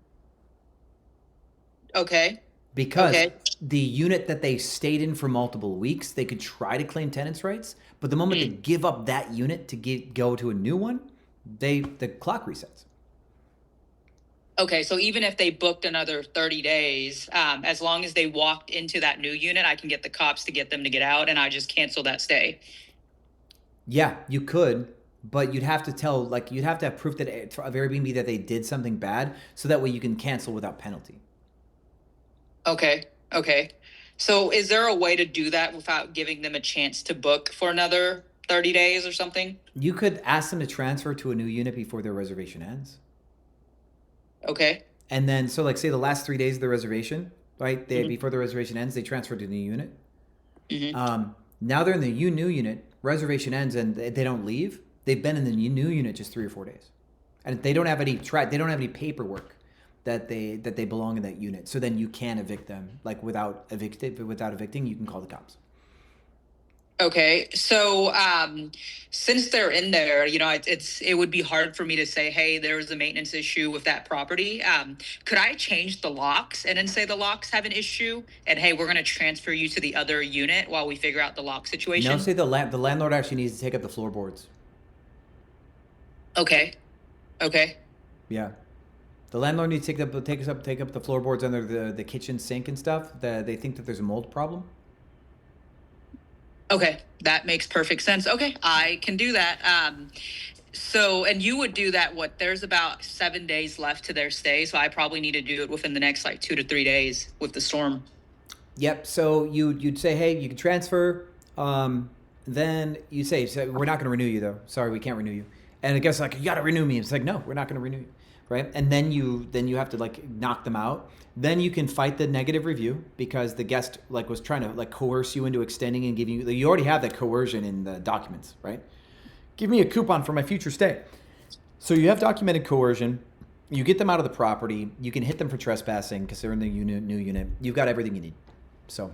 Okay. Because the unit that they stayed in for multiple weeks, they could try to claim tenants' rights, but the moment they give up that unit to go to a new one, the clock resets. Okay, so even if they booked another 30 days, as long as they walked into that new unit, I can get the cops to get them to get out, and I just cancel that stay. Yeah, you could, but you'd have to you'd have to have proof that of Airbnb that they did something bad, so that way you can cancel without penalty. Okay. So is there a way to do that without giving them a chance to book for another 30 days or something? You could ask them to transfer to a new unit before their reservation ends. Okay. And then, so like say the last 3 days of the reservation, right? Before the reservation ends, they transfer to the new unit. Now they're in the new unit, reservation ends, and they don't leave. They've been in the new unit just 3 or 4 days. And they don't have any paperwork that they belong in that unit. So then you can evict them, like without evicting, you can call the cops. Okay, so since they're in there, it would be hard for me to say, hey, there was a maintenance issue with that property. Could I change the locks and then say the locks have an issue, and hey, we're going to transfer you to the other unit while we figure out the lock situation? No, say the landlord actually needs to take up the floorboards. Okay. Yeah. The landlord needs to take up the floorboards under the kitchen sink and stuff. They think that there's a mold problem. Okay, that makes perfect sense. Okay, I can do that. And you would do that, there's about 7 days left to their stay, so I probably need to do it within the next 2 to 3 days with the storm. Yep, so you'd say, hey, you can transfer. Then you say, we're not going to renew you though. Sorry, we can't renew you. And I guess you got to renew me. It's like, no, we're not going to renew you. Right? And then you have to knock them out. Then you can fight the negative review because the guest was trying to coerce you into extending and giving you already have that coercion in the documents, right? Give me a coupon for my future stay. So you have documented coercion. You get them out of the property. You can hit them for trespassing because they're in the new unit. You've got everything you need. So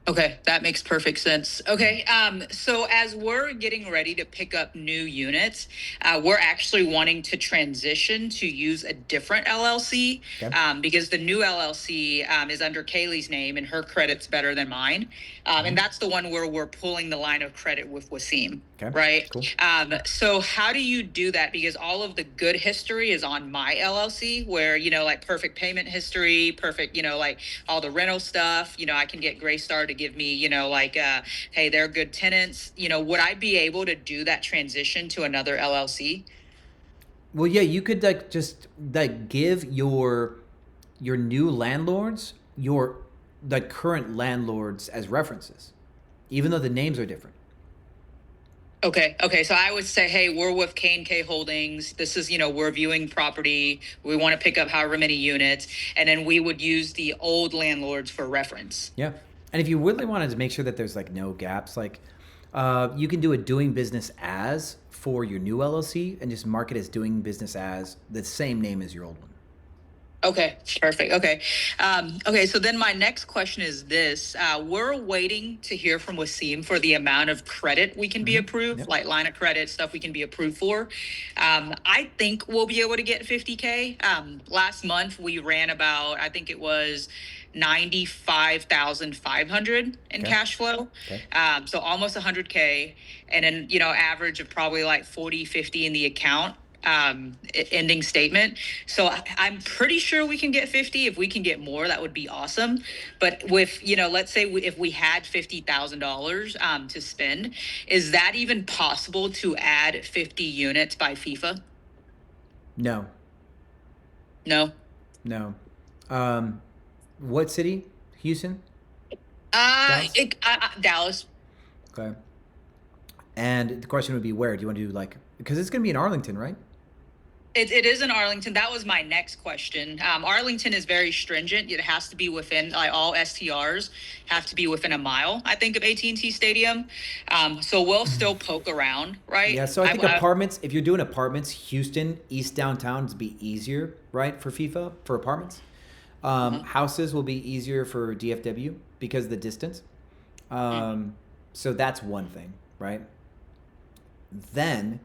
Okay, that makes perfect sense. Okay, so as we're getting ready to pick up new units, we're actually wanting to transition to use a different LLC because the new LLC is under Kaylee's name and her credit's better than mine. And that's the one where we're pulling the line of credit with Wasim, right? Cool. So how do you do that? Because all of the good history is on my LLC where, you know, like perfect payment history, perfect, you know, like all the rental stuff, you know, I can get Greystar to give me, you know, like, hey, they're good tenants. You know, would I be able to do that transition to another LLC? Well, yeah, you could like just like give your new landlords your the current landlords as references, even though the names are different. Okay. So I would say, hey, we're with K&K Holdings. This is, you know, we're viewing property. We want to pick up however many units. And then we would use the old landlords for reference. Yeah. And if you really wanted to make sure that there's like no gaps, like you can do a doing business as for your new LLC and just mark it as doing business as the same name as your old one. Okay, perfect. Okay. Okay, so then my next question is this. We're waiting to hear from Wasim for the amount of credit we can be approved, like line of credit, stuff we can be approved for. I think we'll be able to get 50K. Last month, we ran about, I think it was 95,500 in cash flow. So almost 100K. And then, you know, average of probably like 40, 50 in the account. Ending statement. So I'm pretty sure we can get 50. If we can get more, that would be awesome. But with, you know, let's say if we had $50,000 to spend, is that even possible to add 50 units by FIFA? No. What city? Houston? Dallas. Okay. And the question would be where? Do you want to do like, because it's going to be in Arlington, right? It is in Arlington. That was my next question. Arlington is very stringent. It has to be within, like all STRs have to be within a mile, I think, of AT&T Stadium. So we'll still poke around, right? Yeah, so I think apartments, if you're doing apartments, Houston, East Downtown would be easier, right, for FIFA, for apartments. Houses will be easier for DFW because of the distance. So that's one thing, right? Then,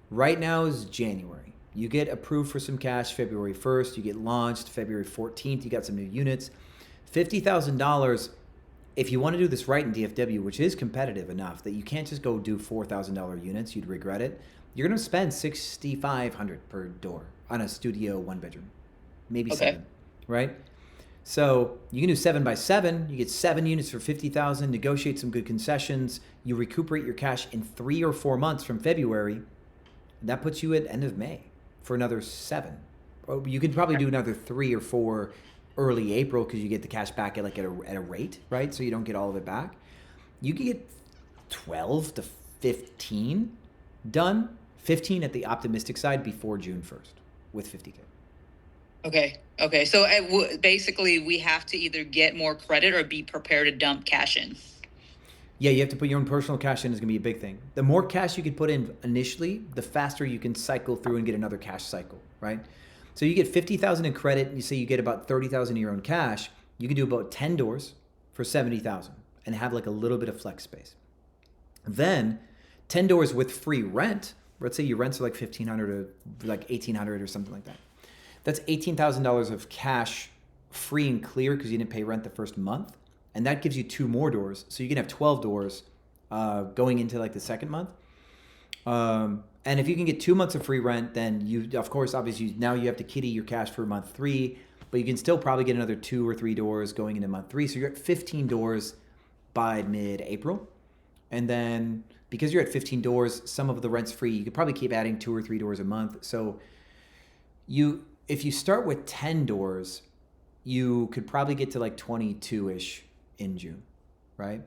right now is January. You get approved for some cash February 1st. You get launched February 14th. You got some new units. $50,000, if you want to do this right in DFW, which is competitive enough that you can't just go do $4,000 units. You'd regret it. You're going to spend $6,500 per door on a studio one bedroom. Maybe 7, right? So you can do 7 by 7. You get 7 units for $50,000. Negotiate some good concessions. You recuperate your cash in 3 or 4 months from February. That puts you at end of May for another 7. You could probably do another 3 or 4 early April because you get the cash back at a rate, right? So you don't get all of it back. You could get 12 to 15 done. 15 at the optimistic side before June 1st with 50K. Okay. So basically, we have to either get more credit or be prepared to dump cash in. Yeah, you have to put your own personal cash in is going to be a big thing. The more cash you can put in initially, the faster you can cycle through and get another cash cycle, right? So you get 50,000 in credit, and you say you get about 30,000 in your own cash. You can do about 10 doors for 70,000 and have like a little bit of flex space. Then 10 doors with free rent. Let's say your rents are like $1,500 or like $1,800 or something like that. That's $18,000 of cash free and clear because you didn't pay rent the first month. And that gives you 2 more doors. So you can have 12 doors going into like the second month. And if you can get 2 months of free rent, then you, of course, obviously now you have to kitty your cash for month 3, but you can still probably get another 2 or 3 doors going into month 3. So you're at 15 doors by mid-April. And then because you're at 15 doors, some of the rent's free. You could probably keep adding 2 or 3 doors a month. So if you start with 10 doors, you could probably get to like 22-ish in June, right?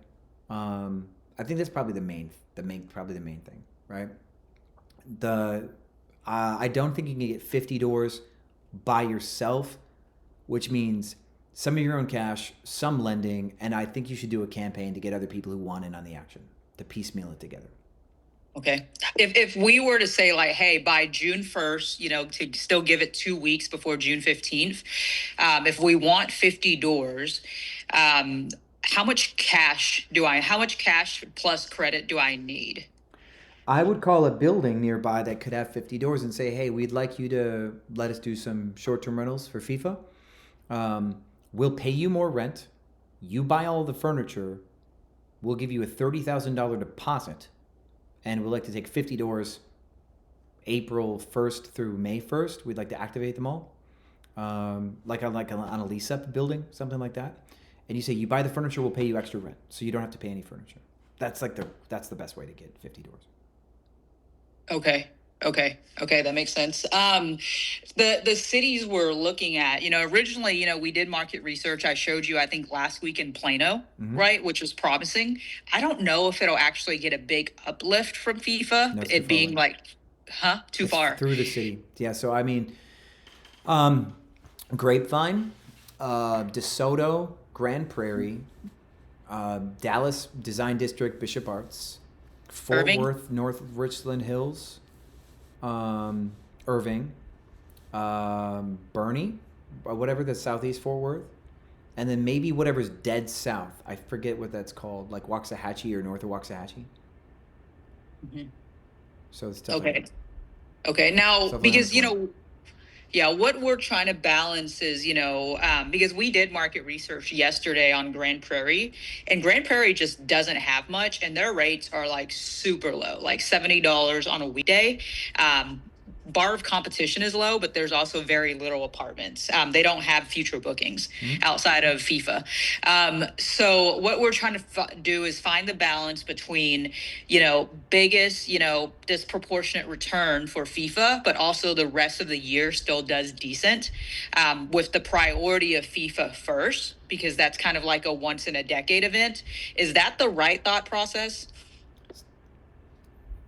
I think that's probably the main thing, right? I don't think you can get 50 doors by yourself, which means some of your own cash, some lending, and I think you should do a campaign to get other people who want in on the action to piecemeal it together. Okay. If we were to say like, hey, by June 1st, you know, to still give it 2 weeks before June 15th, if we want 50 doors, how much cash plus credit do I need? I would call a building nearby that could have 50 doors and say, hey, we'd like you to let us do some short-term rentals for FIFA. We'll pay you more rent. You buy all the furniture. We'll give you a $30,000 deposit. And we'd like to take 50 doors April 1st through May 1st. We'd like to activate them all. Like on a lease-up building, something like that. And you say, you buy the furniture, we'll pay you extra rent. So you don't have to pay any furniture. That's the best way to get 50 doors. Okay, that makes sense. The cities we're looking at, originally, we did market research. I showed you, I think last week in Plano, right, which was promising. I don't know if it'll actually get a big uplift from FIFA. No, it being away. Too far through the city. Yeah. So I mean, Grapevine, DeSoto, Grand Prairie, Dallas Design District, Bishop Arts, Fort Irving? Worth, North Richland Hills, Irving, Bernie, or whatever, the Southeast Fort Worth, and then maybe whatever's dead south. I forget what that's called, like Waxahachie or north of Waxahachie. Mm-hmm. So it's tough. Okay. Now, Stuff because around what we're trying to balance is, because we did market research yesterday on Grand Prairie, and Grand Prairie just doesn't have much, and their rates are like super low, like $70 on a weekday. Bar of competition is low, but there's also very little apartments. They don't have future bookings outside of FIFA. So what we're trying to do is find the balance between, biggest, disproportionate return for FIFA, but also the rest of the year still does decent, with the priority of FIFA first, because that's kind of like a once in a decade event. Is that the right thought process?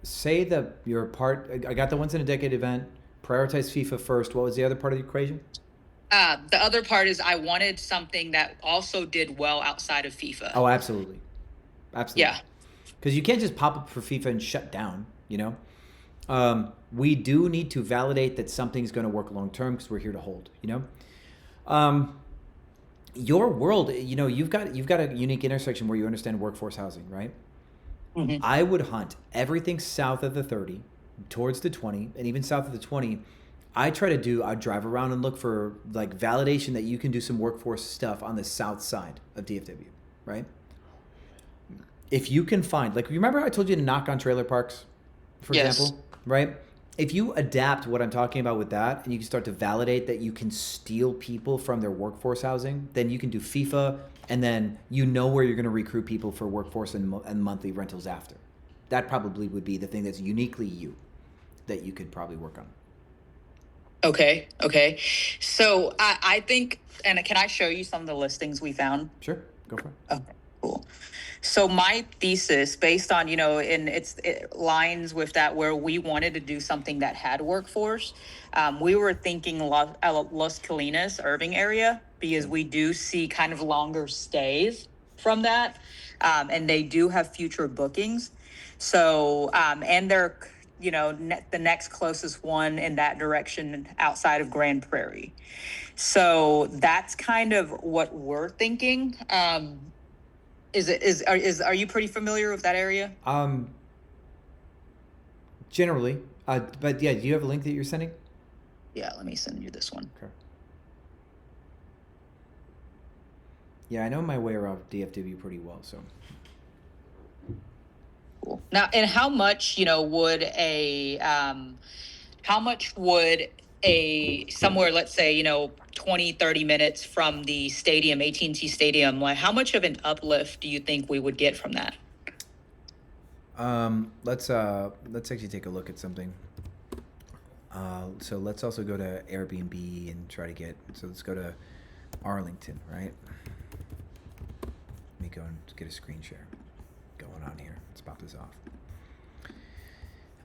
Say your part. I got the once in a decade event. Prioritize FIFA first. What was the other part of the equation? The other part is I wanted something that also did well outside of FIFA. Oh, absolutely. Yeah. Because you can't just pop up for FIFA and shut down. We do need to validate that something's going to work long term, because we're here to hold. Your world. You've got a unique intersection where you understand workforce housing, right? Mm-hmm. I would hunt everything south of the 30, towards the 20, and even south of the 20. I'd drive around and look for like validation that you can do some workforce stuff on the south side of DFW, right? If you can find, like, remember how I told you to knock on trailer parks, for example, right? If you adapt what I'm talking about with that, and you can start to validate that you can steal people from their workforce housing, then you can do FIFA, and then where you're going to recruit people for workforce and monthly rentals after. That probably would be the thing that's uniquely you, that you could probably work on. Okay. So I think, and can I show you some of the listings we found? Sure, go for it. Okay, cool. So my thesis, based on, and it lines with that, where we wanted to do something that had workforce. We were thinking Los Colinas, Irving area, because we do see kind of longer stays from that. And they do have future bookings. So, and they're, the next closest one in that direction outside of Grand Prairie. So that's kind of what we're thinking. Are you pretty familiar with that area? Generally, but yeah, do you have a link that you're sending? Yeah, let me send you this one. Okay. Yeah, I know my way around DFW pretty well, so. Cool. Now, and how much, would somewhere, let's say, 20, 30 minutes from the stadium, AT&T Stadium, like how much of an uplift do you think we would get from that? Let's actually take a look at something. So let's also go to Airbnb and try to let's go to Arlington, right? Let me go and get a screen share going on here. Let's pop this off.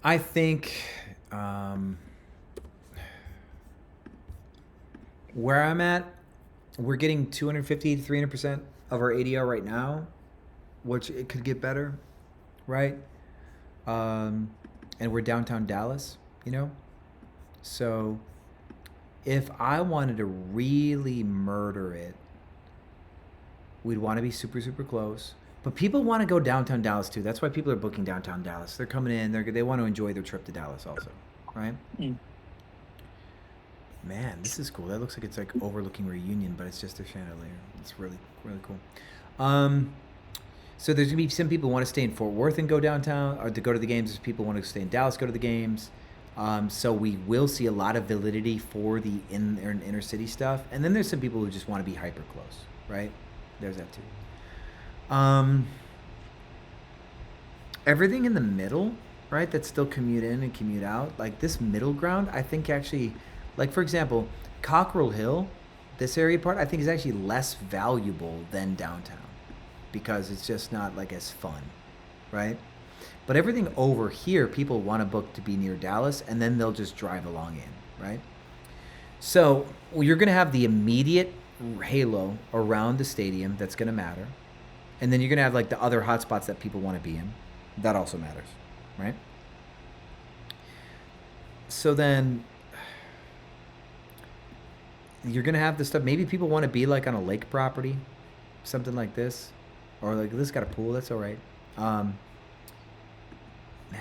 I think, where I'm at, we're getting 250 to 300% of our ADR right now, which it could get better, right? And we're downtown Dallas, So if I wanted to really murder it, We'd want to be super, super close. But people want to go downtown Dallas too. That's why people are booking downtown Dallas. They're coming in. They want to enjoy their trip to Dallas also, right? Man, this is cool. That looks like it's like overlooking Reunion, but it's just a chandelier. It's really, really cool. So there's gonna be some people who want to stay in Fort Worth and go downtown, or to go to the games. There's people who want to stay in Dallas, go to the games. So we will see a lot of validity for the inner city stuff. And then there's some people who just want to be hyper close, right? There's that too. Everything in the middle, right? That's still commute in and commute out. Like this middle ground, I think actually, like for example, Cockrell Hill, this area part, I think is actually less valuable than downtown because it's just not like as fun, right? But everything over here, people want to book to be near Dallas, and then they'll just drive along in, right? So you're going to have the immediate halo around the stadium that's going to matter. And then you're going to have like the other hotspots that people want to be in. That also matters, right? So then you're going to have this stuff. Maybe people want to be like on a lake property, something like this. Or like this got a pool, that's all right. Man,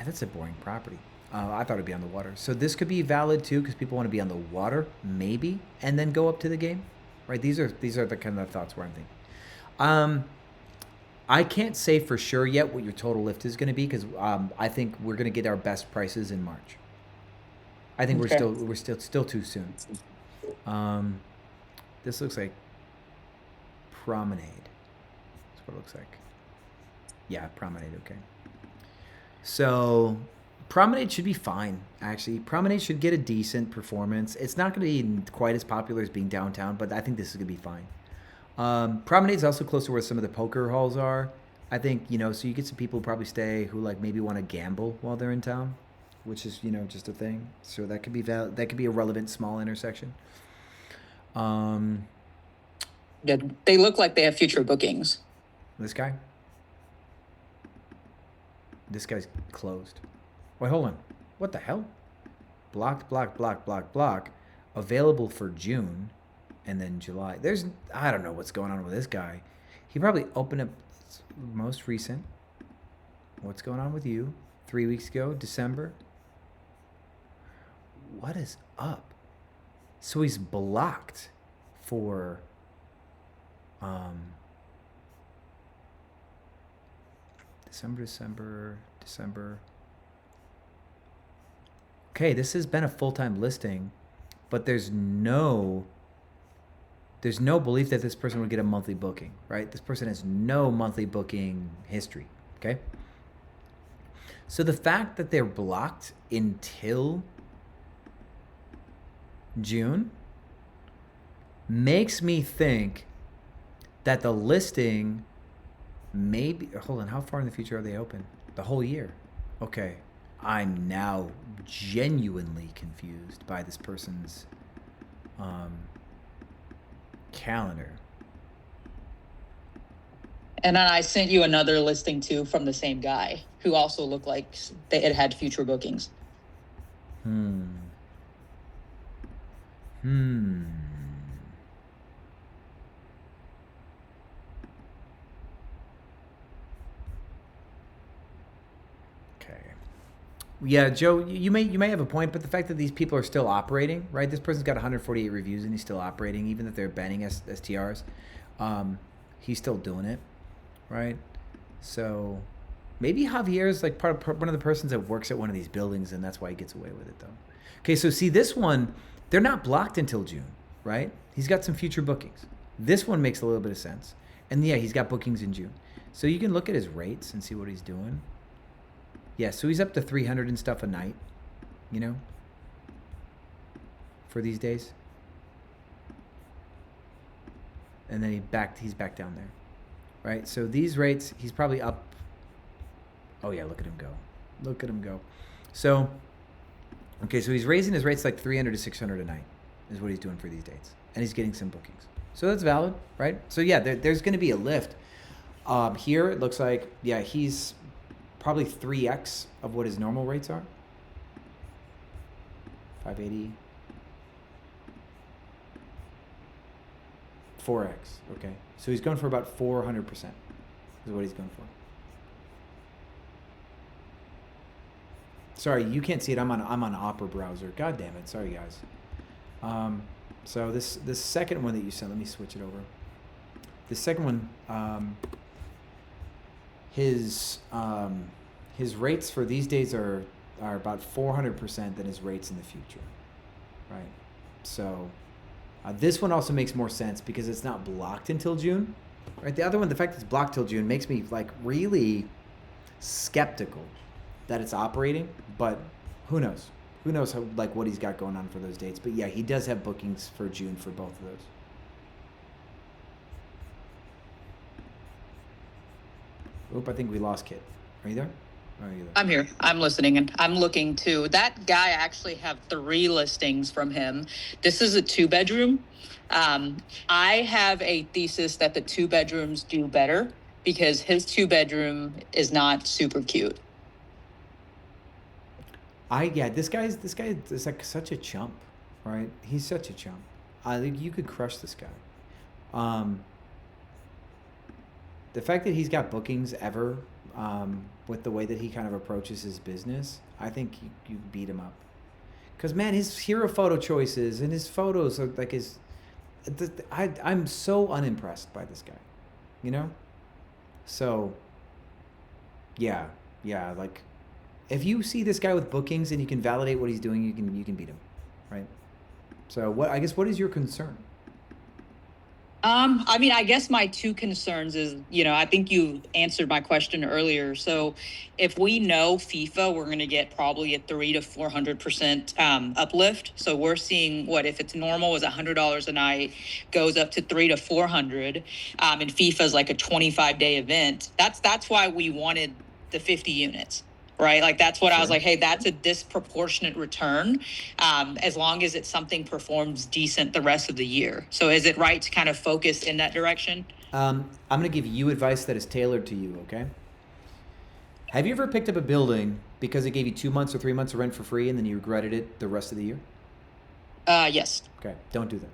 that's a boring property. I thought it'd be on the water. So this could be valid too because people want to be on the water, maybe, and then go up to the game, right? These are the kind of thoughts where I'm thinking. I can't say for sure yet what your total lift is going to be because I think we're going to get our best prices in March. I think we're still too soon. This looks like Promenade. That's what it looks like. Yeah, Promenade. Okay. So Promenade should be fine. Actually, Promenade should get a decent performance. It's not going to be quite as popular as being downtown, but I think this is going to be fine. Promenade's also close to where some of the poker halls are. I think, so you get some people who probably stay who like maybe want to gamble while they're in town, which is, just a thing. So that could be that could be a relevant small intersection. Yeah, they look like they have future bookings. This guy's closed. Wait, hold on. What the hell? Blocked. Available for June. And then July. I don't know what's going on with this guy. He probably opened up most recent. What's going on with you? 3 weeks ago, December. What is up? So he's blocked for December. Okay, this has been a full-time listing, but there's no belief that this person would get a monthly booking, right? This person has no monthly booking history, okay? So the fact that they're blocked until June makes me think that the listing maybe, hold on, how far in the future are they open? The whole year. Okay, I'm now genuinely confused by this person's calendar. And then I sent you another listing too from the same guy who also looked like it had future bookings. Yeah, Joe, you may have a point, but the fact that these people are still operating, right? This person's got 148 reviews and he's still operating, even if they're banning STRs. He's still doing it, right? So maybe Javier's like one of the persons that works at one of these buildings, and that's why he gets away with it, though. Okay, so see this one, they're not blocked until June, right? He's got some future bookings. This one makes a little bit of sense, and yeah, he's got bookings in June. So you can look at his rates and see what he's doing. Yeah, so he's up to 300 and stuff a night, for these days. And then he's back down there, right? So these rates, he's probably up. Oh yeah, look at him go. So, okay, so he's raising his rates like 300 to 600 a night is what he's doing for these dates. And he's getting some bookings. So that's valid, right? So yeah, there's going to be a lift. Here, it looks like, yeah, he's probably 3x of what his normal rates are. 580. 4x. Okay, so he's going for about 400%. Is what he's going for. Sorry, you can't see it. I'm on Opera browser. God damn it. Sorry, guys. So this second one that you sent, let me switch it over. The second one, his rates for these days are about 400% than his rates in the future, right? So this one also makes more sense because it's not blocked until June, right? The other one, the fact that it's blocked till June makes me like really skeptical that it's operating, but who knows? Who knows how, like what he's got going on for those dates? But yeah, he does have bookings for June for both of those. Oop, I think we lost Kit. Are you there? Are you there? I'm here. I'm listening, and I'm looking too. That guy actually have 3 listings from him. This is a 2-bedroom. I have a thesis that the 2 bedrooms do better because his 2-bedroom is not super cute. This guy is like such a chump, right? He's such a chump. I think you could crush this guy. The fact that he's got bookings ever, with the way that he kind of approaches his business, I think you beat him up. Because man, his hero photo choices and his photos are like I'm so unimpressed by this guy, you know. So yeah, like. If you see this guy with bookings and you can validate what he's doing, you can beat him, right? So what is your concern? I mean, I guess my 2 concerns is, I think you answered my question earlier. So if we know FIFA, we're going to get probably a 300 to 400% uplift. So we're seeing if it's normal is $100 a night, goes up to 300 to 400, and FIFA is like a 25-day event. That's why we wanted the 50 units. Right? Like that's what I was like, hey, that's a disproportionate return, as long as it's something performs decent the rest of the year. So is it right to kind of focus in that direction? I'm going to give you advice that is tailored to you, okay? Have you ever picked up a building because it gave you 2 months or 3 months of rent for free and then you regretted it the rest of the year? Yes. Okay, don't do that.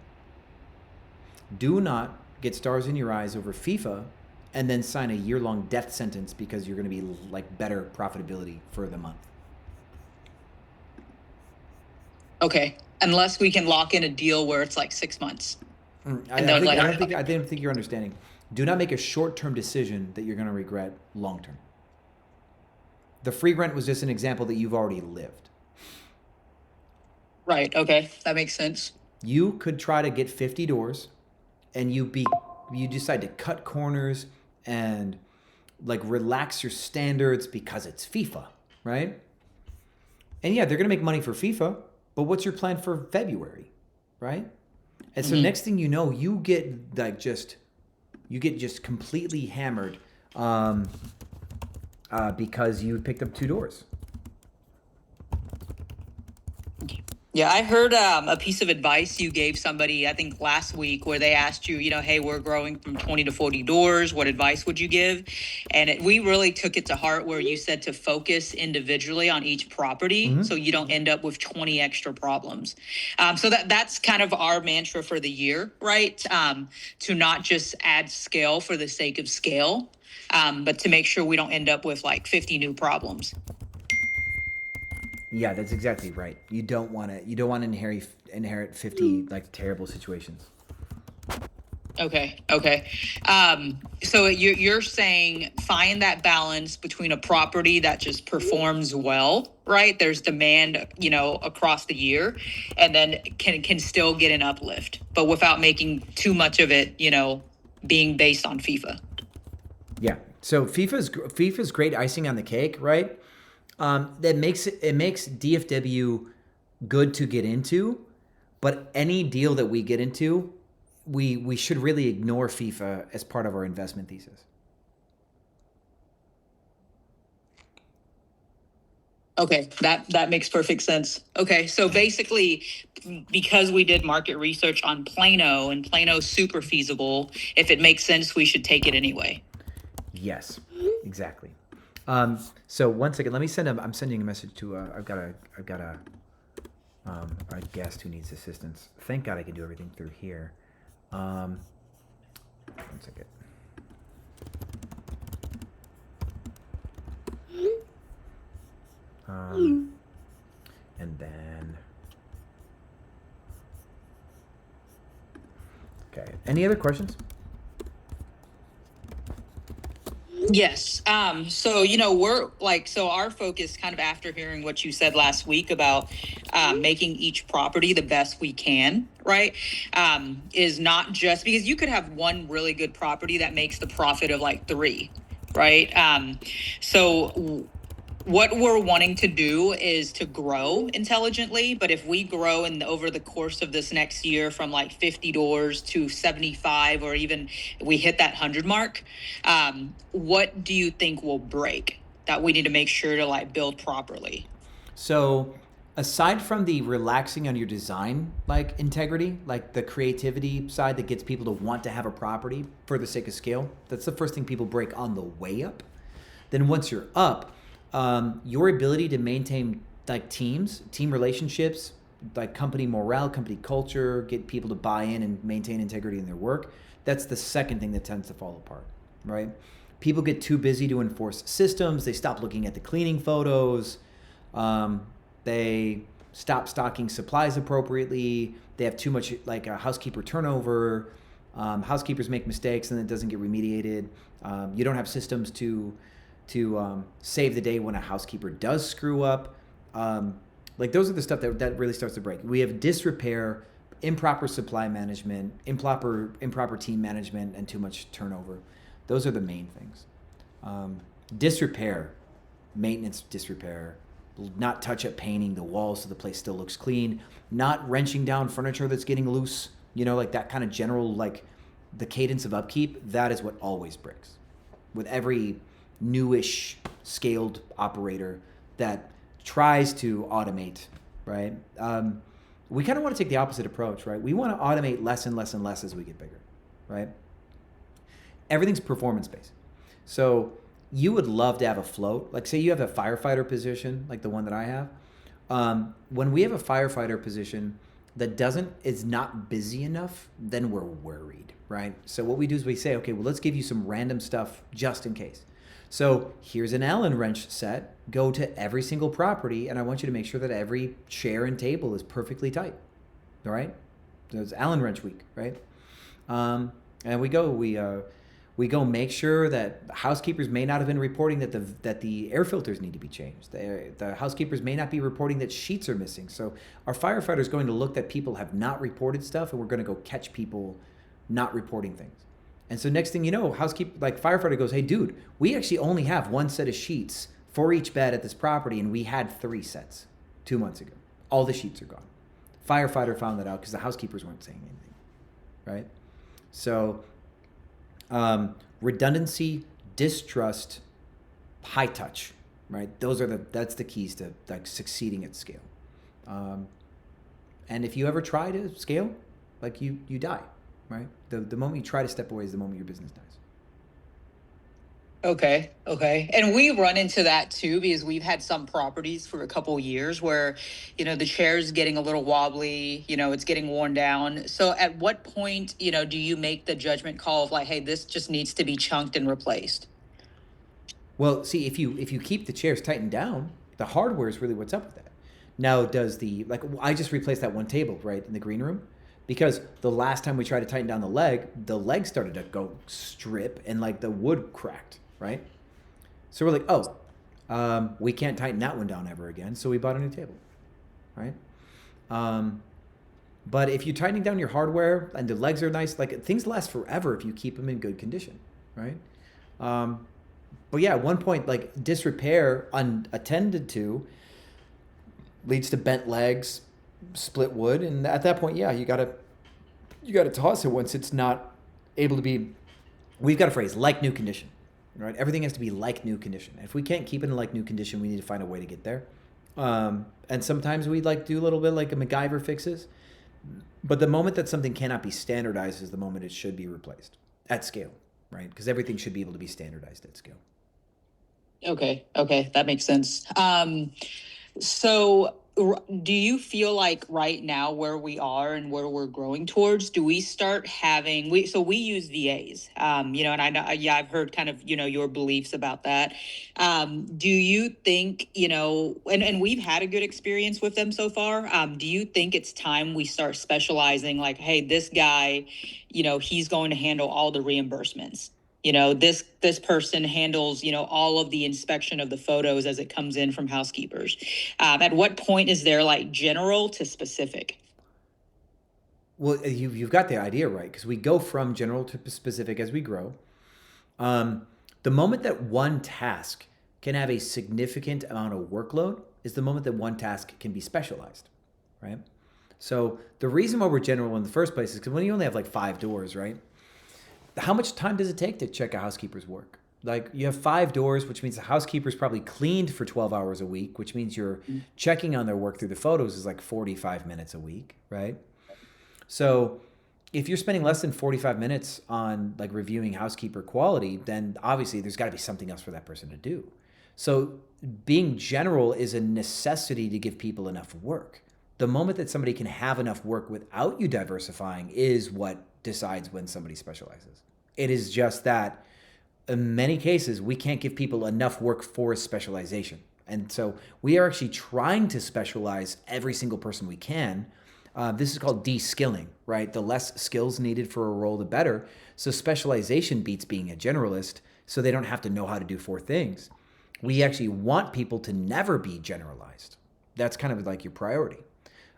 Do not get stars in your eyes over FIFA and then sign a year-long death sentence because you're going to be like better profitability for the month. Okay, unless we can lock in a deal where it's like 6 months. I don't think you're understanding. Do not make a short-term decision that you're going to regret long-term. The free rent was just an example that you've already lived. Right. Okay, that makes sense. You could try to get 50 doors, and you decide to cut corners and like relax your standards because it's FIFA, right? And yeah, they're gonna make money for FIFA, but what's your plan for February, right? And so next thing you know, you get just completely hammered because you picked up 2 doors. Yeah, I heard a piece of advice you gave somebody, I think last week, where they asked you, hey, we're growing from 20 to 40 doors. What advice would you give? And we really took it to heart where you said to focus individually on each property so you don't end up with 20 extra problems. So that's kind of our mantra for the year, right? To not just add scale for the sake of scale, but to make sure we don't end up with like 50 new problems. Yeah, that's exactly right. You don't want to inherit 50 like terrible situations. Okay. So you're saying find that balance between a property that just performs well, right? There's demand, across the year, and then can still get an uplift, but without making too much of it, being based on FIFA. Yeah. So FIFA's great icing on the cake, right? That makes DFW good to get into, but any deal that we get into, we should really ignore FIFA as part of our investment thesis. Okay, that makes perfect sense. Okay, so basically, because we did market research on Plano and Plano's super feasible, if it makes sense, we should take it anyway. Yes, exactly. So 1 second, I'm sending a message to, I've got a guest who needs assistance. Thank God I can do everything through here. One second. And then, okay. Any other questions? Yes. So, so our focus kind of after hearing what you said last week about making each property the best we can, right? Is not just because you could have one really good property that makes the profit of like 3, right? So what we're wanting to do is to grow intelligently, but if we grow over the course of this next year from like 50 doors to 75, or even we hit that 100 mark, what do you think will break that we need to make sure to like build properly? So aside from the relaxing on your design, like integrity, like the creativity side that gets people to want to have a property for the sake of scale, that's the first thing people break on the way up. Then once you're up, your ability to maintain like team relationships, like company morale, company culture, get people to buy in and maintain integrity in their work, that's the second thing that tends to fall apart, right? People get too busy to enforce systems. They stop looking at the cleaning photos. They stop stocking supplies appropriately. They have too much like a housekeeper turnover. Housekeepers make mistakes and it doesn't get remediated. You don't have systems to save the day when a housekeeper does screw up. Like those are the stuff that really starts to break. We have disrepair, improper supply management, improper team management, and too much turnover. Those are the main things. Disrepair, maintenance disrepair, not touch-up painting the walls so the place still looks clean, not wrenching down furniture that's getting loose, like that kind of general, like the cadence of upkeep, that is what always breaks. With every newish scaled operator that tries to automate, right? We kind of want to take the opposite approach, right? We want to automate less and less and less as we get bigger, right? Everything's performance-based. So you would love to have a float. Like say you have a firefighter position, like the one that I have. When we have a firefighter position that is not busy enough, then we're worried, right? So what we do is we say, okay, well, let's give you some random stuff just in case. So here's an Allen wrench set. Go to every single property, and I want you to make sure that every chair and table is perfectly tight. All right? So it's Allen wrench week, right? And we go make sure that housekeepers may not have been reporting that the air filters need to be changed. The housekeepers may not be reporting that sheets are missing. So our firefighter is going to look that people have not reported stuff, and we're going to go catch people not reporting things. And so next thing you know, firefighter goes, hey, dude, we actually only have one set of sheets for each bed at this property, and we had 3 sets 2 months ago. All the sheets are gone. Firefighter found that out because the housekeepers weren't saying anything, right? So redundancy, distrust, high touch, right? That's the keys to like succeeding at scale. And if you ever try to scale, like you die. Right? The moment you try to step away is the moment your business dies. Okay. And we run into that too, because we've had some properties for a couple of years where, the chair's getting a little wobbly, it's getting worn down. So at what point, do you make the judgment call of like, hey, this just needs to be chunked and replaced? Well, see, if you keep the chairs tightened down, the hardware is really what's up with that. Now, I just replaced that one table, right, in the green room. Because the last time we tried to tighten down the leg started to go strip and like the wood cracked, right? So we're like, we can't tighten that one down ever again. So we bought a new table, right? But if you're tightening down your hardware and the legs are nice, like things last forever if you keep them in good condition, right? But yeah, at one point, like disrepair unattended to leads to bent legs, split wood, and at that point, yeah, you gotta toss it once it's not able to be. We've got a phrase like new condition, right? Everything has to be like new condition. If we can't keep it in like new condition, we need to find a way to get there. And sometimes we do a little bit like a MacGyver fixes, but the moment that something cannot be standardized is the moment it should be replaced at scale, right? Because everything should be able to be standardized at scale. Okay, that makes sense. So do you feel like right now where we are and where we're growing towards, do we start having, we use VAs, and I know, I've heard kind of, your beliefs about that. Do you think, and we've had a good experience with them so far. Do you think it's time we start specializing, like, hey, this guy, he's going to handle all the reimbursements? This person handles, all of the inspection of the photos as it comes in from housekeepers. At what point is there like general to specific? Well, you've got the idea right, because we go from general to specific as we grow. The moment that one task can have a significant amount of workload is the moment that one task can be specialized, right? So the reason why we're general in the first place is because when you only have like 5 doors, right? How much time does it take to check a housekeeper's work? Like, you have 5 doors, which means the housekeeper's probably cleaned for 12 hours a week, which means you're checking on their work through the photos is like 45 minutes a week, right? So if you're spending less than 45 minutes on like reviewing housekeeper quality, then obviously there's got to be something else for that person to do. So being general is a necessity to give people enough work. The moment that somebody can have enough work without you diversifying is what decides when somebody specializes. It is just that in many cases, we can't give people enough work for a specialization. And so we are actually trying to specialize every single person we can. This is called de-skilling, right? The less skills needed for a role, the better. So specialization beats being a generalist, so they don't have to know how to do 4 things. We actually want people to never be generalized. That's kind of like your priority.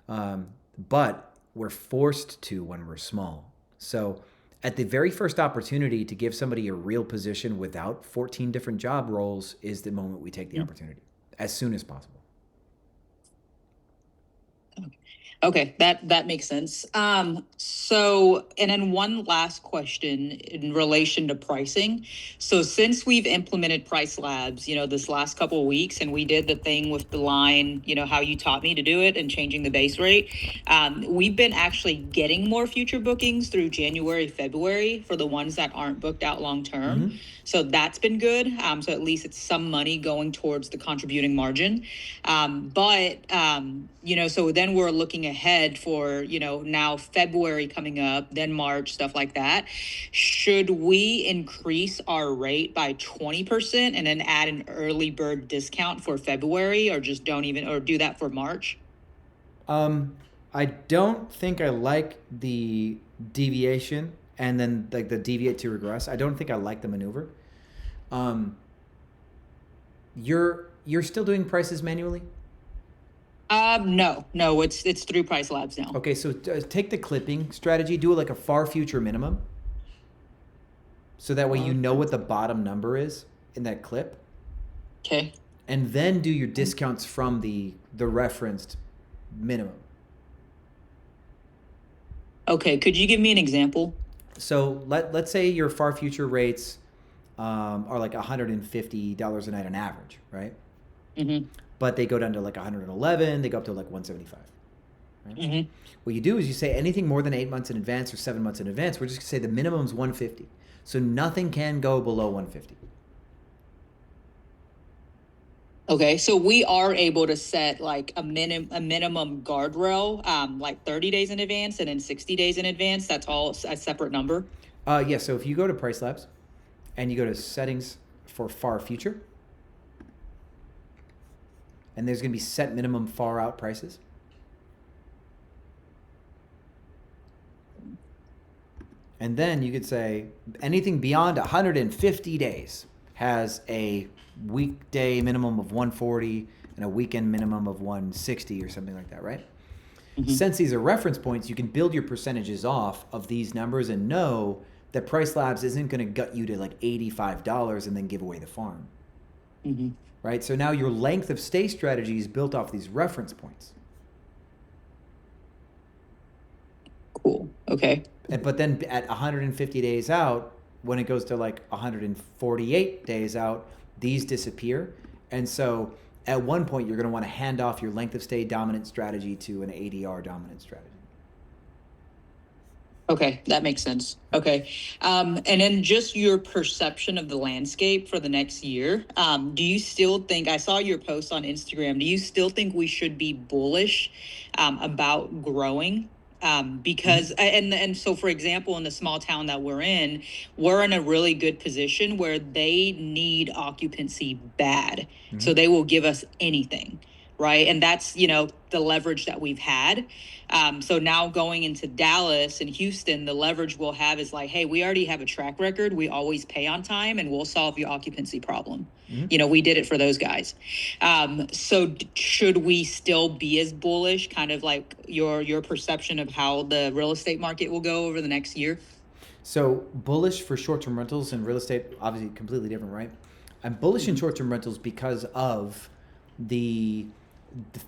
But we're forced to when we're small. So at the very first opportunity to give somebody a real position without 14 different job roles is the moment we take the opportunity, as soon as possible. Okay, that makes sense. So, and then one last question in relation to pricing. So since we've implemented Price Labs, this last couple of weeks, and we did the thing with the line, how you taught me to do it and changing the base rate, we've been actually getting more future bookings through January, February for the ones that aren't booked out long term. Mm-hmm. So that's been good. So at least it's some money going towards the contributing margin. So then we're looking ahead for, now February coming up, then March, stuff like that. Should we increase our rate by 20% and then add an early bird discount for February, or just do that for March? I don't think I like the deviation and then like the deviate to regress. I don't think I like the maneuver. You're still doing prices manually? No, it's through Price Labs now. Okay, so take the clipping strategy, do it like a far future minimum. So that way you know what the bottom number is in that clip. Okay. And then do your discounts from the referenced minimum. Okay, could you give me an example? So let's say your far future rates are like $150 a night on average, right? Mm-hmm. But they go down to like 111, they go up to like 175. Right? Mm-hmm. What you do is you say anything more than 8 months in advance or 7 months in advance, we're just gonna say the minimum's 150. So nothing can go below 150. Okay, so we are able to set like a minimum guardrail, like 30 days in advance and then 60 days in advance. That's all a separate number. Yeah, so if you go to Price Labs and you go to settings for far future, and there's going to be set minimum far out prices. And then you could say anything beyond 150 days has a weekday minimum of 140 and a weekend minimum of 160 or something like that, right? Mm-hmm. Since these are reference points, you can build your percentages off of these numbers and know that Price Labs isn't going to gut you to like $85 and then give away the farm. Mm-hmm. Right? So now your length of stay strategy is built off these reference points. Cool. Okay. But then at 150 days out, when it goes to like 148 days out, these disappear. And so at one point, you're going to want to hand off your length of stay dominant strategy to an ADR dominant strategy. Okay, that makes sense. Okay. And then just your perception of the landscape for the next year. Do you still think, I saw your post on Instagram, do you still think we should be bullish about growing? Because, and so for example, in the small town that we're in a really good position where they need occupancy bad. So they will give us anything, right? And that's, the leverage that we've had. So now going into Dallas and Houston, the leverage we'll have is like, hey, we already have a track record. We always pay on time and we'll solve your occupancy problem. We did it for those guys. So should we still be as bullish, kind of like your perception of how the real estate market will go over the next year? So bullish for short-term rentals and real estate, obviously completely different, right? I'm bullish in short-term rentals because of the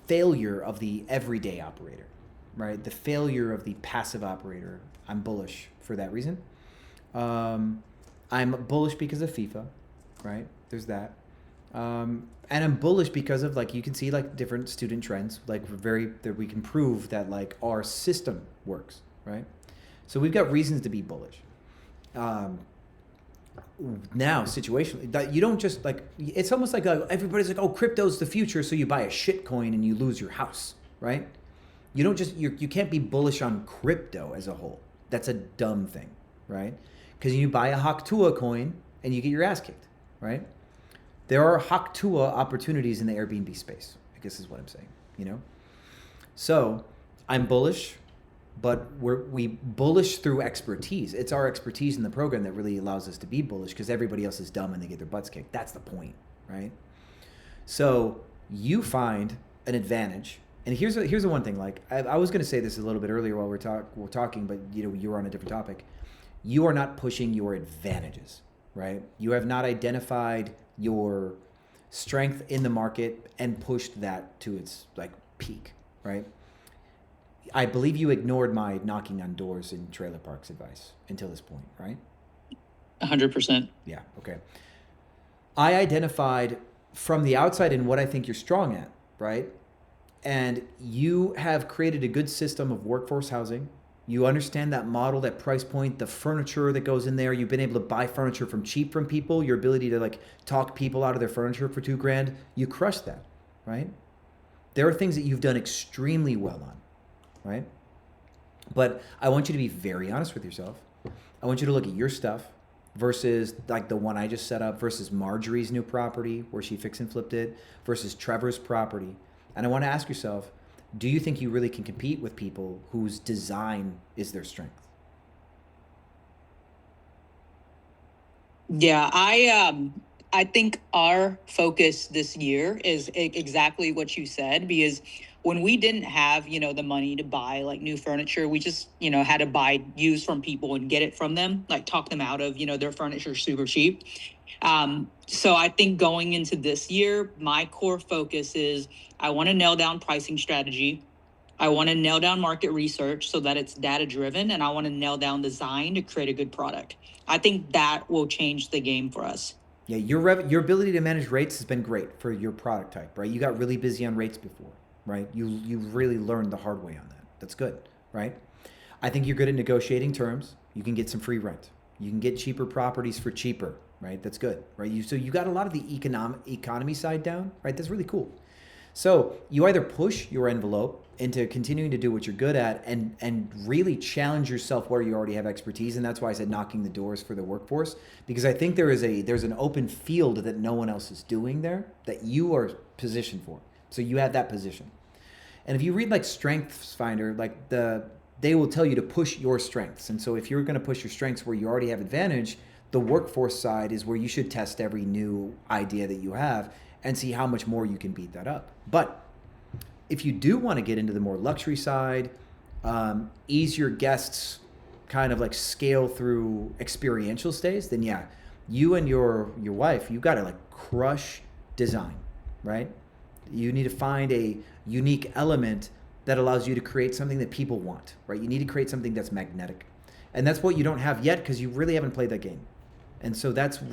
failure of the everyday operator, right? The failure of the passive operator. I'm bullish for that reason. I'm bullish because of FIFA, right? There's that. And I'm bullish because of, like, you can see like different student trends, like that we can prove that like our system works, right? So we've got reasons to be bullish. Now, situationally, that you don't just like, it's almost like everybody's like, oh, crypto's the future, so you buy a shit coin and you lose your house, right? You don't just, you can't be bullish on crypto as a whole. That's a dumb thing, right? Because you buy a Haktua coin and you get your ass kicked, right? There are Haktua opportunities in the Airbnb space, I guess is what I'm saying, So I'm bullish, but we bullish through expertise. It's our expertise in the program that really allows us to be bullish, because everybody else is dumb and they get their butts kicked. That's the point, right? So you find an advantage. And here's the one thing, like I was going to say this a little bit earlier while we're talking, but you were on a different topic. You are not pushing your advantages, right? You have not identified your strength in the market and pushed that to its like peak, right? I believe you ignored my knocking on doors in trailer parks advice until this point, right? 100%. Yeah, okay. I identified from the outside in what I think you're strong at, right? And you have created a good system of workforce housing. You understand that model, that price point, the furniture that goes in there. You've been able to buy furniture from cheap from people. Your ability to like talk people out of their furniture for $2,000. You crushed that, right? There are things that you've done extremely well on, right? But I want you to be very honest with yourself. I want you to look at your stuff versus like the one I just set up versus Marjorie's new property where she fix and flipped it versus Trevor's property. And I want to ask yourself, do you think you really can compete with people whose design is their strength? Yeah, I think our focus this year is exactly what you said, because when we didn't have, the money to buy like new furniture, we just, had to buy used from people and get it from them, like talk them out of, their furniture super cheap. So I think going into this year, my core focus is I want to nail down pricing strategy. I want to nail down market research so that it's data driven, and I want to nail down design to create a good product. I think that will change the game for us. Yeah, your ability to manage rates has been great for your product type, right? You got really busy on rates before, right? You really learned the hard way on that. That's good, right? I think you're good at negotiating terms. You can get some free rent. You can get cheaper properties for cheaper, right? That's good, right? So you got a lot of the economy side down, right? That's really cool. So you either push your envelope into continuing to do what you're good at and really challenge yourself where you already have expertise. And that's why I said knocking the doors for the workforce, because I think there's an open field that no one else is doing there that you are positioned for. So you have that position. And if you read like Strengths Finder, like they will tell you to push your strengths. And so if you're going to push your strengths where you already have advantage, the workforce side is where you should test every new idea that you have and see how much more you can beat that up. But if you do want to get into the more luxury side, ease your guests kind of like scale through experiential stays, then yeah, you and your wife, you got to like crush design, right? You need to find a unique element that allows you to create something that people want, right? You need to create something that's magnetic. And that's what you don't have yet because you really haven't played that game. And so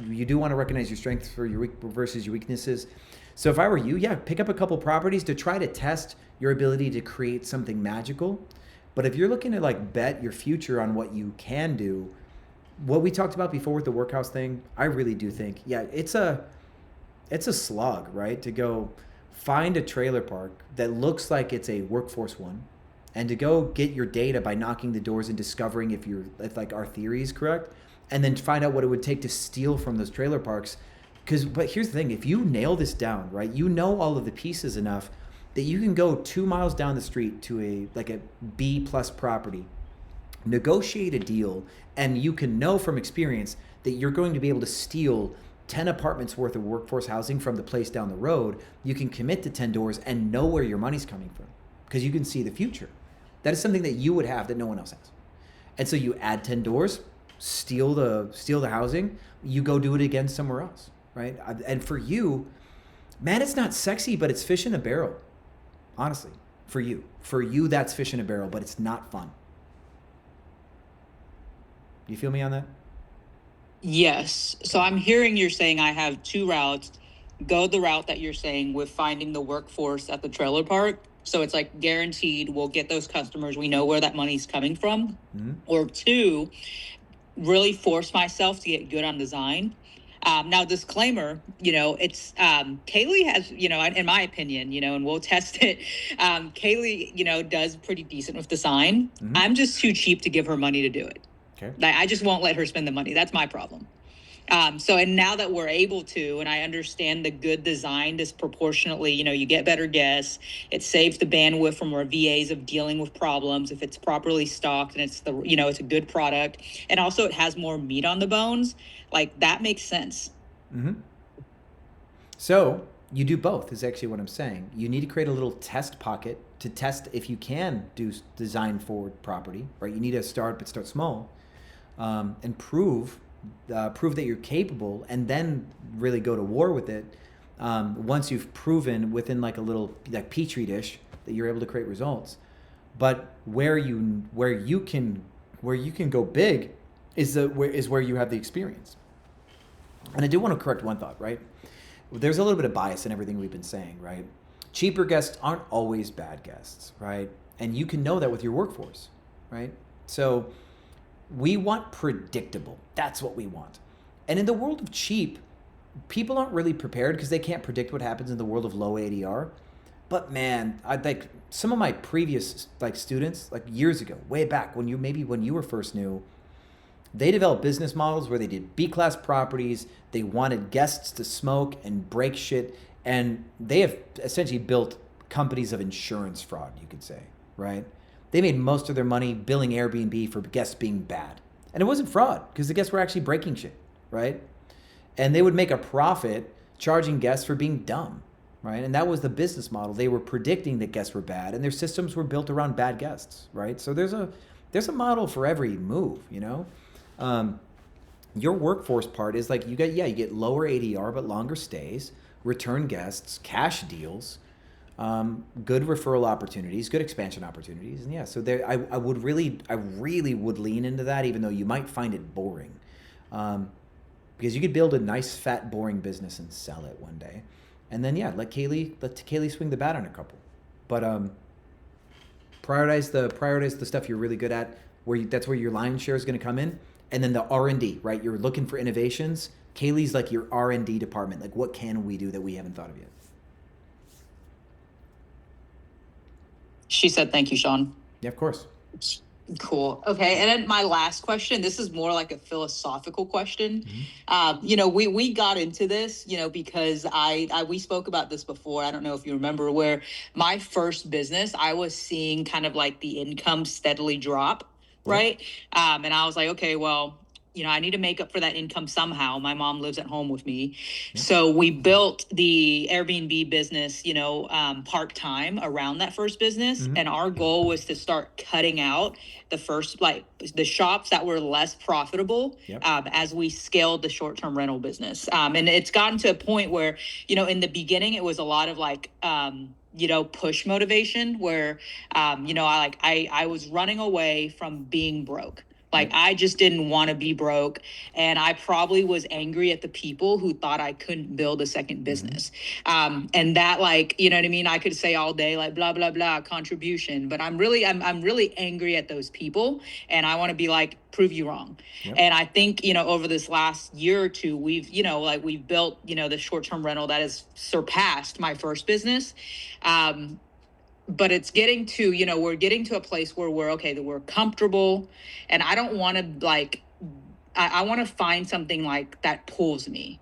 you do want to recognize your strengths versus your weaknesses. So if I were you, yeah, pick up a couple properties to try to test your ability to create something magical. But if you're looking to like bet your future on what you can do, what we talked about before with the workhouse thing, I really do think, yeah, it's a slog, right? To go find a trailer park that looks like it's a workforce one, and to go get your data by knocking the doors and discovering if like our theory is correct, and then find out what it would take to steal from those trailer parks. But here's the thing, if you nail this down, right, you know all of the pieces enough that you can go 2 miles down the street to a B plus property, negotiate a deal, and you can know from experience that you're going to be able to steal 10 apartments worth of workforce housing from the place down the road. You can commit to 10 doors and know where your money's coming from because you can see the future. That is something that you would have that no one else has. And so you add 10 doors, steal the housing, you go do it again somewhere else, right? And for you, man, it's not sexy, but it's fish in a barrel. Honestly, for you, that's fish in a barrel, but it's not fun. You feel me on that? Yes. So I'm hearing you're saying I have two routes. Go the route that you're saying with finding the workforce at the trailer park. So it's like guaranteed we'll get those customers. We know where that money's coming from. Mm-hmm. Or two, really force myself to get good on design. Now, disclaimer, it's Kaylee has, in my opinion, and we'll test it. Kaylee, does pretty decent with design. Mm-hmm. I'm just too cheap to give her money to do it. Okay. I just won't let her spend the money. That's my problem. And now that we're able to, and I understand the good design disproportionately, you get better guests. It saves the bandwidth from our VAs of dealing with problems if it's properly stocked and it's it's a good product. And also it has more meat on the bones. Like that makes sense. Mm-hmm. So you do both is actually what I'm saying. You need to create a little test pocket to test if you can do design forward property, right? You need to start small, and prove that you're capable, and then really go to war with it. Once you've proven within like a little like petri dish that you're able to create results. But where you can go big is where you have the experience. And I do want to correct one thought, right? There's a little bit of bias in everything we've been saying, right? Cheaper guests aren't always bad guests, right? And you can know that with your workforce, right? So we want predictable. That's what we want. And in the world of cheap, people aren't really prepared because they can't predict what happens in the world of low ADR. But man, like some of my previous like students, like years ago, way back when you were first new, they developed business models where they did B-class properties. They wanted guests to smoke and break shit. And they have essentially built companies of insurance fraud, you could say, right? They made most of their money billing Airbnb for guests being bad. And it wasn't fraud because the guests were actually breaking shit, right? And they would make a profit charging guests for being dumb, right? And that was the business model. They were predicting that guests were bad and their systems were built around bad guests, right? So there's a model for every move, Your workforce part is like you get lower ADR but longer stays, return guests, cash deals, good referral opportunities, good expansion opportunities, and yeah. So there, I really would lean into that, even though you might find it boring, because you could build a nice, fat, boring business and sell it one day, and then let Kaylee swing the bat on a couple, but prioritize the stuff you're really good at, that's where your lion's share is going to come in. And then the R&D, right? You're looking for innovations. Kaylee's like your R&D department. Like, what can we do that we haven't thought of yet? She said, thank you, Sean. Yeah, of course. Cool. Okay. And then my last question, this is more like a philosophical question. Mm-hmm. We got into this, because we spoke about this before. I don't know if you remember, where my first business, I was seeing kind of like the income steadily drop. Right. And I was like, okay, well, I need to make up for that income somehow. My mom lives at home with me. Yeah. So we built the Airbnb business, part-time around that first business. Mm-hmm. And our goal was to start cutting out the shops that were less profitable. Yep. As we scaled the short-term rental business. And it's gotten to a point where, in the beginning, it was a lot of like, push motivation where, I was running away from being broke. Like, I just didn't want to be broke. And I probably was angry at the people who thought I couldn't build a second business. And that, like, you know what I mean? I could say all day, like, blah, blah, blah, contribution. But I'm really angry at those people. And I want to be like, prove you wrong. Yep. And I think, you know, over this last year or two, we've built, you know, the short-term rental that has surpassed my first business. But it's getting to, you know, we're getting to a place where we're comfortable, and I don't want to like, I want to find something like that pulls me,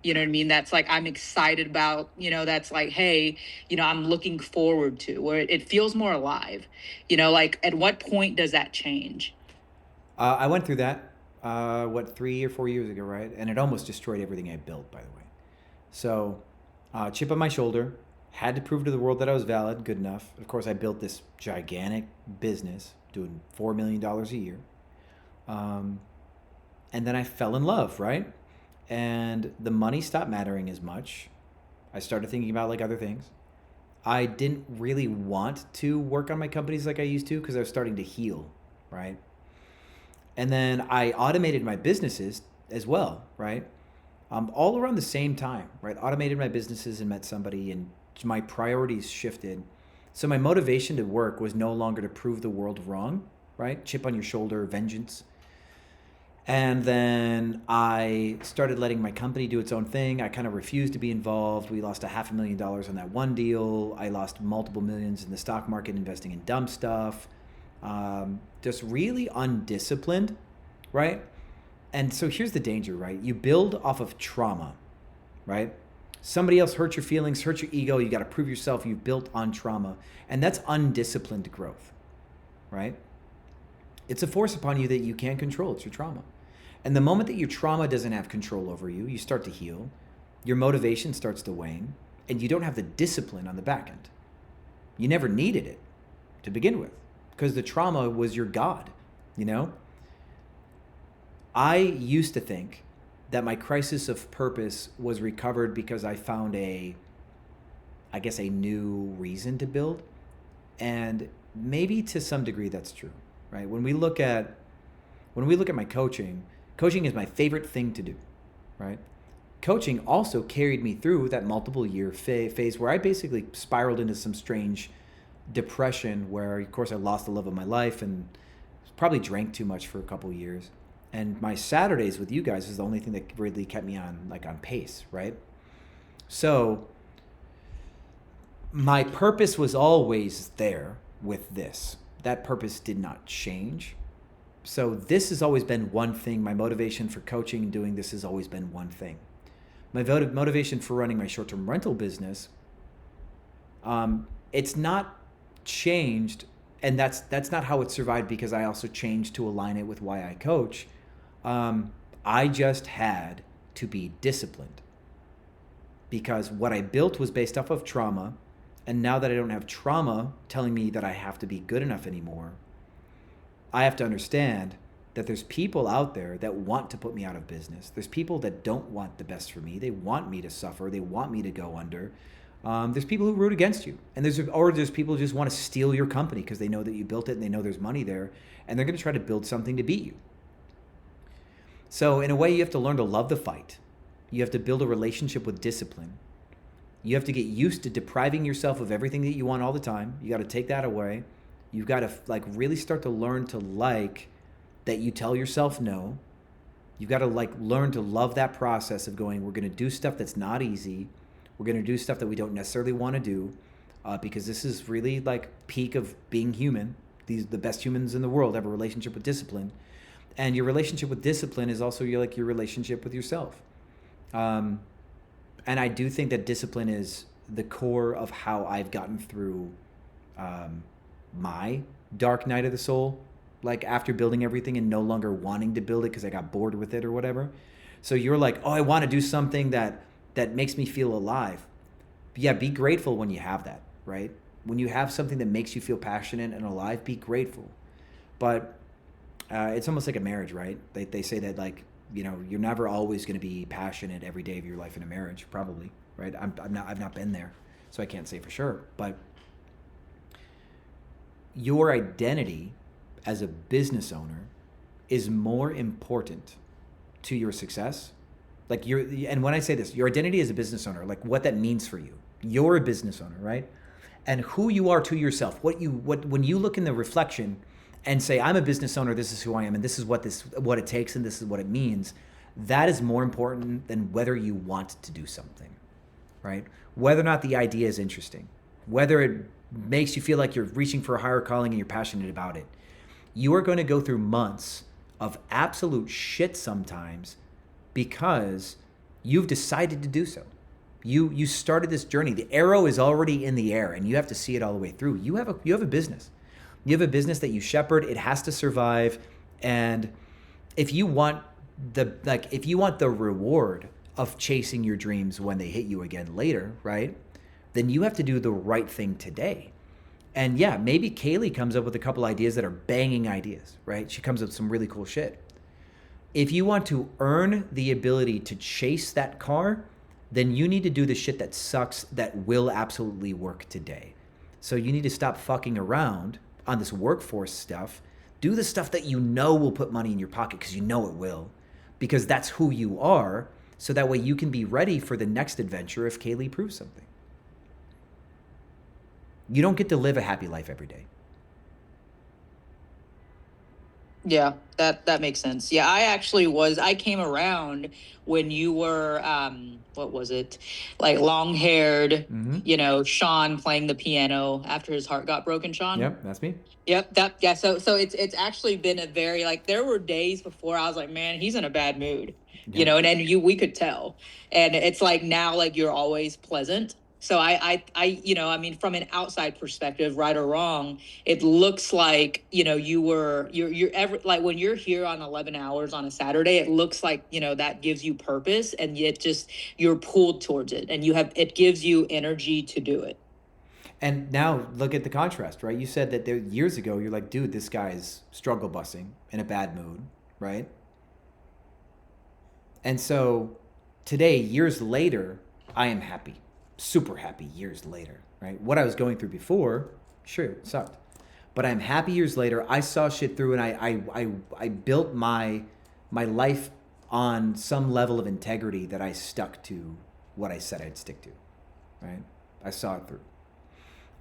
you know what I mean? That's like, I'm excited about, you know, that's like, hey, you know, I'm looking forward to, where it feels more alive, you know, like at what point does that change? I went through that, 3 or 4 years ago, right? And it almost destroyed everything I built, by the way. So, chip on my shoulder, had to prove to the world that I was valid, good enough. Of course, I built this gigantic business doing $4 million a year. And then I fell in love, right? And the money stopped mattering as much. I started thinking about like other things. I didn't really want to work on my companies like I used to because I was starting to heal, right? And then I automated my businesses as well, right? All around the same time, right? Automated my businesses and met somebody, and my priorities shifted. So my motivation to work was no longer to prove the world wrong, right? Chip on your shoulder, vengeance. And then I started letting my company do its own thing. I kind of refused to be involved. We lost $500,000 on that one deal. I lost multiple millions in the stock market investing in dumb stuff. Just really undisciplined, right? And so here's the danger, right? You build off of trauma, right? Somebody else hurt your feelings, hurt your ego. You got to prove yourself. You've built on trauma. And that's undisciplined growth, right? It's a force upon you that you can't control. It's your trauma. And the moment that your trauma doesn't have control over you, you start to heal. Your motivation starts to wane. And you don't have the discipline on the back end. You never needed it to begin with because the trauma was your God, you know? I used to think that my crisis of purpose was recovered because I found a new reason to build. And maybe to some degree that's true, right? When we look at my coaching is my favorite thing to do, right? Coaching also carried me through that multiple year phase where I basically spiraled into some strange depression where, of course, I lost the love of my life and probably drank too much for a couple years. And my Saturdays with you guys is the only thing that really kept me on pace, right? So my purpose was always there with this. That purpose did not change. So this has always been one thing. My motivation for coaching and doing this has always been one thing. My motivation for running my short-term rental business, it's not changed, and that's not how it survived because I also changed to align it with why I coach. I just had to be disciplined because what I built was based off of trauma. And now that I don't have trauma telling me that I have to be good enough anymore, I have to understand that there's people out there that want to put me out of business. There's people that don't want the best for me. They want me to suffer. They want me to go under. There's people who root against you. And there's people who just want to steal your company because they know that you built it and they know there's money there. And they're going to try to build something to beat you. So in a way, you have to learn to love the fight. You have to build a relationship with discipline. You have to get used to depriving yourself of everything that you want all the time. You got to take that away. You've got to really start to learn to that you tell yourself no. You've got to learn to love that process of going, we're going to do stuff that's not easy. We're going to do stuff that we don't necessarily want to do because this is really peak of being human. The best humans in the world have a relationship with discipline. And your relationship with discipline is also your relationship with yourself. And I do think that discipline is the core of how I've gotten through my dark night of the soul, after building everything and no longer wanting to build it because I got bored with it or whatever. So you're like, oh, I want to do something that makes me feel alive. Yeah, be grateful when you have that, right? When you have something that makes you feel passionate and alive, be grateful. But it's almost like a marriage, right? They say that you're never always going to be passionate every day of your life in a marriage, probably, right? I've not been there, so I can't say for sure. But your identity as a business owner is more important to your success, like and when I say this, your identity as a business owner, like what that means for you. You're a business owner, right? And who you are to yourself, what when you look in the reflection and say, I'm a business owner, this is who I am, and this is what it takes, and this is what it means, that is more important than whether you want to do something, right? Whether or not the idea is interesting, whether it makes you feel like you're reaching for a higher calling and you're passionate about it. You are going to go through months of absolute shit sometimes because you've decided to do so. You started this journey. The arrow is already in the air and you have to see it all the way through. You have a business. You have a business that you shepherd. It has to survive. And if you want the reward of chasing your dreams when they hit you again later, right? Then you have to do the right thing today. And yeah, maybe Kaylee comes up with a couple ideas that are banging ideas, right? She comes up with some really cool shit. If you want to earn the ability to chase that car, then you need to do the shit that sucks that will absolutely work today. So you need to stop fucking around on this workforce stuff. Do the stuff that you know will put money in your pocket because you know it will, because that's who you are. So that way you can be ready for the next adventure if Kaylee proves something. You don't get to live a happy life every day. Yeah, that makes sense. Yeah, I came around when you were, what was it? Like long-haired, Sean playing the piano after his heart got broken, Sean. Yep, that's me. Yep, so it's actually been a very, like, there were days before I was like, man, he's in a bad mood, and we could tell. And it's like now, like, you're always pleasant. So I mean, from an outside perspective, right or wrong, it looks like, you're ever, like when you're here on 11 hours on a Saturday, it looks like, that gives you purpose and you're pulled towards it and it gives you energy to do it. And now look at the contrast, right? You said that years ago, you're like, dude, this guy's struggle busing in a bad mood, right? And so today, years later, I am happy. Super happy years later, right? What I was going through before, sure, it sucked. But I'm happy years later. I saw shit through and I built my life on some level of integrity that I stuck to what I said I'd stick to, right? I saw it through.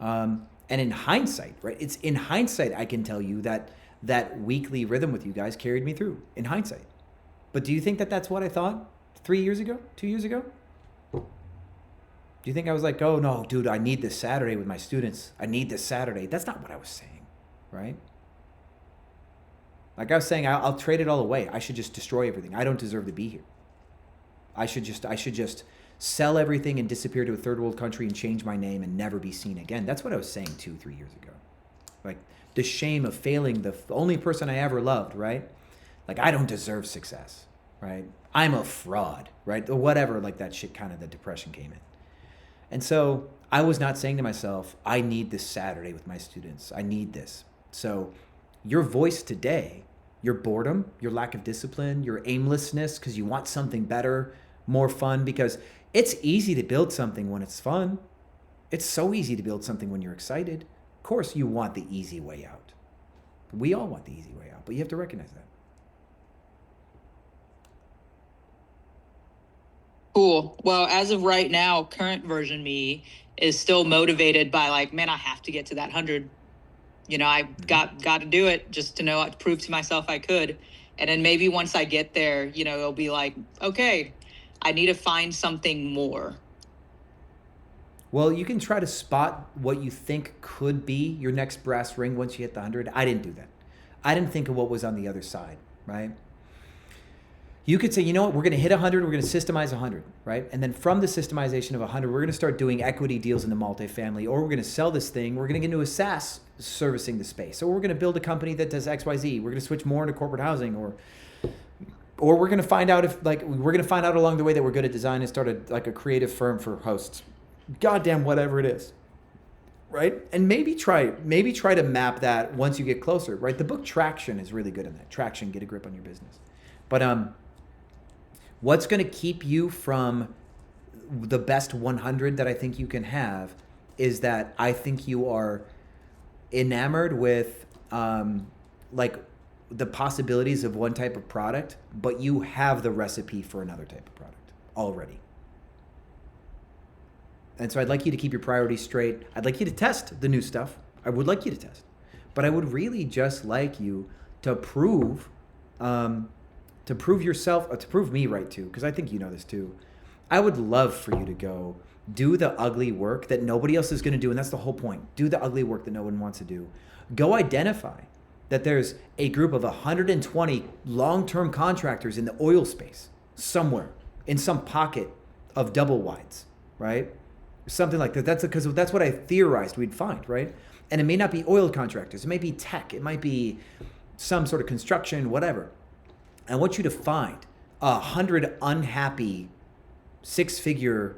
And in hindsight, right? It's in hindsight I can tell you that weekly rhythm with you guys carried me through, in hindsight. But do you think that that's what I thought 3 years ago, 2 years ago? Do you think I was like, oh no, dude, I need this Saturday with my students. I need this Saturday. That's not what I was saying, right? Like I was saying, I'll trade it all away. I should just destroy everything. I don't deserve to be here. I should just sell everything and disappear to a third world country and change my name and never be seen again. That's what I was saying 2-3 years ago. Like the shame of failing the only person I ever loved, right? Like I don't deserve success, right? I'm a fraud, right? Or whatever, like that shit, kind of the depression came in. And so I was not saying to myself, I need this Saturday with my students. I need this. So your voice today, your boredom, your lack of discipline, your aimlessness because you want something better, more fun, because it's easy to build something when it's fun. It's so easy to build something when you're excited. Of course you want the easy way out. We all want the easy way out, but you have to recognize that. Cool. Well, as of right now, current version me is still motivated by like, man, I have to get to that 100. I got to do it just to know, to prove to myself I could. And then maybe once I get there, it'll be like, okay, I need to find something more. Well, you can try to spot what you think could be your next brass ring once you hit the 100. I didn't do that. I didn't think of what was on the other side, right? You could say, you know what, we're going to hit 100, we're going to systemize 100, right? And then from the systemization of 100, we're going to start doing equity deals in the multifamily, or we're going to sell this thing, we're going to get into a SaaS servicing the space, or we're going to build a company that does XYZ, we're going to switch more into corporate housing, or we're going to find out along the way that we're good at design and start a creative firm for hosts. Goddamn, whatever it is, right? And maybe try to map that once you get closer, right? The book Traction is really good in that. Traction, get a grip on your business. But what's going to keep you from the best 100 that I think you can have is that I think you are enamored with like the possibilities of one type of product, but you have the recipe for another type of product already. And so I'd like you to keep your priorities straight. I'd like you to test the new stuff. I would like you to test. But I would really just like you to prove yourself, to prove me right too, because I think you know this too. I would love for you to go do the ugly work that nobody else is going to do, and that's the whole point. Do the ugly work that no one wants to do. Go identify that there's a group of 120 long-term contractors in the oil space somewhere in some pocket of double wides, right? Something like that. That's because that's what I theorized we'd find, right? And it may not be oil contractors. It may be tech. It might be some sort of construction, whatever. I want you to find 100 unhappy six-figure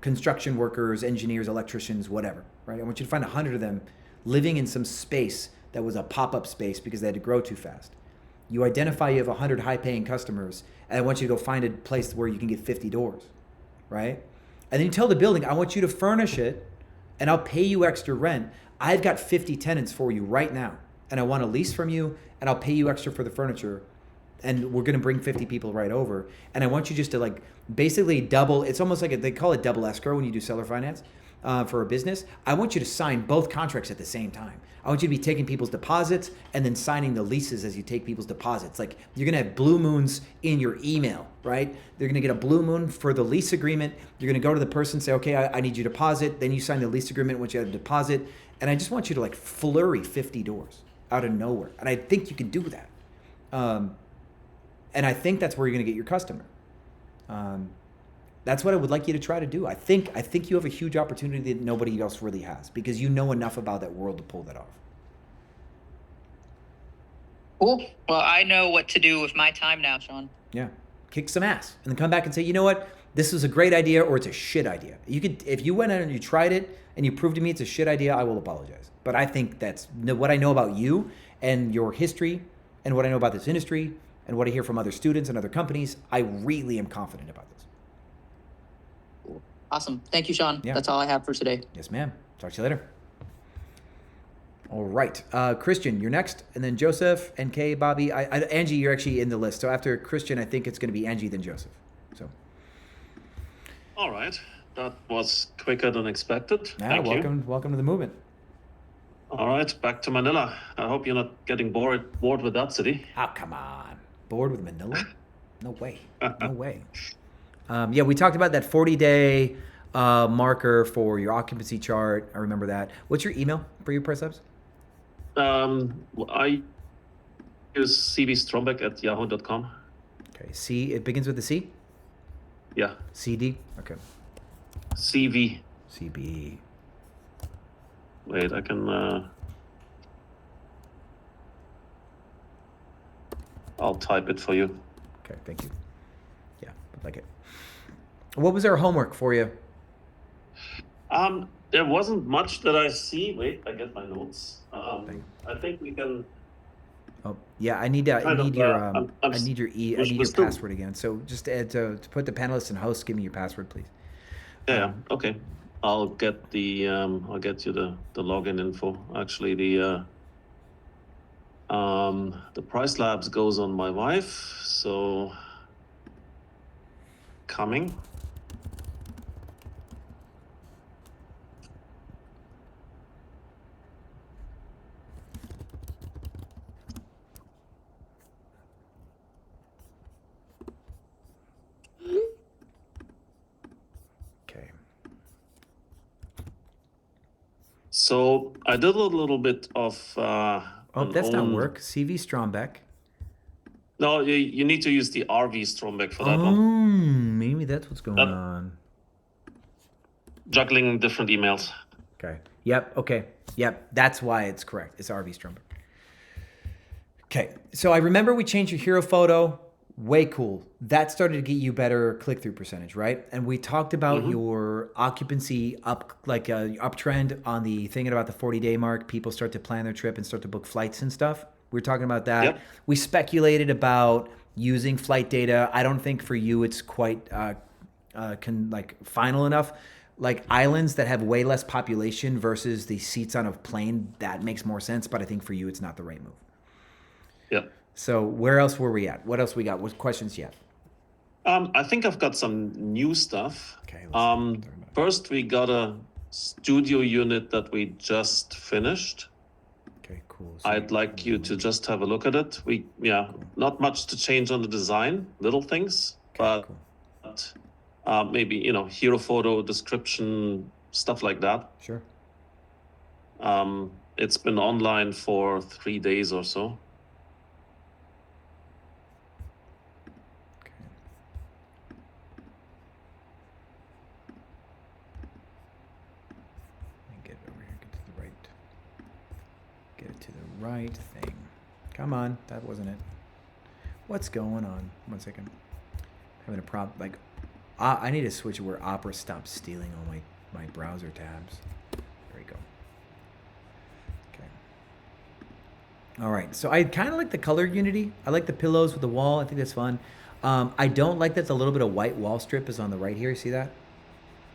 construction workers, engineers, electricians, whatever, right? I want you to find 100 of them living in some space that was a pop-up space because they had to grow too fast. You identify you have 100 high-paying customers, and I want you to go find a place where you can get 50 doors, right? And then you tell the building, I want you to furnish it, and I'll pay you extra rent. I've got 50 tenants for you right now, and I want a lease from you, and I'll pay you extra for the furniture, and we're going to bring 50 people right over. And I want you just to like basically double, it's almost like they call it double escrow when you do seller finance for a business. I want you to sign both contracts at the same time. I want you to be taking people's deposits and then signing the leases as you take people's deposits. Like you're going to have blue moons in your email, right? They're going to get a blue moon for the lease agreement. You're going to go to the person and say, okay, I need your deposit. Then you sign the lease agreement once you have a deposit. And I just want you to like flurry 50 doors out of nowhere. And I think you can do that. And I think that's where you're going to get your customer. That's what I would like you to try to do. I think you have a huge opportunity that nobody else really has because you know enough about that world to pull that off. Cool. Well, I know what to do with my time now, Sean. Yeah. Kick some ass and then come back and say, you know what? This was a great idea or it's a shit idea. You could, if you went out and you tried it and you proved to me it's a shit idea, I will apologize. But I think that's what I know about you and your history and what I know about this industry and what I hear from other students and other companies. I really am confident about this. Awesome. Thank you, Sean. Yeah. That's all I have for today. Yes, ma'am. Talk to you later. All right. Christian, you're next. And then Joseph, NK, Bobby. Angie, you're actually in the list. So after Christian, I think it's going to be Angie, then Joseph. So. All right. That was quicker than expected. Yeah, Thank you. Welcome to the movement. All right. Back to Manila. I hope you're not getting bored with that city. Oh, come on. Bored with Manila? No way. No way. Yeah, we talked about that 40-day marker for your occupancy chart. I remember that. What's your email for your press ups? I use cvstrombeck@yahoo.com. Okay, C. It begins with the C? Yeah. CD? Okay. CV. CB. Wait, I can... I'll type it for you. Okay, thank you. Yeah, I like it. What was our homework for you? There wasn't much that I see. Wait, I get my notes. I think we can... Oh, yeah, I need your password again. So just to put the panelists and hosts, give me your password, please. Yeah, okay. I'll get you the login info. Actually, the price labs goes on my wife, so coming. Okay. So I did a little bit of. Oh, that's not work. CV Strombeck. No, you need to use the RV Strombeck for that one. Maybe that's what's going on. Juggling different emails. Okay. Yep. Okay. Yep. That's why it's correct. It's RV Strombeck. Okay. So I remember we changed your hero photo. Way cool. That started to get you better click-through percentage, right? And we talked about your occupancy uptrend on the thinking about the 40-day mark. People start to plan their trip and start to book flights and stuff. We were talking about that. Yep. We speculated about using flight data. I don't think for you it's quite final enough. Like islands that have way less population versus the seats on a plane, that makes more sense. But I think for you, it's not the right move. Yep. So where else were we at? What else we got? What questions yet? I think I've got some new stuff. Okay. First, we got a studio unit that we just finished. Okay, cool. So I'd like you to just have a look at it. Not much to change on the design, little things, okay, but maybe, hero photo, description, stuff like that. Sure. It's been online for 3 days or so. Okay. Let me get it over here. Get it to the right thing. Come on, that wasn't it. What's going on? 1 second. Having a problem. Like, I need to switch it where Opera stops stealing all my browser tabs. There we go. Okay. All right. So I kind of like the color unity. I like the pillows with the wall. I think that's fun. I don't like that a little bit of white wall strip is on the right here. You see that?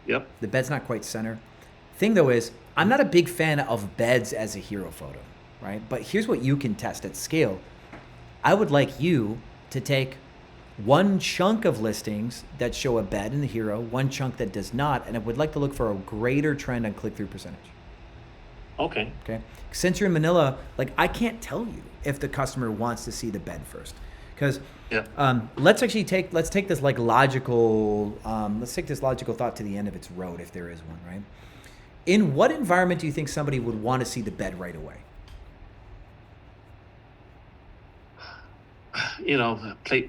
Yep. The bed's not quite center. Thing though is, I'm not a big fan of beds as a hero photo, right? But here's what you can test at scale. I would like you to take one chunk of listings that show a bed in the hero, one chunk that does not, and I would like to look for a greater trend on click-through percentage. Okay. Okay. Since you're in Manila, like I can't tell you if the customer wants to see the bed first, because let's take this logical thought to the end of its road if there is one, right? In what environment do you think somebody would want to see the bed right away?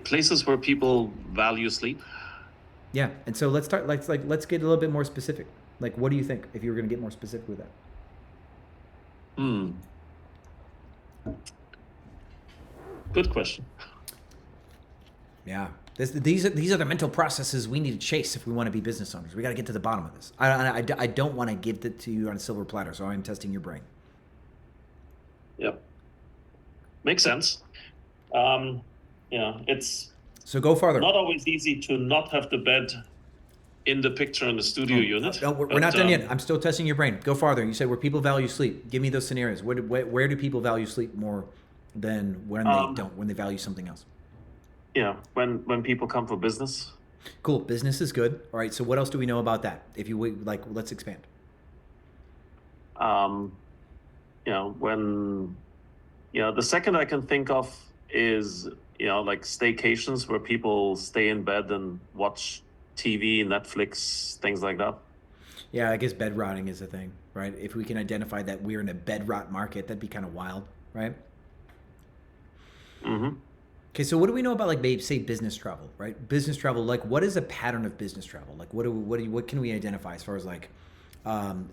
Places where people value sleep. Yeah, and so let's get a little bit more specific. Like, what do you think if you were going to get more specific with that? Good question. Yeah, these are the mental processes we need to chase if we want to be business owners. We got to get to the bottom of this. I don't want to give it to you on a silver platter, so I'm testing your brain. Yep, makes sense. It's so go farther. Not always easy to not have the bed in the picture in the studio unit. No, we're not done yet. I'm still testing your brain. Go farther. You said where people value sleep. Give me those scenarios. Where do people value sleep more than when they don't? When they value something else? Yeah, when people come for business. Cool. Business is good. All right. So what else do we know about that? If you like, let's expand. The second I can think of is like staycations where people stay in bed and watch TV, Netflix, things like that. Yeah, I guess bed rotting is a thing, right? If we can identify that we're in a bed rot market, that'd be kind of wild, right? Mm-hmm. Okay, so what do we know about, like, maybe say business travel, right? Business travel, like, what is a pattern of business travel? Like, what can we identify as far as like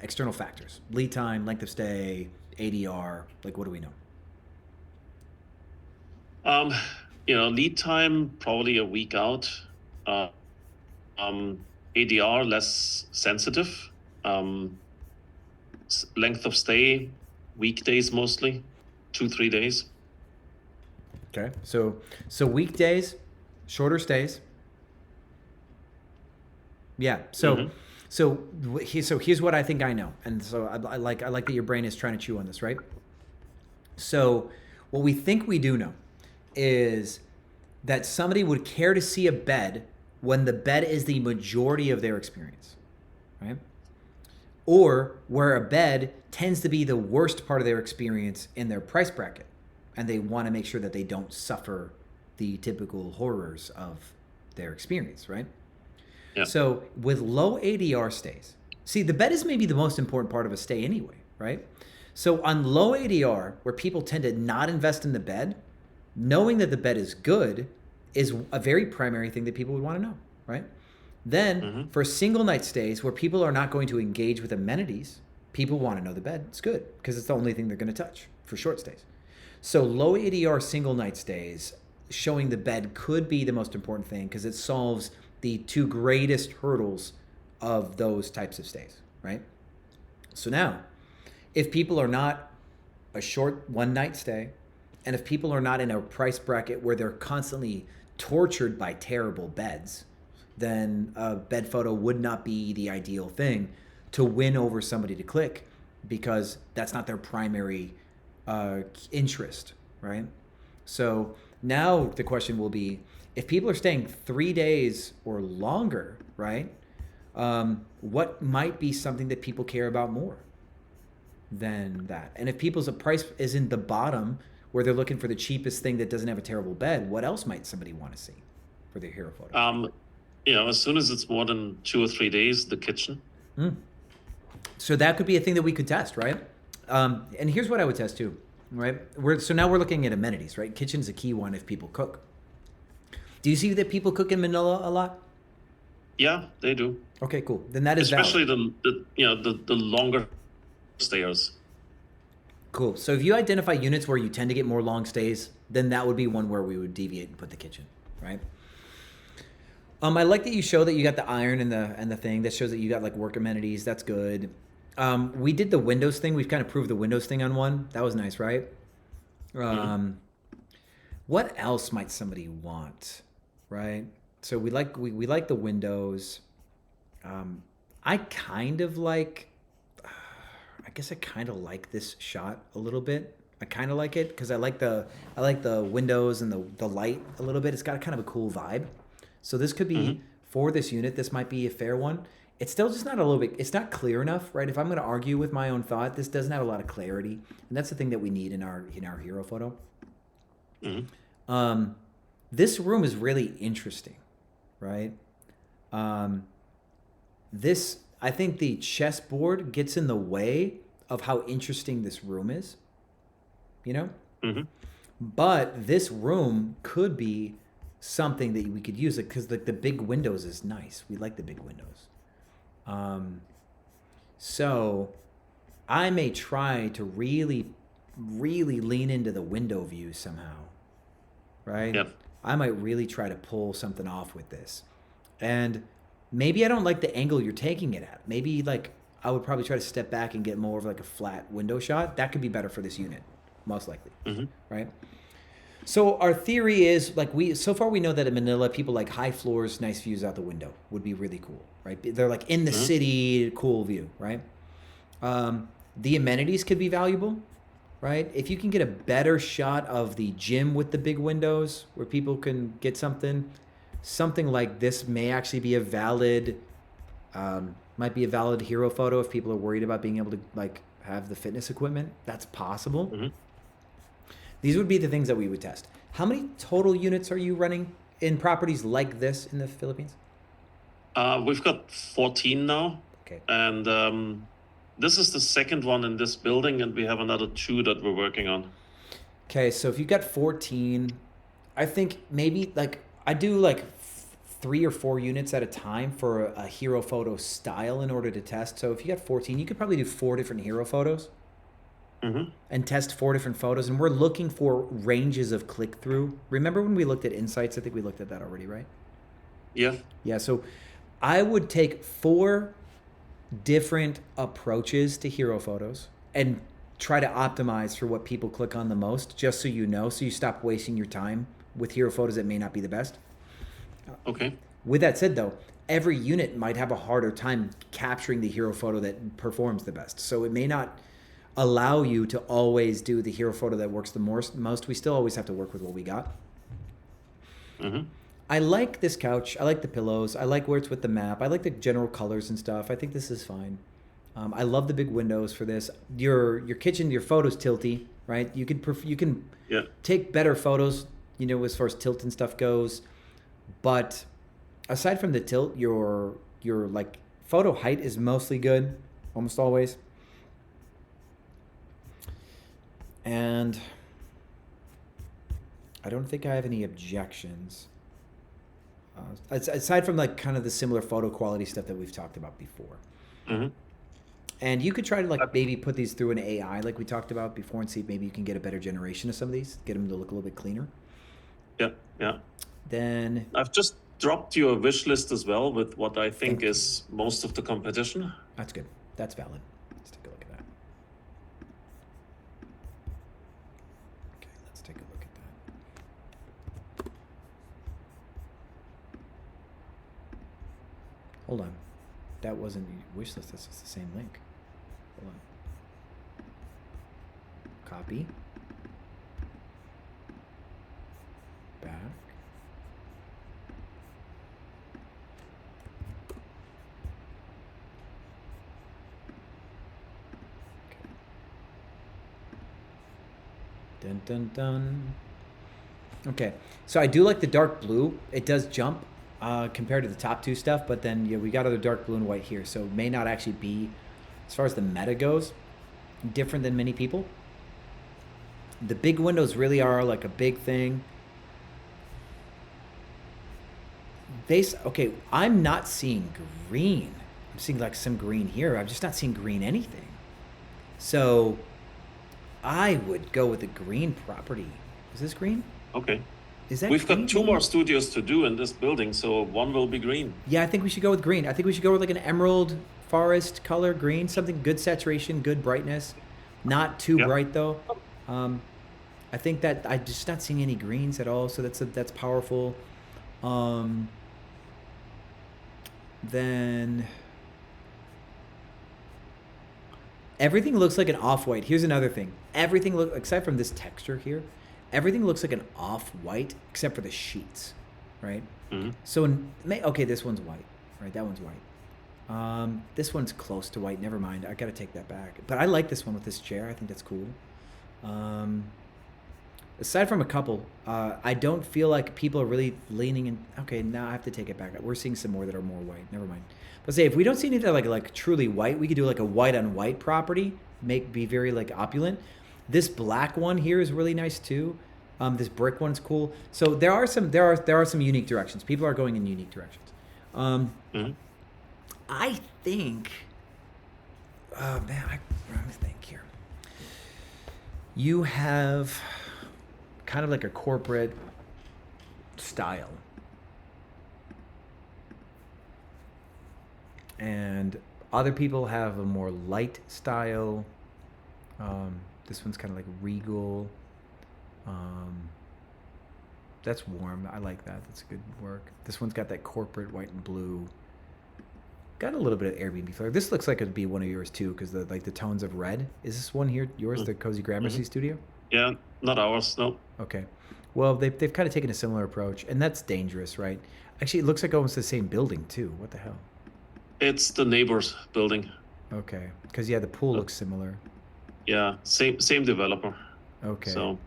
external factors, lead time, length of stay, ADR? Like, what do we know? Lead time probably a week out. ADR less sensitive. Length of stay, weekdays mostly, 2-3 days. Okay, so weekdays, shorter stays. Yeah. So here's what I think I know, and so I like that your brain is trying to chew on this, right? So what we think we do know is that somebody would care to see a bed when the bed is the majority of their experience, right? Or where a bed tends to be the worst part of their experience in their price bracket, and they want to make sure that they don't suffer the typical horrors of their experience, right? Yeah. So with low ADR stays, see, the bed is maybe the most important part of a stay anyway, right? So on low ADR, where people tend to not invest in the bed, knowing that the bed is good is a very primary thing that people would want to know, right? Then for single night stays where people are not going to engage with amenities, people want to know the bed. It's good because it's the only thing they're going to touch for short stays. So low ADR single night stays, showing the bed could be the most important thing because it solves the two greatest hurdles of those types of stays, right? So now, if people are not a short one night stay, and if people are not in a price bracket where they're constantly tortured by terrible beds, then a bed photo would not be the ideal thing to win over somebody to click because that's not their primary interest, right? So now the question will be, if people are staying 3 days or longer, right? What might be something that people care about more than that? And if people's price isn't the bottom where they're looking for the cheapest thing that doesn't have a terrible bed, what else might somebody want to see for their hero photo? As soon as it's more than 2 or 3 days, the kitchen. So that could be a thing that we could test, right? And here's what I would test too, right? So now we're looking at amenities, right? Kitchen's a key one if people cook. Do you see that people cook in Manila a lot? Yeah, they do. Okay, cool. Then that is especially valid. the longer stayers. Cool. So if you identify units where you tend to get more long stays, then that would be one where we would deviate and put the kitchen, right? I like that you show that you got the iron and the thing that shows that you got like work amenities. That's good. We did the windows thing. We've kind of proved the windows thing on one. That was nice, right? What else might somebody want, right? So we like the windows. I kind of like. I guess I kind of like this shot a little bit. I kind of like it because I like the windows and the light a little bit. It's got kind of a cool vibe. So this could be for this unit. This might be a fair one. It's still just not a little bit. It's not clear enough, right? If I'm going to argue with my own thought, this doesn't have a lot of clarity, and that's the thing that we need in our hero photo. This room is really interesting, right? This, I think the chessboard gets in the way of how interesting this room is, you know? But this room could be something that we could use it because the big windows is nice. We like the big windows. So I may try to really, really lean into the window view somehow, right? Yep. I might really try to pull something off with this. And maybe I don't like the angle you're taking it at. Maybe like I would probably try to step back and get more of like a flat window shot. That could be better for this unit, most likely, right? So our theory is like so far we know that in Manila, people like high floors, nice views out the window would be really cool, right? They're like in the city, cool view, right? The amenities could be valuable, right? If you can get a better shot of the gym with the big windows where people can get something like this may actually be a valid, might be a valid hero photo if people are worried about being able to like have the fitness equipment. That's possible. These would be the things that we would test. How many total units are you running in properties like this in the Philippines? We've got 14 now. Okay. And this is the second one in this building, and we have another 2 that we're working on. Okay, so if you got 14, I think maybe like I do like 3 or 4 units at a time for a hero photo style in order to test. So if you got 14, you could probably do 4 different hero photos. And test 4 different photos, and we're looking for ranges of click-through. Remember when we looked at insights? I think we looked at that already, right? Yeah, so I would take 4 different approaches to hero photos and try to optimize for what people click on the most, just so you know, so you stop wasting your time with hero photos that may not be the best. Okay. With that said, though, every unit might have a harder time capturing the hero photo that performs the best. So it may not allow you to always do the hero photo that works the most. We still always have to work with what we got. I like this couch. I like the pillows. I like where it's with the map. I like the general colors and stuff. I think this is fine. I love the big windows for this. Your kitchen, your photos tilty, right? You can take better photos, you know, as far as tilt and stuff goes. But aside from the tilt, your like photo height is mostly good, almost always. And I don't think I have any objections. Aside from like kind of the similar photo quality stuff that we've talked about before. And you could try to like maybe put these through an AI like we talked about before and see if maybe you can get a better generation of some of these, get them to look a little bit cleaner. Yeah. Then I've just dropped you a wish list as well with what I think is most of the competition. That's good. That's valid. Let's take a look at that. Okay, let's take a look at that. Hold on. That wasn't wish list. That's just the same link. Hold on. Copy. back. Dun, dun, dun. Okay, so I do like the dark blue. It does jump compared to the top two stuff, but then we got other dark blue and white here, so it may not actually be, as far as the meta goes, different than many people. The big windows really are like a big thing. Okay, I'm not seeing green. I'm seeing like some green here. I'm just not seeing green anything. So I would go with the green property. Is this green? Okay. Is that We've green? got 2 more studios to do in this building, so one will be green. Yeah, I think we should go with green. I think we should go with like an emerald forest color green, something good saturation, good brightness, not too bright though. I think that I'm just not seeing any greens at all, so that's powerful. Then everything looks like an off-white. Here's another thing. Everything looks, except from this texture here, everything looks like an off-white except for the sheets, right? Mm-hmm. So okay, this one's white, right? That one's white. This one's close to white. Never mind. I gotta take that back. But I like this one with this chair. I think that's cool. Aside from a couple, I don't feel like people are really leaning in. Okay, now I have to take it back. We're seeing some more that are more white. Never mind. But say if we don't see anything like truly white, we could do like a white on white property. Be very like opulent. This black one here is really nice too. This brick one's cool. So there are some unique directions. People are going in unique directions. I think. Oh man, let me think here. You have kind of like a corporate style, and other people have a more light style. This one's kind of like regal. That's warm. I like that. That's good work. This one's got that corporate white and blue. Got a little bit of Airbnb flair. This looks like it'd be one of yours too, because the tones of red. Is this one here yours? The Cozy Gramercy Studio? Yeah, not ours. No. Okay. Well, they've kind of taken a similar approach, and that's dangerous, right? Actually, it looks like almost the same building too. What the hell? It's the neighbor's building. Okay, because the pool looks similar. Yeah, same developer. Okay. So.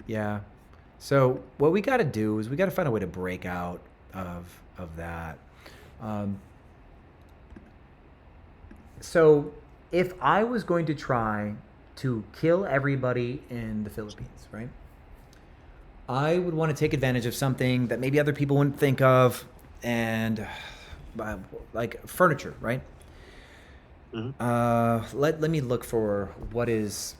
Yeah. So what we got to do is we got to find a way to break out of that. So if I was going to try to kill everybody in the Philippines, right? I would want to take advantage of something that maybe other people wouldn't think of, and like furniture, right? Mm-hmm. Let me look for what is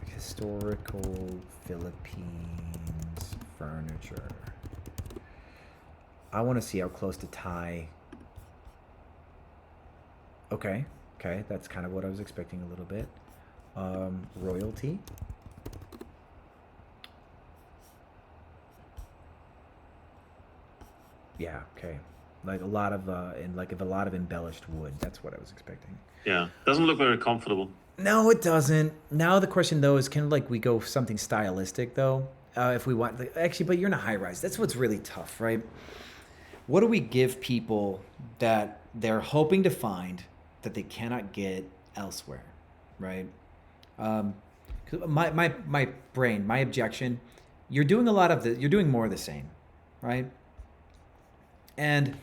historical Philippines furniture. I want to see how close to Thai. Okay, that's kind of what I was expecting a little bit. Royalty. Yeah, okay. Like a lot of a lot of embellished wood. That's what I was expecting. Yeah, doesn't look very comfortable. No, it doesn't. Now the question though is, can we go something stylistic though? If we want, actually, but you're in a high rise. That's what's really tough, right? What do we give people that they're hoping to find that they cannot get elsewhere, right? My brain, my objection, you're doing more of the same, right? And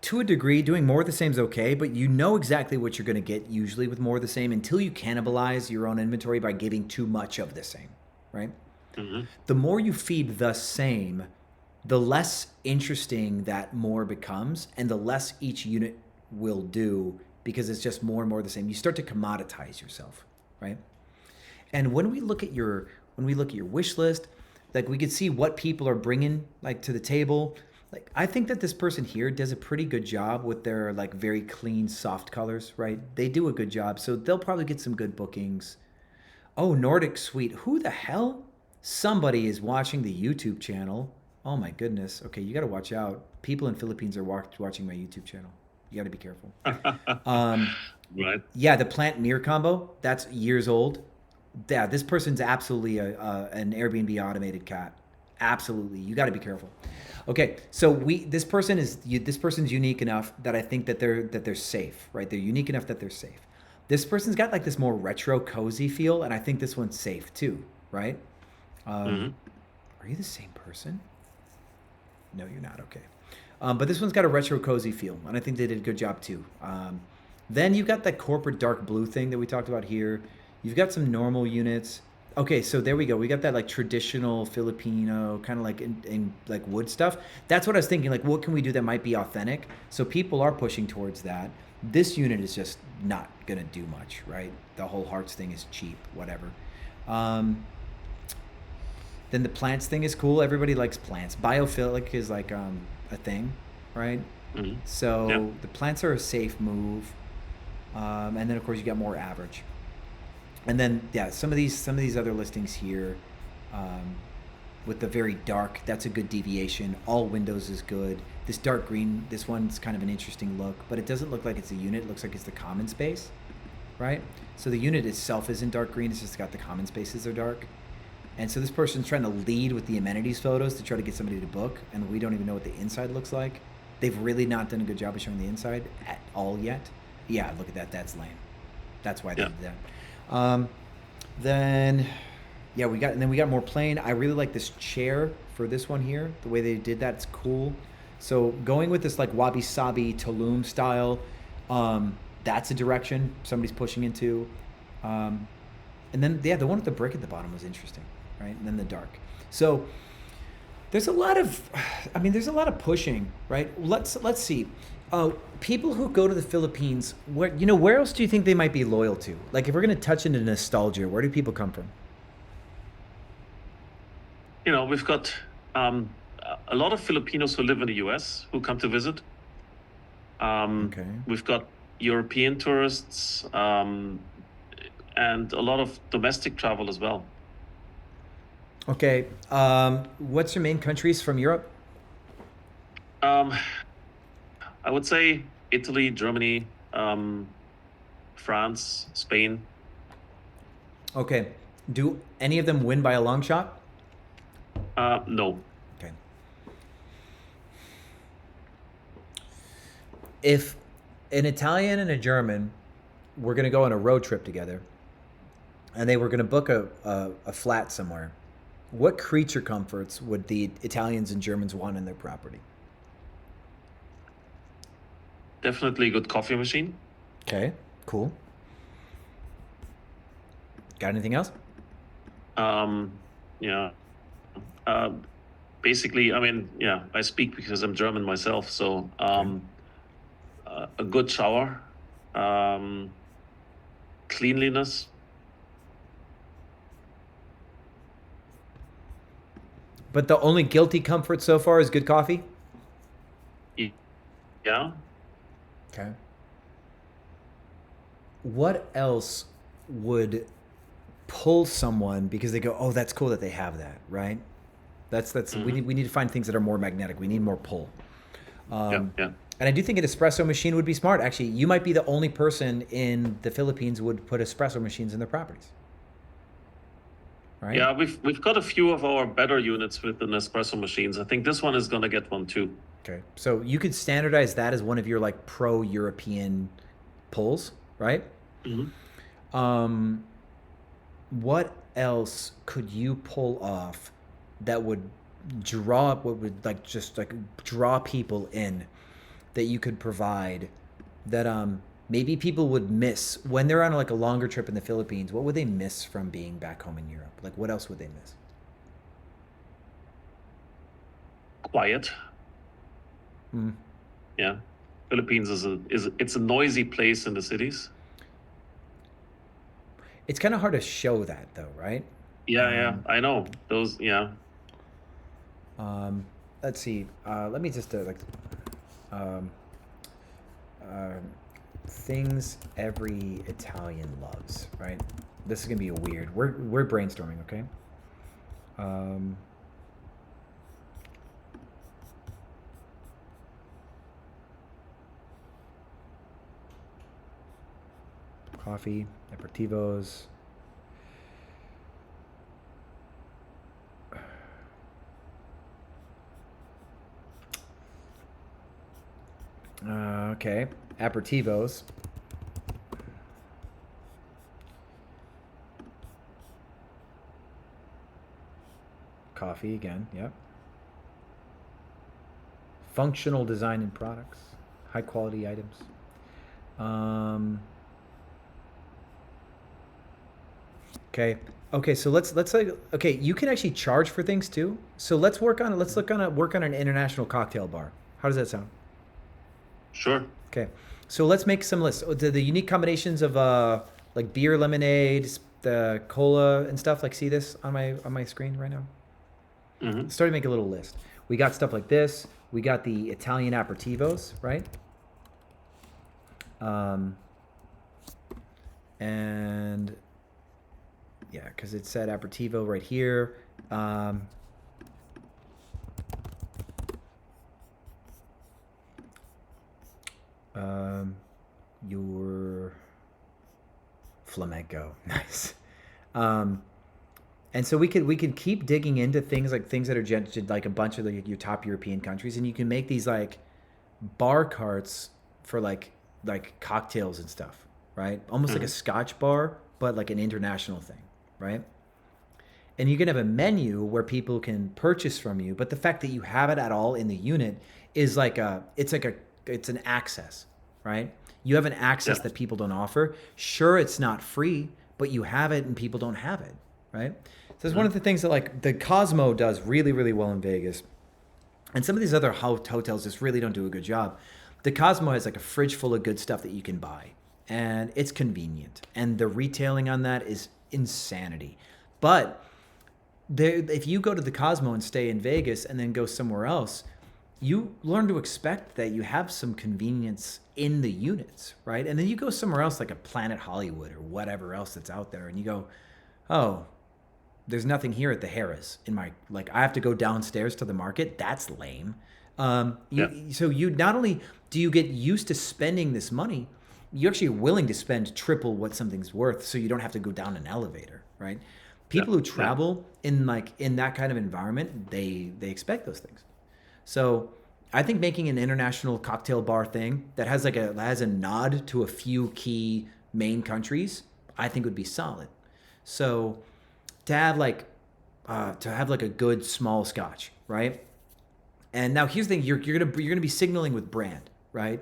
to a degree, doing more of the same is okay, but you know exactly what you're going to get usually with more of the same until you cannibalize your own inventory by giving too much of the same, right? Mm-hmm. The more you feed the same, the less interesting that more becomes, and the less each unit will do, because it's just more and more the same. You start to commoditize yourself, right? And when we look at your wish list, like we could see what people are bringing like to the table. Like I think that this person here does a pretty good job with their like very clean soft colors, right? They do a good job, so they'll probably get some good bookings. Oh, Nordic Suite. Who the hell? Somebody is watching the YouTube channel. Oh my goodness. Okay, you got to watch out. People in Philippines are watching my YouTube channel. You got to be careful. Right. Yeah, the plant near combo, that's years old. Yeah, this person's absolutely an Airbnb automated cat. Absolutely, you got to be careful. Okay, so this person's unique enough that I think that they're safe, right? They're unique enough that they're safe. This person's got like this more retro, cozy feel, and I think this one's safe too, right? Are you the same person? No, you're not. Okay, but this one's got a retro, cozy feel, and I think they did a good job too. Then you've got that corporate dark blue thing that we talked about here. You've got some normal units. Okay, so there we go. We got that like traditional Filipino kind of like in like wood stuff. That's what I was thinking. Like, what can we do that might be authentic? So people are pushing towards that. This unit is just not gonna do much, right? The whole hearts thing is cheap, whatever. Then the plants thing is cool. Everybody likes plants. Biophilic is like a thing, right? So the plants are a safe move. And then of course you got more average. And then yeah, some of these other listings here, with the very dark, that's a good deviation. All windows is good. This dark green, this one's kind of an interesting look, but it doesn't look like it's a unit. It looks like it's the common space, right? So the unit itself isn't dark green. It's just got the common spaces are dark. And so this person's trying to lead with the amenities photos to try to get somebody to book, and we don't even know what the inside looks like. They've really not done a good job of showing the inside at all yet. Yeah, look at that. That's lame. That's why they did that. Then we got more plain. I really like this chair for this one here. The way they did that's cool. So going with this like wabi sabi Tulum style, that's a direction somebody's pushing into. And then the one with the brick at the bottom was interesting, right? And then the dark. So there's a lot of pushing, right? Let's see. People who go to the Philippines, where else do you think they might be loyal to? Like, if we're going to touch into nostalgia, where do people come from? We've got a lot of Filipinos who live in the US who come to visit. We've got European tourists and a lot of domestic travel as well. Okay. What's your main countries from Europe? I would say Italy, Germany, France, Spain. Okay. Do any of them win by a long shot? No. Okay. If an Italian and a German were going to go on a road trip together, and they were going to book a flat somewhere, what creature comforts would the Italians and Germans want in their property? Definitely a good coffee machine. Okay, cool. Got anything else? Basically, I speak because I'm German myself, so a good shower, cleanliness. But the only guilty comfort so far is good coffee? Yeah. Okay. What else would pull someone because they go, oh, that's cool that they have that, right? That's we need to find things that are more magnetic. We need more pull. And I do think an espresso machine would be smart. Actually, you might be the only person in the Philippines who would put espresso machines in their properties. Right? Yeah, we've got a few of our better units with the espresso machines. I think this one is going to get one too. Okay, so you could standardize that as one of your like pro-European pulls, right? What else could you pull off that would draw people in, that you could provide that maybe people would miss when they're on like a longer trip in the Philippines? What would they miss from being back home in Europe? Like, what else would they miss? Quiet. Yeah, Philippines it's a noisy place in the cities. It's kind of hard to show that though, right? Yeah, I know those. Yeah. Let's see. Let me just things every Italian loves, right? This is gonna be a weird. We're brainstorming, okay? Coffee, aperitivos. Okay, aperitivos. Coffee again, yep. Functional design and products, high quality items. Okay, so let's like, okay, you can actually charge for things too. So let's work on an international cocktail bar. How does that sound? Sure. Okay, so let's make some lists. The unique combinations of like beer, lemonade, the cola and stuff. Like, see this on my screen right now. Start to make a little list. We got stuff like this. We got the Italian aperitivos, right? And yeah, because it said aperitivo right here. Your flamenco, nice. And so we could keep digging into things that are like a bunch of your top European countries, and you can make these like bar carts for like cocktails and stuff, right? Almost like a Scotch bar, but like an international thing, right? And you can have a menu where people can purchase from you, but the fact that you have it at all in the unit is it's an access, right? You have an access that people don't offer. Sure, it's not free, but you have it and people don't have it, right? So it's one of the things that like the Cosmo does really, really well in Vegas. And some of these other hotels just really don't do a good job. The Cosmo has like a fridge full of good stuff that you can buy, and it's convenient. And the retailing on that is insanity. But if you go to the Cosmo and stay in Vegas and then go somewhere else, you learn to expect that you have some convenience in the units, right? And then you go somewhere else like a Planet Hollywood or whatever else that's out there, and you go, oh, there's nothing here at the Harrah's in my, like, I have to go downstairs to the market. That's lame. So you not only do you get used to spending this money, you're actually willing to spend triple what something's worth, so you don't have to go down an elevator, right? People who travel in that kind of environment, they expect those things. So I think making an international cocktail bar thing that has a nod to a few key main countries, I think would be solid. So to have like a good small Scotch, right? And now here's the thing: you're gonna be signaling with brand, right?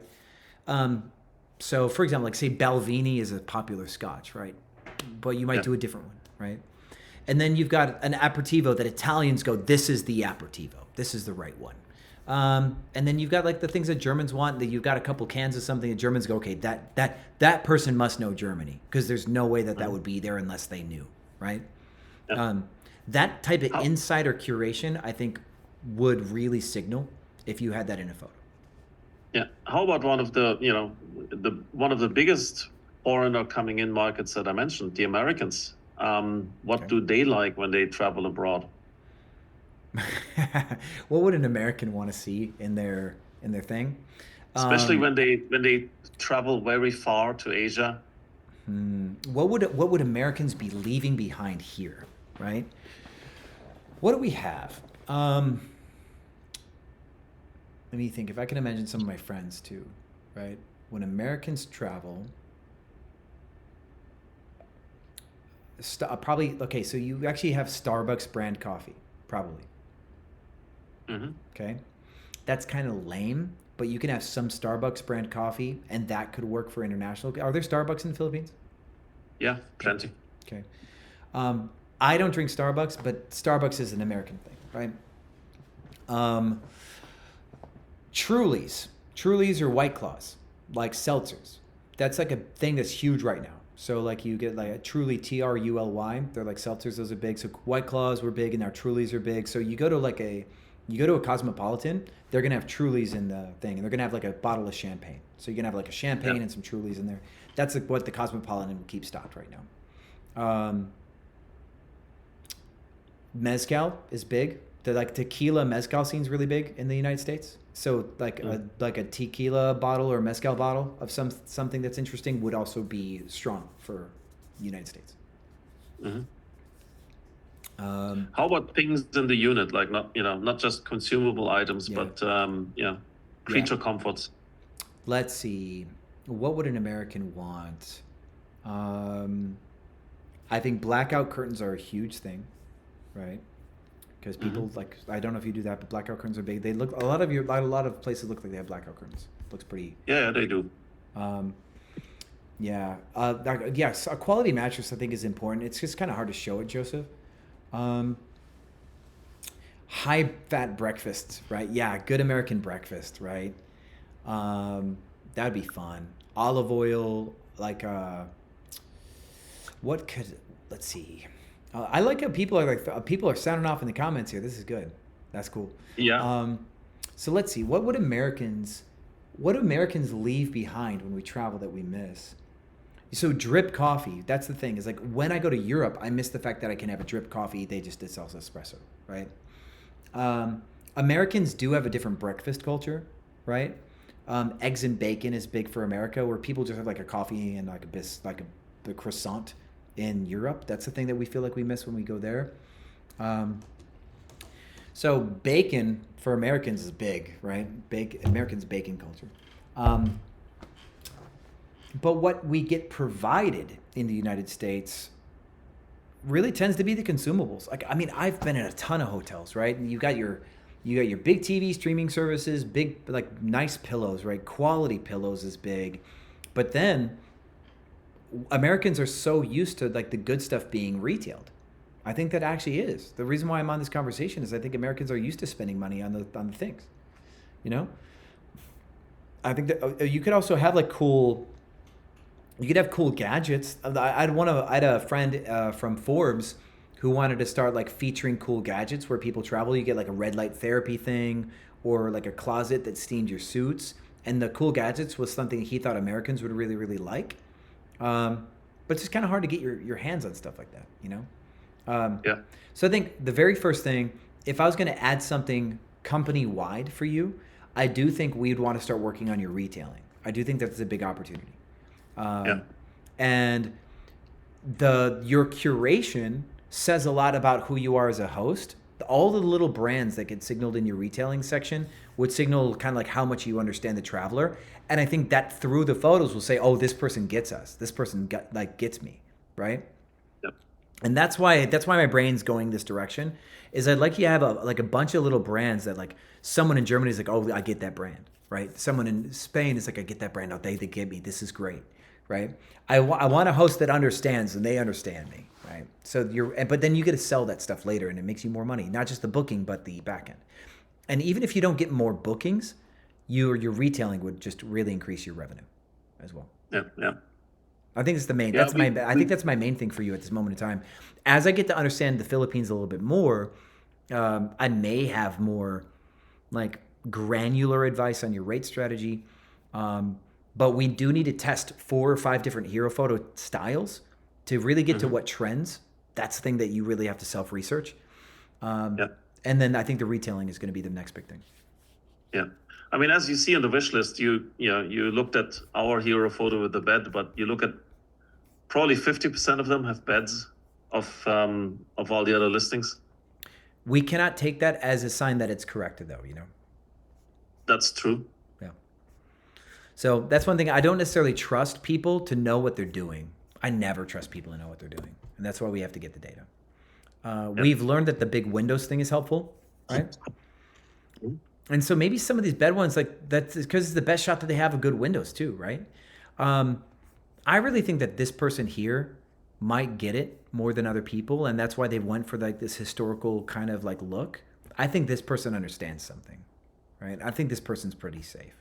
So for example, like say Balvenie is a popular Scotch, right? But you might do a different one, right? And then you've got an aperitivo that Italians go, this is the aperitivo, this is the right one. And then you've got like the things that Germans want. That you've got a couple cans of something that Germans go, okay, that person must know Germany, because there's no way that would be there unless they knew, right? That type of insider curation, I think, would really signal if you had that in a photo. Yeah. How about one of the one of the biggest foreigner coming in markets that I mentioned, the Americans? What do they like when they travel abroad? What would an American want to see in their thing? Especially when they travel very far to Asia. What would Americans be leaving behind here, right? What do we have? Let me think. If I can imagine some of my friends too, right? When Americans travel, probably, okay, so you actually have Starbucks brand coffee, probably. Okay, that's kind of lame, but you can have some Starbucks brand coffee, and that could work for international. Are there Starbucks in the Philippines? Yeah, plenty. Okay. I don't drink Starbucks, but Starbucks is an American thing, right? Trulies or White Claws, like seltzers. That's like a thing that's huge right now. So like you get like a Truly, Truly, they're like seltzers, those are big. So White Claws were big, and now Trulies are big. So you go to a Cosmopolitan, they're gonna have Trulies in the thing, and they're gonna have like a bottle of champagne. So you're gonna have like a champagne and some Trulies in there. That's like what the Cosmopolitan will keep stocked right now. Mezcal is big. The like tequila mezcal scene's really big in the United States. So like a tequila bottle or mezcal bottle of something that's interesting would also be strong for the United States. How about things in the unit, like not just consumable items, but creature comforts? let's see. What would an American want? I think blackout curtains are a huge thing, right? Because people like, I don't know if you do that, but blackout curtains are big. They look, a lot of places look like they have blackout curtains. Looks pretty. Yeah, they do. Yeah. Yes, a quality mattress I think is important. It's just kind of hard to show it, Joseph. High fat breakfast, right? Yeah, good American breakfast, right? That'd be fun. Olive oil, like what could, let's see. I like how people are sounding off in the comments here. This is good. That's cool. Yeah. So let's see. What do Americans leave behind when we travel that we miss? So drip coffee. That's the thing. Is like when I go to Europe, I miss the fact that I can have a drip coffee. They just sell espresso, right? Americans do have a different breakfast culture, right? Eggs and bacon is big for America, where people just have like a coffee and like a croissant. In Europe, that's the thing that we feel like we miss when we go there. So bacon for Americans is big, right? Americans' bacon culture. But what we get provided in the United States really tends to be the consumables. Like, I mean, I've been in a ton of hotels, right? And you got your big TV streaming services, big, like nice pillows, right? Quality pillows is big. But then Americans are so used to like the good stuff being retailed. I think that actually is the reason why I'm on this conversation. Is I think Americans are used to spending money on the things, you know. I think that you could also have like cool. You could have cool gadgets. I had a friend from Forbes who wanted to start like featuring cool gadgets where people travel. You get like a red light therapy thing or like a closet that steamed your suits. And the cool gadgets was something he thought Americans would really, really like. But it's just kind of hard to get your hands on stuff like that, you know? Yeah. So I think the very first thing, if I was going to add something company-wide for you, I do think we'd want to start working on your retailing. I do think that's a big opportunity. And your curation says a lot about who you are as a host. All the little brands that get signaled in your retailing section would signal kind of like how much you understand the traveler. And I think that through the photos will say, oh, this person gets us. This person gets me, right? Yep. And that's why my brain's going this direction. Is I'd like you to have a bunch of little brands that like someone in Germany is like, oh, I get that brand, right? Someone in Spain is like, I get that brand. Oh, they get me. This is great, right? I want a host that understands and they understand me, right? So but then you get to sell that stuff later and it makes you more money, not just the booking, but the back end. And even if you don't get more bookings, your retailing would just really increase your revenue as well. Yeah. I think it's the main. I think that's my main thing for you at this moment in time. As I get to understand the Philippines a little bit more, I may have more like granular advice on your rate strategy. But we do need to test 4 or 5 different hero photo styles to really get to what trends. That's the thing that you really have to self-research. And then I think the retailing is going to be the next big thing. Yeah. I mean, as you see on the wish list, you looked at our hero photo with the bed, but you look at probably 50% of them have beds of all the other listings. We cannot take that as a sign that it's correct, though, you know? That's true. Yeah. So that's one thing. I don't necessarily trust people to know what they're doing. I never trust people to know what they're doing. And that's why we have to get the data. We've learned that the big windows thing is helpful, right? And so maybe some of these bed ones, like that's because it's the best shot that they have of good windows too, right? I really think that this person here might get it more than other people, and that's why they went for like this historical kind of like look. I think this person understands something, right? I think this person's pretty safe.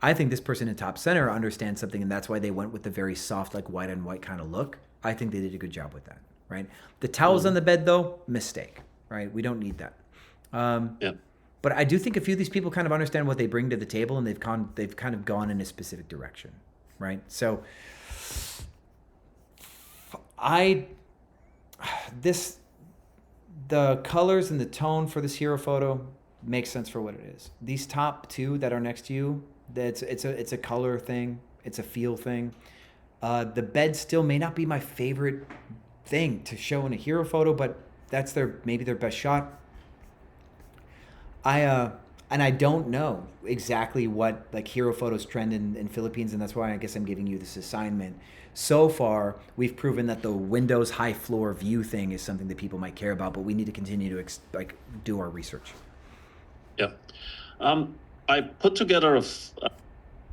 I think this person in top center understands something, and that's why they went with the very soft, like white on white kind of look. I think they did a good job with that, right? The towels on the bed, though, mistake, right? We don't need that. But I do think a few of these people kind of understand what they bring to the table, and they've kind of gone in a specific direction, right? So the colors and the tone for this hero photo makes sense for what it is. These top 2 that are next to you, it's a color thing, it's a feel thing. The bed still may not be my favorite thing to show in a hero photo, but that's maybe their best shot. I And I don't know exactly what like hero photos trend in Philippines, and that's why I guess I'm giving you this assignment. So far, we've proven that the Windows high floor view thing is something that people might care about, but we need to continue to like do our research. Yeah, I put together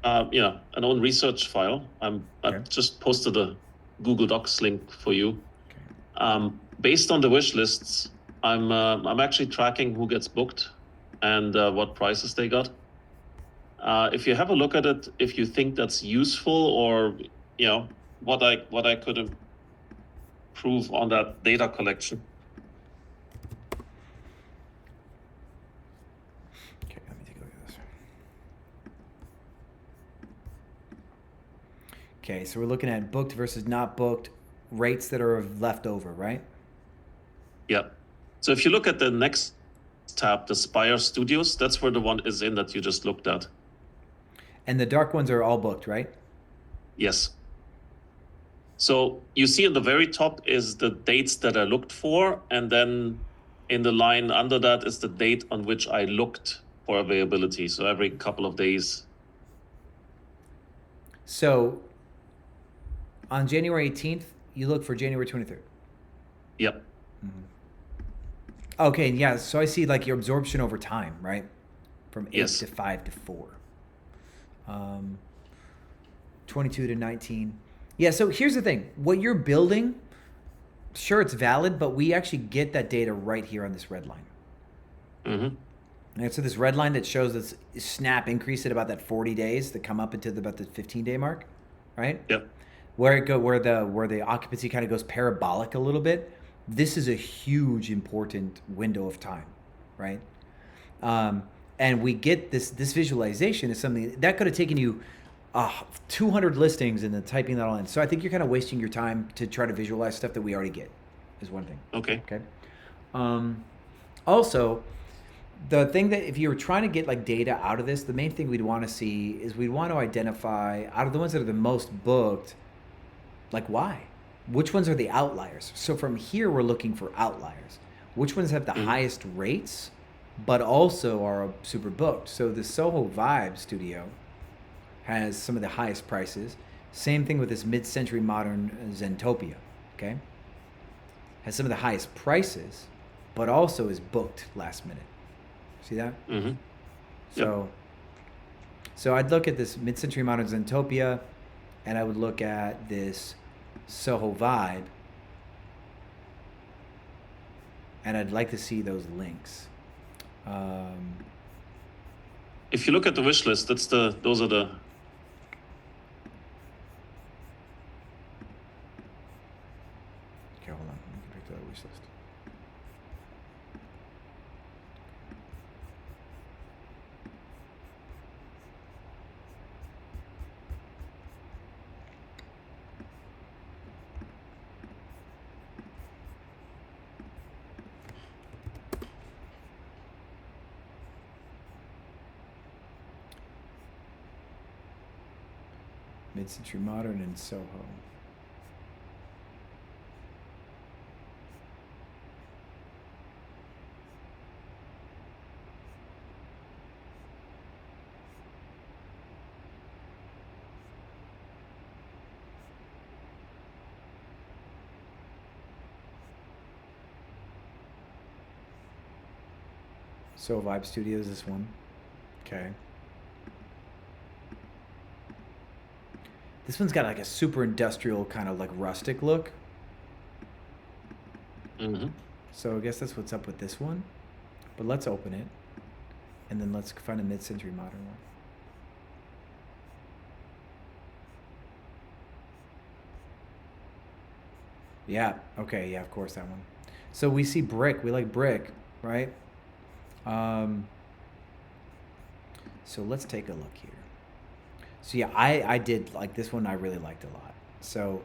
an own research file. I've just posted a Google Docs link for you. Okay. Based on the wish lists, I'm actually tracking who gets booked and what prices they got. If you have a look at it, if you think that's useful, or what I could improve on that data collection. Okay, let me take a look at this. Okay, so we're looking at booked versus not booked, rates that are left over, right? Yeah. So if you look at the next tab, the Spire Studios, that's where the one is in that you just looked at. And the dark ones are all booked, right? Yes. So you see at the very top is the dates that I looked for, and then in the line under that is the date on which I looked for availability. So every couple of days. So on January 18th, you look for January 23rd. Yep. Okay, yeah. So I see like your absorption over time, right? From 8 Yes. to 5 to 4. 22 to 19. Yeah, so here's the thing. What you're building, sure, it's valid, but we actually get that data right here on this red line. And so this red line that shows this snap increase at about that 40 days that come up into about the 15-day mark, right? Yep. Where the occupancy kind of goes parabolic a little bit. This is a huge important window of time, right? And we get this visualization is something that could have taken you 200 listings and then typing that all in. So I think you're kind of wasting your time to try to visualize stuff that we already get, is one thing. Okay. Also, the thing that if you were trying to get like data out of this, the main thing we'd want to see is we'd want to identify out of the ones that are the most booked, like why? Which ones are the outliers? So from here, we're looking for outliers. Which ones have the highest rates, but also are super booked? So the Soho Vibe Studio has some of the highest prices. Same thing with this mid-century modern Zentopia, okay? Has some of the highest prices, but also is booked last minute. See that? So I'd look at this mid-century modern Zentopia, and I would look at this Soho Vibe, and I'd like to see those links. If you look at the wish list, those are the. Okay, hold on. Let me get back to that wish list. Mid-century modern and Soho. Soho Vibe Studios, this one. Okay. This one's got like a super industrial kind of like rustic look. So I guess that's what's up with this one. But let's open it. And then let's find a mid-century modern one. Yeah, okay, yeah, of course that one. So we see brick, we like brick, right? So let's take a look here. So yeah, I did like this one. I really liked a lot. So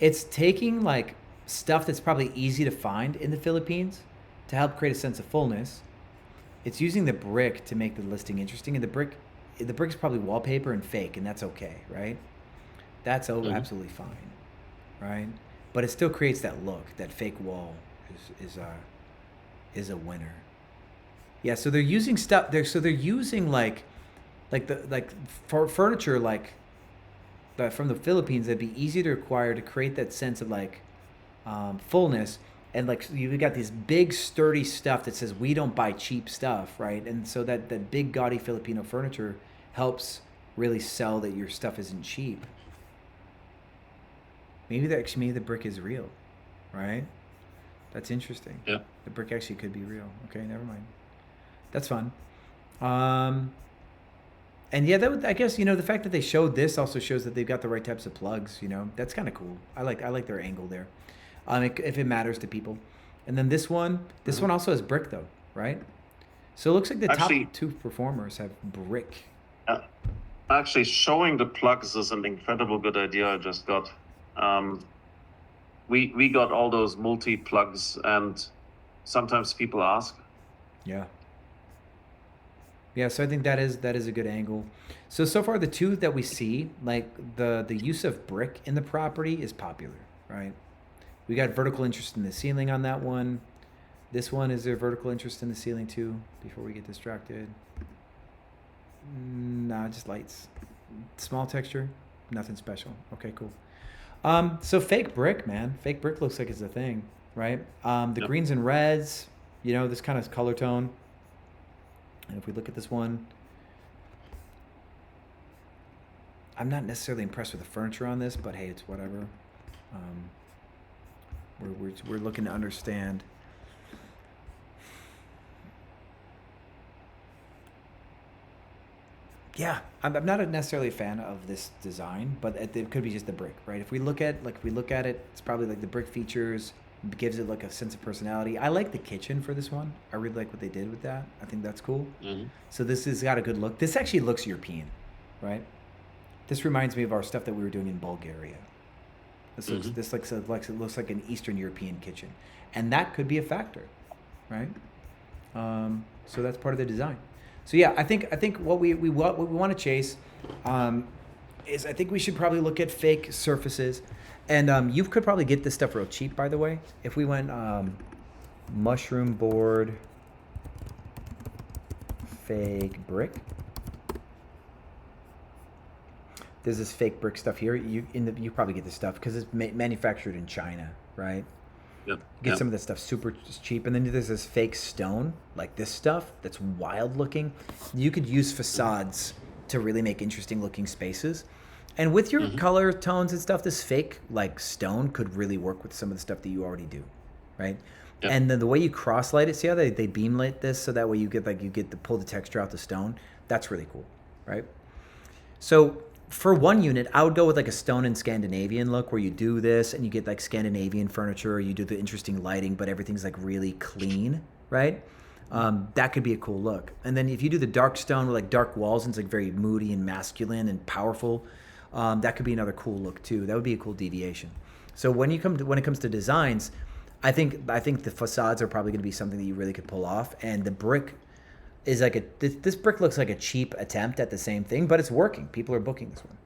it's taking like stuff that's probably easy to find in the Philippines to help create a sense of fullness. It's using the brick to make the listing interesting, and the brick is probably wallpaper and fake, and that's okay, right? That's absolutely fine, right? But it still creates that look. That fake wall is a winner. Yeah, so they're using stuff. They're using for furniture from the Philippines that'd be easy to acquire to create that sense of fullness. And you've got this big sturdy stuff that says we don't buy cheap stuff, right? And so that big gaudy Filipino furniture helps really sell that your stuff isn't cheap. Maybe the brick is real, right? That's interesting. Yeah. The brick actually could be real. Okay, never mind. That's fun. And yeah, I guess the fact that they showed this also shows that they've got the right types of plugs. That's kind of cool. I like their angle there. If it matters to people. And then this one also has brick though, right? So it looks like the Actually, top two performers have brick. Actually, showing the plugs is an incredible good idea I just got. We got all those multi plugs, and sometimes people ask. Yeah. Yeah, so I think that is a good angle. So far the two that we see, the use of brick in the property is popular, right? We got vertical interest in the ceiling on that one. This one, is there vertical interest in the ceiling too, before we get distracted? Nah, just lights. Small texture, nothing special. Okay, cool. So fake brick, man. Fake brick looks like it's a thing, right? The Yep. greens and reds, this kind of color tone. And if we look at this one, I'm not necessarily impressed with the furniture on this, but hey, it's whatever. We're looking to understand. Yeah, I'm not necessarily a fan of this design, but it could be just the brick, right? If we look at it, it's probably the brick features gives it a sense of personality. I like the kitchen for this one. I really like what they did with that. I think that's cool. Mm-hmm. So this has got a good look. This actually looks European, right? This reminds me of our stuff that we were doing in Bulgaria. This looks like an Eastern European kitchen, and that could be a factor, right? So that's part of the design. So yeah, I think what we want to chase is I think we should probably look at fake surfaces, and you could probably get this stuff real cheap, by the way. If we went mushroom board fake brick. There's this fake brick stuff here. You probably get this stuff because it's manufactured in China, right? Yep. Get some of this stuff super cheap, and then there's this fake stone, like this stuff that's wild looking. You could use facades to really make interesting looking spaces, and with your color tones and stuff, this fake stone could really work with some of the stuff that you already do, right? Yep. And then the way you cross light it, see how they beam light this, so that way you get to pull the texture out the stone. That's really cool, right? So for one unit, I would go with a stone and Scandinavian look where you do this and you get Scandinavian furniture, you do the interesting lighting, but everything's really clean, right? That could be a cool look. And then if you do the dark stone with dark walls and it's very moody and masculine and powerful, that could be another cool look too. That would be a cool deviation. So when it comes to designs, I think the facades are probably going to be something that you really could pull off, and the brick is this brick looks like a cheap attempt at the same thing, but it's working. People are booking this one.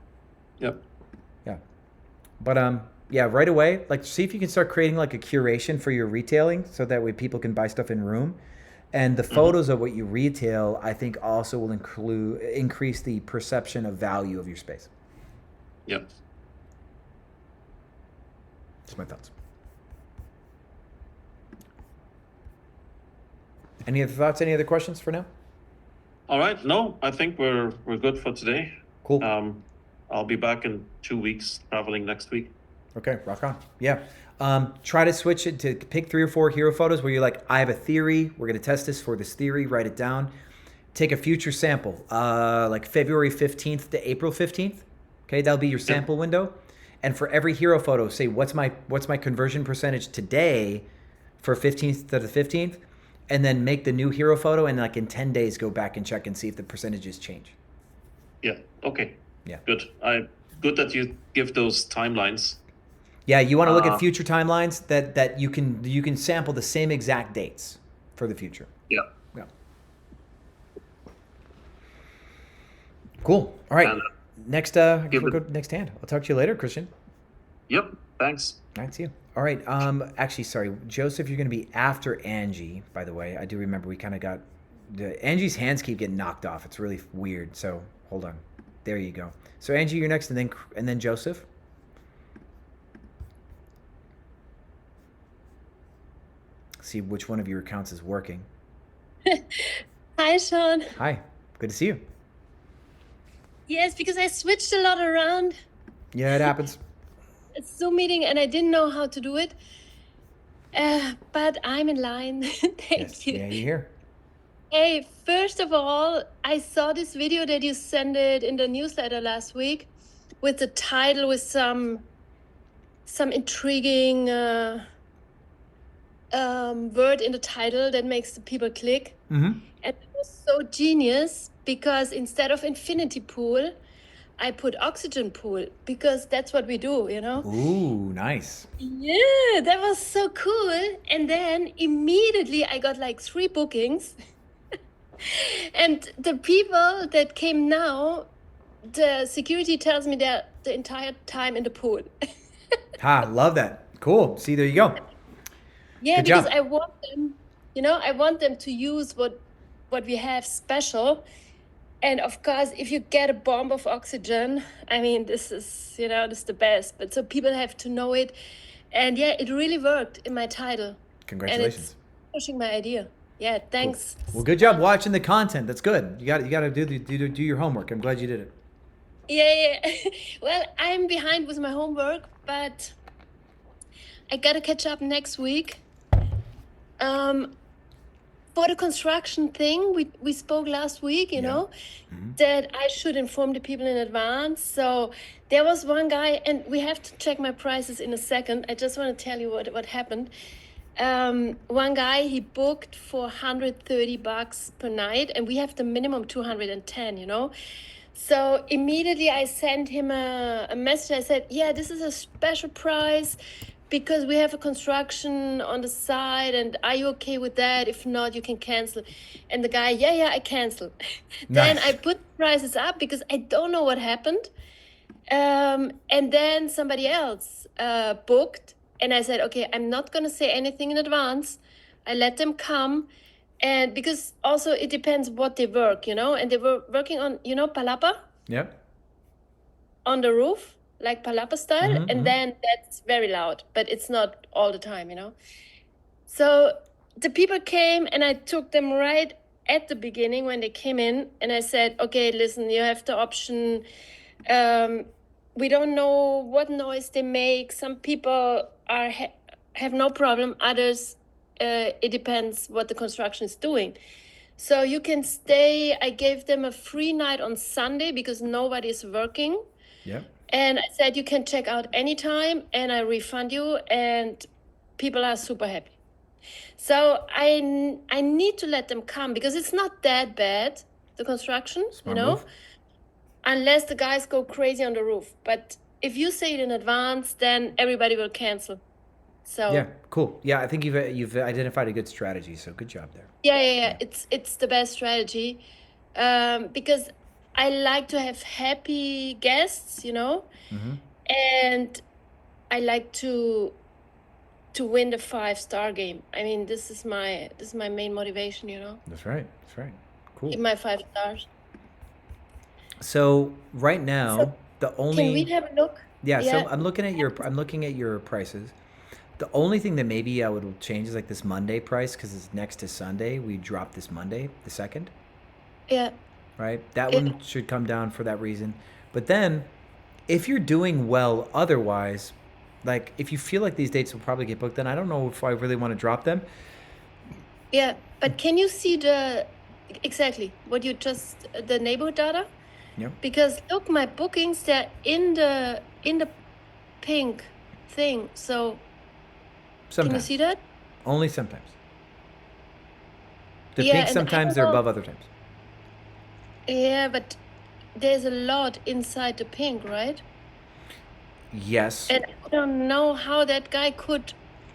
Yep. Yeah. But yeah, right away, see if you can start creating a curation for your retailing, so that way people can buy stuff in room. And the photos of what you retail, I think, also will increase the perception of value of your space. Yep. Just my thoughts. Any other thoughts? Any other questions for now? All right. No, I think we're good for today. Cool. I'll be back in 2 weeks, traveling next week. Okay, rock on. Yeah. Try to switch it to pick 3 or 4 hero photos where you're I have a theory. We're going to test this for this theory. Write it down. Take a future sample, February 15th to April 15th. Okay, that'll be your sample window. And for every hero photo, say, what's my conversion percentage today for 15th to the 15th? And then make the new hero photo, and in 10 days, go back and check and see if the percentages change. Yeah. Okay. Yeah. Good. Good that you give those timelines. Yeah, you want to look at future timelines that you can sample the same exact dates for the future. Yeah. Yeah. Cool. All right. And, next we'll go next hand. I'll talk to you later, Christian. Yep. Thanks. Nice to see you. All right. Actually, sorry, Joseph, you're going to be after Angie, by the way. I do remember we kind of got Angie's hands keep getting knocked off. It's really weird. So hold on. There you go. So Angie, you're next, and then Joseph. See which one of your accounts is working. Hi, Sean. Hi. Good to see you. Yes, because I switched a lot around. Yeah, it happens. It's Zoom meeting and I didn't know how to do it. But I'm in line. Thank you. Yeah, you're here. Hey, first of all, I saw this video that you sent it in the newsletter last week with the title with some intriguing word in the title that makes the people click. Mm-hmm. And it was so genius because instead of infinity pool, I put oxygen pool because that's what we do, you know? Ooh, nice. Yeah, that was so cool. And then immediately I got like 3 bookings. And the people that came now, the security tells me they're the entire time in the pool. Love that. Cool. See, there you go. Yeah, Good because job. I want them, you know, I want them to use what we have special. And of course, if you get a bomb of oxygen, I mean, this is, you know, this is the best. But so people have to know it. And yeah, it really worked in my title. Congratulations. And it's pushing my idea. Yeah, thanks. Cool. Well, good job watching the content. That's good. You got to do your homework. I'm glad you did it. Yeah. Well, I'm behind with my homework, but I got to catch up next week. For the construction thing, we spoke last week, you know, that I should inform the people in advance. So there was one guy, and we have to check my prices in a second. I just want to tell you what happened. One guy, he booked for $130 per night, and we have the minimum 210, you know. So immediately I sent him a message. I said, yeah, this is a special price because we have a construction on the side, and are you okay with that? If not, you can cancel. And the guy, yeah, I cancel. Then Nice. I put prices up because I don't know what happened. And then somebody else booked, and I said, okay, I'm not going to say anything in advance. I let them come. And because also it depends what they work, you know, and they were working on, you know, palapa Yep. on the roof, like palapa style. And then that's very loud, but it's not all the time, you know. So the people came and I took them right at the beginning when they came in. And I said, okay, listen, you have the option. We don't know what noise they make. Some people have no problem. Others, it depends what the construction is doing. So you can stay. I gave them a free night on Sunday because nobody's working. Yep. And I said, you can check out anytime and I refund you. And people are super happy. So I need to let them come because it's not that bad, the construction, Smart you know, move. unless the guys go crazy on the roof. But if you say it in advance, then everybody will cancel. So Yeah, cool. Yeah, I think you've identified a good strategy, so good job there. yeah. It's the best strategy because I like to have happy guests, you know, and I like to win the 5-star game. I mean, this is my main motivation, you know. That's right. Cool. Give my 5 stars. So right now, So, the only Can we have a look? yeah, Yeah. so I'm looking at your prices. The only thing that maybe I would change is like this Monday price because it's next to Sunday. We dropped this Monday, the 2nd, Yeah. right? That Yeah. one should come down for that reason. But then, if you're doing well otherwise, like if you feel like these dates will probably get booked, then I don't know if I really want to drop them. Yeah, but can you see exactly what you just the neighborhood data? Yep. Because look, my bookings, they're in the pink thing. So can you Sometimes. see that? Only sometimes. The Yeah, pink and I sometimes don't they're know. above other times. Yeah, but there's a lot inside the pink, right? Yes. And I don't know how that guy could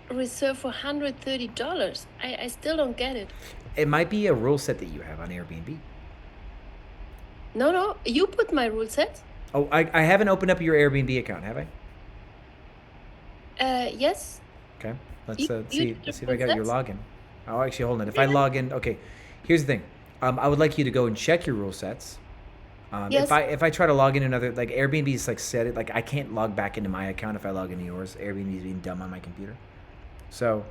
reserve for $130. I still don't get it. It might be a rule set that you have on Airbnb. No, you put my rule set. Oh, I haven't opened up your Airbnb account, have I? Yes. Okay. Let's You- see. you Let's see if I got your princess? login. Oh, actually, hold on. If I log in, okay. Here's the thing. I would like you to go and check your rule sets. Yes. If I try to log in another, like Airbnb's like set it, like I can't log back into my account if I log into yours. Airbnb's being dumb on my computer. So,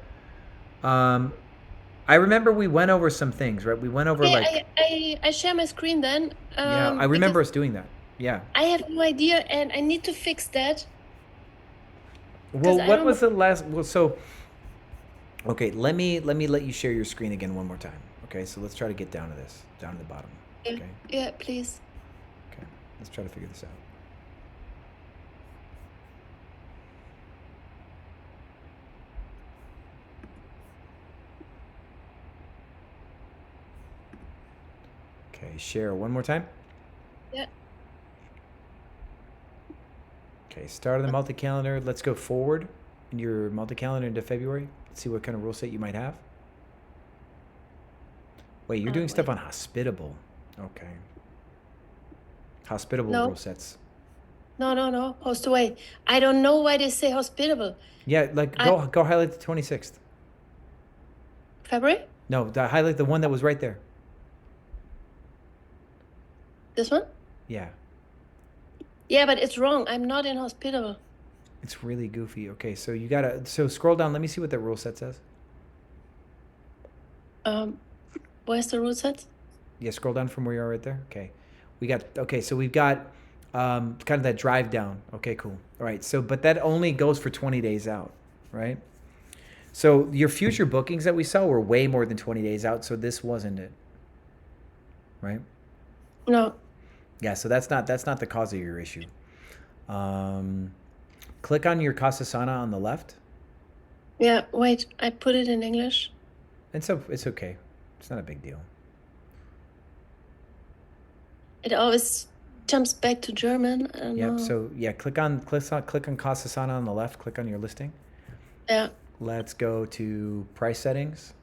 I remember we went over some things, right? We went over like, I share my screen then. yeah, I remember because us doing that. Yeah. I have no idea, and I need to fix that. Well, 'Cause I what don't was the last? Well, so, okay, let me let you share your screen again one more time. Okay, so let's try to get down to this, down to the bottom. Yeah, Okay, yeah, please. okay, let's try to figure this out. Okay, share one more time. Yeah. Okay, start of the multi-calendar. Let's go forward in your multi-calendar into February. Let's see what kind of rule set you might have. Wait, you're doing stuff on hospitable. Okay. Hospitable No. rule sets. No. Host away. I don't know why they say hospitable. Yeah, like go highlight the 26th. February? No, highlight the one that was right there. This one? Yeah. Yeah, but it's wrong. I'm not in hospitable. It's really goofy. Okay, so you gotta scroll down. Let me see what that rule set says. Where's the rule set? Yeah, scroll down from where you are right there. Okay. So we've got kind of that drive down. Okay, cool. All right. So but that only goes for 20 days out, right? So your future bookings that we saw were way more than 20 days out, so this wasn't it. Right? No. Yeah, so that's not the cause of your issue. Click on your Casa Sana on the left. Yeah, wait. I put it in English. And so it's okay. It's not a big deal. It always jumps back to German. I don't Yep. know. So yeah, click on Casa Sana on the left. Click on your listing. Yeah. Let's go to price settings.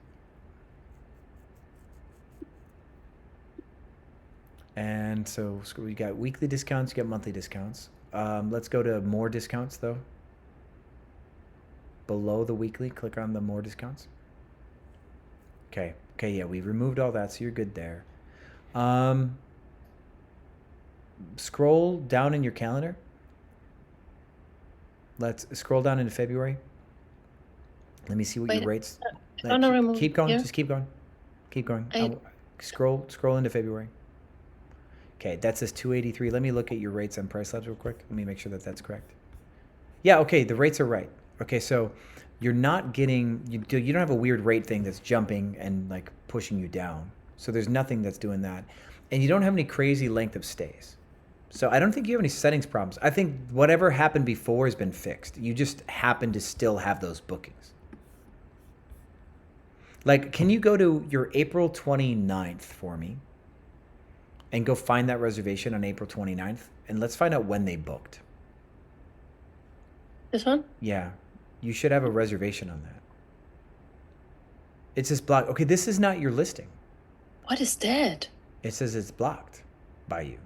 And so we got weekly discounts, you got monthly discounts. Let's go to more discounts though. Below the weekly, click on the more discounts. Okay, yeah, we removed all that, so you're good there. Scroll down in your calendar. Let's scroll down into February. Let me see what your rates. Keep going. Yeah. Just keep going. Keep going. Scroll into February. Okay, that says 283. Let me look at your rates on Price Labs real quick. Let me make sure that that's correct. Yeah, okay, the rates are right. Okay, so you're not getting, you don't have a weird rate thing that's jumping and like pushing you down. So there's nothing that's doing that. And you don't have any crazy length of stays. So I don't think you have any settings problems. I think whatever happened before has been fixed. You just happen to still have those bookings. Like, can you go to your April 29th for me and go find that reservation on April 29th? And let's find out when they booked. This one? Yeah. You should have a reservation on that. It's just blocked. Okay, this is not your listing. What is that? It says it's blocked by you.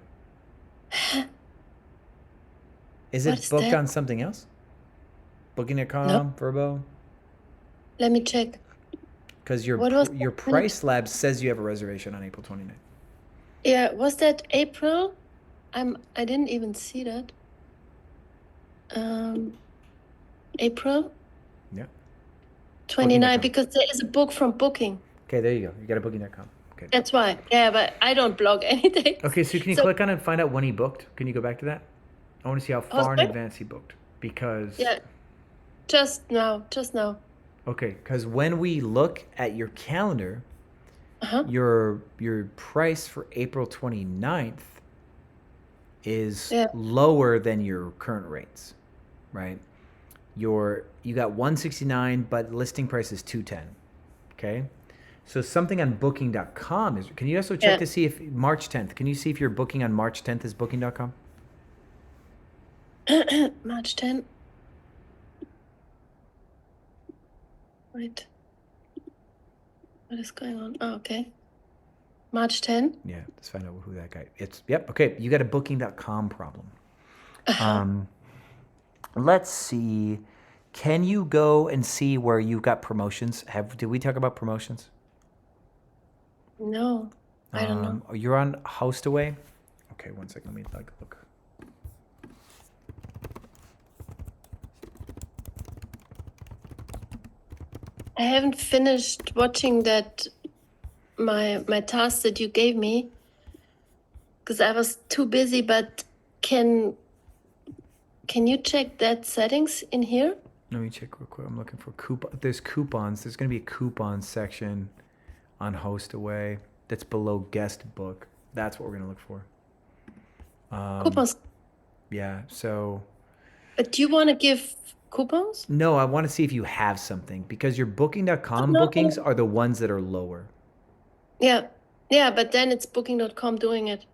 Is it booked on something else? Booking.com, No. Vrbo? Let me check. Because your Price Lab says you have a reservation on April 29th. Yeah, was that April? I didn't even see that. April? Yeah. 29, because there is a book from Booking. Okay, there you go. You got a Booking.com. Okay. That's why. Yeah, but I don't blog anything. Okay, so can you click on it and find out when he booked? Can you go back to that? I want to see how far in sorry? advance he booked. Because... Yeah, just now. Okay, because when we look at your calendar, your price for April 29th is lower than your current rates, right? You got 169, but listing price is 210. Okay, so something on Booking.com is. Can you also check to see if March 10th? Can you see if your booking on March 10th is Booking.com? March 10th. Wait. What is going on? Oh, okay. March 10th? Yeah, let's find out who that guy. Okay, you got a Booking.com problem. Let's see. Can you go and see where you've got promotions? Did we talk about promotions? No. I don't know. You're on Host Away. Okay, one second. Let me like look. I haven't finished watching that my task that you gave me because I was too busy. But can you check that settings in here? Let me check real quick. I'm looking for coupon. There's coupons. There's going to be a coupon section on Host Away that's below Guest Book. That's what we're going to look for. Coupons. Yeah. So. But do you want to give coupons? No, I want to see if you have something because your Booking.com No. bookings are the ones that are lower. Yeah. Yeah, but then it's Booking.com doing it.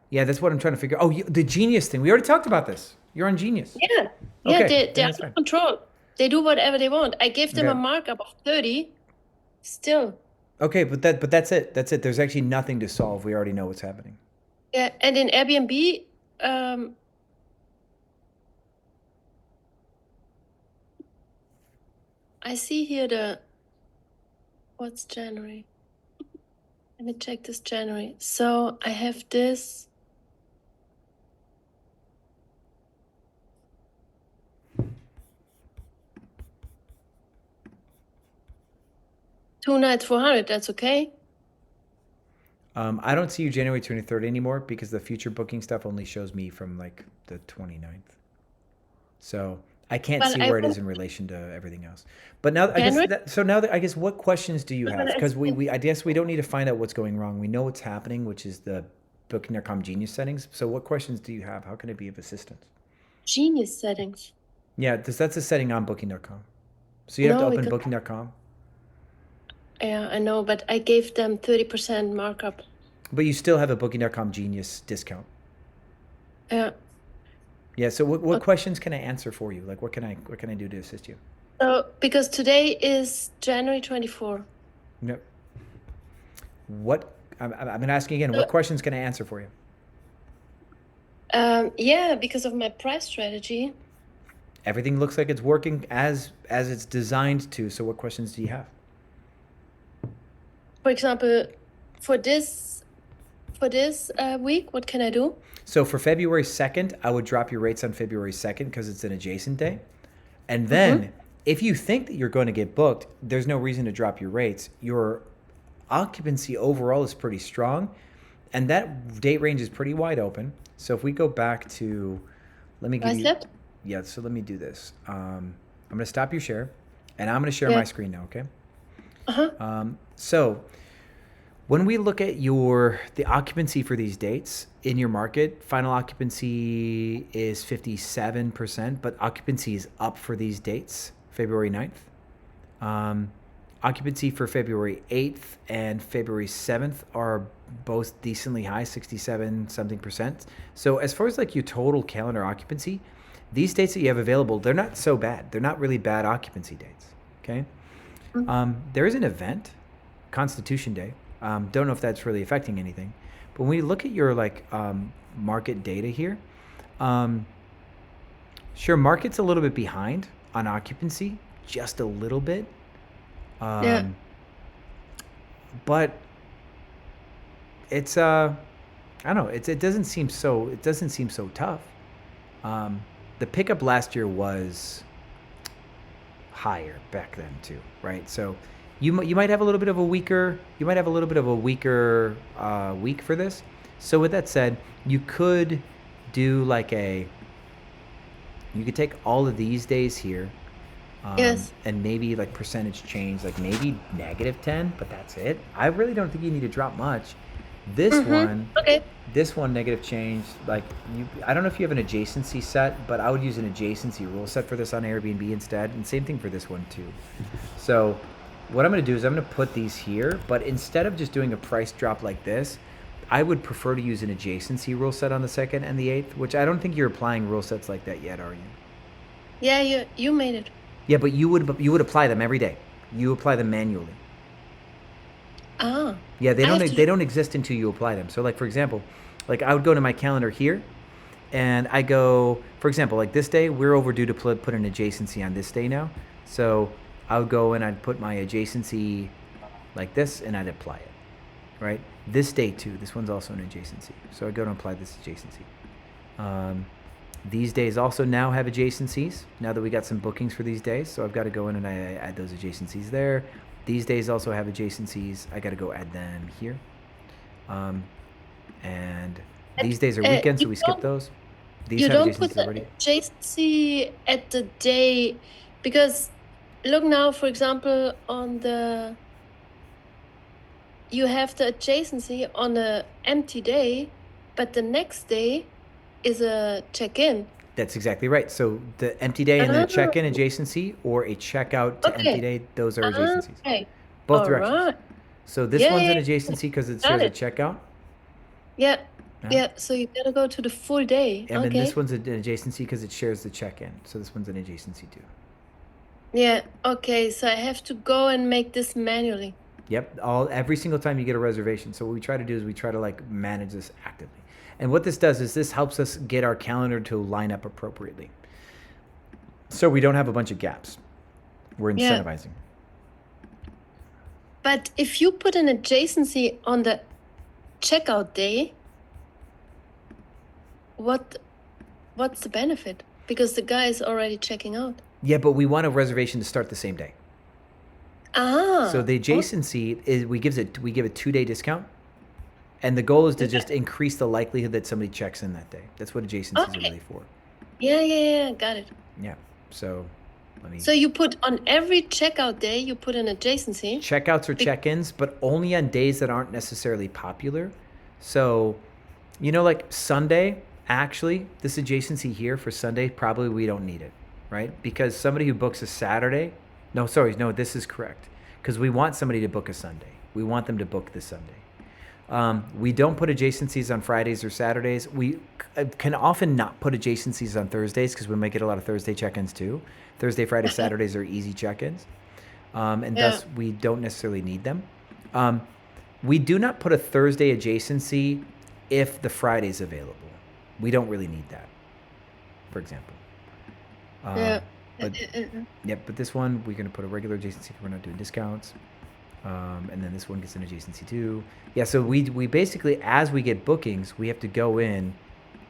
Yeah, that's what I'm trying to figure. Oh, the Genius thing. We already talked about this. You're on Genius. Yeah. Yeah, Okay, they're that's under fine. control. They do whatever they want. I gave them a Okay. markup of 30. Still. Okay, but that's it. That's it. There's actually nothing to solve. We already know what's happening. Yeah, and in Airbnb, I see here what's January? Let me check this January. So I have this. Two nights, 400. That's okay. I don't see you January 23rd anymore because the future booking stuff only shows me from like the 29th. So I can't But see I where it is want- in relation to everything else. But now, January? I guess what questions do you have? Because I guess we don't need to find out what's going wrong. We know what's happening, which is the Booking.com Genius settings. So what questions do you have? How can it be of assistance? Genius settings. Yeah, that's a setting on Booking.com. So you have to No, open because- Booking.com. Yeah, I know, but I gave them 30% markup. But you still have a Booking.com Genius discount. Yeah. Yeah. So what questions can I answer for you? Like what can I do to assist you? So because today is January 24. No. What I'm going to ask you again. What questions can I answer for you? Yeah, because of my price strategy. Everything looks like it's working as it's designed to. So what questions do you have? For example, for this week, what can I do? So for February 2nd, I would drop your rates on February 2nd because it's an adjacent day. And then if you think that you're going to get booked, there's no reason to drop your rates. Your occupancy overall is pretty strong. And that date range is pretty wide open. So if we go back to, let me give you. Iceland? Yeah, so let me do this. I'm going to stop your share. And I'm going to share my screen now, okay? So when we look at the occupancy for these dates in your market, final occupancy is 57%, but occupancy is up for these dates, February 9th. Occupancy for February 8th and February 7th are both decently high, 67 something percent. So as far as like your total calendar occupancy, these dates that you have available, they're not so bad. They're not really bad occupancy dates, okay? There is an event, Constitution Day. Don't know if that's really affecting anything. But when we look at your market data here, sure, market's a little bit behind on occupancy, just a little bit. Yeah. But it's I don't know, it doesn't seem so tough. The pickup last year was higher back then too, right? So you might have a little bit of a weaker week for this. So with that said, you could do you could take all of these days here, Yes. and maybe like percentage change, like maybe -10, but that's it. I really don't think you need to drop much. This one, Okay. this one negative change, I don't know if you have an adjacency set, but I would use an adjacency rule set for this on Airbnb instead, and same thing for this one too. So what I'm going to do is I'm going to put these here, but instead of just doing a price drop like this, I would prefer to use an adjacency rule set on the 2nd and the 8th, which I don't think you're applying rule sets like that yet, are you? Yeah, you made it. Yeah, but you would apply them every day. You apply them manually. Ah. Yeah, I have to- they don't exist until you apply them. So like for example, like I would go to my calendar here and I go, for example, like this day, we're overdue to put an adjacency on this day now. So I would go and I'd put my adjacency like this and I'd apply it. right? This day too, this one's also an adjacency. So I go to apply this adjacency. These days also now have adjacencies, now that we got some bookings for these days. So I've got to go in and I add those adjacencies there. These days also have adjacencies. I got to go add them here. And these days are weekends, so we skip those. These You have don't put adjacencies the already. adjacency at the day, because look now, for example, on the, you have the adjacency on a empty day, but the next day is a check-in. That's exactly right. So the empty day and then a check-in adjacency or a checkout to empty day, those are adjacencies. Okay. Both All directions. right. So this Yeah, one's an yeah. adjacency because it Got shows a it. checkout. Yeah. Yeah. Yeah. So you gotta go to the full day. And then Okay. this one's an adjacency because it shares the check-in. So this one's an adjacency too. Yeah. Okay. So I have to go and make this manually. Yep. Every single time you get a reservation. So what we try to do is we try to like manage this actively. And what this does is this helps us get our calendar to line up appropriately. So we don't have a bunch of gaps. We're Yeah. incentivizing. But if you put an adjacency on the checkout day, what's the benefit? Because the guy is already checking out. Yeah, but we want a reservation to start the same day. Ah. So the adjacency is we give a 2-day discount, and the goal is to just increase the likelihood that somebody checks in that day. That's what adjacencies are really for. Yeah. Got it. Yeah. So let me. So you put on every checkout day, you put an adjacency. Checkouts or check-ins, but only on days that aren't necessarily popular. So, like Sunday, actually, this adjacency here for Sunday, probably we don't need it, right? Because somebody who books a Saturday, no, this is correct. Because we want somebody to book a Sunday. We want them to book this Sunday. We don't put adjacencies on Fridays or Saturdays. We can often not put adjacencies on Thursdays because we might get a lot of Thursday check-ins too. Thursday, Friday, Saturdays are easy check-ins. And thus we don't necessarily need them. We do not put a Thursday adjacency if the Friday's available. We don't really need that, for example. But this one, we're going to put a regular adjacency if we're not doing discounts. And then this one gets an adjacency too. Yeah, so we basically, as we get bookings, we have to go in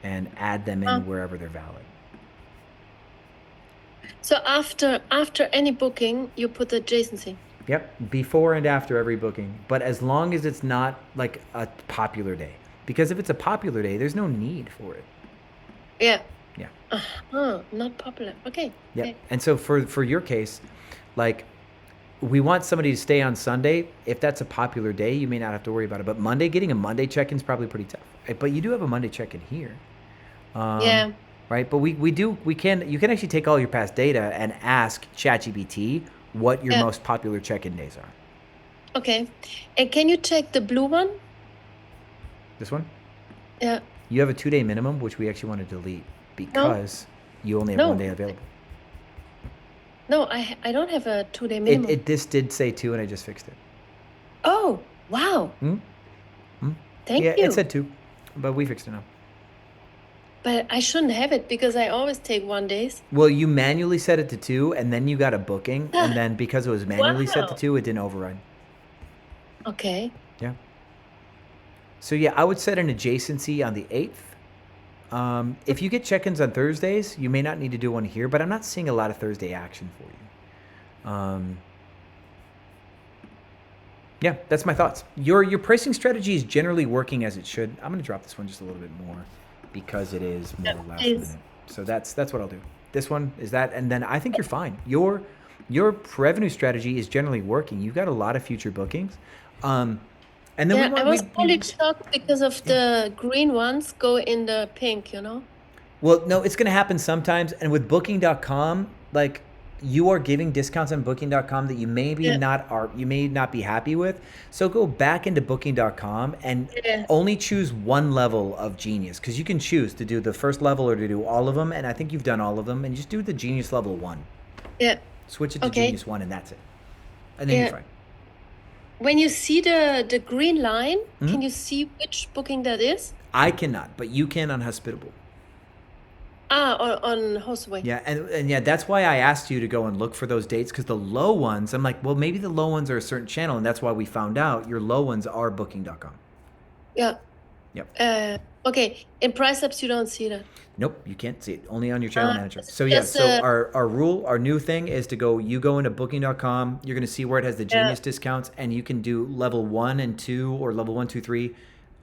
and add them in wherever they're valid. So after any booking, you put the adjacency. Yep, before and after every booking. But as long as it's not like a popular day. Because if it's a popular day, there's no need for it. Yeah. Yeah. Not popular. Okay. Yep. Okay. And so for your case, like, we want somebody to stay on Sunday. If that's a popular day, you may not have to worry about it. But Monday, getting a Monday check-in is probably pretty tough. But you do have a Monday check-in here. Yeah. Right. But you can actually take all your past data and ask ChatGPT what your most popular check-in days are. Okay. And can you check the blue one? This one? Yeah. You have a 2-day minimum, which we actually want to delete because you only have 1 day available. No, I don't have a 2-day minimum. This did say 2, and I just fixed it. Oh, wow. Thank you. It said 2, but we fixed it now. But I shouldn't have it because I always take 1 days. Well, you manually set it to 2, and then you got a booking, and then because it was manually set to 2, it didn't override. Okay. Yeah. So yeah, I would set an adjacency on the 8th. If you get check-ins on Thursdays, you may not need to do one here, but I'm not seeing a lot of Thursday action for you. Yeah, that's my thoughts. Your pricing strategy is generally working as it should. I'm going to drop this one just a little bit more because it is more last minute. So that's what I'll do. This one is that, and then I think you're fine. Your revenue strategy is generally working. You've got a lot of future bookings. And then I was only shocked because of the green ones go in the pink, Well, no, it's going to happen sometimes. And with Booking.com, like, you are giving discounts on Booking.com that you may not be happy with. So go back into Booking.com and only choose one level of Genius, because you can choose to do the first level or to do all of them. And I think you've done all of them, and just do the Genius level 1. Yeah. Switch it to Genius 1, and that's it. And then you're fine. When you see the green line, can you see which booking that is? I cannot, but you can on Hospitable. On Hostaway. Yeah, and yeah, that's why I asked you to go and look for those dates, because the low ones, I'm like, well, maybe the low ones are a certain channel, and that's why we found out your low ones are booking.com. Yeah. Yep. Okay. In price apps, you don't see that. Nope, you can't see it. Only on your channel manager. So yeah, so our new thing is to go, you go into booking.com, you're going to see where it has the Genius discounts, and you can do level 1 and 2 or level 1, 2, 3,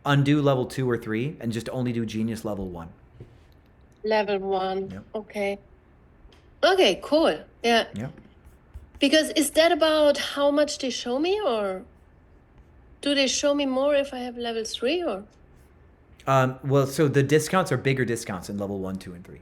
undo level 2 or 3, and just only do Genius level 1. Level 1. Yep. Okay. Okay, cool. Yeah. Yeah. Because is that about how much they show me, or do they show me more if I have level 3, or? Well, so the discounts are bigger discounts in level 1, 2, and 3.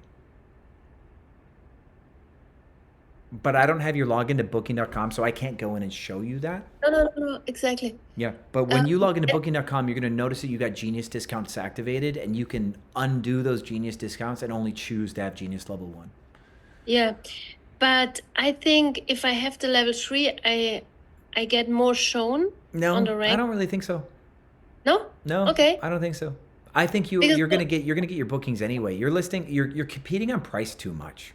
But I don't have your login to booking.com, so I can't go in and show you that. No, exactly. Yeah, but when you log into booking.com, you're going to notice that you got Genius discounts activated, and you can undo those Genius discounts and only choose to have Genius level 1. Yeah, but I think if I have the level 3, I get more shown on the rank. I don't really think so. No? No. Okay. I don't think so. I think you're gonna get your bookings anyway. You're competing on price too much.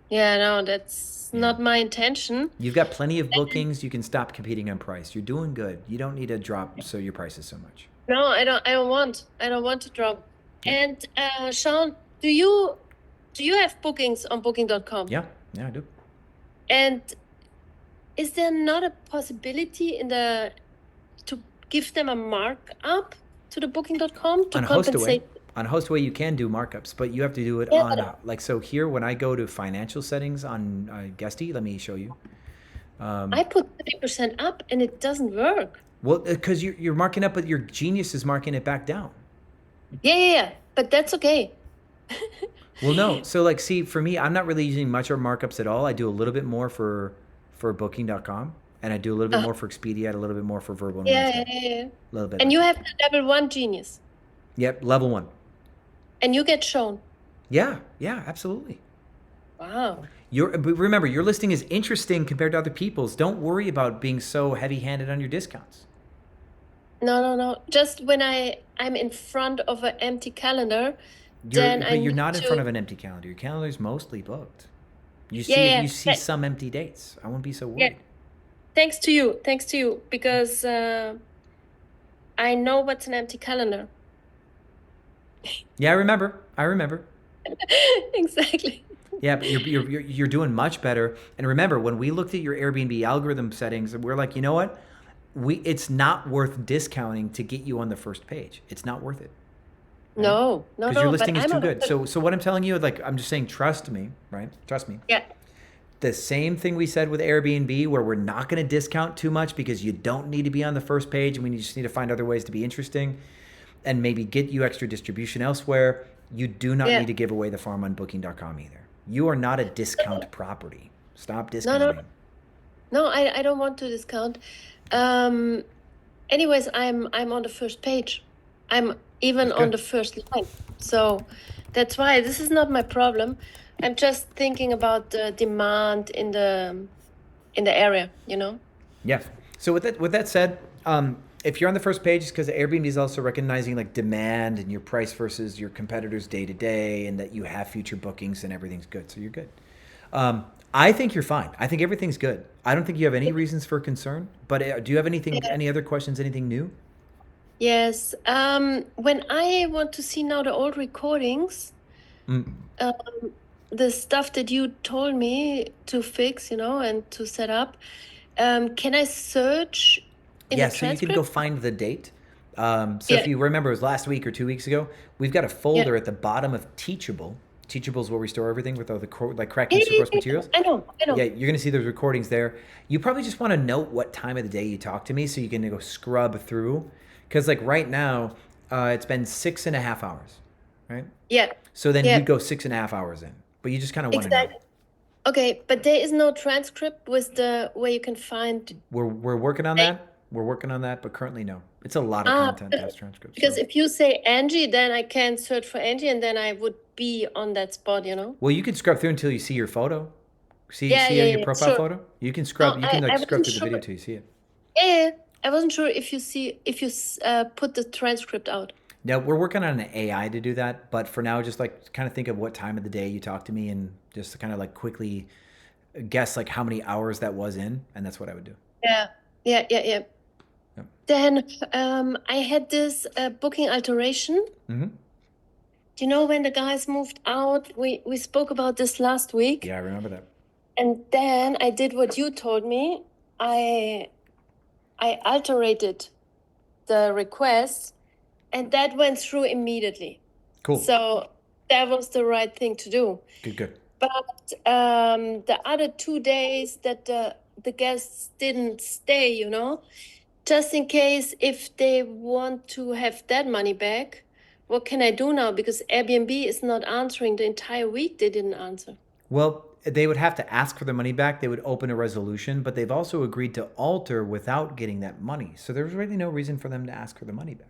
Yeah, no, that's not my intention. You've got plenty of bookings. You can stop competing on price. You're doing good. You don't need to drop your prices so much. No, I don't want to drop. And Sean, do you have bookings on booking.com? Yeah, I do. And is there not a possibility to give them a markup to the booking.com to compensate? On Hostaway, you can do markups, but you have to do it on so here when I go to financial settings on Guesty, let me show you. I put 30% up and it doesn't work. Well, because you're marking up, but your Genius is marking it back down. Yeah, but that's okay. Well, no. So like, see, for me, I'm not really using much of markups at all. I do a little bit more for booking.com, and I do a little bit more for Expedia, a little bit more for Verbal. Yeah. A little bit. And you have the level 1 Genius. Yep, level 1. And you get shown. Yeah, absolutely. Wow. But remember, your listing is interesting compared to other people's. Don't worry about being so heavy-handed on your discounts. No. Just when I'm in front of an empty calendar, you're not in front of an empty calendar. Your calendar is mostly booked. You see some empty dates. I won't be so worried. Yeah. Thanks to you, because I know what's an empty calendar. Yeah, I remember. Exactly. Yeah, but you're doing much better. And remember, when we looked at your Airbnb algorithm settings, we're like, you know what? It's not worth discounting to get you on the first page. It's not worth it. Right? No. Because your listing is too good. So what I'm telling you, like, I'm just saying, trust me, right? Trust me. Yeah. The same thing we said with Airbnb, where we're not going to discount too much because you don't need to be on the first page, and we just need to find other ways to be interesting and maybe get you extra distribution elsewhere. You do not need to give away the farm on booking.com either. You are not a discount property. Stop discounting. No, I don't want to discount. Anyways, I'm on the first page. I'm even on the first line. So that's why this is not my problem. I'm just thinking about the demand in the area, you know? Yeah. So with that said, if you're on the first page, it's because Airbnb is also recognizing like demand and your price versus your competitors day to day, and that you have future bookings and everything's good. So you're good. I think you're fine. I think everything's good. I don't think you have any reasons for concern. But do you have any other questions? Anything new? Yes. When I want to see now the old recordings, the stuff that you told me to fix, and to set up, can I search in the So transcript? you can go find the date. If you remember, it was last week or 2 weeks ago. We've got a folder at the bottom of Teachable. Teachable is where we store everything with all the correct and course materials. I know. Yeah, you're going to see those recordings there. You probably just want to note what time of the day you talk to me so you can go scrub through. Because like right now, it's been 6.5 hours, right? Yeah. So then you'd go 6.5 hours in. But you just kind of want to know. Okay, but there is no transcript with the where you can find. We're working on that. We're working on that, but currently no. It's a lot of content as transcripts. Because if you say Angie, then I can search for Angie, and then I would be on that spot, Well, you can scrub through until you see your photo. See your profile photo. You can scrub. You can scrub through the video till you see it. Yeah, I wasn't sure if you put the transcript out. Now we're working on an AI to do that, but for now, just like kind of think of what time of the day you talk to me, and just kind of like quickly guess like how many hours that was in, and that's what I would do. Yeah. Yep. Then I had this booking alteration. Mm-hmm. Do you know when the guys moved out? We spoke about this last week. Yeah, I remember that. And then I did what you told me. I alterated the request, and that went through immediately. Cool. So that was the right thing to do. Good. But the other 2 days that the guests didn't stay, you know, just in case if they want to have that money back, what can I do now? Because Airbnb is not answering the entire week. They didn't answer. Well, they would have to ask for the money back. They would open a resolution, but they've also agreed to alter without getting that money. So there's really no reason for them to ask for the money back.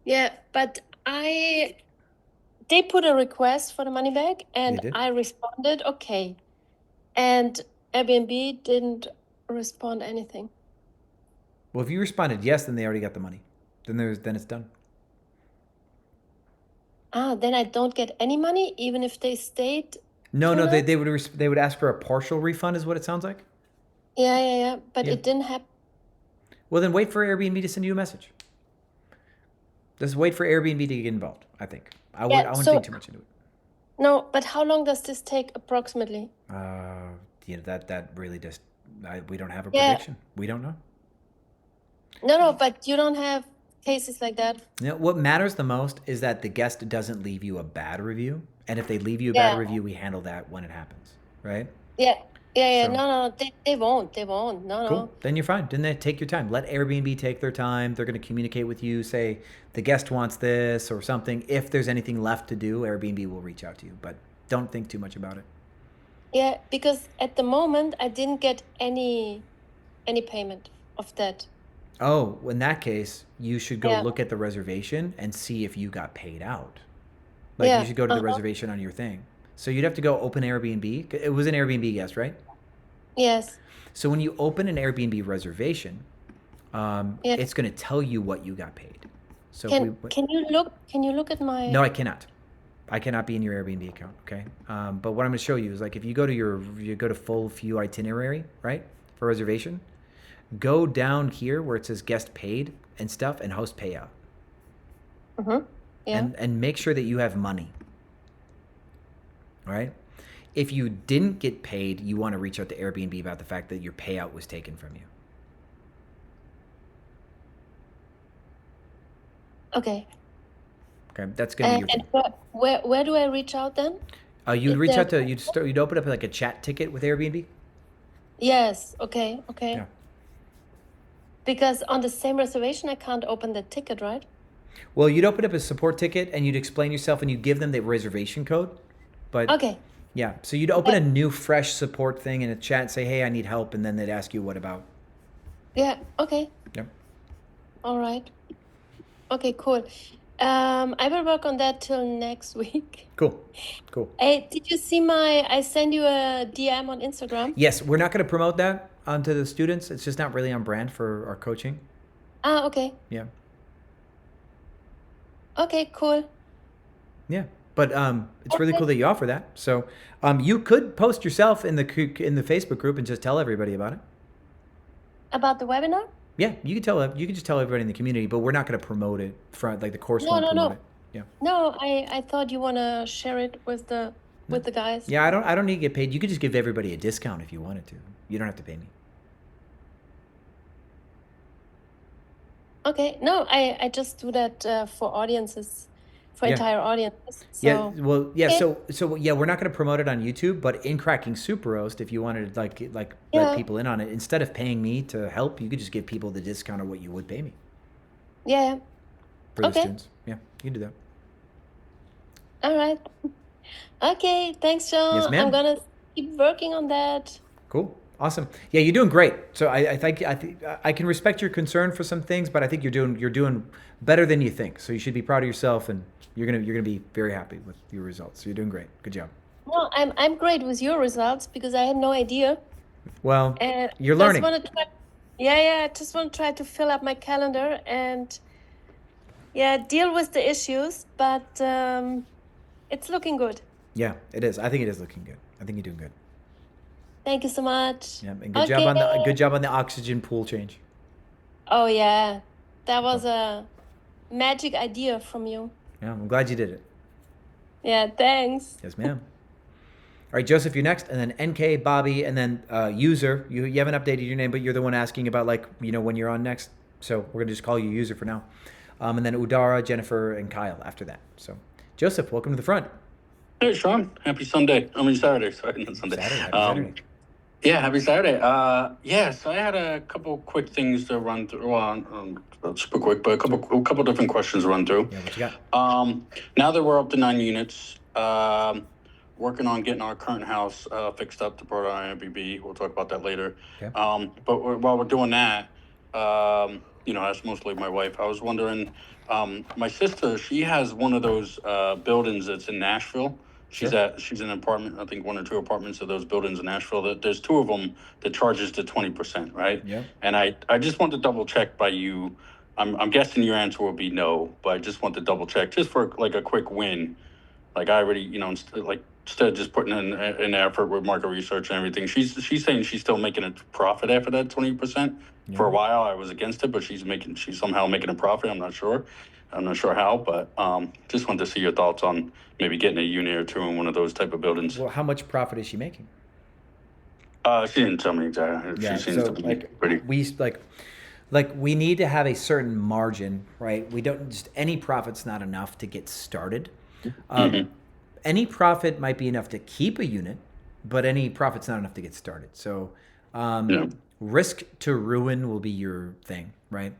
Yeah, but they put a request for the money back, and They did? I responded, okay. And Airbnb didn't respond anything. Well, if you responded yes, then they already got the money. Then it's done. Then I don't get any money, even if they stayed. No, too long? they would ask for a partial refund, is what it sounds like. Yeah. But Yeah. it didn't happen. Well, then wait for Airbnb to send you a message. Just wait for Airbnb to get involved, I think. I wouldn't think too much into it. No, but how long does this take approximately? That really just, we don't have a Yeah. prediction. We don't know. No, but you don't have cases like that. You know, what matters the most is that the guest doesn't leave you a bad review. And if they leave you a bad review, we handle that when it happens, right? Yeah. So- No, they won't. No. Cool. Then you're fine. Then they take your time. Let Airbnb take their time. They're going to communicate with you, say the guest wants this or something. If there's anything left to do, Airbnb will reach out to you, but don't think too much about it. Yeah, because at the moment I didn't get any payment of that. Oh, in that case, you should go Yeah. look at the reservation and see if you got paid out. Like Yeah, you should go to the uh-huh. reservation on your thing. So you'd have to go open Airbnb. It was an Airbnb guest, right? Yes. So when you open an Airbnb reservation, Yeah. it's going to tell you what you got paid. So Can you look at my? No, I cannot. I cannot be in your Airbnb account. Okay. But what I'm going to show you is like if you go to full view itinerary, right, for reservation, go down here where it says guest paid and stuff and host payout. Mm-hmm. Yeah. And make sure that you have money. All right. If you didn't get paid, you want to reach out to Airbnb about the fact that your payout was taken from you. Okay. Okay, that's gonna be your. And where do I reach out then? You'd If reach out there- to you'd open up like a chat ticket with Airbnb. Yes. Okay. Yeah. Because on the same reservation, I can't open the ticket, right? Well, you'd open up a support ticket and you'd explain yourself and you'd give them the reservation code. But Okay. yeah, so you'd open a new fresh support thing in a chat and say, "Hey, I need help," and then they'd ask you what about. Yeah. Okay. Yep. All right. Okay. Cool. I will work on that till next week. Cool. Hey, did you see I sent you a DM on Instagram? Yes, we're not going to promote that onto the students. It's just not really on brand for our coaching. Okay. Yeah. Okay, cool. Yeah. But it's really cool that you offer that. So you could post yourself in the Facebook group and just tell everybody about it. About the webinar? Yeah, you could just tell everybody in the community, but we're not going to promote it from like the course won't promote it. Yeah. No, I thought you wanna share it with the guys. Yeah, I don't need to get paid. You could just give everybody a discount if you wanted to. You don't have to pay me. Okay. No, I just do that for audiences, for Yeah. entire audiences. So Yeah, well, yeah, okay. so yeah, we're not going to promote it on YouTube, but in Cracking Super Roast, if you wanted to like Yeah. let people in on it, instead of paying me to help, you could just give people the discount of what you would pay me Yeah. for the Okay. students. Yeah, you can do that. All right. Okay. Thanks, John. Yes, ma'am. I'm gonna keep working on that. Cool. Awesome. Yeah, you're doing great. So I think I can respect your concern for some things, but I think you're doing better than you think. So you should be proud of yourself, and you're gonna be very happy with your results. So you're doing great. Good job. No, I'm great with your results because I had no idea. Well, And you're just learning. wanna try, yeah, I just want to try to fill up my calendar and deal with the issues, but it's looking good. Yeah, it is. I think it is looking good. I think you're doing good. Thank you so much. Yeah, and good job on the oxygen pool change. Oh yeah, that was a magic idea from you. Yeah, I'm glad you did it. Yeah, thanks. Yes, ma'am. All right, Joseph, you're next, and then NK, Bobby, and then user. You haven't updated your name, but you're the one asking about when you're on next. So we're gonna just call you user for now. And then Udara, Jennifer, and Kyle after that. So, Joseph, welcome to the front. Hey, Sean. Happy Sunday. Saturday. Sorry, not Sunday. Happy Saturday. Yeah, happy Saturday. So I had a couple quick things to run through. Super quick, but a couple different questions to run through. Yeah, what you got? Now that we're up to 9 units, working on getting our current house fixed up to put on Airbnb. We'll talk about that later. Okay. But while we're doing that, that's mostly my wife. I was wondering, my sister, she has one of those buildings that's in Nashville. She's in an apartment, I think 1 or 2 apartments of those buildings in Nashville. There's 2 of them that charges to 20%, right? Yeah. And I just want to double check by you. I'm guessing your answer will be no, but I just want to double check just for like a quick win. Like I already, instead of just putting in an effort with market research and everything, she's saying she's still making a profit after that 20%. Yeah. For a while, I was against it, but she's somehow making a profit. I'm not sure how, but just wanted to see your thoughts on maybe getting a unit or 2 in one of those type of buildings. Well, how much profit is she making? She didn't tell me exactly. Yeah, she seems so to be pretty. We need to have a certain margin, right? We don't just any profit's not enough to get started. Any profit might be enough to keep a unit, but any profit's not enough to get started. So risk to ruin will be your thing, right?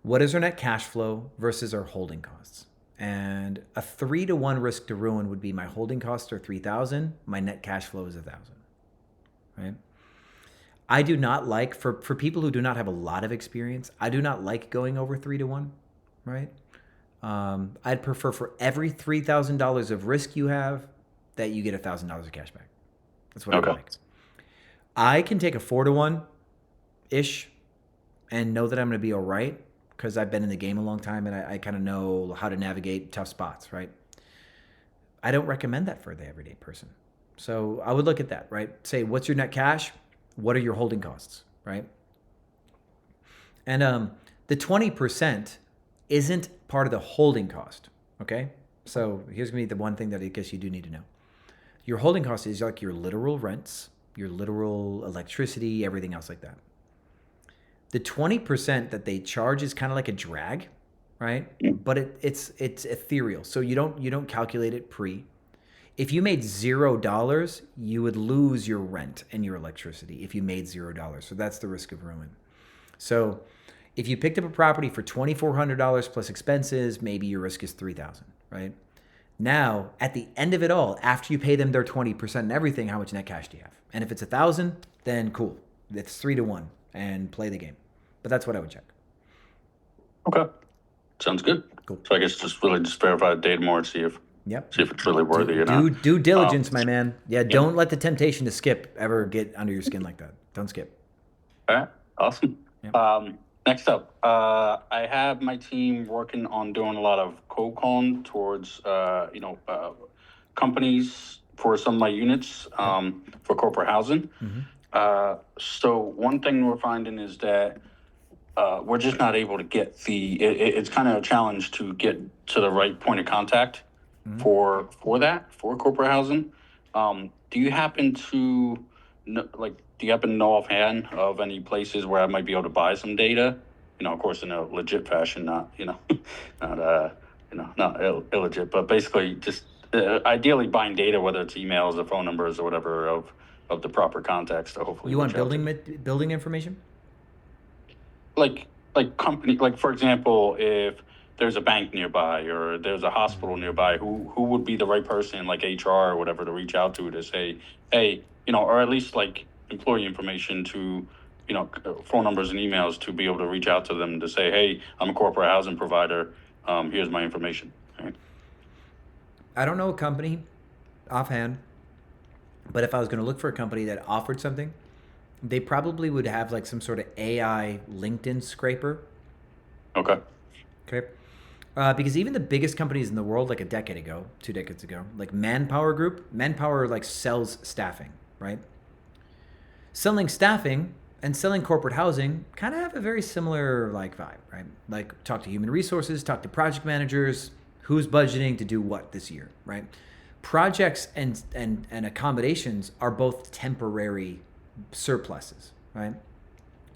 What is our net cash flow versus our holding costs? And a 3-to-1 risk to ruin would be my holding costs are 3,000, my net cash flow is 1,000, right? I do not like, for people who do not have a lot of experience, I do not like going over 3-to-1, right? I'd prefer for every $3,000 of risk you have that you get $1,000 of cash back. That's what I like. I can take a 4-to-1-ish and know that I'm going to be all right because I've been in the game a long time and I kind of know how to navigate tough spots, right? I don't recommend that for the everyday person. So I would look at that, right? Say, what's your net cash? What are your holding costs, right? And the 20% isn't part of the holding cost, okay? So here's going to be the one thing that I guess you do need to know. Your holding cost is like your literal rents, your literal electricity, everything else like that. The 20% that they charge is kind of like a drag, right? But it's ethereal. So you don't calculate it pre. If you made $0, you would lose your rent and your electricity if you made $0. So that's the risk of ruin. So if you picked up a property for $2,400 plus expenses, maybe your risk is $3,000, right? Now, at the end of it all, after you pay them their 20% and everything, how much net cash do you have? And if it's $1,000, then cool. It's 3-to-1 and play the game. But that's what I would check. Okay. Sounds good. Cool. So I guess just verify the data more and see if it's really worthy or not. Due diligence, my man. Yeah, don't let the temptation to skip ever get under your skin like that. Don't skip. All right. Awesome. Yep. Next up, I have my team working on doing a lot of cold calling towards, companies for some of my units for corporate housing. So one thing we're finding is that we're just not able to get it's kind of a challenge to get to the right point of contact for corporate housing. Do you happen to know offhand of any places where I might be able to buy some data? Of course, in a legit fashion, not illegit, but basically just ideally buying data, whether it's emails or phone numbers or whatever of the proper contacts to hopefully. You want building information? Like company, like for example, if there's a bank nearby or there's a hospital nearby, who would be the right person, like HR or whatever, to reach out to say, hey, or at least like employee information to, phone numbers and emails to be able to reach out to them to say, hey, I'm a corporate housing provider. Here's my information. Right? I don't know a company offhand, but if I was going to look for a company that offered something, they probably would have like some sort of AI LinkedIn scraper. Okay. Because even the biggest companies in the world, like a decade ago, 2 decades ago, like Manpower like sells staffing, right? Selling staffing and selling corporate housing kind of have a very similar like vibe, right? Like talk to human resources, talk to project managers, who's budgeting to do what this year, right? Projects and accommodations are both temporary surpluses, right?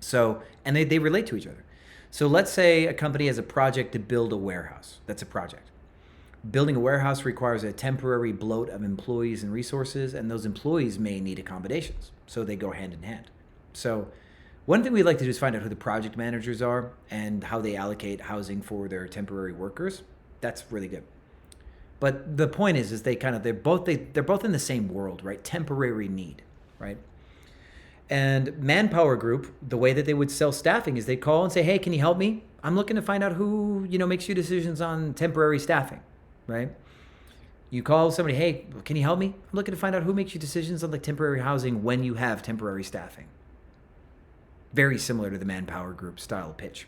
So, and they relate to each other. So let's say a company has a project to build a warehouse. That's a project. Building a warehouse requires a temporary bloat of employees and resources, and those employees may need accommodations. So they go hand in hand. So one thing we like to do is find out who the project managers are and how they allocate housing for their temporary workers. That's really good. But the point is they're both in the same world, right? Temporary need, right? And Manpower Group, the way that they would sell staffing is they'd call and say, hey, can you help me? I'm looking to find out who, makes you decisions on temporary staffing, right? You call somebody, hey, can you help me? I'm looking to find out who makes you decisions on like temporary housing when you have temporary staffing. Very similar to the Manpower Group style pitch.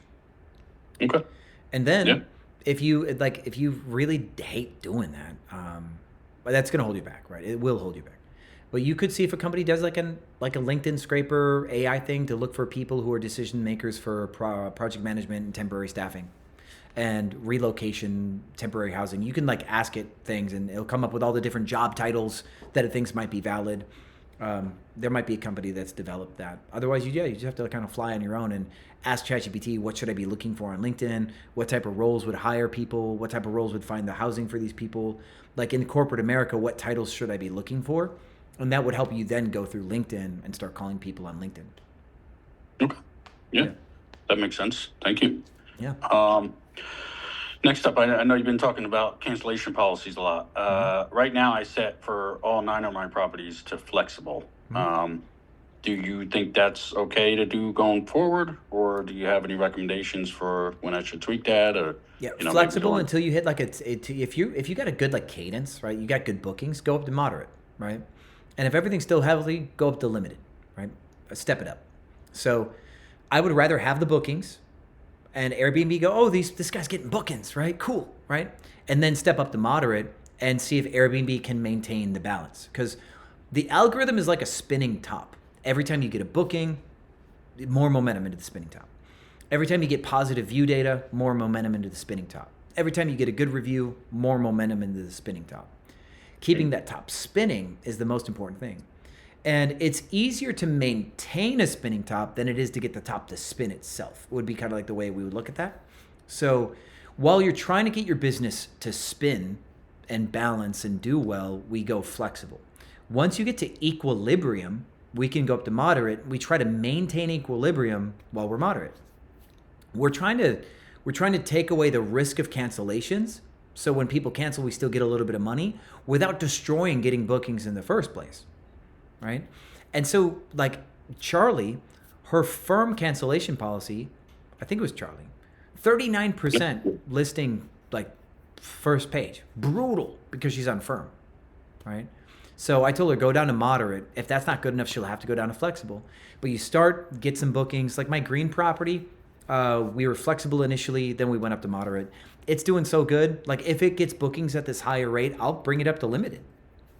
Okay. And then if you really hate doing that, that's going to hold you back, right? It will hold you back. But you could see if a company does like a LinkedIn scraper AI thing to look for people who are decision makers for project management and temporary staffing and relocation, temporary housing. You can like ask it things and it'll come up with all the different job titles that it thinks might be valid. There might be a company that's developed that. Otherwise, you just have to kind of fly on your own and ask ChatGPT, what should I be looking for on LinkedIn? What type of roles would hire people? What type of roles would find the housing for these people? Like in corporate America, what titles should I be looking for? And that would help you then go through LinkedIn and start calling people on LinkedIn. Okay. Yeah. That makes sense. Thank you. Yeah. Next up, I know you've been talking about cancellation policies a lot. Right now, I set for all 9 of my properties to flexible. Do you think that's okay to do going forward, or do you have any recommendations for when I should tweak that? Or flexible until you hit like if you got a good like cadence, right? You got good bookings, go up to moderate, right? And if everything's still heavily, go up to limited, right? Step it up. So I would rather have the bookings and Airbnb go, oh, this guy's getting bookings, right? Cool, right? And then step up to moderate and see if Airbnb can maintain the balance. Because the algorithm is like a spinning top. Every time you get a booking, more momentum into the spinning top. Every time you get positive view data, more momentum into the spinning top. Every time you get a good review, more momentum into the spinning top. Keeping that top spinning is the most important thing. And it's easier to maintain a spinning top than it is to get the top to spin itself. Would be kind of like the way we would look at that. So while you're trying to get your business to spin and balance and do well, we go flexible. Once you get to equilibrium, we can go up to moderate. We try to maintain equilibrium while we're moderate. We're trying to take away the risk of cancellations. So when people cancel, we still get a little bit of money without destroying getting bookings in the first place, right? And so like Charlie, her firm cancellation policy, I think it was Charlie, 39% listing like first page. Brutal because she's on firm, right? So I told her, go down to moderate. If that's not good enough, she'll have to go down to flexible. But you get some bookings. Like my green property, we were flexible initially, then we went up to moderate. It's doing so good. Like if it gets bookings at this higher rate, I'll bring it up to limited.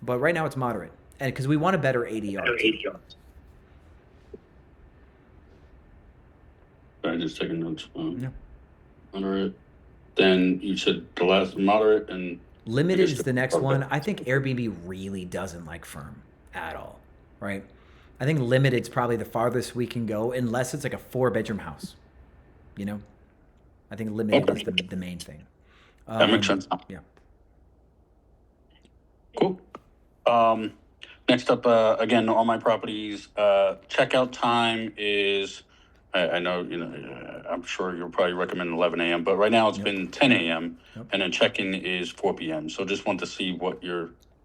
But right now it's moderate. And because we want a better ADR. I just taking notes. Moderate. Then you said the last moderate and limited is the next one. I think Airbnb really doesn't like firm at all, right? I think limited's probably the farthest we can go unless it's like a 4-bedroom house, I think limited is the main thing. That makes sense. Yeah. Cool. Next up, again, all my properties, checkout time is, I know, I'm sure you'll probably recommend 11 a.m., but right now it's been 10 a.m. And then check-in is 4 p.m. So just want to see what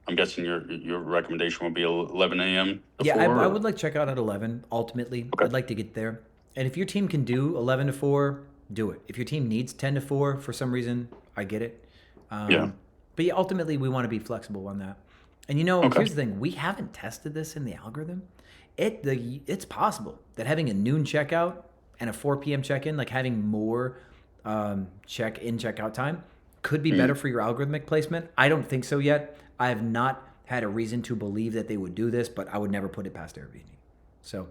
I'm guessing your recommendation will be 11 a.m. Yeah, I would like checkout at 11, ultimately. Okay. I'd like to get there. And if your team can do 11 to 4, do it. If your team needs 10 to 4 for some reason, I get it. But yeah, ultimately, we want to be flexible on that. And here's the thing. We haven't tested this in the algorithm. It's possible that having a noon checkout and a 4 p.m. check-in, like having more check-in, check-out time, could be better for your algorithmic placement. I don't think so yet. I have not had a reason to believe that they would do this, but I would never put it past Airbnb. So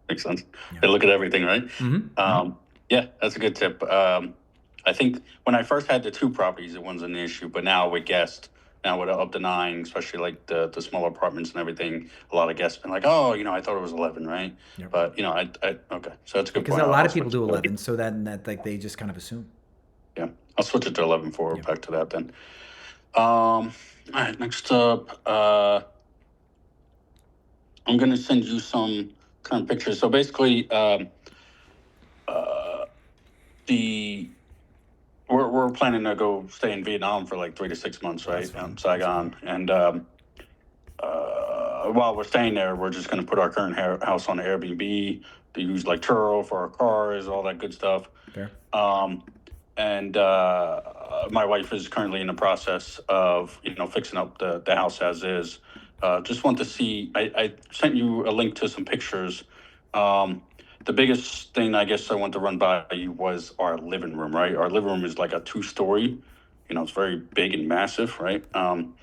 makes sense. They look at everything, right? Yeah, that's a good tip. I think when I first had the 2 properties, it wasn't an issue, but now with guests, now with up to 9, especially like the smaller apartments and everything, a lot of guests been like, oh, I thought it was 11, right? Yep. But I okay, so that's a good because point. a lot I'll of people switch do it to- 11, so that like they just kind of assume. Yeah, I'll switch it to 11 for back to that then. All right, next up, I'm gonna send you some kind of pictures. So basically, we're planning to go stay in Vietnam for like 3 to 6 months, right? Saigon, and while we're staying there, we're just gonna put our current house on Airbnb. To use like Turo for our cars, all that good stuff. Fair. And my wife is currently in the process of fixing up the house as is. Just want to see. I sent you a link to some pictures. The biggest thing I guess I want to run by you was our living room, right? Our living room is like a 2-story. It's very big and massive, right? And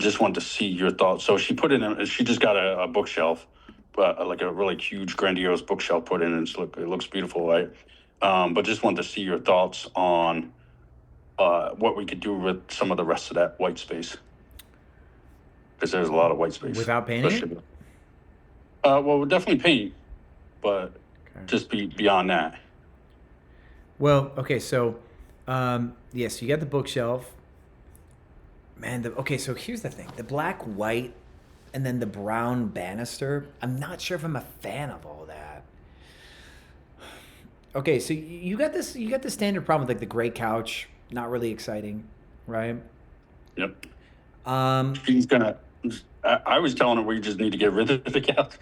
just want to see your thoughts. So she just got a bookshelf, like a really huge, grandiose bookshelf put in, and it looks beautiful, right? But just want to see your thoughts on what we could do with some of the rest of that white space. Because there's a lot of white space. Without painting it? Well, we'll definitely paint, but just beyond that. Well, okay, so yes, you got the bookshelf. Man, okay, so here's the thing. The black, white, and then the brown banister. I'm not sure if I'm a fan of all that. Okay, so you got the standard problem with like the gray couch, not really exciting, right? Yep. She's gonna. I was telling her we just need to get rid of the couch,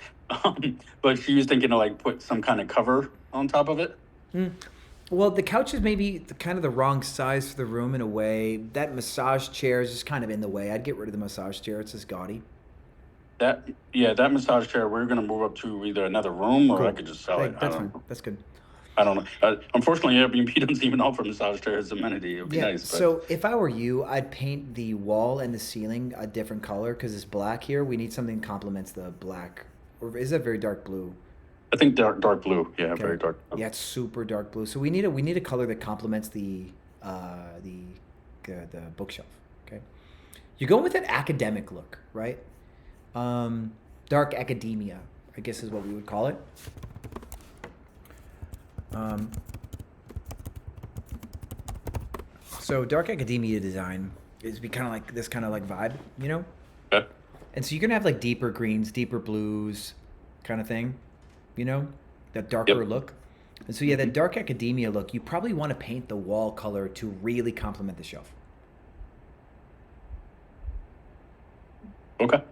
but she was thinking to like put some kind of cover on top of it. Well, the couch is maybe kind of the wrong size for the room in a way. That massage chair is just kind of in the way. I'd get rid of the massage chair. It's just gaudy. That massage chair, we're gonna move up to either another room or Cool. I could just sell it. That's fine. That's good. I don't know. Unfortunately, Airbnb doesn't even offer massage chairs as amenity. It would be nice. But... So if I were you, I'd paint the wall and the ceiling a different color because it's black here. We need something that complements the black. Or is that very dark blue? I think dark blue. Yeah, very dark. Yeah, it's super dark blue. So we need a color that complements the bookshelf. Okay, you go with an academic look, right? Dark academia, I guess is what we would call it. So dark academia design is kind of like this kind of like vibe, Okay. And so you're gonna have like deeper greens, deeper blues, kind of thing, that darker look. And so that dark academia look, you probably want to paint the wall color to really complement the shelf. Okay.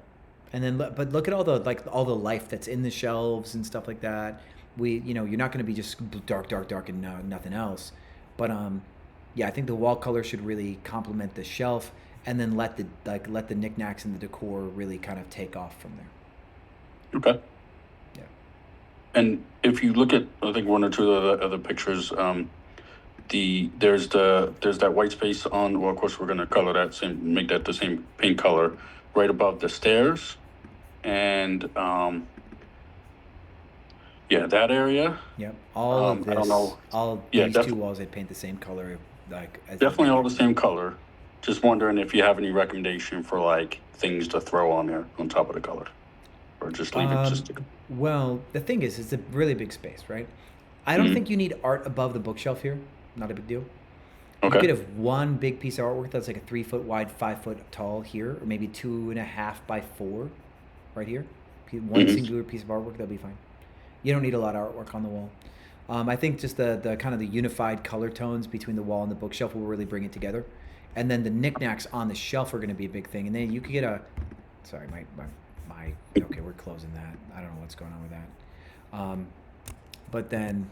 And then, but look at all the life that's in the shelves and stuff like that. You're not going to be just dark, and nothing else. But I think the wall color should really complement the shelf, and then let the knickknacks and the decor really kind of take off from there. Okay. Yeah. And if you look at, I think 1 or 2 of the other pictures, there's that white space on. Well, of course, we're going to make that the same paint color right above the stairs, and that area. Yep. All of this. I don't know. All these 2 walls, I'd paint the same color. Definitely all the same color. Just wondering if you have any recommendation for like things to throw on there on top of the color, or just leave it just. Well, the thing is, it's a really big space, right? I don't think you need art above the bookshelf here. Not a big deal. Okay. You could have one big piece of artwork that's like a 3 foot wide, 5 foot tall here, or maybe 2.5 by 4 right here. One singular piece of artwork, that'll be fine. You don't need a lot of artwork on the wall. I think just the kind of the unified color tones between the wall and the bookshelf will really bring it together. And then the knickknacks on the shelf are going to be a big thing. And then you could get okay, we're closing that. I don't know what's going on with that. But then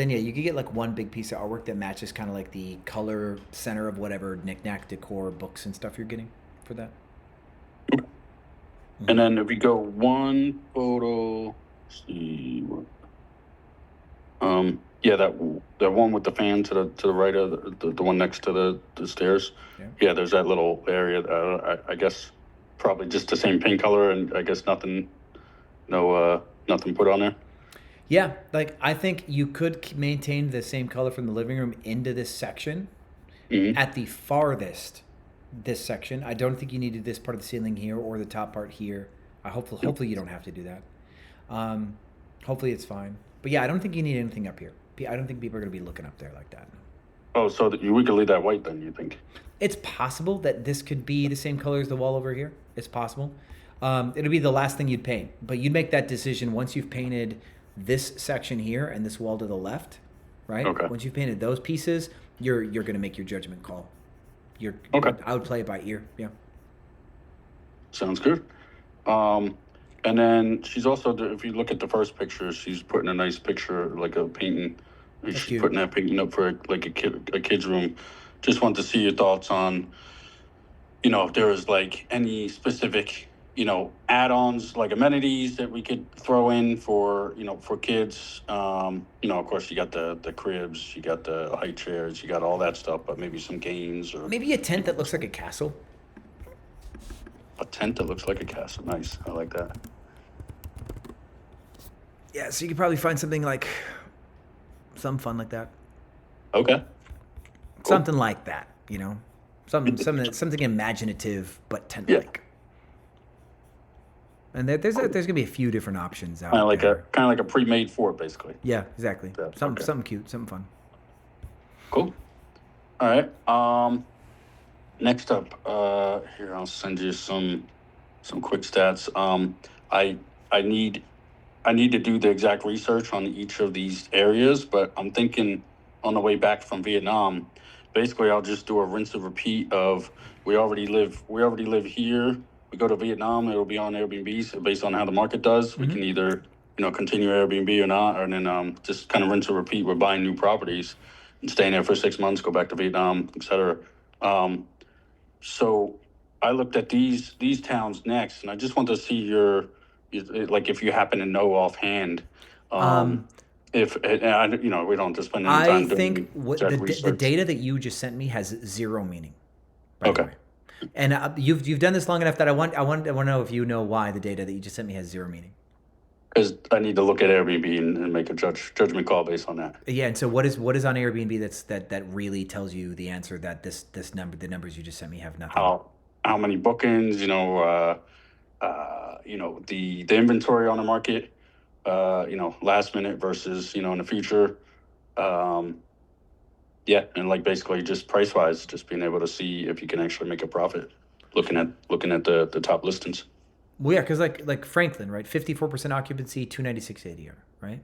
you could get like one big piece of artwork that matches kind of like the color center of whatever knickknack, decor, books and stuff you're getting for that. And then if we go one photo, see what. Yeah, that one with the fan to the right of the one next to the stairs. Yeah, there's that little area. I guess probably just the same paint color, and I guess nothing put on there. Yeah, like I think you could maintain the same color from the living room into this section. At the farthest, this section. I don't think you needed this part of the ceiling here or the top part here. Hopefully you don't have to do that. Hopefully it's fine. But yeah, I don't think you need anything up here. I don't think people are going to be looking up there like that. Oh, so we could leave that white then, you think? It's possible that this could be the same color as the wall over here. It's possible. It'll be the last thing you'd paint. But you'd make that decision once you've painted this section here and this wall to the left, right? Okay. Once you've painted those pieces, you're going to make your judgment call. Okay. I would play it by ear. Yeah. Sounds good. And then she's also, if you look at the first picture, she's putting a nice picture, like a painting. She's putting that painting up for a kid's room. Just want to see your thoughts on, if there was like any specific, add-ons, like amenities that we could throw in for kids. Of course you got the cribs, you got the high chairs, you got all that stuff, but maybe some games or maybe a tent that looks like a castle. A tent that looks like a castle. Nice. I like that. Yeah, so you could probably find something like something fun like that. Okay. Cool. Something like that, something imaginative but tent-like. And there's gonna be a few different options out there. Kind of like a pre-made fort, basically. Yeah, exactly. Something cute, something fun. Cool. All right. Next up, here I'll send you some quick stats. I need to do the exact research on each of these areas, but I'm thinking on the way back from Vietnam, basically I'll just do a rinse and repeat of we already live here. We go to Vietnam, it'll be on Airbnb. So based on how the market does, we can either continue Airbnb or not, and then just kind of rinse and repeat. We're buying new properties and staying there for 6 months, go back to Vietnam, etc. So I looked at these towns next, and I just want to see if you happen to know offhand, if we don't have to spend any time. I think the data that you just sent me has zero meaning. Okay. And you've done this long enough that I want to know if you know why the data that you just sent me has zero meaning. Because I need to look at Airbnb and make a judgment call based on that. Yeah, and so what is on Airbnb that really tells you the answer that the numbers you just sent me have nothing? How many bookings? The inventory on the market. Last minute versus in the future. Yeah, and basically just price wise, just being able to see if you can actually make a profit, looking at the top listings. Well, yeah, because like Franklin, right? 54% occupancy, 296 ADR, right?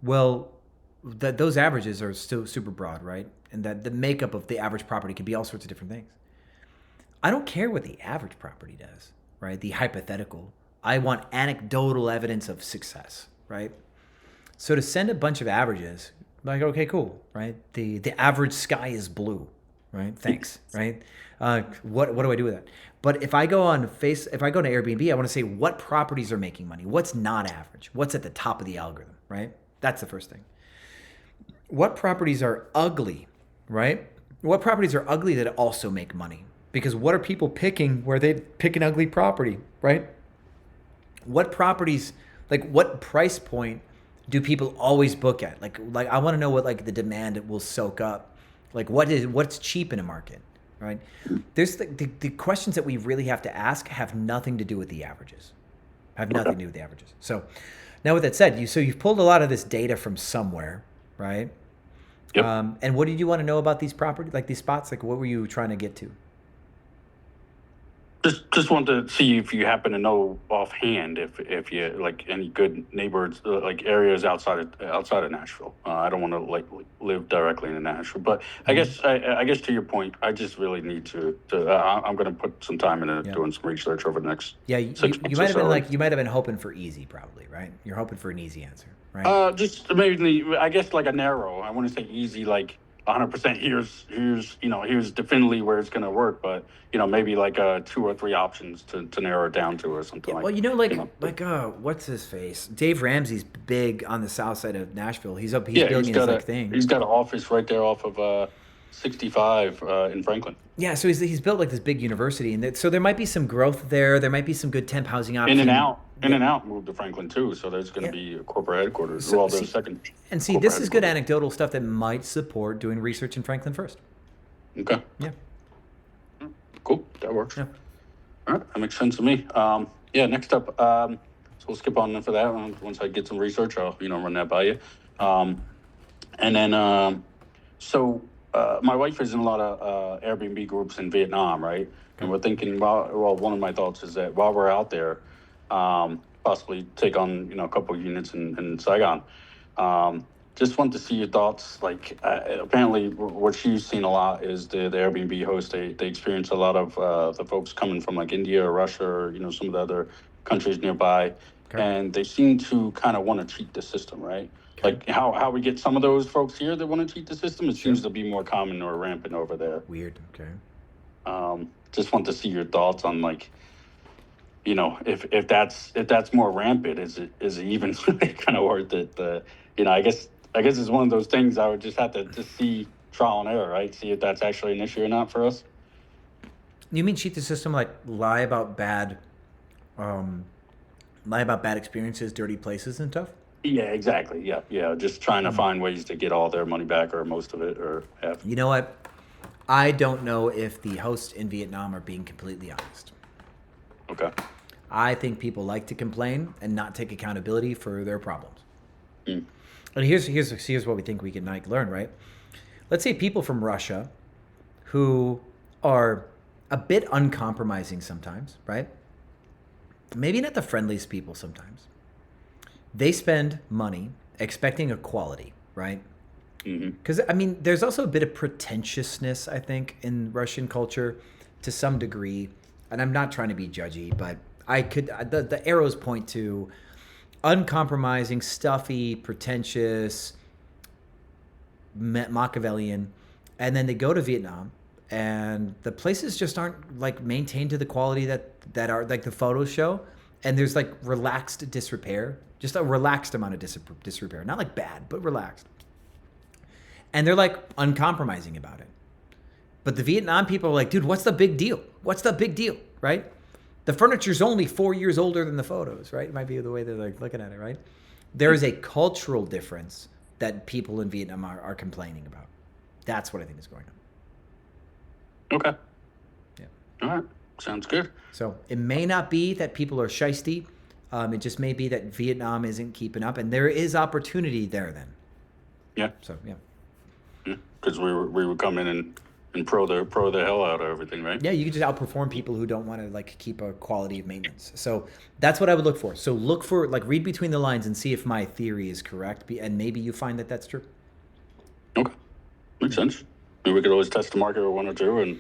Well, those averages are still super broad, right? And that the makeup of the average property could be all sorts of different things. I don't care what the average property does, right? The hypothetical. I want anecdotal evidence of success, right? So to send a bunch of averages, okay, cool, right? The average sky is blue, right? Thanks, right? What do I do with that? But if I go to Airbnb, I want to say what properties are making money, what's not average, what's at the top of the algorithm, right? That's the first thing. What properties are ugly, right? What properties are ugly that also make money? Because what are people picking where they pick an ugly property, right? What properties, what price point do people always book at? Like I want to know what the demand it will soak up. What's cheap in a market, right? There's the questions that we really have to ask have nothing to do with the averages. So now with that said, you've pulled a lot of this data from somewhere, right? Yep. And what did you want to know about these properties, these spots? What were you trying to get to? Just want to see if you happen to know offhand if you any good neighbors areas outside of Nashville. I don't want to live directly in Nashville, but I guess to your point, I just really need to I'm going to put some time into doing some research over the next 6 months. You might have been you might have been hoping for easy, probably, right? You're hoping for an easy answer, right? Just maybe I guess a narrow. I want to say easy, 100% here's definitely where it's going to work, but maybe like 2 or 3 options to narrow it down to or something. Well, what's his face? Dave Ramsey's big on the south side of Nashville. He's building his thing. He's got an office right there off of 65 in Franklin. Yeah, so he's built like this big university, and so there might be some growth there. There might be some good temp housing options. In and out moved to Franklin too, so there's going to be a corporate headquarters. This is good anecdotal stuff that might support doing research in Franklin first. Okay. Yeah. Cool. That works. Yeah. All right. That makes sense to me. Next up, so we'll skip on for that one. Once I get some research, I'll run that by you. My wife is in a lot of Airbnb groups in Vietnam, right? And we're thinking, one of my thoughts is that while we're out there, possibly take on a couple of units in Saigon. Just want to see your thoughts. Like apparently, what she's seen a lot is the Airbnb host. They experience a lot of the folks coming from like India or Russia or some of the other countries nearby, and they seem to kind of want to cheat the system, right? Like how we get some of those folks here that want to cheat the system, it seems to be more common or rampant over there. Weird. Okay. Just want to see your thoughts on like, if that's more rampant, is it even kind of worth it? I guess it's one of those things I would just have to just see trial and error, right? See if that's actually an issue or not for us. You mean cheat the system, like lie about bad experiences, dirty places and stuff? Yeah, exactly. Yeah. Just trying to find ways to get all their money back or most of it or half. You know what? I don't know if the hosts in Vietnam are being completely honest. Okay. I think people like to complain and not take accountability for their problems. Mm. And here's what we think we can learn, right? Let's say people from Russia who are a bit uncompromising sometimes, right? Maybe not the friendliest people sometimes. They spend money expecting a quality, right? Because, there's also a bit of pretentiousness, I think, in Russian culture to some degree. And I'm not trying to be judgy, but the arrows point to uncompromising, stuffy, pretentious, Machiavellian. And then they go to Vietnam, and the places just aren't like maintained to the quality that are like the photos show. And there's like relaxed disrepair, just a relaxed amount of disrepair, not like bad, but relaxed. And they're like uncompromising about it. But the Vietnam people are like, dude, what's the big deal? What's the big deal, right? The furniture's only 4 years older than the photos, right? It might be the way they're like looking at it, right? There is a cultural difference that people in Vietnam are complaining about. That's what I think is going on. Okay. Yeah. All right. Sounds good. So it may not be that people are shisty. It just may be that Vietnam isn't keeping up, and there is opportunity there then. Yeah. So, yeah. Because we would come in and pro the hell out of everything, right? Yeah, you can just outperform people who don't want to like keep a quality of maintenance. So that's what I would look for. So look for read between the lines and see if my theory is correct, and maybe you find that that's true. Okay, makes sense. Maybe we could always test the market with 1 or 2, and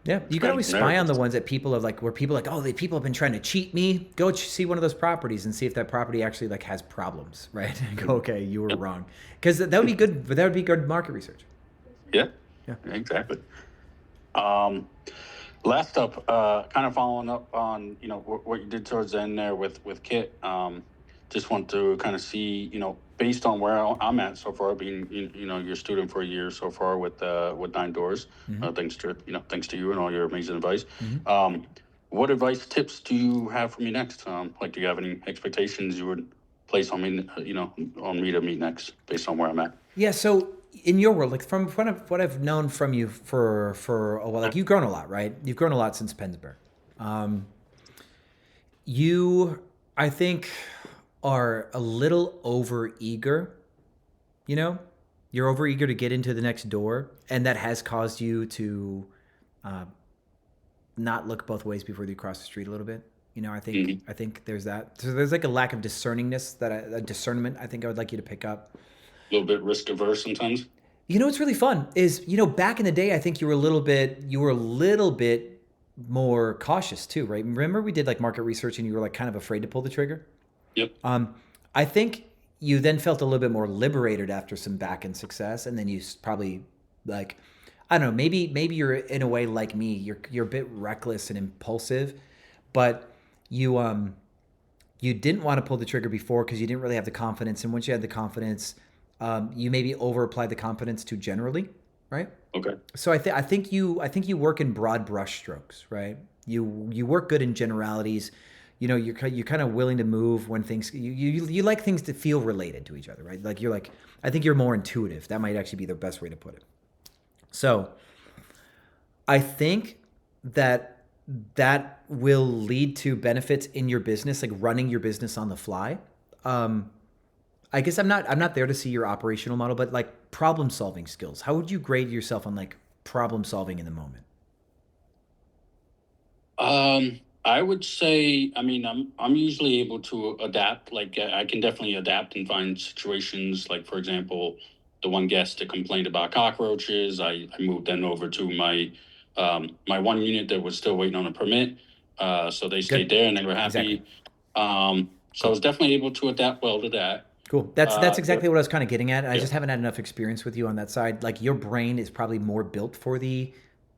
Yeah, you can always spy on the ones that people have where people are like, oh, the people have been trying to cheat me. Go see one of those properties and see if that property actually has problems, right? And go, okay, you were wrong, because that would be good. That would be good market research. Yeah, exactly. Last up, kind of following up on what you did towards the end there with Kit. Just want to kind of see based on where I'm at so far, being your student for a year so far with 9 Doors, thanks to you and all your amazing advice. What advice tips do you have for me next? Do you have any expectations you would place on me, on me to meet next based on where I'm at? Yeah. So in your world, from what I've known from you for a while, you've grown a lot, right? You've grown a lot since Pennsburg. You, I think, are a little over eager. You're over eager to get into the next door, and that has caused you to not look both ways before you cross the street a little bit. I think there's that. So there's like a lack of discerningness discernment. I think I would like you to pick up. A little bit risk averse sometimes. What's really fun is back in the day, I think you were a little bit more cautious too, right? Remember we did market research and you were kind of afraid to pull the trigger. Yep. I think you then felt a little bit more liberated after some back end success, and then you probably like, I don't know, maybe you're in a way like me. You're a bit reckless and impulsive, but you didn't want to pull the trigger before because you didn't really have the confidence. And once you had the confidence, you maybe over applied the confidence too generally, right? Okay. So I think you work in broad brush strokes, right? You work good in generalities. You know, you're kind of willing to move when things you like things to feel related to each other, right? Like I think you're more intuitive. That might actually be the best way to put it. So I think that will lead to benefits in your business, like running your business on the fly. I guess I'm not there to see your operational model, but like problem solving skills. How would you grade yourself on like problem solving in the moment? I would say, I mean, I'm usually able to adapt. Like I can definitely adapt and find situations. Like for example, the one guest that complained about cockroaches, I moved them over to my my one unit that was still waiting on a permit. So they stayed there and they were happy. Exactly. So I was definitely able to adapt well to that. Cool. That's exactly what I was kind of getting at. I just haven't had enough experience with you on that side. Like your brain is probably more built for the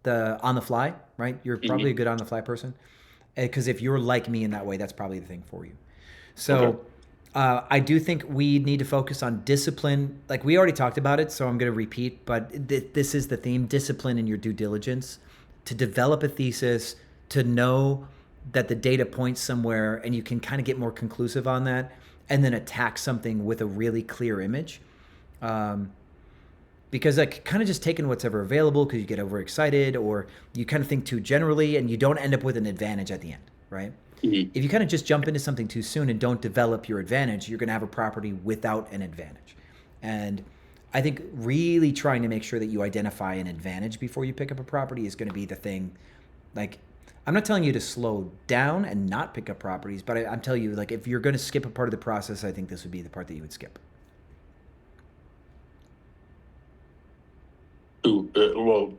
on the fly, right? You're probably a good on the fly person. Because if you're like me in that way, that's probably the thing for you. So I do think we need to focus on discipline. Like we already talked about it, so I'm going to repeat, but this is the theme: discipline in your due diligence, to develop a thesis, to know that the data points somewhere and you can kind of get more conclusive on that, and then attack something with a really clear image. Because like kind of just taking what's ever available because you get overexcited or you kind of think too generally and you don't end up with an advantage at the end, right? Mm-hmm. If you kind of just jump into something too soon and don't develop your advantage, you're going to have a property without an advantage. And I think really trying to make sure that you identify an advantage before you pick up a property is going to be the thing. Like, I'm not telling you to slow down and not pick up properties, but I'm telling you, like, if you're going to skip a part of the process, I think this would be the part that you would skip.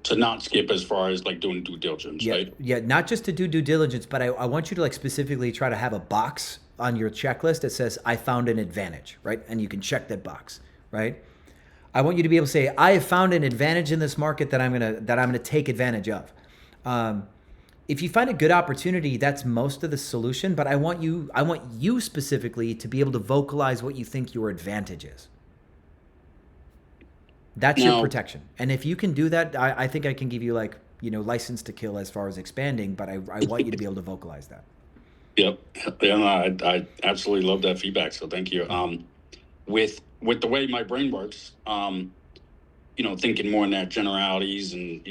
To not skip as far as like doing due diligence, right? Yeah, not just to do due diligence, but I want you to like specifically try to have a box on your checklist that says, I found an advantage, right? And you can check that box, right? I want you to be able to say, I have found an advantage in this market that I'm gonna take advantage of. If you find a good opportunity, that's most of the solution, but I want you specifically to be able to vocalize what you think your advantage is. That's your protection. And if you can do that, I think I can give you like, license to kill as far as expanding, but I want you to be able to vocalize that. Yep. Yeah, no, I absolutely love that feedback. So thank you. With the way my brain works, thinking more in that generalities and,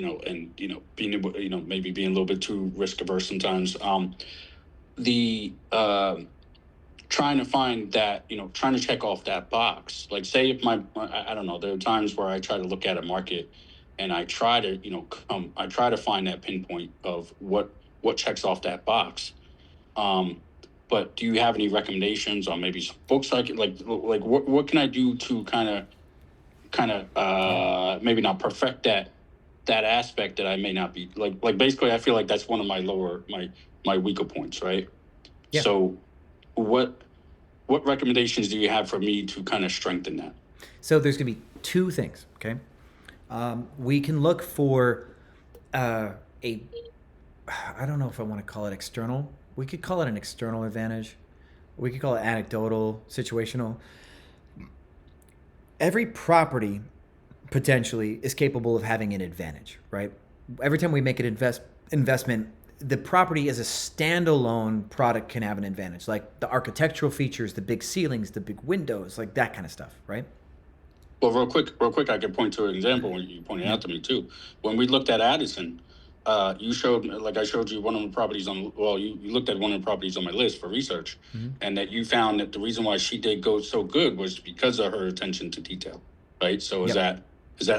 being able, maybe being a little bit too risk averse sometimes. Trying to find that, trying to check off that box. Like say if I don't know, there are times where I try to look at a market and I try to find that pinpoint of what checks off that box. But do you have any recommendations on maybe some books I can what can I do to kind of maybe not perfect that aspect that I may not be like basically I feel like that's one of my weaker points, right? Yeah. So what recommendations do you have for me to kind of strengthen that? So there's going to be two things, okay? We can look for I don't know if I want to call it external. We could call it an external advantage. We could call it anecdotal, situational. Every property potentially is capable of having an advantage, right? Every time we make an investment, the property as a standalone product can have an advantage, like the architectural features, the big ceilings, the big windows, like that kind of stuff, right? Well, real quick, I could point to an example when you pointed out to me too. When we looked at Addison, you showed, like I showed you one of the properties you looked at one of the properties on my list for research, and that you found that the reason why she did go so good was because of her attention to detail, right? So is that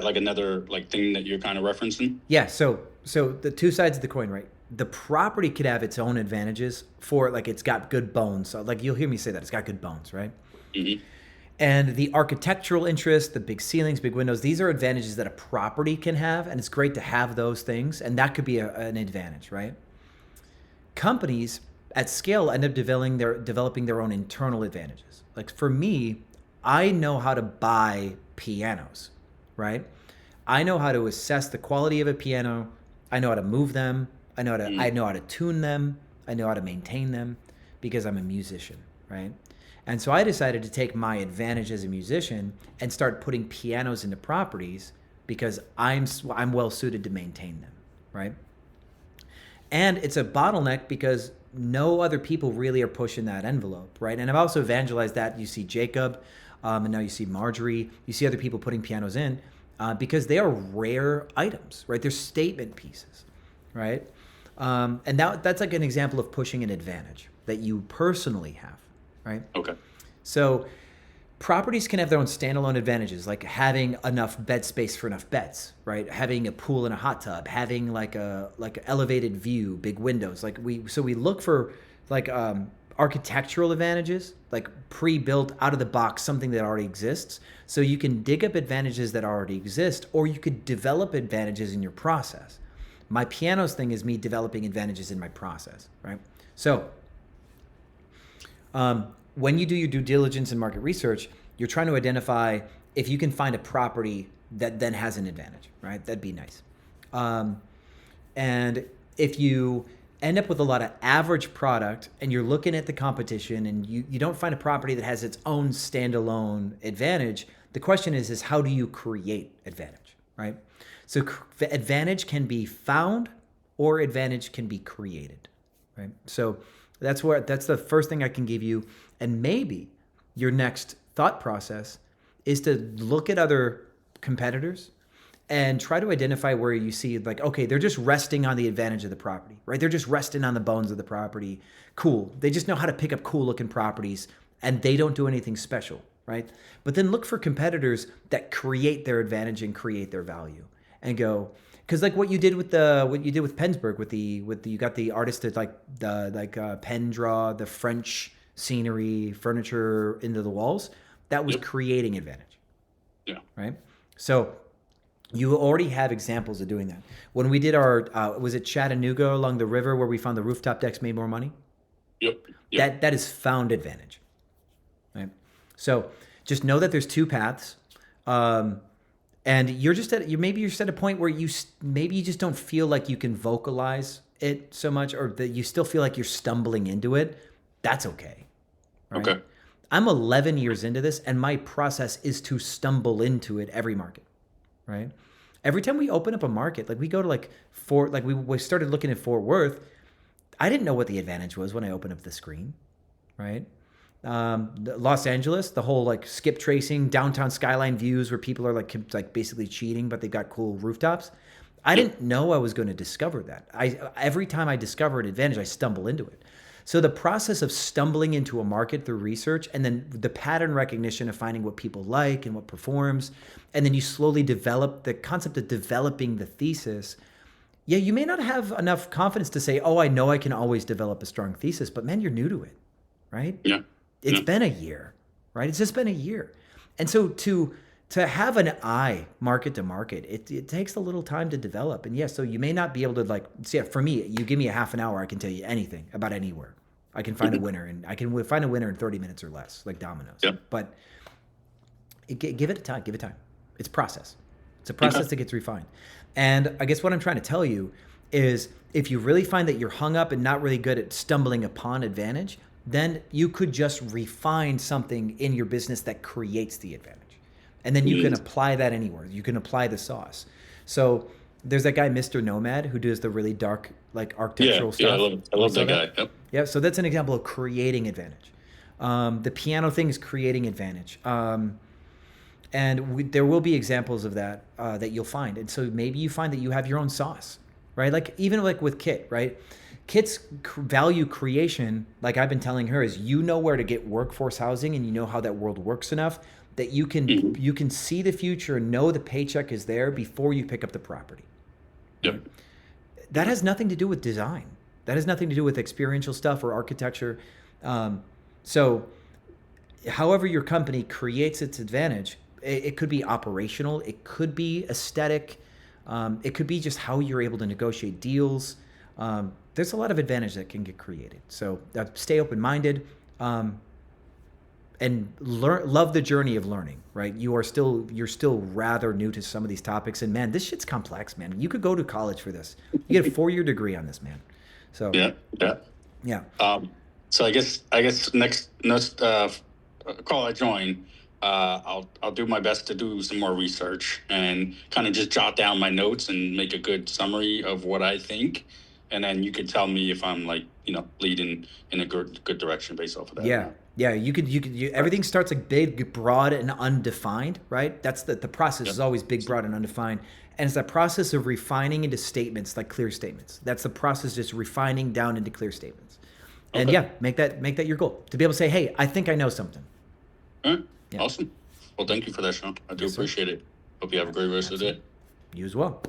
like another like thing that you're kind of referencing? Yeah. So the two sides of the coin, right? The property could have its own advantages for like it's got good bones. So like you'll hear me say that it's got good bones, right? Mm-hmm. And the architectural interest, the big ceilings, big windows, these are advantages that a property can have, and it's great to have those things, and that could be an advantage, right? Companies at scale end up developing their own internal advantages. Like for me, I know how to buy pianos, right? I know how to assess the quality of a piano. I know how to move them. I know how to tune them. I know how to maintain them because I'm a musician, right? And so I decided to take my advantage as a musician and start putting pianos into properties because I'm well suited to maintain them, right? And it's a bottleneck because no other people really are pushing that envelope, right? And I've also evangelized that. You see Jacob, and now you see Marjorie. You see other people putting pianos in because they are rare items, right? They're statement pieces, right? And that's like an example of pushing an advantage that you personally have, right? Okay. So properties can have their own standalone advantages, like having enough bed space for enough beds, right? Having a pool and a hot tub, having like an elevated view, big windows. We look for like architectural advantages, like pre-built out of the box, something that already exists. So you can dig up advantages that already exist, or you could develop advantages in your process. My pianos thing is me developing advantages in my process, right? So when you do your due diligence and market research, you're trying to identify if you can find a property that then has an advantage, right? That'd be nice. And if you end up with a lot of average product and you're looking at the competition and you don't find a property that has its own standalone advantage, the question is how do you create advantage, right? So advantage can be found or advantage can be created, right? So that's the first thing I can give you. And maybe your next thought process is to look at other competitors and try to identify where you see like, okay, they're just resting on the advantage of the property, right? They're just resting on the bones of the property. Cool. They just know how to pick up cool looking properties and they don't do anything special, right? But then look for competitors that create their advantage and create their value and go, because like what you did with Pennsburg with you got the artist that pen draw the French scenery furniture into the walls. That was creating advantage. Yeah. Right. So you already have examples of doing that. When we did our was it Chattanooga along the river where we found the rooftop decks made more money? Yep. That is found advantage. Right. So just know that there's two paths. And you're just at a point where you just don't feel like you can vocalize it so much, or that you still feel like you're stumbling into it. That's okay. Right? Okay. I'm 11 years into this, and my process is to stumble into it every market. Right? Every time we open up a market, like we go to we started looking at Fort Worth. I didn't know what the advantage was when I opened up the screen. Right? Los Angeles, the whole like skip tracing, downtown skyline views where people are like basically cheating, but they've got cool rooftops. I didn't know I was going to discover that. Every time I discover an advantage, I stumble into it. So the process of stumbling into a market through research and then the pattern recognition of finding what people like and what performs, and then you slowly develop the concept of developing the thesis. Yeah, you may not have enough confidence to say, oh, I know I can always develop a strong thesis, but man, you're new to it, right? Yeah. It's been a year, right? It's just been a year. And so to have an eye market to market, it takes a little time to develop. And yeah, so you may not be able to for me, you give me a half an hour, I can tell you anything about anywhere. I can find a winner, and I can find a winner in 30 minutes or less, like dominoes. Yeah. But give it time. It's a process. It's a process that gets refined. And I guess what I'm trying to tell you is if you really find that you're hung up and not really good at stumbling upon advantage, then you could just refine something in your business that creates the advantage. And then you can apply that anywhere. You can apply the sauce. So there's that guy, Mr. Nomad, who does the really dark, like architectural stuff. Yeah, I love that guy. Yep. Yeah, so that's an example of creating advantage. The piano thing is creating advantage. And there will be examples of that that you'll find. And so maybe you find that you have your own sauce, right? Like even like with Kit, right? Kit's value creation, like I've been telling her, is you know where to get workforce housing and you know how that world works enough that you can see the future and know the paycheck is there before you pick up the property. Yep. That has nothing to do with design. That has nothing to do with experiential stuff or architecture. So however your company creates its advantage, it could be operational, it could be aesthetic, it could be just how you're able to negotiate deals. There's a lot of advantage that can get created. So stay open-minded. and love the journey of learning, right? You're still rather new to some of these topics, and man, this shit's complex, man. You could go to college for this. You get a 4-year degree on this, man. So yeah. So I guess next call I join, I'll do my best to do some more research and kind of just jot down my notes and make a good summary of what I think, and then you could tell me if I'm like, leading in a good direction based off of that. Yeah. You could everything starts like big, broad, and undefined, right? That's the process is always big, broad, and undefined. And it's that process of refining into statements, like clear statements. That's the process, just refining down into clear statements. And make that your goal, to be able to say, hey, I think I know something. All right. Yeah. Awesome. Well, thank you for that, Sean. I do appreciate it. Hope you have a great rest of the day. You as well.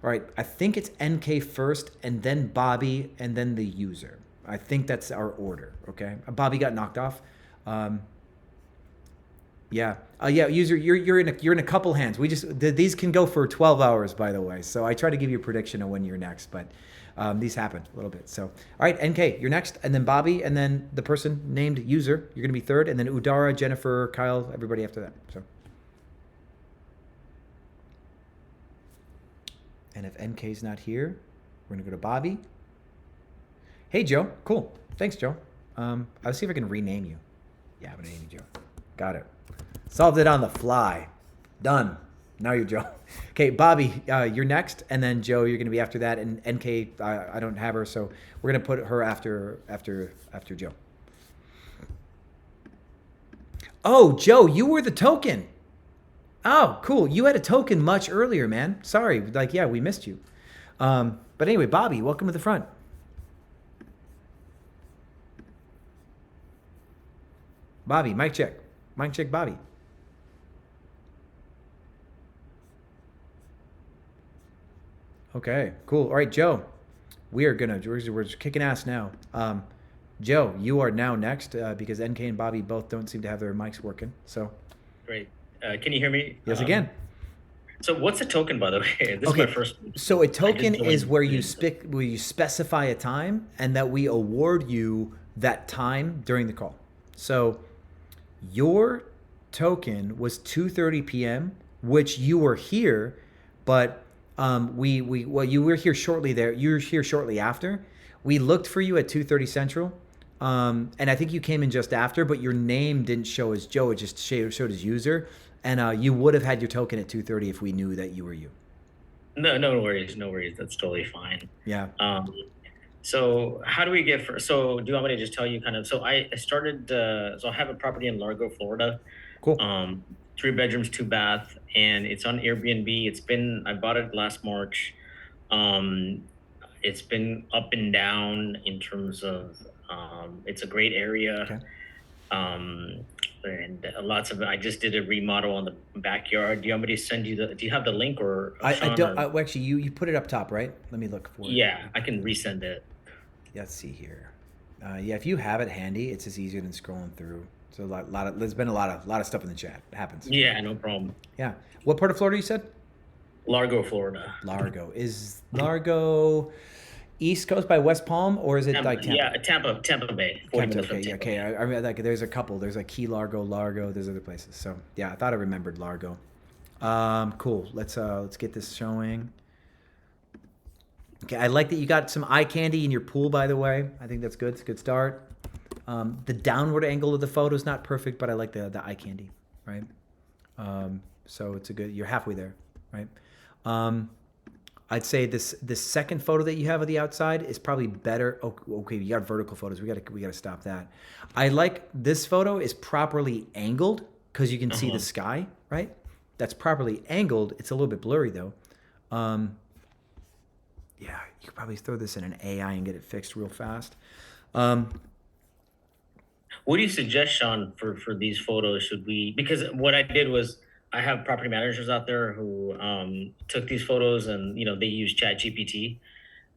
All right. I think it's NK first, and then Bobby, and then the user. I think that's our order. Okay. Bobby got knocked off. User, you're in a couple hands. These can go for 12 hours, by the way. So I try to give you a prediction of when you're next, but these happen a little bit. So, all right, NK, you're next, and then Bobby, and then the person named user, you're going to be third, and then Udara, Jennifer, Kyle, everybody after that. So, and if NK's not here, we're going to go to Bobby. Hey, Joe. Cool. Thanks, Joe. I'll see if I can rename you. Yeah, I'm going to name you Joe. Got it. Solved it on the fly. Done. Now you're Joe. Okay, Bobby, you're next, and then Joe, you're going to be after that, and NK, I don't have her, so we're going to put her after Joe. Oh, Joe, you were the token. Oh, cool. You had a token much earlier, man. Sorry. We missed you. But anyway, Bobby, welcome to the front. Bobby, mic check. Mic check, Bobby. Okay, cool. All right, Joe, we're just kicking ass now. Joe, you are now next because NK and Bobby both don't seem to have their mics working. So great. Can you hear me? Yes, again. So what's a token, by the way? This is my first. So a token is where you specify a time and that we award you that time during the call. So your token was 2:30 p.m., which you were here, but you were here shortly there. You were here shortly after. We looked for you at 2:30 Central, and I think you came in just after, but your name didn't show as Joe. It just showed as user, and you would have had your token at 2:30 if we knew that you were you. No worries. That's totally fine. Yeah. So how do we get so do you want me to just tell you kind of, so I started, so I have a property in Largo, Florida. Cool. 3 bedrooms, 2 bath, and it's on Airbnb. I bought it last March. It's been up and down in terms of, it's a great area. Okay. And I just did a remodel on the backyard. Do you want me to send you do you have the link or? I don't, actually, you put it up top, right? Let me look for it. Yeah, I can resend it. Let's see here. If you have it handy, it's just easier than scrolling through. So there's been a lot of stuff in the chat. It happens. Yeah, no problem. Yeah. What part of Florida you said? Largo, Florida. Largo. Is Largo East Coast by West Palm, or is it Tampa, like Tampa? Yeah, Tampa Bay. 40 minutes from Tampa Bay. I mean, there's a couple. There's like Key Largo, there's other places. So yeah, I thought I remembered Largo. Cool. Let's get this showing. Okay, I like that you got some eye candy in your pool, by the way. I think that's good. It's a good start. The downward angle of the photo is not perfect, but I like the eye candy, right? So it's you're halfway there, right? I'd say this second photo that you have of the outside is probably better. Okay, you got vertical photos. We gotta stop that. I like this photo is properly angled because you can see the sky, right? That's properly angled. It's a little bit blurry though. Yeah, you could probably throw this in an AI and get it fixed real fast. What do you suggest, Sean, for these photos? Because what I did was I have property managers out there who took these photos and, they use ChatGPT.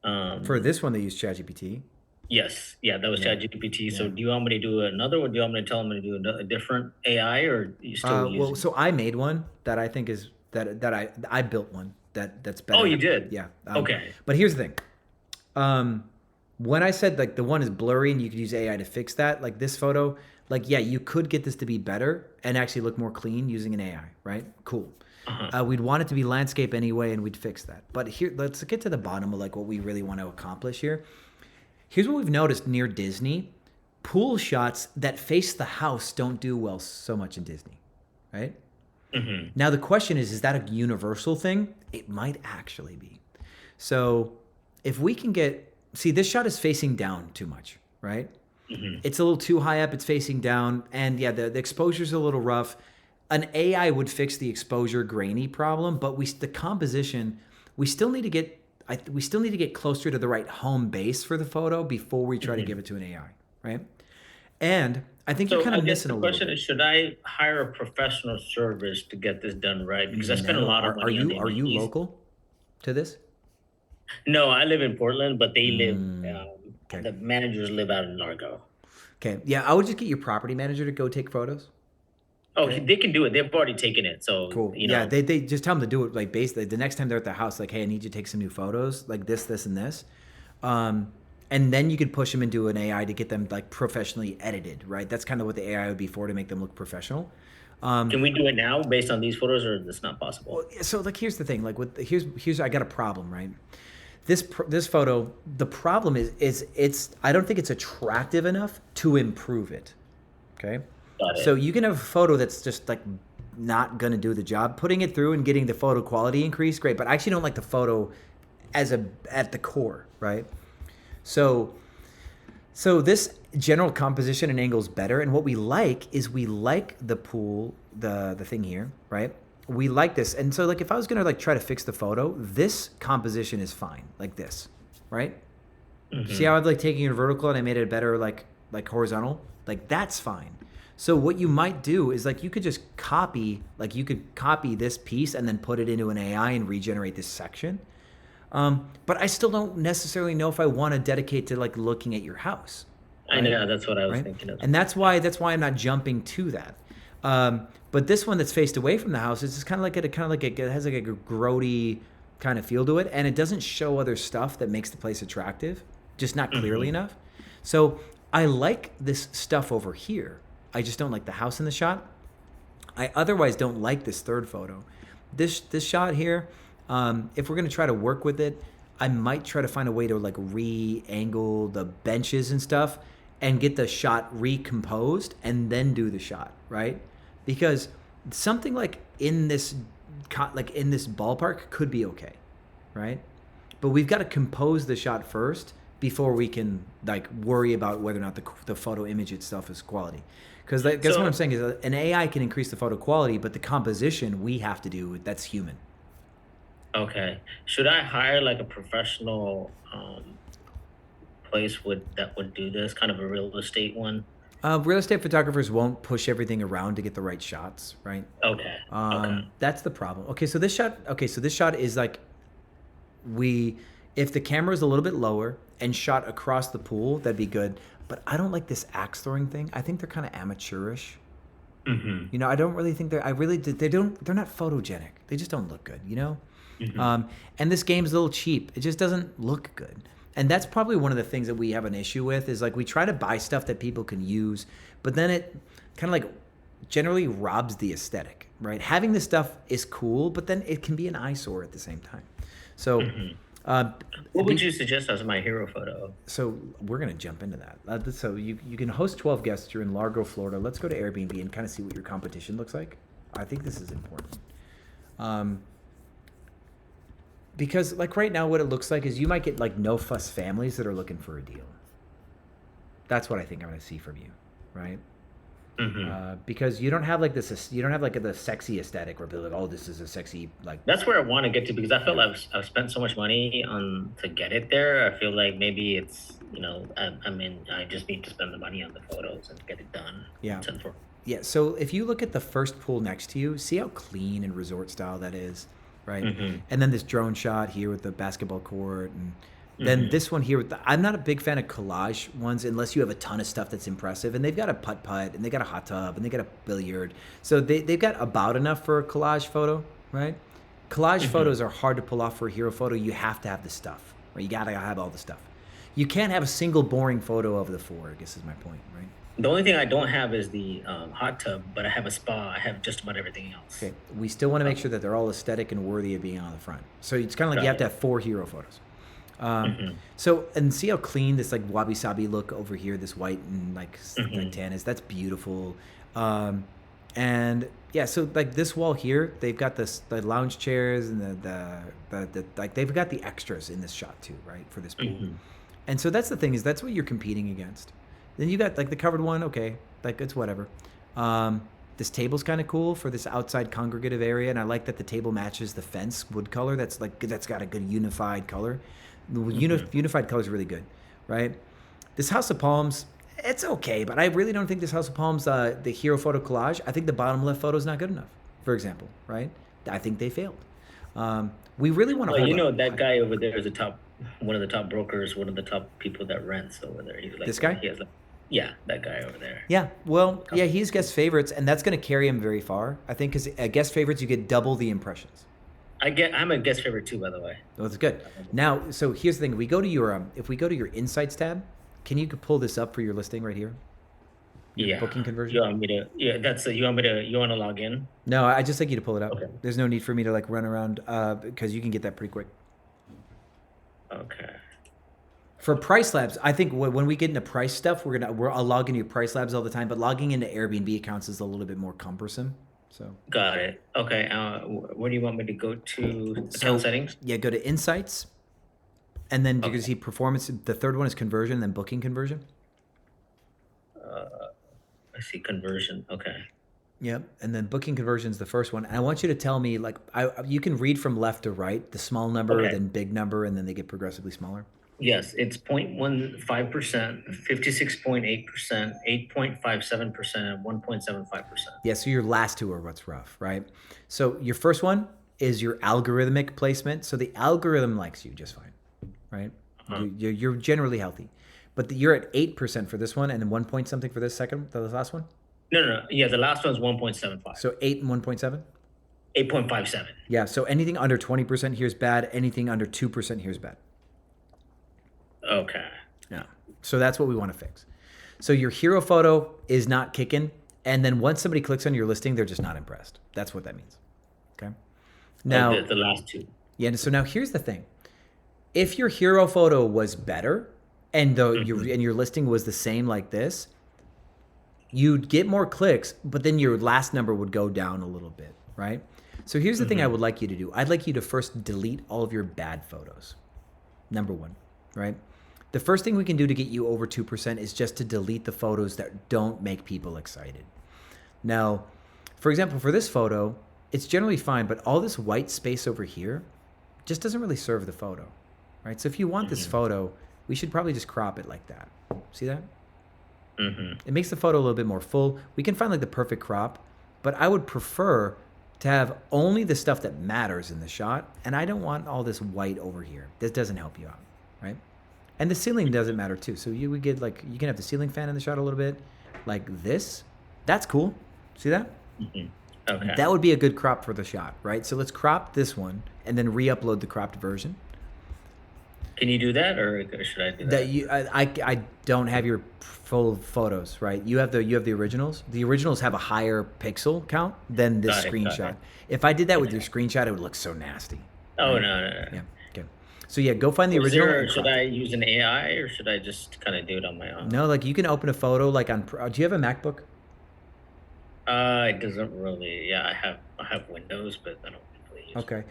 For this one, they use ChatGPT. Yes. Yeah, that was ChatGPT. Yeah. So do you want me to do another one? Do you want me to tell them to do a different AI, or you still use so I made one that I think is that I built one that's better. Oh, you did? Yeah. Okay. But here's the thing. When I said like the one is blurry and you could use AI to fix that, like this photo, like, yeah, you could get this to be better and actually look more clean using an AI, right? Cool. We'd want it to be landscape anyway, and we'd fix that. But here, let's get to the bottom of like what we really want to accomplish here. Here's what we've noticed near Disney. Pool shots that face the house don't do well so much in Disney, right? Now the question is that a universal thing? It might actually be. So if we can see, this shot is facing down too much, right? It's a little too high up, it's facing down, and yeah, the exposure's a little rough. An AI would fix the exposure grainy problem, but the composition, we still need to get closer to the right home base for the photo before we try to give it to an AI, right? And I think you're kind of missing a little bit. The question is, should I hire a professional service to get this done right? Because I spend a lot of money on the Are you local to this? No, I live in Portland, but they live, the managers live out in Largo. Okay. Yeah, I would just get your property manager to go take photos. Oh, they can do it. They've already taken it. So cool. Yeah, they just tell them to do it. Like basically, the next time they're at the house, like, hey, I need you to take some new photos, like this, and this, and then you could push them into an AI to get them like professionally edited, right? That's kind of what the AI would be for, to make them look professional. Can we do it now based on these photos, or that's not possible? Well, so like, here's the thing. Like, here's I got a problem, right? This photo, the problem is I don't think it's attractive enough to improve it. Okay. So you can have a photo that's just like not gonna do the job. Putting it through and getting the photo quality increased, great. But I actually don't like the photo at the core, right? So this general composition and angle is better. And what we like is the pool, the thing here, right? We like this. And so like if I was gonna like try to fix the photo, this composition is fine, like this, right? See how I've like taking it vertical and I made it better like horizontal? Like that's fine. So what you might do is like you could copy this piece and then put it into an AI and regenerate this section. But I still don't necessarily know if I want to dedicate to like looking at your house. Right? I know, that's what I was thinking of. And that's why I'm not jumping to that. But this one that's faced away from the house is just kind of like it has like a grody kind of feel to it, and it doesn't show other stuff that makes the place attractive, just not clearly enough. So I like this stuff over here. I just don't like the house in the shot. I otherwise don't like this third photo. This shot here, if we're gonna try to work with it, I might try to find a way to like re-angle the benches and stuff and get the shot recomposed and then do the shot, right? Because something like in this ballpark could be okay, right? But we've got to compose the shot first before we can like worry about whether or not the photo image itself is quality. Because that's what I'm saying is an AI can increase the photo quality, but the composition we have to do, that's human. Okay. Should I hire like a professional place that would do this, kind of a real estate one? Real estate photographers won't push everything around to get the right shots, right? Okay. That's the problem. Okay, so this shot is like if the camera is a little bit lower and shot across the pool, that'd be good. But I don't like this axe throwing thing. I think they're kind of amateurish. You know, I don't really think they're not photogenic. They just don't look good, you know? And this game's a little cheap. It just doesn't look good. And that's probably one of the things that we have an issue with is like we try to buy stuff that people can use, but then it kind of like generally robs the aesthetic, right? Having this stuff is cool, but then it can be an eyesore at the same time. So what would you suggest as my hero photo? So we're going to jump into that. So you can host 12 guests. You're in Largo, Florida. Let's go to Airbnb and kind of see what your competition looks like. I think this is important. Because like right now, what it looks like is you might get like no fuss families that are looking for a deal. That's what I think I'm going to see from you, right? Because you don't have like this, you don't have like the sexy aesthetic where people are like, oh, this is a sexy like. That's where I want to get to, because I feel like I've spent so much money to get it there. I feel like maybe it's, you know, I just need to spend the money on the photos and get it done. Yeah. Yeah. So if you look at the first pool next to you, see how clean and resort style that is, right? And then this drone shot here with the basketball court, and then this one here with I'm not a big fan of collage ones unless you have a ton of stuff that's impressive, and they've got a putt and they got a hot tub and they got a billiard, so they've got about enough for a collage photo, right? Collage photos are hard to pull off for a hero photo. You have to have the stuff, right? You gotta have all the stuff. You can't have a single boring photo of the four, I guess is my point, right? The only thing I don't have is the hot tub, but I have a spa. I have just about everything else. Okay, we still want to make sure that they're all aesthetic and worthy of being on the front. So it's kind of like you have to have 4 hero photos. So, and see how clean this like wabi-sabi look over here, this white and like tan is. That's beautiful. And yeah, so like this wall here, they've got the lounge chairs and the like they've got the extras in this shot too, right, for this pool. And so that's the thing, is that's what you're competing against. Then you got like the covered one, okay, like it's whatever. This table's kind of cool for this outside congregative area, and I like that the table matches the fence wood color. That's got a good unified color. The unified color is really good, right? This House of Palms, it's okay, but I really don't think this House of Palms, the hero photo collage, I think the bottom left photo is not good enough, for example, right? I think they failed. We really want to. Well, you know, that guy over there is one of the top brokers, one of the top people that rents over there. He's like, this guy? He has yeah, that guy over there. Yeah, well, yeah, he's guest favorites, and that's going to carry him very far, I think, because at guest favorites you get double the impressions. I'm a guest favorite too, by the way. Well, that's good. Now, so here's the thing: we go to your if we go to your insights tab, can you pull this up for your listing right here? Your booking conversion. You want me to? Yeah, that's you want to log in? No, I just like you to pull it up. Okay. There's no need for me to like run around because you can get that pretty quick. Okay. For price labs, I think when we get into price stuff, I'll log into your price labs all the time, but logging into Airbnb accounts is a little bit more cumbersome. So got it. Okay. Where do you want me to go to? Account settings. Yeah, go to insights, and then you're gonna see performance. The third one is conversion, then booking conversion. I see conversion. Okay. Yep, and then booking conversion is the first one. And I want you to tell me, like, you can read from left to right, the small number, then big number, and then they get progressively smaller. Yes, it's 0.15%, 56.8%, 8.57%, and 1.75%. Yeah, so your last two are what's rough, right? So your first one is your algorithmic placement. So the algorithm likes you just fine, right? You're generally healthy. But you're at 8% for this one, and then 1 point something for this second, the last one? No. Yeah, the last one's 1.75. So 8 and 1.7? 8.57. Yeah, so anything under 20% here is bad. Anything under 2% here is bad. Okay. Yeah. So that's what we want to fix. So your hero photo is not kicking, and then once somebody clicks on your listing, they're just not impressed. That's what that means. Okay. Now the last two. Yeah. So now here's the thing: if your hero photo was better, and your listing was the same like this, you'd get more clicks, but then your last number would go down a little bit, right? So here's the thing I would like you to do. I'd like you to first delete all of your bad photos. Number one, right? The first thing we can do to get you over 2% is just to delete the photos that don't make people excited. Now, for example, for this photo, it's generally fine, but all this white space over here just doesn't really serve the photo, right? So if you want this photo, we should probably just crop it like that. See that? It makes the photo a little bit more full. We can find like the perfect crop, but I would prefer to have only the stuff that matters in the shot, and I don't want all this white over here. This doesn't help you out, right? And the ceiling doesn't matter too. So you would get like, you can have the ceiling fan in the shot a little bit, like this. That's cool. See that? Okay. That would be a good crop for the shot, right? So let's crop this one and then re-upload the cropped version. Can you do that, or should I do that? I don't have your full photos, right? You have the originals. The originals have a higher pixel count than this screenshot. If I did that with your screenshot, it would look so nasty. Oh, right? no. Yeah. Okay. So yeah, go find the original. Should I use an AI, or should I just kind of do it on my own? No, like you can open a photo like on. Do you have a MacBook? It doesn't really. Yeah, I have Windows, but I don't. Okay.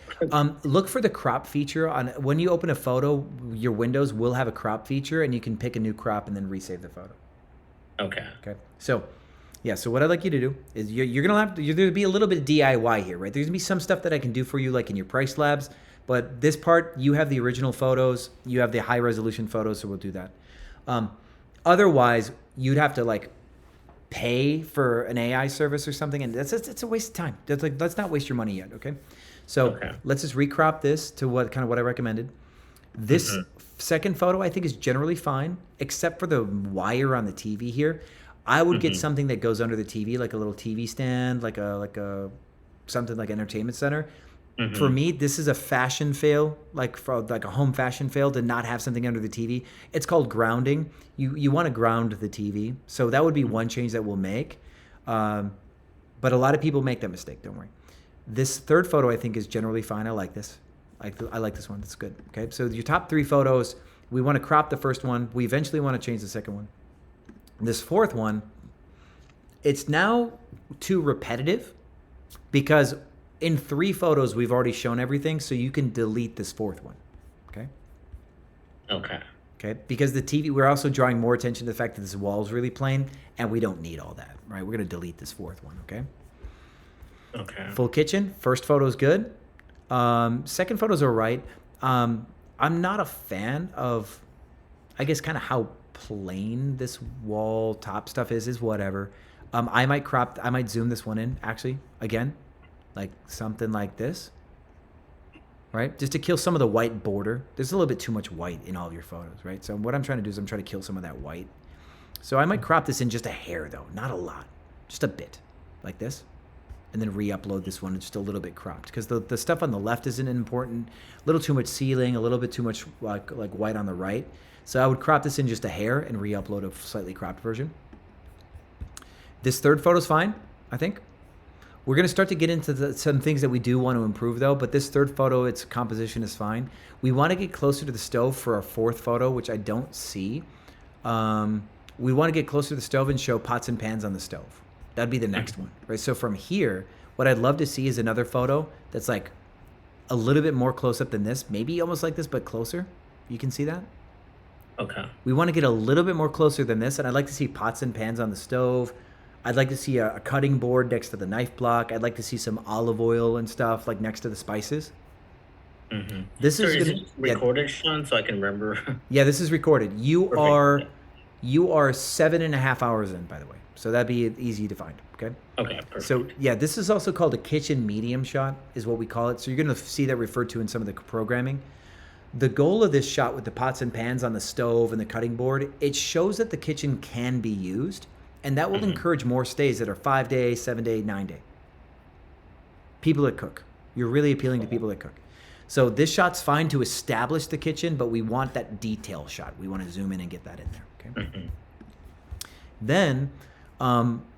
Look for the crop feature on when you open a photo. Your Windows will have a crop feature, and you can pick a new crop and then resave the photo. Okay. Okay. So, yeah. So what I'd like you to do is you're gonna have to. There'll be a little bit of DIY here, right? There's gonna be some stuff that I can do for you, like in your price labs. But this part, you have the original photos. You have the high resolution photos, so we'll do that. Otherwise, you'd have to like pay for an AI service or something, and it's a waste of time. That's like, let's not waste your money yet. Okay. So let's just recrop this to what I recommended. This second photo I think is generally fine, except for the wire on the TV here. I would get something that goes under the TV, like a little TV stand, like a something like entertainment center. For me, this is a fashion fail, like a home fashion fail to not have something under the TV. It's called grounding. You want to ground the TV. So that would be one change that we'll make. But a lot of people make that mistake, don't worry. This third photo I think is generally fine. I like this. I like this one. That's good. Okay, so your top 3 photos, we want to crop the first one. We eventually want to change the second one. This fourth one, it's now too repetitive because in 3 photos we've already shown everything, so you can delete this fourth one. Okay? Okay, because the TV, we're also drawing more attention to the fact that this wall is really plain, and we don't need all that, right? We're going to delete this fourth one, okay? Full kitchen, first photo is good. Second photo's all right. I'm not a fan of, I guess, kind of how plain this wall top stuff is whatever. I might zoom this one in, actually, again, like something like this. Right? Just to kill some of the white border. There's a little bit too much white in all of your photos, right? So what I'm trying to do is I'm trying to kill some of that white. So I might crop this in just a hair though, not a lot, just a bit, like this. And then re-upload this one just a little bit cropped because the stuff on the left isn't important. A little too much ceiling, a little bit too much like white on the right. So I would crop this in just a hair and re-upload a slightly cropped version. This third photo's fine, I think. We're going to start to get into some things that we do want to improve, though. But this third photo, its composition is fine. We want to get closer to the stove for our fourth photo, which I don't see. We want to get closer to the stove and show pots and pans on the stove. That'd be the next one, right? So from here, what I'd love to see is another photo that's like a little bit more close up than this. Maybe almost like this, but closer. You can see that? Okay. We want to get a little bit more closer than this. And I'd like to see pots and pans on the stove. I'd like to see a cutting board next to the knife block. I'd like to see some olive oil and stuff like next to the spices. Mm-hmm. This so is it recorded, Sean, so I can remember? Yeah, this is recorded. You are 7.5 hours in, by the way. So that'd be easy to find, okay? Okay, perfect. So yeah, this is also called a kitchen medium shot is what we call it. So you're going to see that referred to in some of the programming. The goal of this shot with the pots and pans on the stove and the cutting board, it shows that the kitchen can be used. And that will encourage more stays that are 5-day, 7-day, 9-day. People that cook. You're really appealing to people that cook. So this shot's fine to establish the kitchen, but we want that detail shot. We want to zoom in and get that in there. Okay. Then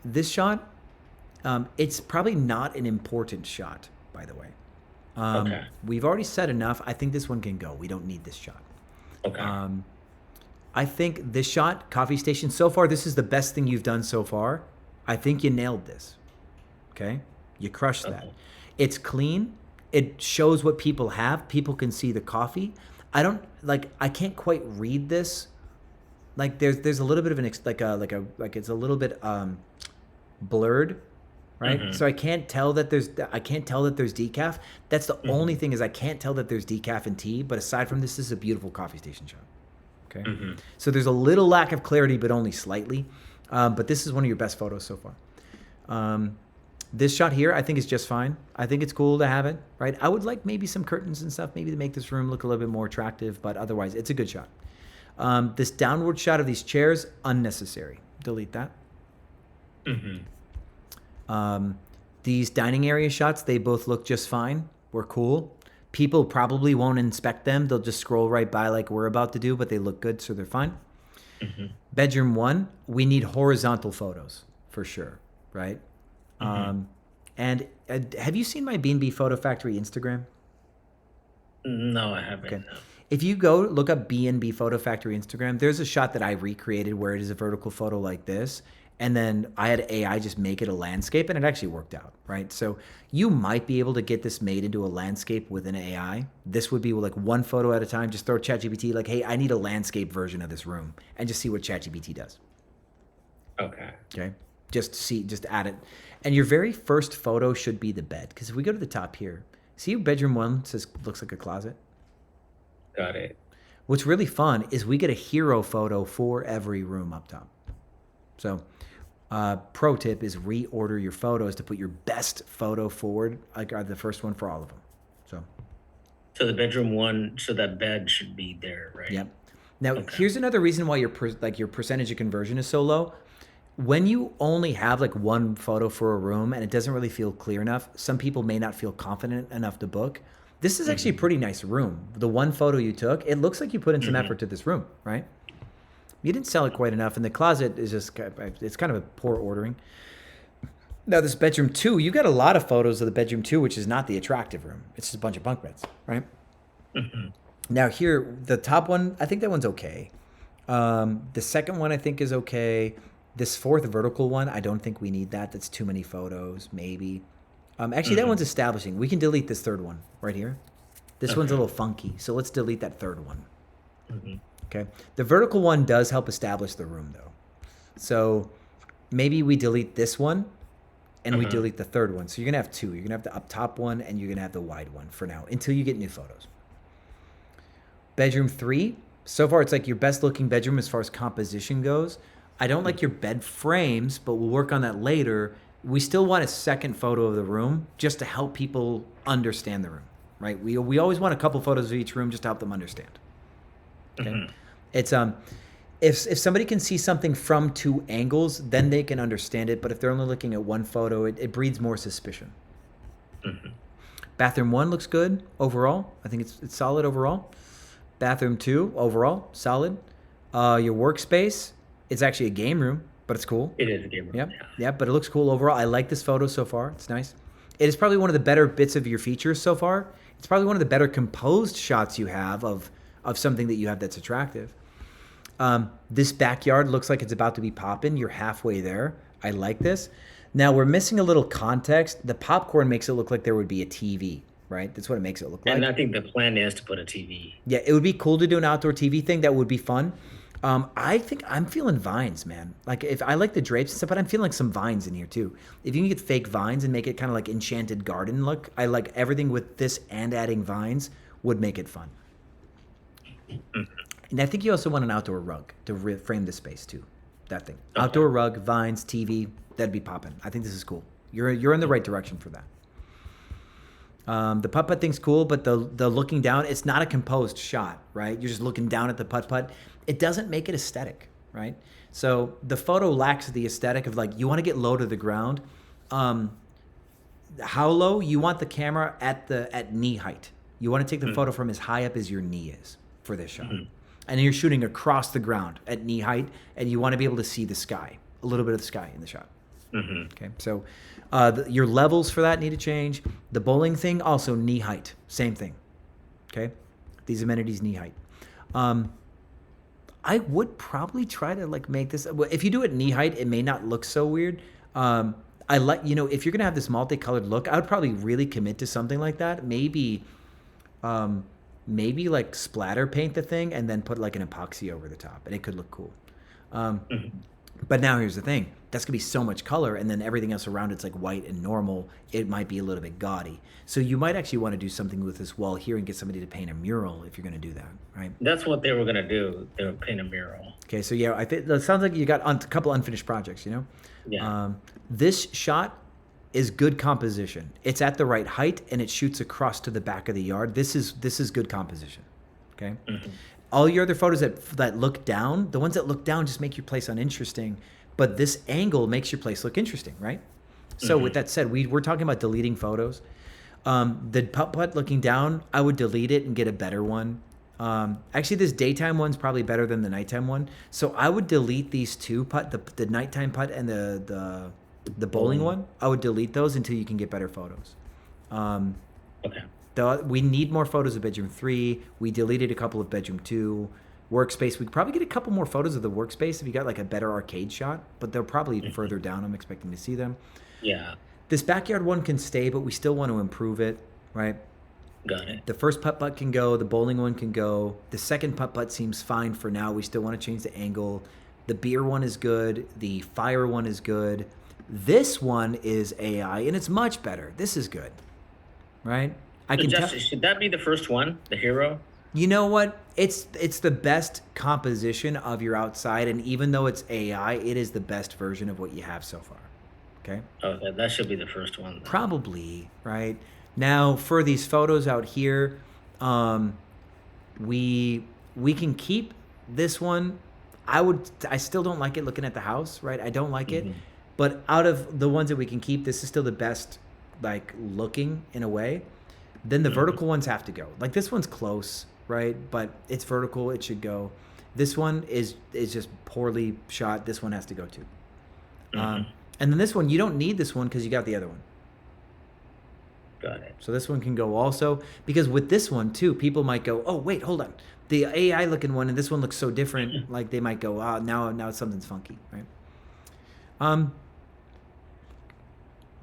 this shot, it's probably not an important shot, by the way. We've already said enough. I think this one can go. We don't need this shot. Okay. I think this shot, coffee station, so far, this is the best thing you've done so far. I think you nailed this. Okay? You crushed that. It's clean. It shows what people have. People can see the coffee. I can't quite read this. Like there's a little bit of an, it's a little bit blurred, right? So I can't tell that there's decaf. That's the only thing is I can't tell that there's decaf in tea. But aside from this is a beautiful coffee station shot. Okay. So there's a little lack of clarity, but only slightly. But this is one of your best photos so far. This shot here, I think is just fine. I think it's cool to have it, right? I would like maybe some curtains and stuff, maybe to make this room look a little bit more attractive, but otherwise it's a good shot. This downward shot of these chairs, unnecessary. Delete that. These dining area shots, they both look just fine. We're cool. People probably won't inspect them. They'll just scroll right by like we're about to do, but they look good, so they're fine. Bedroom 1, we need horizontal photos for sure, right? And have you seen my B&B Photo Factory Instagram? No, I haven't. Okay. If you go look up B&B Photo Factory Instagram, there's a shot that I recreated where it is a vertical photo like this. And then I had AI just make it a landscape, and it actually worked out, right? So you might be able to get this made into a landscape with an AI. This would be like one photo at a time. Just throw ChatGPT like, hey, I need a landscape version of this room, and just see what ChatGPT does. Okay. Just add it. And your very first photo should be the bed. Because if we go to the top here, see bedroom 1 looks like a closet? Got it. What's really fun is we get a hero photo for every room up top. So pro tip is reorder your photos to put your best photo forward, like the first one for all of them. So the bedroom 1, so that bed should be there, right? Yep. Now here's another reason why your percentage of conversion is so low. when you only have like one photo for a room and it doesn't really feel clear enough, some people may not feel confident enough to book. This is actually a pretty nice room. The one photo you took, it looks like you put in some effort to this room, right? You didn't sell it quite enough, and the closet is just, it's kind of a poor ordering. Now this bedroom 2, you got a lot of photos of the bedroom 2, which is not the attractive room. It's just a bunch of bunk beds, right? Now here, the top one, I think that one's okay. The second one I think is okay. This fourth vertical one, I don't think we need that. That's too many photos, maybe. Actually, that one's establishing. We can delete this third one right here. This one's a little funky, so let's delete that third one. Okay. The vertical one does help establish the room, though. So maybe we delete this one, and we delete the third one. So you're going to have two. You're going to have the up top one, and you're going to have the wide one for now, until you get new photos. Bedroom 3, so far it's like your best looking bedroom as far as composition goes. I don't like your bed frames, but we'll work on that later. We still want a second photo of the room just to help people understand the room, right? We always want a couple photos of each room just to help them understand. Okay? It's if somebody can see something from 2 angles, then they can understand it. But if they're only looking at one photo, it breeds more suspicion. Bathroom 1 looks good overall. I think it's solid overall. Bathroom 2 overall solid. Your workspace, it's actually a game room, but it's cool. It is a game room. Yep. Yeah, but it looks cool overall. I like this photo so far. It's nice. It is probably one of the better bits of your features so far. It's probably one of the better composed shots you have of something that you have that's attractive. This backyard looks like it's about to be popping. You're halfway there. I like this. Now we're missing a little context. The popcorn makes it look like there would be a TV, right? That's what it makes it look like. And I think the plan is to put a TV. Yeah, it would be cool to do an outdoor TV thing. That would be fun. I think I'm feeling vines, man. Like if I like the drapes and stuff, but I'm feeling like some vines in here too. If you can get fake vines and make it kind of like enchanted garden look, I like everything with this and adding vines would make it fun. And I think you also want an outdoor rug to frame the space too. That thing. Okay. Outdoor rug, vines, TV, that'd be popping. I think this is cool. You're in the right direction for that. The putt-putt thing's cool, but the looking down, it's not a composed shot, right? You're just looking down at the putt-putt. It doesn't make it aesthetic, right? So the photo lacks the aesthetic of like, you want to get low to the ground. How low? You want the camera at knee height. You want to take the photo from as high up as your knee is for this shot. And you're shooting across the ground at knee height, and you want to be able to see the sky, a little bit of the sky in the shot. Okay, so your levels for that need to change. The bowling thing, also knee height, same thing. Okay, these amenities knee height. I would probably try to like make this. If you do it knee height, it may not look so weird. I like, if you're gonna have this multicolored look, I would probably really commit to something like that. Maybe like splatter paint the thing and then put like an epoxy over the top, and it could look cool. But now here's the thing. That's gonna be so much color, and then everything else around it's like white and normal. It might be a little bit gaudy. So you might actually want to do something with this wall here and get somebody to paint a mural if you're gonna do that, right? That's what they were gonna do. They would paint a mural. Okay, so yeah, I think it sounds like you got a couple unfinished projects, Yeah. This shot is good composition. It's at the right height and it shoots across to the back of the yard. This is good composition. Okay. All your other photos that look down, the ones that look down just make your place uninteresting, but this angle makes your place look interesting, right? So with that said, we're talking about deleting photos. The putt-putt looking down, I would delete it and get a better one. Actually, this daytime one's probably better than the nighttime one. So I would delete these two the nighttime putt and the bowling one. I would delete those until you can get better photos. Okay. We need more photos of bedroom 3. We deleted a couple of bedroom 2. Workspace, we could probably get a couple more photos of the workspace if you got like a better arcade shot, but they're probably further down. I'm expecting to see them. Yeah. This backyard one can stay, but we still want to improve it, right? Got it. The first putt-putt can go. The bowling one can go. The second putt-putt seems fine for now. We still want to change the angle. The beer one is good. The fire one is good. This one is AI, and it's much better. This is good, right? Should that be the first one, the hero? You know what? It's the best composition of your outside, and even though it's AI, it is the best version of what you have so far. Okay? Okay, that should be the first one. Then. Probably, right? Now, for these photos out here, we can keep this one. I still don't like it looking at the house, right? I don't like it. But out of the ones that we can keep, this is still the best, like, looking in a way. Then the vertical ones have to go. Like, this one's close, right? But it's vertical, it should go. This one is just poorly shot. This one has to go too. And then this one, you don't need this one because you got the other one. Got it. So this one can go also, because with this one too, people might go, oh wait, hold on, the AI looking one and this one looks so different. Like they might go, now something's funky, right?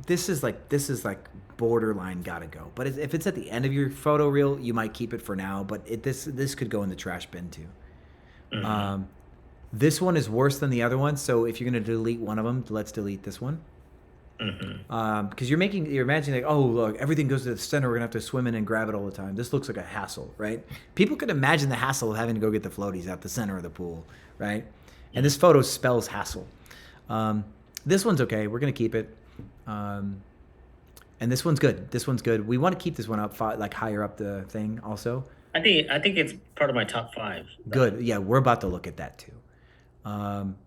This is like borderline gotta go. But if it's at the end of your photo reel, you might keep it for now. But this could go in the trash bin too. This one is worse than the other one. So if you're gonna delete one of them, let's delete this one. Because you're imagining like, oh look, everything goes to the center. We're gonna have to swim in and grab it all the time. This looks like a hassle, right? People could imagine the hassle of having to go get the floaties out the center of the pool, right? And this photo spells hassle. This one's okay. We're gonna keep it. And this one's good. This one's good. We want to keep this one up, like higher up the thing. Also, I think it's part of my top 5. Good. Yeah, we're about to look at that too.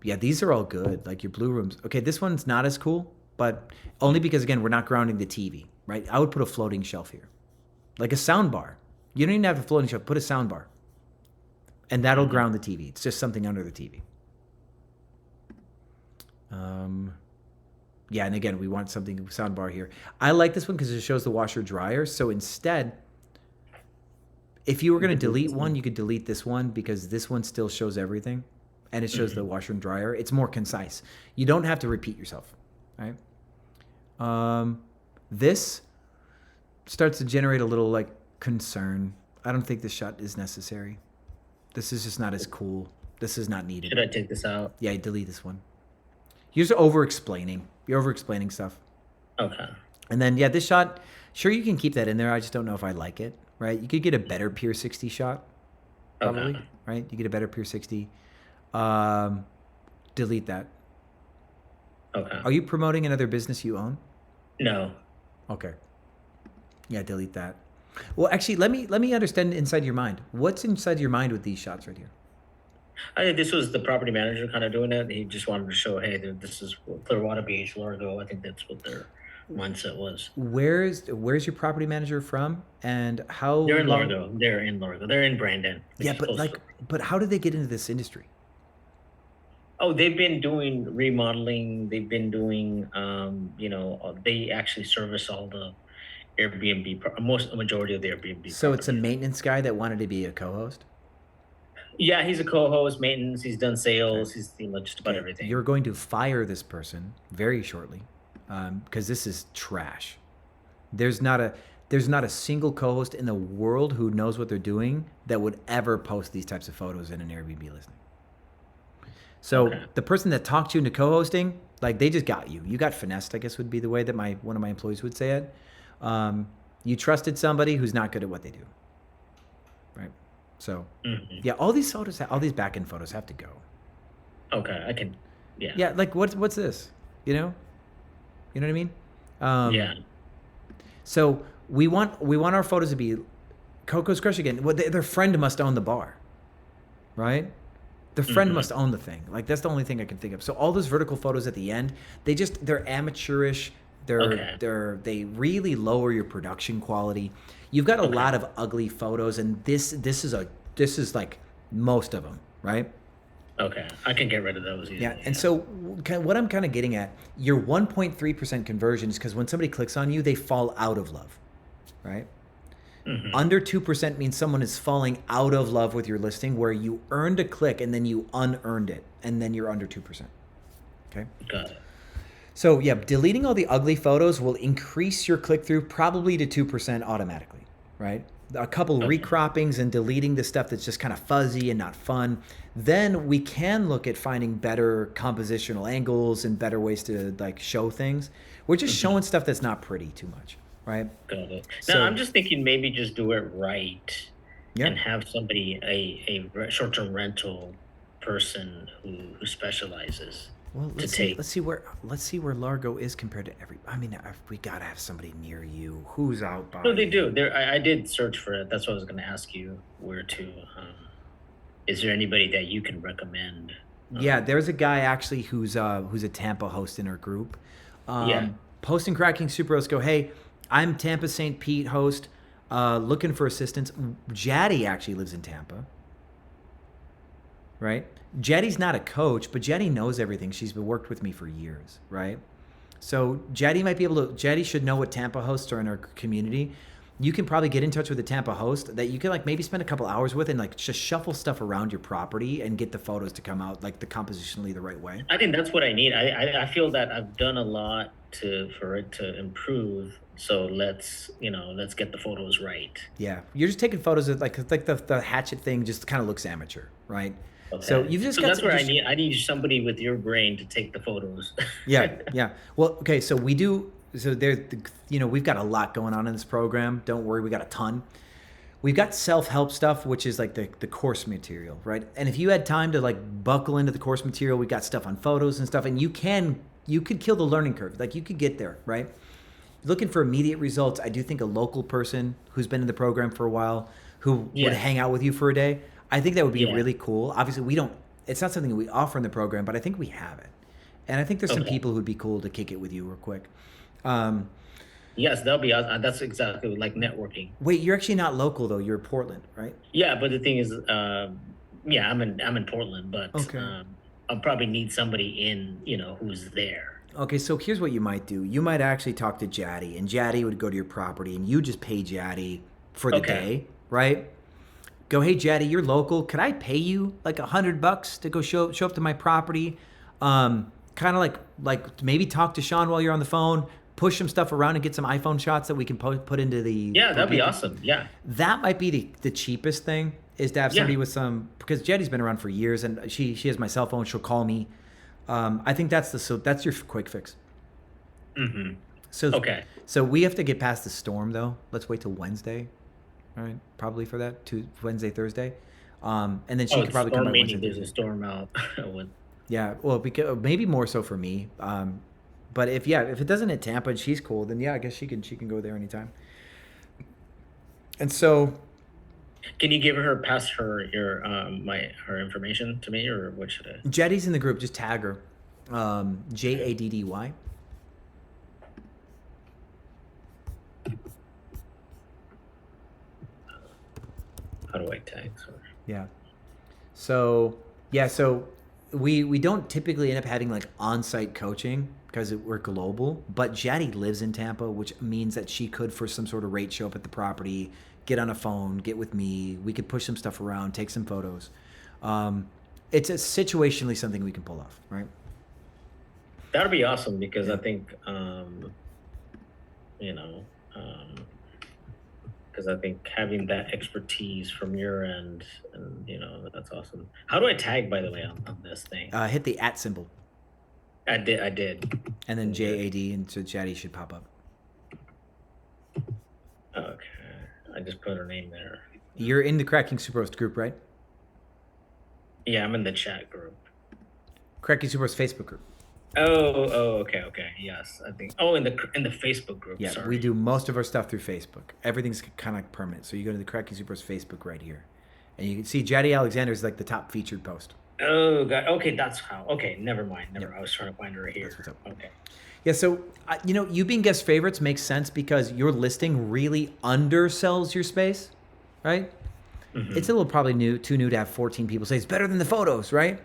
Yeah, these are all good. Like your blue rooms. Okay, this one's not as cool, but only because again we're not grounding the TV, right? I would put a floating shelf here, like a sound bar. You don't even have a floating shelf. Put a sound bar, and that'll ground the TV. It's just something under the TV. Yeah, and again, we want something sound bar here. I like this one because it shows the washer dryer. So instead, if you were going to delete one, you could delete this one because this one still shows everything, and it shows the washer and dryer. It's more concise. You don't have to repeat yourself, right? This starts to generate a little like concern. I don't think this shot is necessary. This is just not as cool. This is not needed. Should I take this out? Yeah, delete this one. You're just over-explaining. You're over-explaining stuff. Okay. And then, yeah, this shot, sure, you can keep that in there. I just don't know if I like it, right? You could get a better Pier 60 shot, probably, right? You get a better Pier 60. Delete that. Okay. Are you promoting another business you own? No. Okay. Yeah, delete that. Well, actually, let me understand inside your mind. What's inside your mind with these shots right here? I think this was the property manager kind of doing it. He just wanted to show, hey, this is Clearwater Beach, Largo. I think that's what their mindset was. Where's your property manager from, and how? They're in Largo. They're in Largo. They're in Brandon. Yeah, but how did they get into this industry? Oh, they've been doing remodeling. They've been doing, they actually service all the Airbnb, majority of the Airbnb. So it's a maintenance guy that wanted to be a co-host? Yeah, he's a co-host, maintenance. He's done sales. He's just about everything. You're going to fire this person very shortly, because this is trash. There's not a single co-host in the world who knows what they're doing that would ever post these types of photos in an Airbnb listing. So the person that talked you into co-hosting, like they just got you. You got finessed, I guess would be the way that one of my employees would say it. You trusted somebody who's not good at what they do, right? So yeah, all these back-end photos have to go. Okay, I can, yeah. Yeah, like what's this? You know what I mean? Yeah. So we want our photos to be Coco's Crush again. Well, their friend must own the bar, right? The friend must own the thing. Like that's the only thing I can think of. So all those vertical photos at the end, they're amateurish. They really lower your production quality. You've got a lot of ugly photos, and this is like most of them, right? Okay, I can get rid of those easily. Yeah, and so what I'm kind of getting at, your 1.3% conversion is because when somebody clicks on you, they fall out of love, right? Under 2% means someone is falling out of love with your listing, where you earned a click and then you unearned it, and then you're under 2%. Okay? Got it. So yeah, deleting all the ugly photos will increase your click-through probably to 2% automatically, right? A couple recroppings and deleting the stuff that's just kind of fuzzy and not fun. Then we can look at finding better compositional angles and better ways to like show things. We're just showing stuff that's not pretty too much, right? Got it. Now I'm just thinking maybe just do it right and have somebody, a short-term rental person who specializes. Well, let's see where Largo is compared to we gotta have somebody near you who's out by. No, they do. I did search for it. That's what I was going to ask you where to. is there anybody that you can recommend? Yeah, there's a guy actually who's a Tampa host in our group. Post and Cracking Super Hosts go, hey, I'm Tampa St. Pete host, looking for assistance. Jaddy actually lives in Tampa, right? Jaddy's not a coach, but Jaddy knows everything. She's been worked with me for years, right? So Jaddy should know what Tampa hosts are in our community. You can probably get in touch with a Tampa host that you can like maybe spend a couple hours with and like just shuffle stuff around your property and get the photos to come out like the compositionally the right way. I think that's what I need. I feel that I've done a lot for it to improve. So let's get the photos right. Yeah, you're just taking photos of like the hatchet thing just kind of looks amateur, right? Okay. So you've just got that's where I need somebody with your brain to take the photos. yeah. Well, okay, so we do. So we've got a lot going on in this program. Don't worry, we got a ton. We've got self-help stuff, which is like the course material, right? And if you had time to like buckle into the course material, we got stuff on photos and stuff, and you could kill the learning curve. Like you could get there, right? Looking for immediate results, I do think a local person who's been in the program for a while, who would hang out with you for a day, I think that would be really cool. Obviously, it's not something that we offer in the program, but I think we have it. And I think there's some people who'd be cool to kick it with you real quick. Yes, that'll be. That's exactly like networking. Wait, you're actually not local though. You're Portland, right? Yeah, but the thing is, I'm in Portland, but I'll probably need somebody in, who's there. Okay, so here's what you might do. You might actually talk to Jaddy, and Jaddy would go to your property, and you just pay Jaddy for the day, right? Go, hey Jaddy, you're local. Could I pay you like $100 to go show up to my property? Kind of like maybe talk to Sean while you're on the phone. Push some stuff around and get some iPhone shots that we can put into the... Yeah, that'd be awesome. Yeah. That might be the cheapest thing is to have somebody with some... Because Jetty's been around for years and she has my cell phone. She'll call me. I think that's your quick fix. Mm-hmm. So we have to get past the storm though. Let's wait till Wednesday. All right. Probably for that. Wednesday, Thursday. And then she could probably come by Wednesday. There's a storm out. Yeah. Well, because maybe more so for me. But if it doesn't hit Tampa and she's cool, then I guess she can go there anytime. And so, can you pass her her information to me, or what should I? Jetty's in the group. Just tag her, Jaddy. How do I tag her? Yeah. So we don't typically end up having like on-site coaching because we're global, but Jaddy lives in Tampa, which means that she could, for some sort of rate, show up at the property, get on a phone, get with me. We could push some stuff around, take some photos. It's situationally something we can pull off, right? That'd be awesome because I think, because I think having that expertise from your end, and that's awesome. How do I tag, by the way, on this thing? Hit the @ symbol. I did. And then JAD, and so Jaddy should pop up. Okay, I just put her name there. You're in the Cracking Superhost group, right? Yeah, I'm in the chat group. Cracking Superhost Facebook group. Oh, okay, yes, I think. Oh, in the Facebook group. Yeah, sorry. We do most of our stuff through Facebook. Everything's kind of like permanent. So you go to the Cracking Superhost Facebook right here, and you can see Jaddy Alexander is like the top featured post. Oh God. Okay, that's how. Okay, never mind. I was trying to find her here. That's what's up. Okay. Yeah, so you being guest favorites makes sense because your listing really undersells your space, right? Mm-hmm. It's a little probably too new to have 14 people say it's better than the photos, right?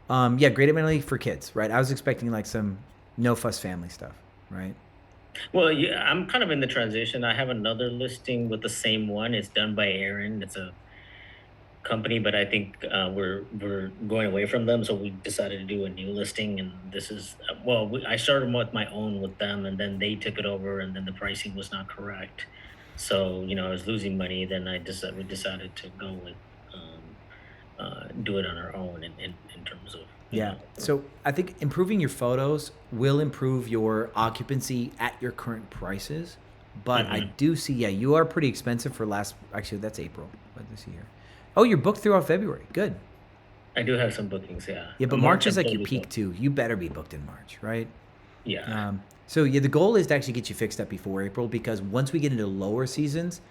Great mainly for kids, right? I was expecting like some no fuss family stuff, right? Well, yeah, I'm kind of in the transition. I have another listing with the same one. It's done by Aaron. It's a company, but I think we're going away from them, so we decided to do a new listing. And this is I started with my own with them, and then they took it over, and then the pricing was not correct. So I was losing money. Then we decided to go with do it on our own in terms of So I think improving your photos will improve your occupancy at your current prices. But I do see you are pretty expensive for actually that's April. Let me see here. Oh, you're booked throughout February. Good. I do have some bookings, yeah. Yeah, but March is like your peak too. You better be booked in March, right? Yeah. So the goal is to actually get you fixed up before April, because once we get into lower seasons,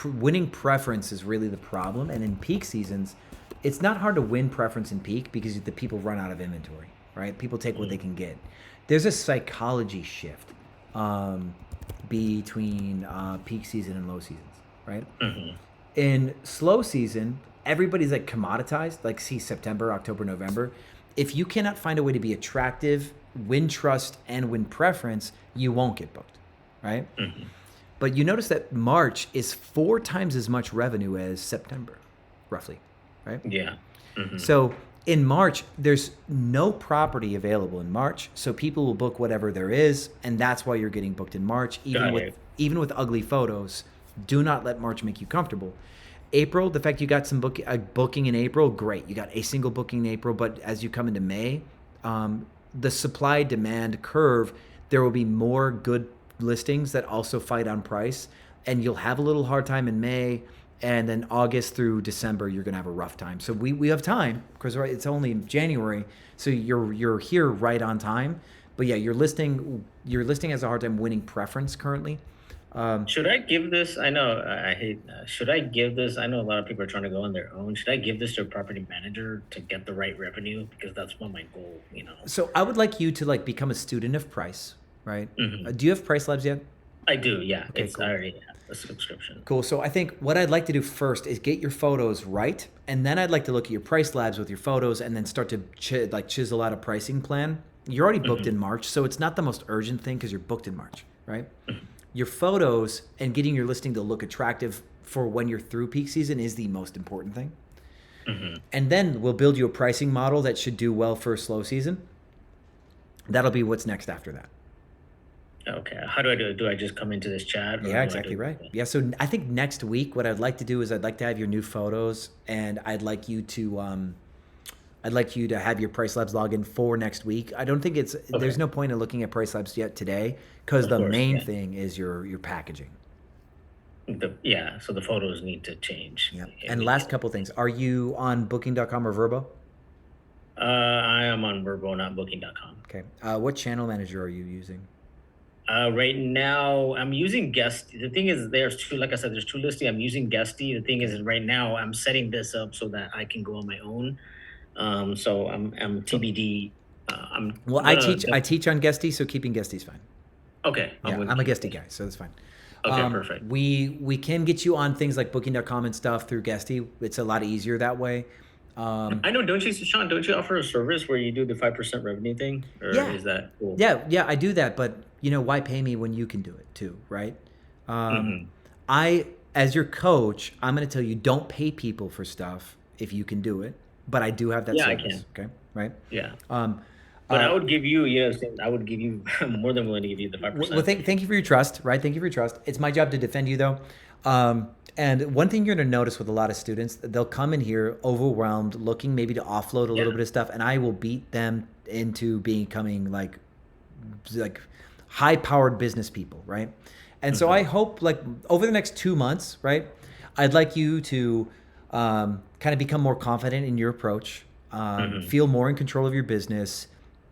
winning preference is really the problem. And in peak seasons, it's not hard to win preference in peak because the people run out of inventory, right? People take what they can get. There's a psychology shift between peak season and low seasons, right? In slow season, everybody's like commoditized, like see September, October, November. If you cannot find a way to be attractive, win trust, and win preference, you won't get booked, right? But you notice that March is 4 times as much revenue as September, roughly, right? Yeah. So in March, there's no property available in March, so people will book whatever there is, and that's why you're getting booked in March, even with ugly photos. Do not let March make you comfortable. April, the fact you got some booking in April, great. You got a single booking in April, but as you come into May, the supply-demand curve, there will be more good listings that also fight on price, and you'll have a little hard time in May, and then August through December, you're going to have a rough time. So we have time, because it's only January, so you're here right on time. But yeah, your listing has a hard time winning preference currently. Should I give this? I know I hate. Should I give this? I know a lot of people are trying to go on their own. Should I give this to a property manager to get the right revenue? Because that's one of my goal. So I would like you to like become a student of price, right? Do you have Price Labs yet? I do. Yeah. Okay, cool. I already have a subscription. Cool. So I think what I'd like to do first is get your photos right, and then I'd like to look at your Price Labs with your photos, and then start to chisel out a pricing plan. You're already booked in March, so it's not the most urgent thing because you're booked in March, right? Your photos and getting your listing to look attractive for when you're through peak season is the most important thing. And then we'll build you a pricing model that should do well for a slow season. That'll be what's next after that. Okay. How do I do it? Do I just come into this chat? Yeah, exactly right. Yeah. So I think next week, what I'd like to do is I'd like to have your new photos, and I'd like you to have your Price Labs login for next week. I don't think there's no point in looking at Price Labs yet today, because the main thing is your packaging. So the photos need to change. Yeah. And last couple things. Are you on Booking.com or Vrbo? I am on Vrbo, not Booking.com. Okay. What channel manager are you using? Right now, I'm using Guesty. The thing is, there's two listings. I'm using Guesty. The thing is, right now, I'm setting this up so that I can go on my own. So I'm TBD. I teach on Guesty, so keeping Guesty is fine. Okay. I'm a Guesty guy, so that's fine. Okay, perfect. We can get you on things like Booking.com and stuff through Guesty. It's a lot easier that way. I know. Sean, don't you offer a service where you do the 5% revenue thing? Or is that cool? Yeah, I do that, but why pay me when you can do it too, right? As your coach, I'm going to tell you, don't pay people for stuff if you can do it. But I do have that service. I can. Okay, right? Yeah. But I would give you, I would give you more than willing to give you the 5%. Well, thank you for your trust, right? Thank you for your trust. It's my job to defend you, though. And one thing you're going to notice with a lot of students, they'll come in here overwhelmed, looking maybe to offload a little bit of stuff, and I will beat them into becoming like high-powered business people, right? And so I hope, like, over the next 2 months, right, I'd like you to kind of become more confident in your approach, feel more in control of your business,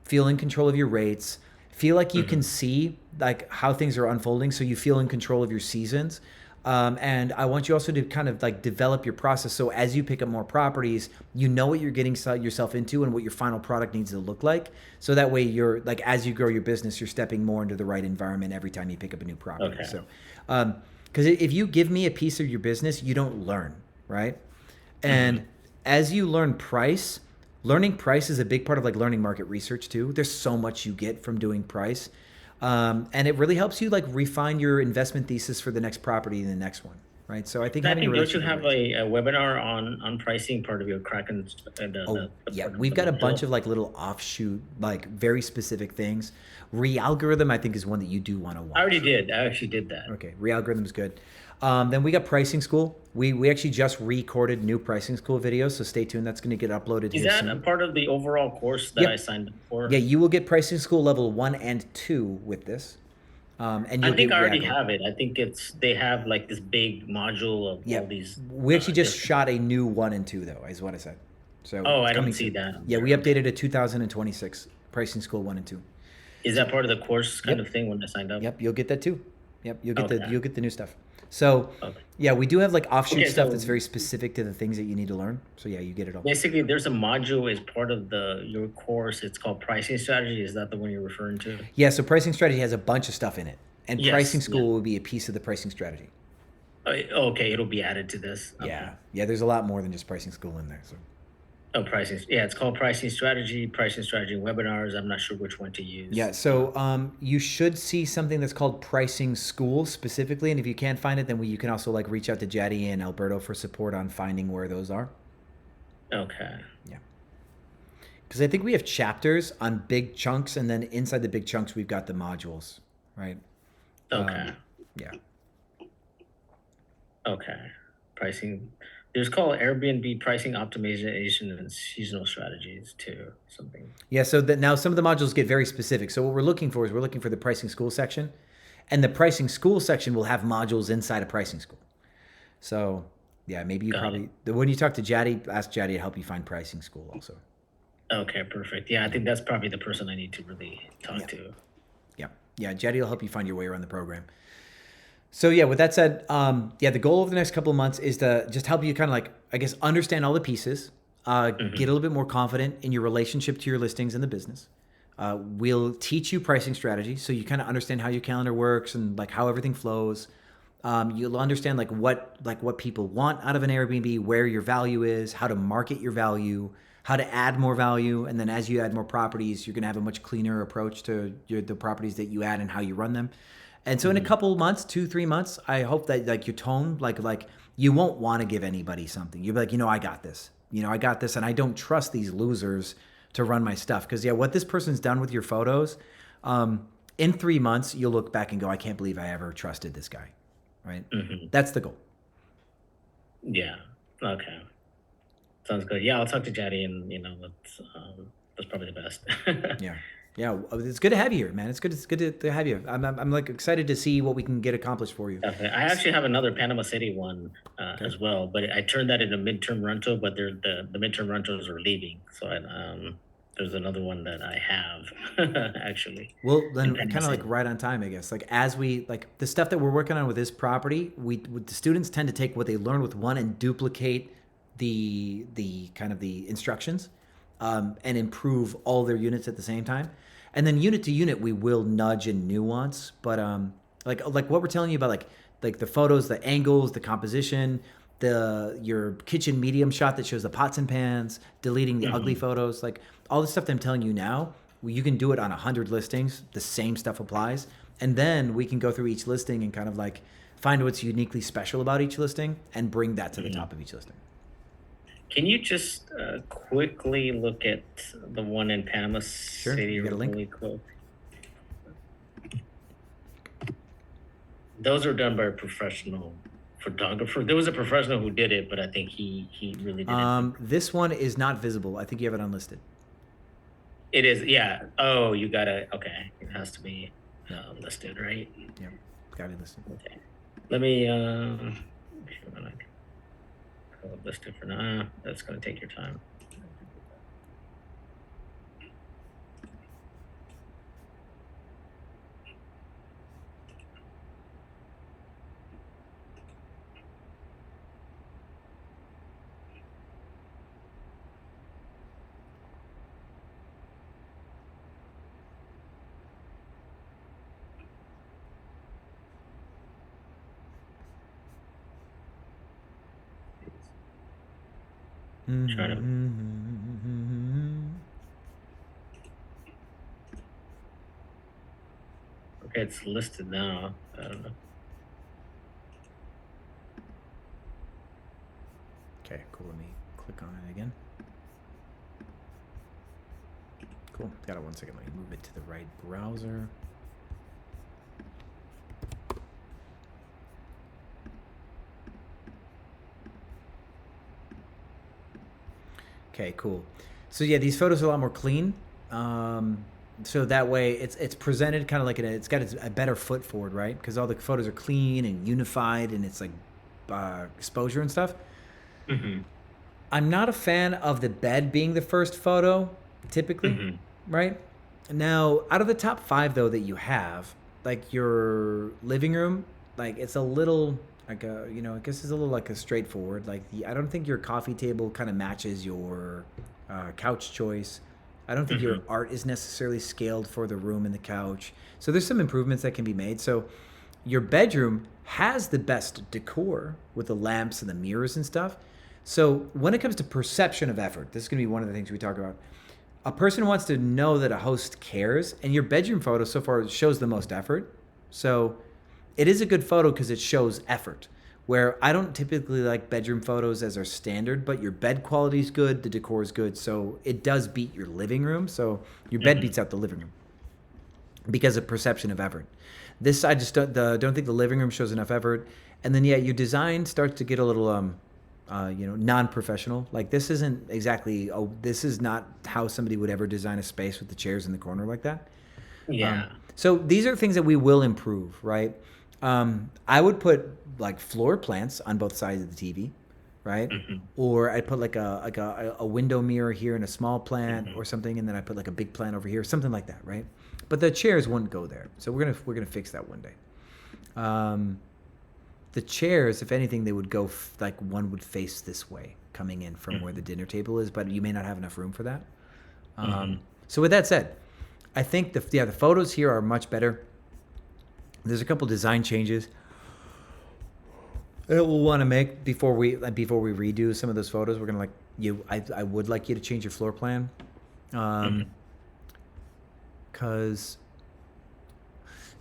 feel in control of your rates, feel like you can see like how things are unfolding, so you feel in control of your seasons. And I want you also to kind of like develop your process, so as you pick up more properties, you know what you're getting yourself into and what your final product needs to look like. So that way you're like, as you grow your business, you're stepping more into the right environment every time you pick up a new property. Okay. So, because if you give me a piece of your business, you don't learn, right? And as you learn price, learning price is a big part of like learning market research too. There's so much you get from doing price. And it really helps you like refine your investment thesis for the next property and the next one, right? So I think don't you have a webinar on pricing, part of your Kraken? We've got a bunch of like little offshoot, like very specific things. Realgorithm, I think, is one that you do want to watch. I actually did that. Okay, Realgorithm is good. Then we got Pricing School. We actually just recorded new Pricing School videos, so stay tuned. That's going to get uploaded. Is that a part of the overall course that I signed up for? Yeah, you will get Pricing School level 1 and 2 with this. And I think I already have it. I think they have like this big module of all these. We actually just shot a new 1 and 2 though, is what I said. So I don't see that. Yeah, we updated a 2026 Pricing School 1 and 2. Is that part of the course kind of thing when I signed up? Yep, you'll get that too. Yep, you'll get the new stuff. So Okay. yeah, we do have like offshoot Okay, stuff so that's very specific to the things that you need to learn. So yeah, you get it all. basically, there's a module as part of your course. It's called pricing strategy. Is that the one you're referring to? Yeah, so pricing strategy has a bunch of stuff in it, and Yes, pricing yeah. school will be a piece of the pricing strategy. Okay, it'll be added to this. Okay. Yeah, there's a lot more than just pricing school in there. So Oh, pricing. Yeah, it's called pricing strategy webinars. I'm not sure which one to use. yeah, so you should see something that's called pricing school specifically, and if you can't find it, then you can also like reach out to Jaddy and Alberto for support on finding where those are. Okay. Yeah. Because I think we have chapters on big chunks, and then inside the big chunks, we've got the modules, right? Okay. Yeah. Okay. Pricing. There's called Airbnb pricing optimization and seasonal strategies too. Something. Yeah, so that now some of the modules get very specific. So what we're looking for is we're looking for the pricing school section, and the pricing school section will have modules inside of pricing school. So yeah, maybe you when you talk to Jaddy, ask Jaddy to help you find pricing school also. Okay, perfect. Yeah, I think that's probably the person I need to really talk to. Yeah, Jaddy will help you find your way around the program. So yeah, with that said, the goal over the next couple of months is to just help you kind of like, I guess, understand all the pieces, get a little bit more confident in your relationship to your listings and the business. We'll teach you pricing strategy, so you kind of understand how your calendar works and like how everything flows. You'll understand like what people want out of an Airbnb, where your value is, how to market your value, how to add more value, and then as you add more properties, you're gonna have a much cleaner approach to the properties that you add and how you run them. And so in a couple months, 2-3 months, I hope that like your tone, like you won't want to give anybody something. You'll be like, I got this. I got this, and I don't trust these losers to run my stuff. Because what this person's done with your photos, in 3 months, you'll look back and go, I can't believe I ever trusted this guy, right? Mm-hmm. That's the goal. Yeah. Okay. Sounds good. Yeah, I'll talk to Jaddy, and that's probably the best. Yeah, it's good to have you here, man. It's good to have you. I'm like excited to see what we can get accomplished for you. Definitely. I actually have another Panama City one as well, but I turned that into midterm rental. But the midterm rentals are leaving, so there's another one that I have actually. Well, then kind of like right on time, I guess. Like as we like the stuff that we're working on with this property, the students tend to take what they learn with one and duplicate the kind of the instructions, and improve all their units at the same time. And then unit to unit, we will nudge and nuance. But like what we're telling you about, like the photos, the angles, the composition, your kitchen medium shot that shows the pots and pans, deleting the ugly photos, like all the stuff that I'm telling you now, you can do it on 100 listings. The same stuff applies. And then we can go through each listing and kind of like find what's uniquely special about each listing and bring that to the top of each listing. Can you just quickly look at the one in Panama City? You got a link? Really quick? Those are done by a professional photographer. There was a professional who did it, but I think he really did it. This one is not visible. I think you have it unlisted. It is, yeah. Oh, you gotta, okay. It has to be listed, right? Yeah, gotta be listed. Okay. Let me, listed for now. That's gonna take your time. Trying to. Okay, it's listed now. I don't know. Okay, cool. Let me click on it again. Cool. Got it. 1 second. Let me move it to the right browser. Okay, cool. So yeah, these photos are a lot more clean. So that way it's presented kind of like it's got a better foot forward, right? Because all the photos are clean and unified, and it's like exposure and stuff. Mm-hmm. I'm not a fan of the bed being the first photo, typically, right? Now, out of the top 5 though that you have, like your living room, like it's a little, like you know, I guess it's a little like a straightforward. Like I don't think your coffee table kind of matches your couch choice. I don't think your art is necessarily scaled for the room and the couch. So there's some improvements that can be made. So your bedroom has the best decor with the lamps and the mirrors and stuff. So when it comes to perception of effort, this is going to be one of the things we talk about. A person wants to know that a host cares, and your bedroom photo so far shows the most effort. So it is a good photo because it shows effort, where I don't typically like bedroom photos as our standard, but your bed quality is good, the decor is good, so it does beat your living room. So your bed beats out the living room because of perception of effort. This, I just don't think the living room shows enough effort. And then, yeah, your design starts to get a little, you know, non-professional. Like this isn't exactly, this is not how somebody would ever design a space with the chairs in the corner like that. Yeah. So these are things that we will improve, right? I would put like floor plants on both sides of the TV, right? Or I'd put like a window mirror here and a small plant or something, and then I put like a big plant over here, something like that, right? But the chairs wouldn't go there, so we're gonna fix that one day. The chairs, if anything, they would go like one would face this way, coming in from where the dinner table is, but you may not have enough room for that. So with that said, I think the photos here are much better. There's a couple design changes that we'll want to make before we redo some of those photos. We're gonna I would like you to change your floor plan, because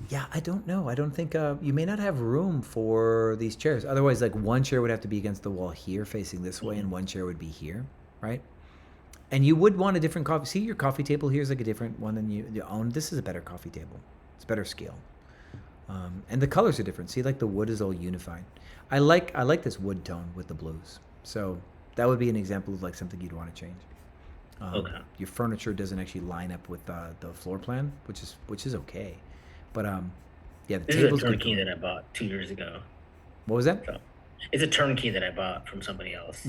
yeah, I don't know. I don't think you may not have room for these chairs. Otherwise, like one chair would have to be against the wall here, facing this way, and one chair would be here, right? And you would want a different coffee. See, your coffee table here is like a different one than you own. This is a better coffee table. It's better scale. And the colors are different. See, like the wood is all unified. I like this wood tone with the blues. So that would be an example of like something you'd want to change. Okay. Your furniture doesn't actually line up with the floor plan, which is okay. But yeah, the This table's is a turnkey good. that I bought 2 years ago. What was that? So it's a turnkey that I bought from somebody else.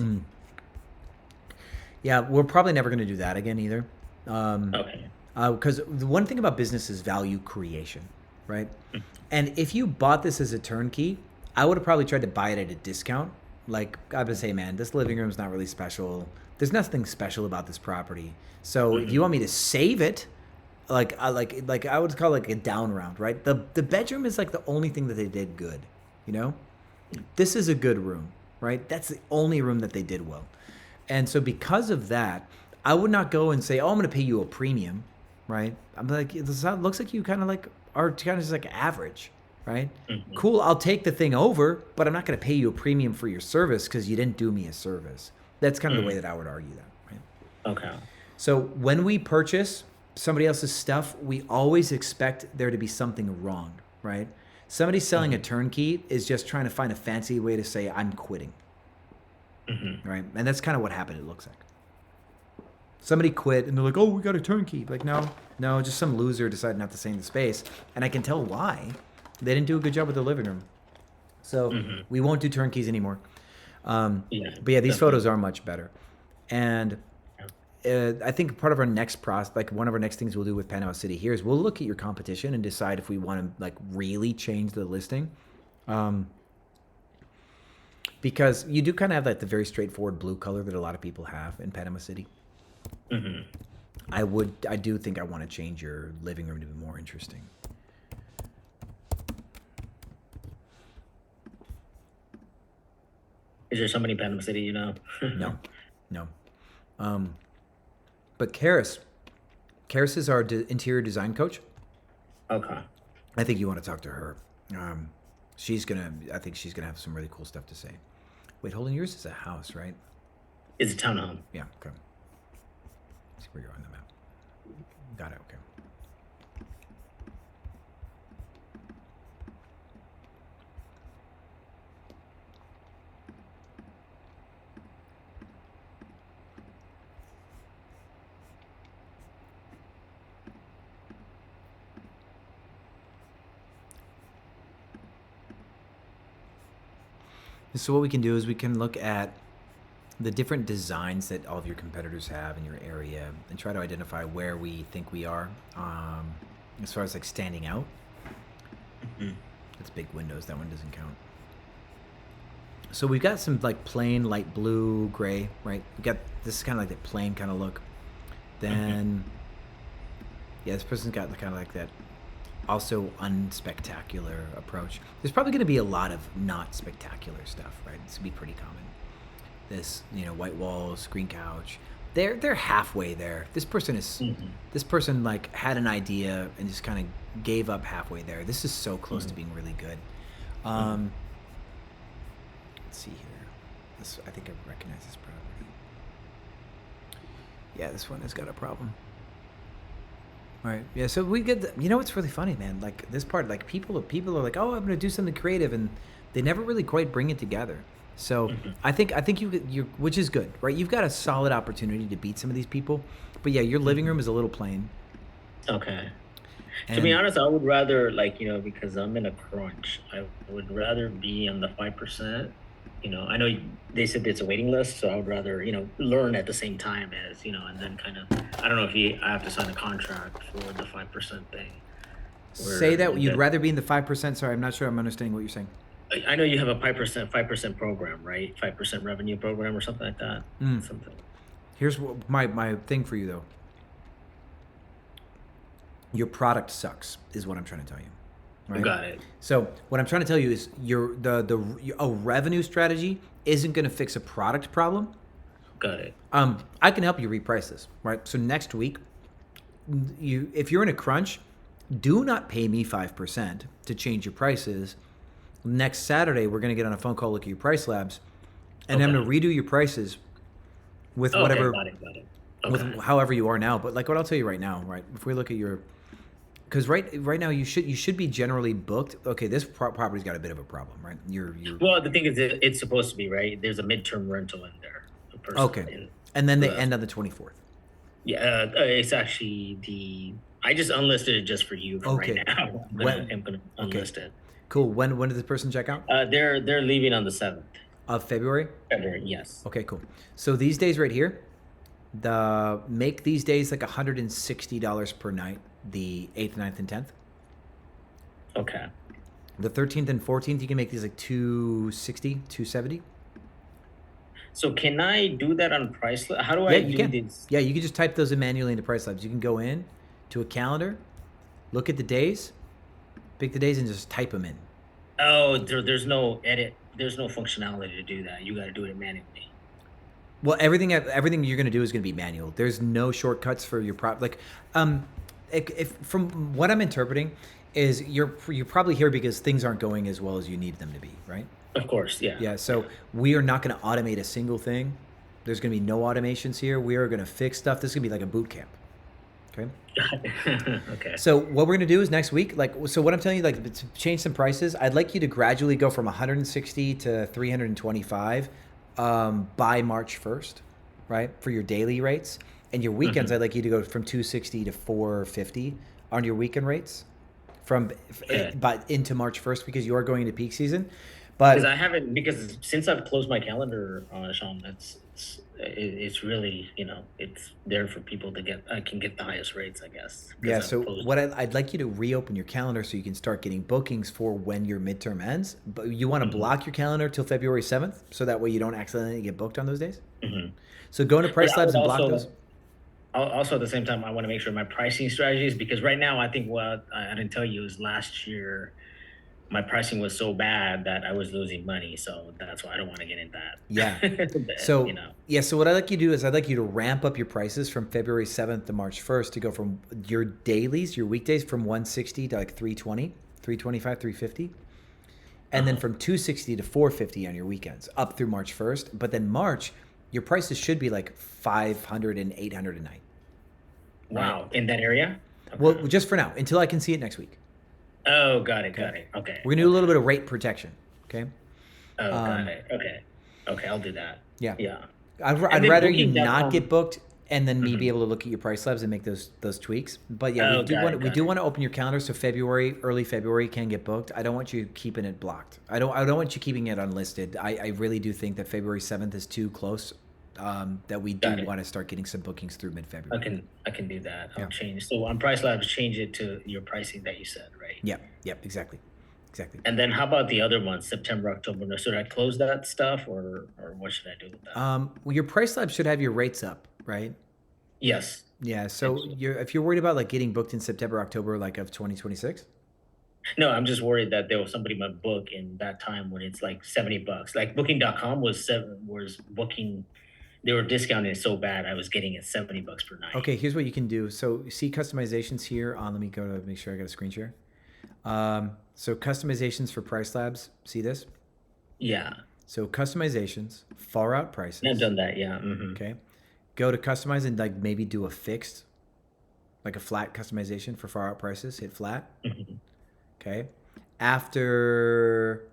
Yeah, we're probably never going to do that again either. Okay. Because the one thing about business is value creation, right? And if you bought this as a turnkey, I would have probably tried to buy it at a discount. Like I would say, man, this living room is not really special. There's nothing special about this property. So if you want me to save it, like I would call it like a down round, right? The bedroom is like the only thing that they did good, you know? This is a good room, right? That's the only room that they did well. And so because of that, I would not go and say, oh, I'm going to pay you a premium, right? I'm like, it looks like you kind of like are kind of just like average, right? Cool, I'll take the thing over, but I'm not going to pay you a premium for your service because you didn't do me a service. That's kind of the way that I would argue that, right? Okay. So when we purchase somebody else's stuff, we always expect there to be something wrong, right? Somebody selling a turnkey is just trying to find a fancy way to say, I'm quitting, right? And that's kind of what happened, it looks like. Somebody quit and they're like, oh, we got a turnkey. Like, no, just some loser decided not to stay in the space. And I can tell why. They didn't do a good job with the living room. So we won't do turnkeys anymore. But yeah, these photos are much better. And I think part of our next process, like one of our next things we'll do with Panama City here is we'll look at your competition and decide if we want to like really change the listing. Because you do kind of have like the very straightforward blue color that a lot of people have in Panama City. I do think I want to change your living room to be more interesting. Is there somebody in Panama City, you know? No. But Karis is our interior design coach. Okay. I think you want to talk to her. I think she's gonna have some really cool stuff to say. Wait, hold on, yours is a house, right? It's a townhome. Yeah, okay. Let's see where you're on the map. Got it, okay. So what we can do is we can look at the different designs that all of your competitors have in your area and try to identify where we think we are as far as like standing out. That's big windows. That one doesn't count. So we've got some like plain light blue, gray, right? We got this is kind of like that plain kind of look. Then, yeah, this person's got kind of like that also unspectacular approach. There's probably going to be a lot of not spectacular stuff, right? It's going to be pretty common. This, white walls, green couch. They're halfway there. This person is this person like had an idea and just kind of gave up halfway there. This is so close to being really good. Let's see here. I think I recognize this property. Yeah, this one has got a problem. All right. Yeah. So we get. What's really funny, man? Like this part, like people are like, oh, I'm gonna do something creative, and they never really quite bring it together. So I think you which is good, right? You've got a solid opportunity to beat some of these people, but yeah, your living room is a little plain. Okay. To be honest, I would rather because I'm in a crunch, I would rather be on the 5%. I know they said it's a waiting list, so I would rather learn at the same time as and then kind of I don't know if I have to sign a contract for the 5% thing. Say that you'd rather be in the 5%. Sorry, I'm not sure I'm understanding what you're saying. I know you have a 5% program, right? 5% revenue program or something like that. Something. Here's my thing for you though. Your product sucks, is what I'm trying to tell you. Right? Got it. So what I'm trying to tell you is a revenue strategy isn't going to fix a product problem. Got it. I can help you reprice this, right? So next week, if you're in a crunch, do not pay me 5% to change your prices. Next Saturday, we're going to get on a phone call, look at your price labs, and I'm going to redo your prices with whatever, got it. Okay. with however you are now. But like what I'll tell you right now, right? If we look at your, because right now you should be generally booked. Okay, this property's got a bit of a problem, right? Well, the thing is, it's supposed to be right. There's a midterm rental in there. Okay, and then they end on the 24th. Yeah, it's actually I just unlisted it just for you right now. I'm gonna unlist it. Cool. When did this person check out? They're leaving on the 7th of February. February, yes. Okay, cool. So these days right here, make these days like $160 per night. The 8th, 9th, and 10th. Okay. The 13th and 14th, you can make these like 260, 270. So can I do that on Pricelab? How do I do these? Yeah, you can just type those in manually into Pricelabs. You can go in to a calendar, look at the days, pick the days, and just type them in. Oh, there's no edit. There's no functionality to do that. You got to do it manually. Well, everything you're going to do is going to be manual. There's no shortcuts for your if from what I'm interpreting is you're probably here because things aren't going as well as you need them to be, right? Of course, yeah. Yeah, so we are not going to automate a single thing. There's going to be no automations here. We are going to fix stuff. This is going to be like a boot camp. Okay? Okay. So what we're going to do is next week, so what I'm telling you, to change some prices, I'd like you to gradually go from 160 to 325 by March 1st, right? For your daily rates. And your weekends, I'd like you to go from 260 to 450 on your weekend rates but into March 1st because you are going into peak season. But because since I've closed my calendar, Sean, it's really, it's there for people to I can get the highest rates, I guess. Yeah. So what I'd like you to reopen your calendar so you can start getting bookings for when your midterm ends. But you want to block your calendar till February 7th so that way you don't accidentally get booked on those days. So go into Price Labs and block those. Also, at the same time, I want to make sure my pricing strategies, because right now, I think what I didn't tell you is last year, my pricing was so bad that I was losing money. So that's why I don't want to get into that. Yeah. So what I'd like you to do is I'd like you to ramp up your prices from February 7th to March 1st to go from your dailies, your weekdays from 160 to like 320, 325, 350. And then from 260 to 450 on your weekends up through March 1st. But then March, your prices should be like 500 and 800 a night. Wow. Right? In that area? Okay. Well, just for now, until I can see it next week. Oh, got it. Okay. We're going to do a little bit of rate protection. Okay. Oh, got it. Okay. I'll do that. Yeah. Yeah. I'd rather you not get booked and then me be able to look at your price labs and make those tweaks. But yeah, we do want to open your calendar so early February can get booked. I don't want you keeping it blocked. I don't want you keeping it unlisted. I really do think that February 7th is too close. That we do want to start getting some bookings through mid-February. I can do that. I'll change. So on Price Labs, change it to your pricing that you said, right? Yep, exactly. exactly. And then how about the other ones, September, October? Should I close that stuff, or what should I do with that? Well, your price lab should have your rates up, right? Yes. Yeah. So if you're worried about like getting booked in September, October, like of 2026. No, I'm just worried that there was somebody might book in that time when it's like $70. Like Booking.com was booking. They were discounting it so bad. I was getting it $70 per night. Okay, here's what you can do. So see customizations here on. Let me go to make sure I got a screen share. So customizations for price labs. See this? Yeah. So customizations, far out prices. I've done that. Yeah. Mm-hmm. Okay. Go to customize and like maybe do a fixed, like a flat customization for far out prices. Hit flat. Mm-hmm. Okay. After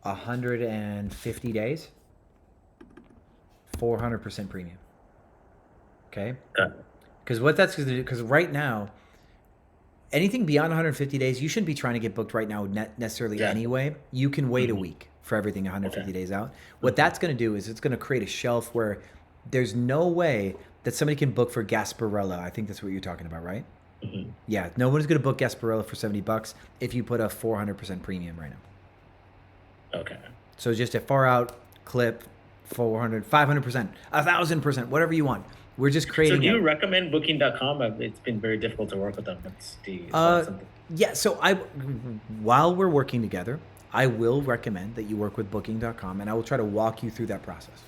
150 days, 400% premium. Okay. Because what that's going to do, because right now, anything beyond 150 days, you shouldn't be trying to get booked right now necessarily anyway. You can wait a week for everything 150 days out. What that's going to do is it's going to create a shelf where there's no way that somebody can book for Gasparilla. I think that's what you're talking about, right? Mm-hmm. Yeah, no one's going to book Gasparilla for $70 if you put a 400% premium right now. Okay. So just a far out clip, 400, 500%, 1,000%, whatever you want. We're just creating. So do you recommend Booking.com? It's been very difficult to work with them. Yeah. So while we're working together, I will recommend that you work with Booking.com, and I will try to walk you through that process.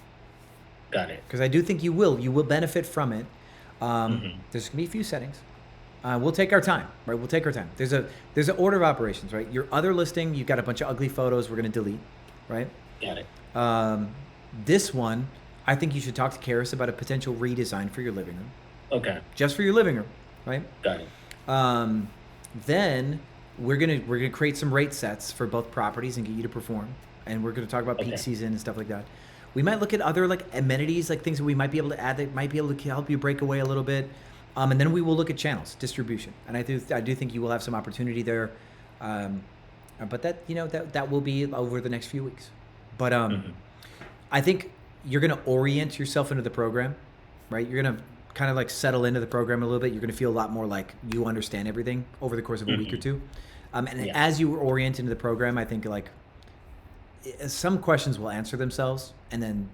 Got it. Because I do think you will benefit from it. There's gonna be a few settings. We'll take our time, right? We'll take our time. There's an order of operations, right? Your other listing, you've got a bunch of ugly photos we're gonna delete, right? Got it. This one, I think you should talk to Karis about a potential redesign for your living room. Okay. Just for your living room, right? Got it. Then we're gonna create some rate sets for both properties and get you to perform. And we're gonna talk about peak season and stuff like that. We might look at other like amenities, like things that we might be able to add that might be able to help you break away a little bit. And then we will look at channels, distribution. And I do think you will have some opportunity there. But that will be over the next few weeks. But I think you're going to orient yourself into the program, right? You're going to kind of like settle into the program a little bit. You're going to feel a lot more like you understand everything over the course of a week or two. As you orient into the program, I think like some questions will answer themselves. And then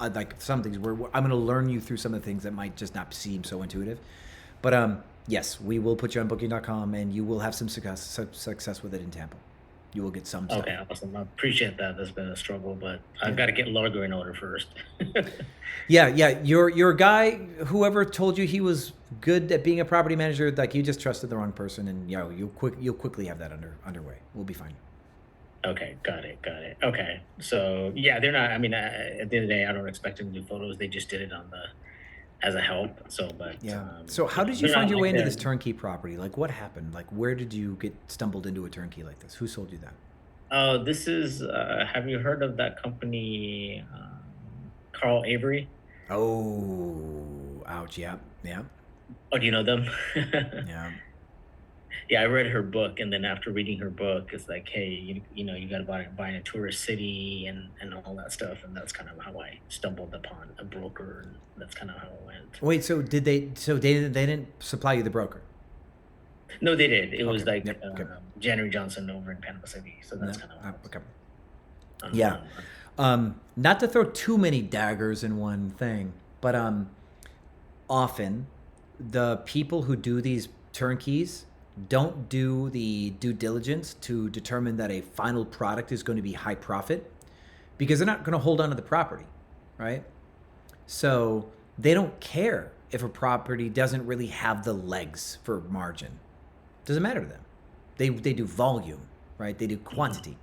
like some things where I'm going to learn you through some of the things that might just not seem so intuitive. But yes, we will put you on Booking.com and you will have some success with it in Tampa. You will get some stuff. Okay, awesome. I appreciate that. That's been a struggle, but I've got to get Largo in order first. Yeah. Your guy, whoever told you he was good at being a property manager, like you just trusted the wrong person, and you'll quickly have that underway. We'll be fine. Okay, got it. Okay, so yeah, they're not. I mean, at the end of the day, I don't expect them to do photos. They just did it as a help. So, but yeah. So how did you find your way into this turnkey property? Like, what happened? Like, where did you get stumbled into a turnkey like this? Who sold you that? This is. Have you heard of that company, Carl Avery? Oh, ouch! Yeah. Oh, do you know them? Yeah. Yeah, I read her book, and then after reading her book, it's like, hey, you got to buy in a tourist city and all that stuff, and that's kind of how I stumbled upon a broker, and that's kind of how it went. Wait, so did they? So they didn't supply you the broker? No, they did. It was like January Johnson over in Panama City, so that's kind of how okay. Yeah, not to throw too many daggers in one thing, but often the people who do these turnkeys don't do the due diligence to determine that a final product is going to be high profit, because they're not going to hold on to the property, right? So they don't care if a property doesn't really have the legs for margin. Doesn't matter to them. They do volume, right? They do quantity.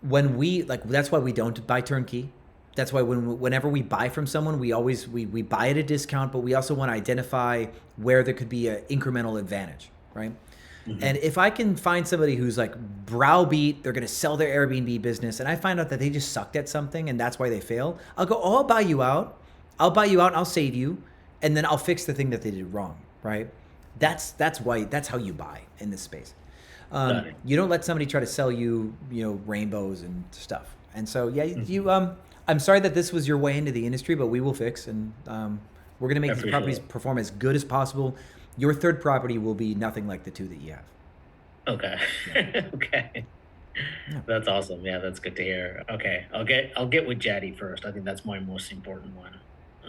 When we that's why we don't buy turnkey. That's why whenever we buy from someone, we buy at a discount, but we also want to identify where there could be an incremental advantage, right? Mm-hmm. And if I can find somebody who's like browbeat, they're going to sell their Airbnb business, and I find out that they just sucked at something and that's why they fail, I'll go, I'll buy you out. I'll save you, and then I'll fix the thing that they did wrong, right? That's how you buy in this space. You don't let somebody try to sell you, rainbows and stuff. And so, I'm sorry that this was your way into the industry, but we will fix, and we're going to make these properties perform as good as possible. Your third property will be nothing like the two that you have. Okay. Okay. That's awesome. Yeah, that's good to hear. Okay, I'll get with Jaddy first. I think that's my most important one.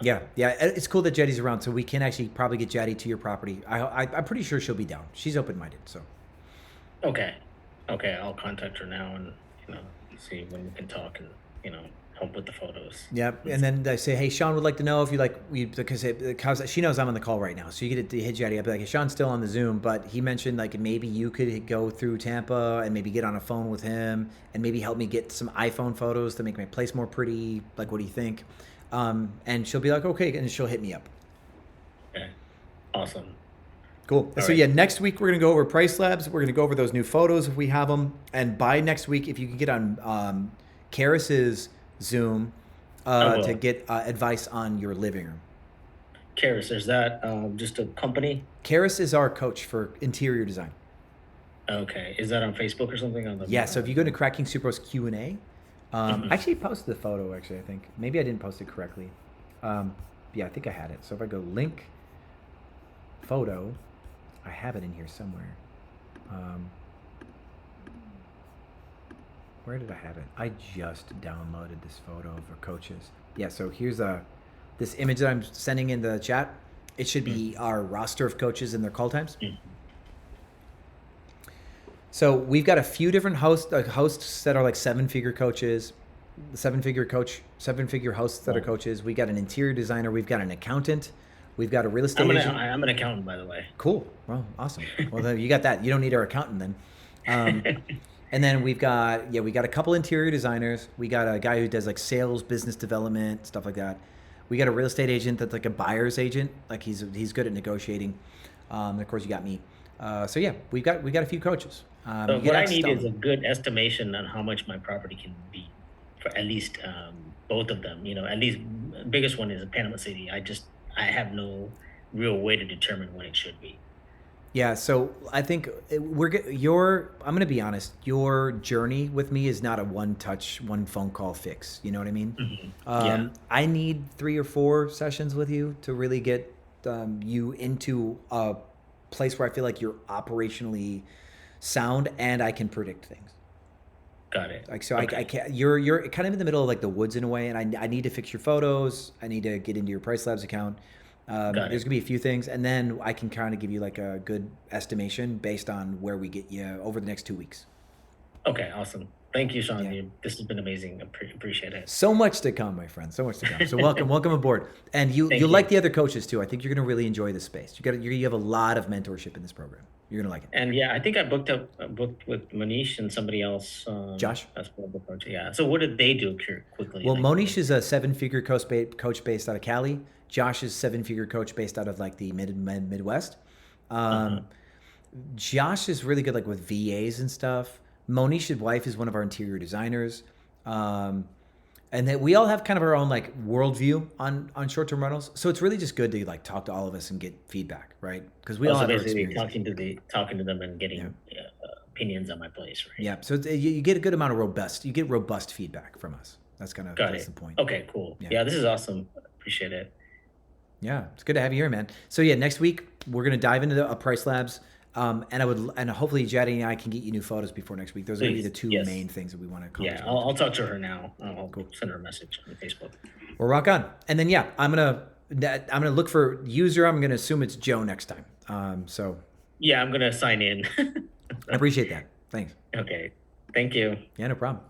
Yeah, it's cool that Jetty's around, so we can actually probably get Jetty to your property. I'm pretty sure she'll be down. She's open-minded, so. Okay, I'll contact her now and see when we can talk and help with the photos. Yep, and then I say, hey, Sean would like to know if because she knows I'm on the call right now, so you get to hit Jetty. I'll be like, hey, Sean's still on the Zoom, but he mentioned like maybe you could go through Tampa and maybe get on a phone with him and maybe help me get some iPhone photos to make my place more pretty. Like, what do you think? And she'll be like, okay, and she'll hit me up. Okay, awesome. Cool. So yeah, next week we're gonna go over price slabs. We're gonna go over those new photos if we have them. And by next week, if you can get on Karis's Zoom to get advice on your living room. Karis, is that just a company? Karis is our coach for interior design. Okay, is that on Facebook or something? Yeah. So if you go to Cracking Super's Q&A, I actually posted the photo. Actually, I think maybe I didn't post it correctly. Yeah, I think I had it. So if I go link photo. I have it in here somewhere. Where did I have it? I just downloaded this photo for coaches. Yeah, so here's this image that I'm sending in the chat. It should be our roster of coaches and their call times. So we've got a few different hosts that are like seven-figure coaches, seven-figure hosts that are coaches. We got an interior designer. We've got an accountant. We've got a real estate agent. I'm an accountant, by the way. Cool. Well, awesome. Well, you got that. You don't need our accountant then. And then we got a couple interior designers. We got a guy who does like sales, business development, stuff like that. We got a real estate agent that's like a buyer's agent. Like he's good at negotiating. And of course, you got me. So yeah, we got a few coaches. So what I need is a good estimation on how much my property can be for at least both of them. At least biggest one is Panama City. I have no real way to determine what it should be. Yeah, so I think I'm going to be honest, your journey with me is not a one phone call fix. You know what I mean? Mm-hmm. I need 3 or 4 sessions with you to really get you into a place where I feel like you're operationally sound and I can predict things. Got it. Like, so okay. I can't, you're kind of in the middle of like the woods in a way, and I need to fix your photos. I need to get into your Price Labs account. There's gonna be a few things, and then I can kind of give you like a good estimation based on where we get you over the next 2 weeks. Okay, awesome. Thank you, Sean. Yeah. This has been amazing. Appreciate it. So much to come, my friend. So much to come. So welcome aboard. And you'll like the other coaches too. I think you're gonna really enjoy the space. You have a lot of mentorship in this program. You're gonna like it. And yeah, I think I booked with Manish and somebody else. Josh. As well, the coach. Yeah. So what did they do quickly? Well, Monish is a 7-figure coach based out of Cali. Josh is 7-figure coach based out of like the Midwest. Josh is really good like with VAs and stuff. Monish's wife is one of our interior designers. And that we all have kind of our own like worldview on short-term rentals. So it's really just good to like talk to all of us and get feedback, right? Because we all have basically talking to them and getting opinions on my place, right? Yeah. So you get a good amount of robust feedback from us. That's the point. Okay, cool. Yeah, this is awesome. Appreciate it. Yeah, it's good to have you here, man. So yeah, next week we're gonna dive into the Price Labs, and hopefully Jaddy and I can get you new photos before next week. Those are gonna be the two main things that we want to accomplish. Yeah, I'll talk to her now. I'll send her a message on Facebook. Well, rock on. And then I'm gonna look for user. I'm gonna assume it's Joe next time. So yeah, I'm gonna sign in. I appreciate that. Thanks. Okay, thank you. Yeah, no problem.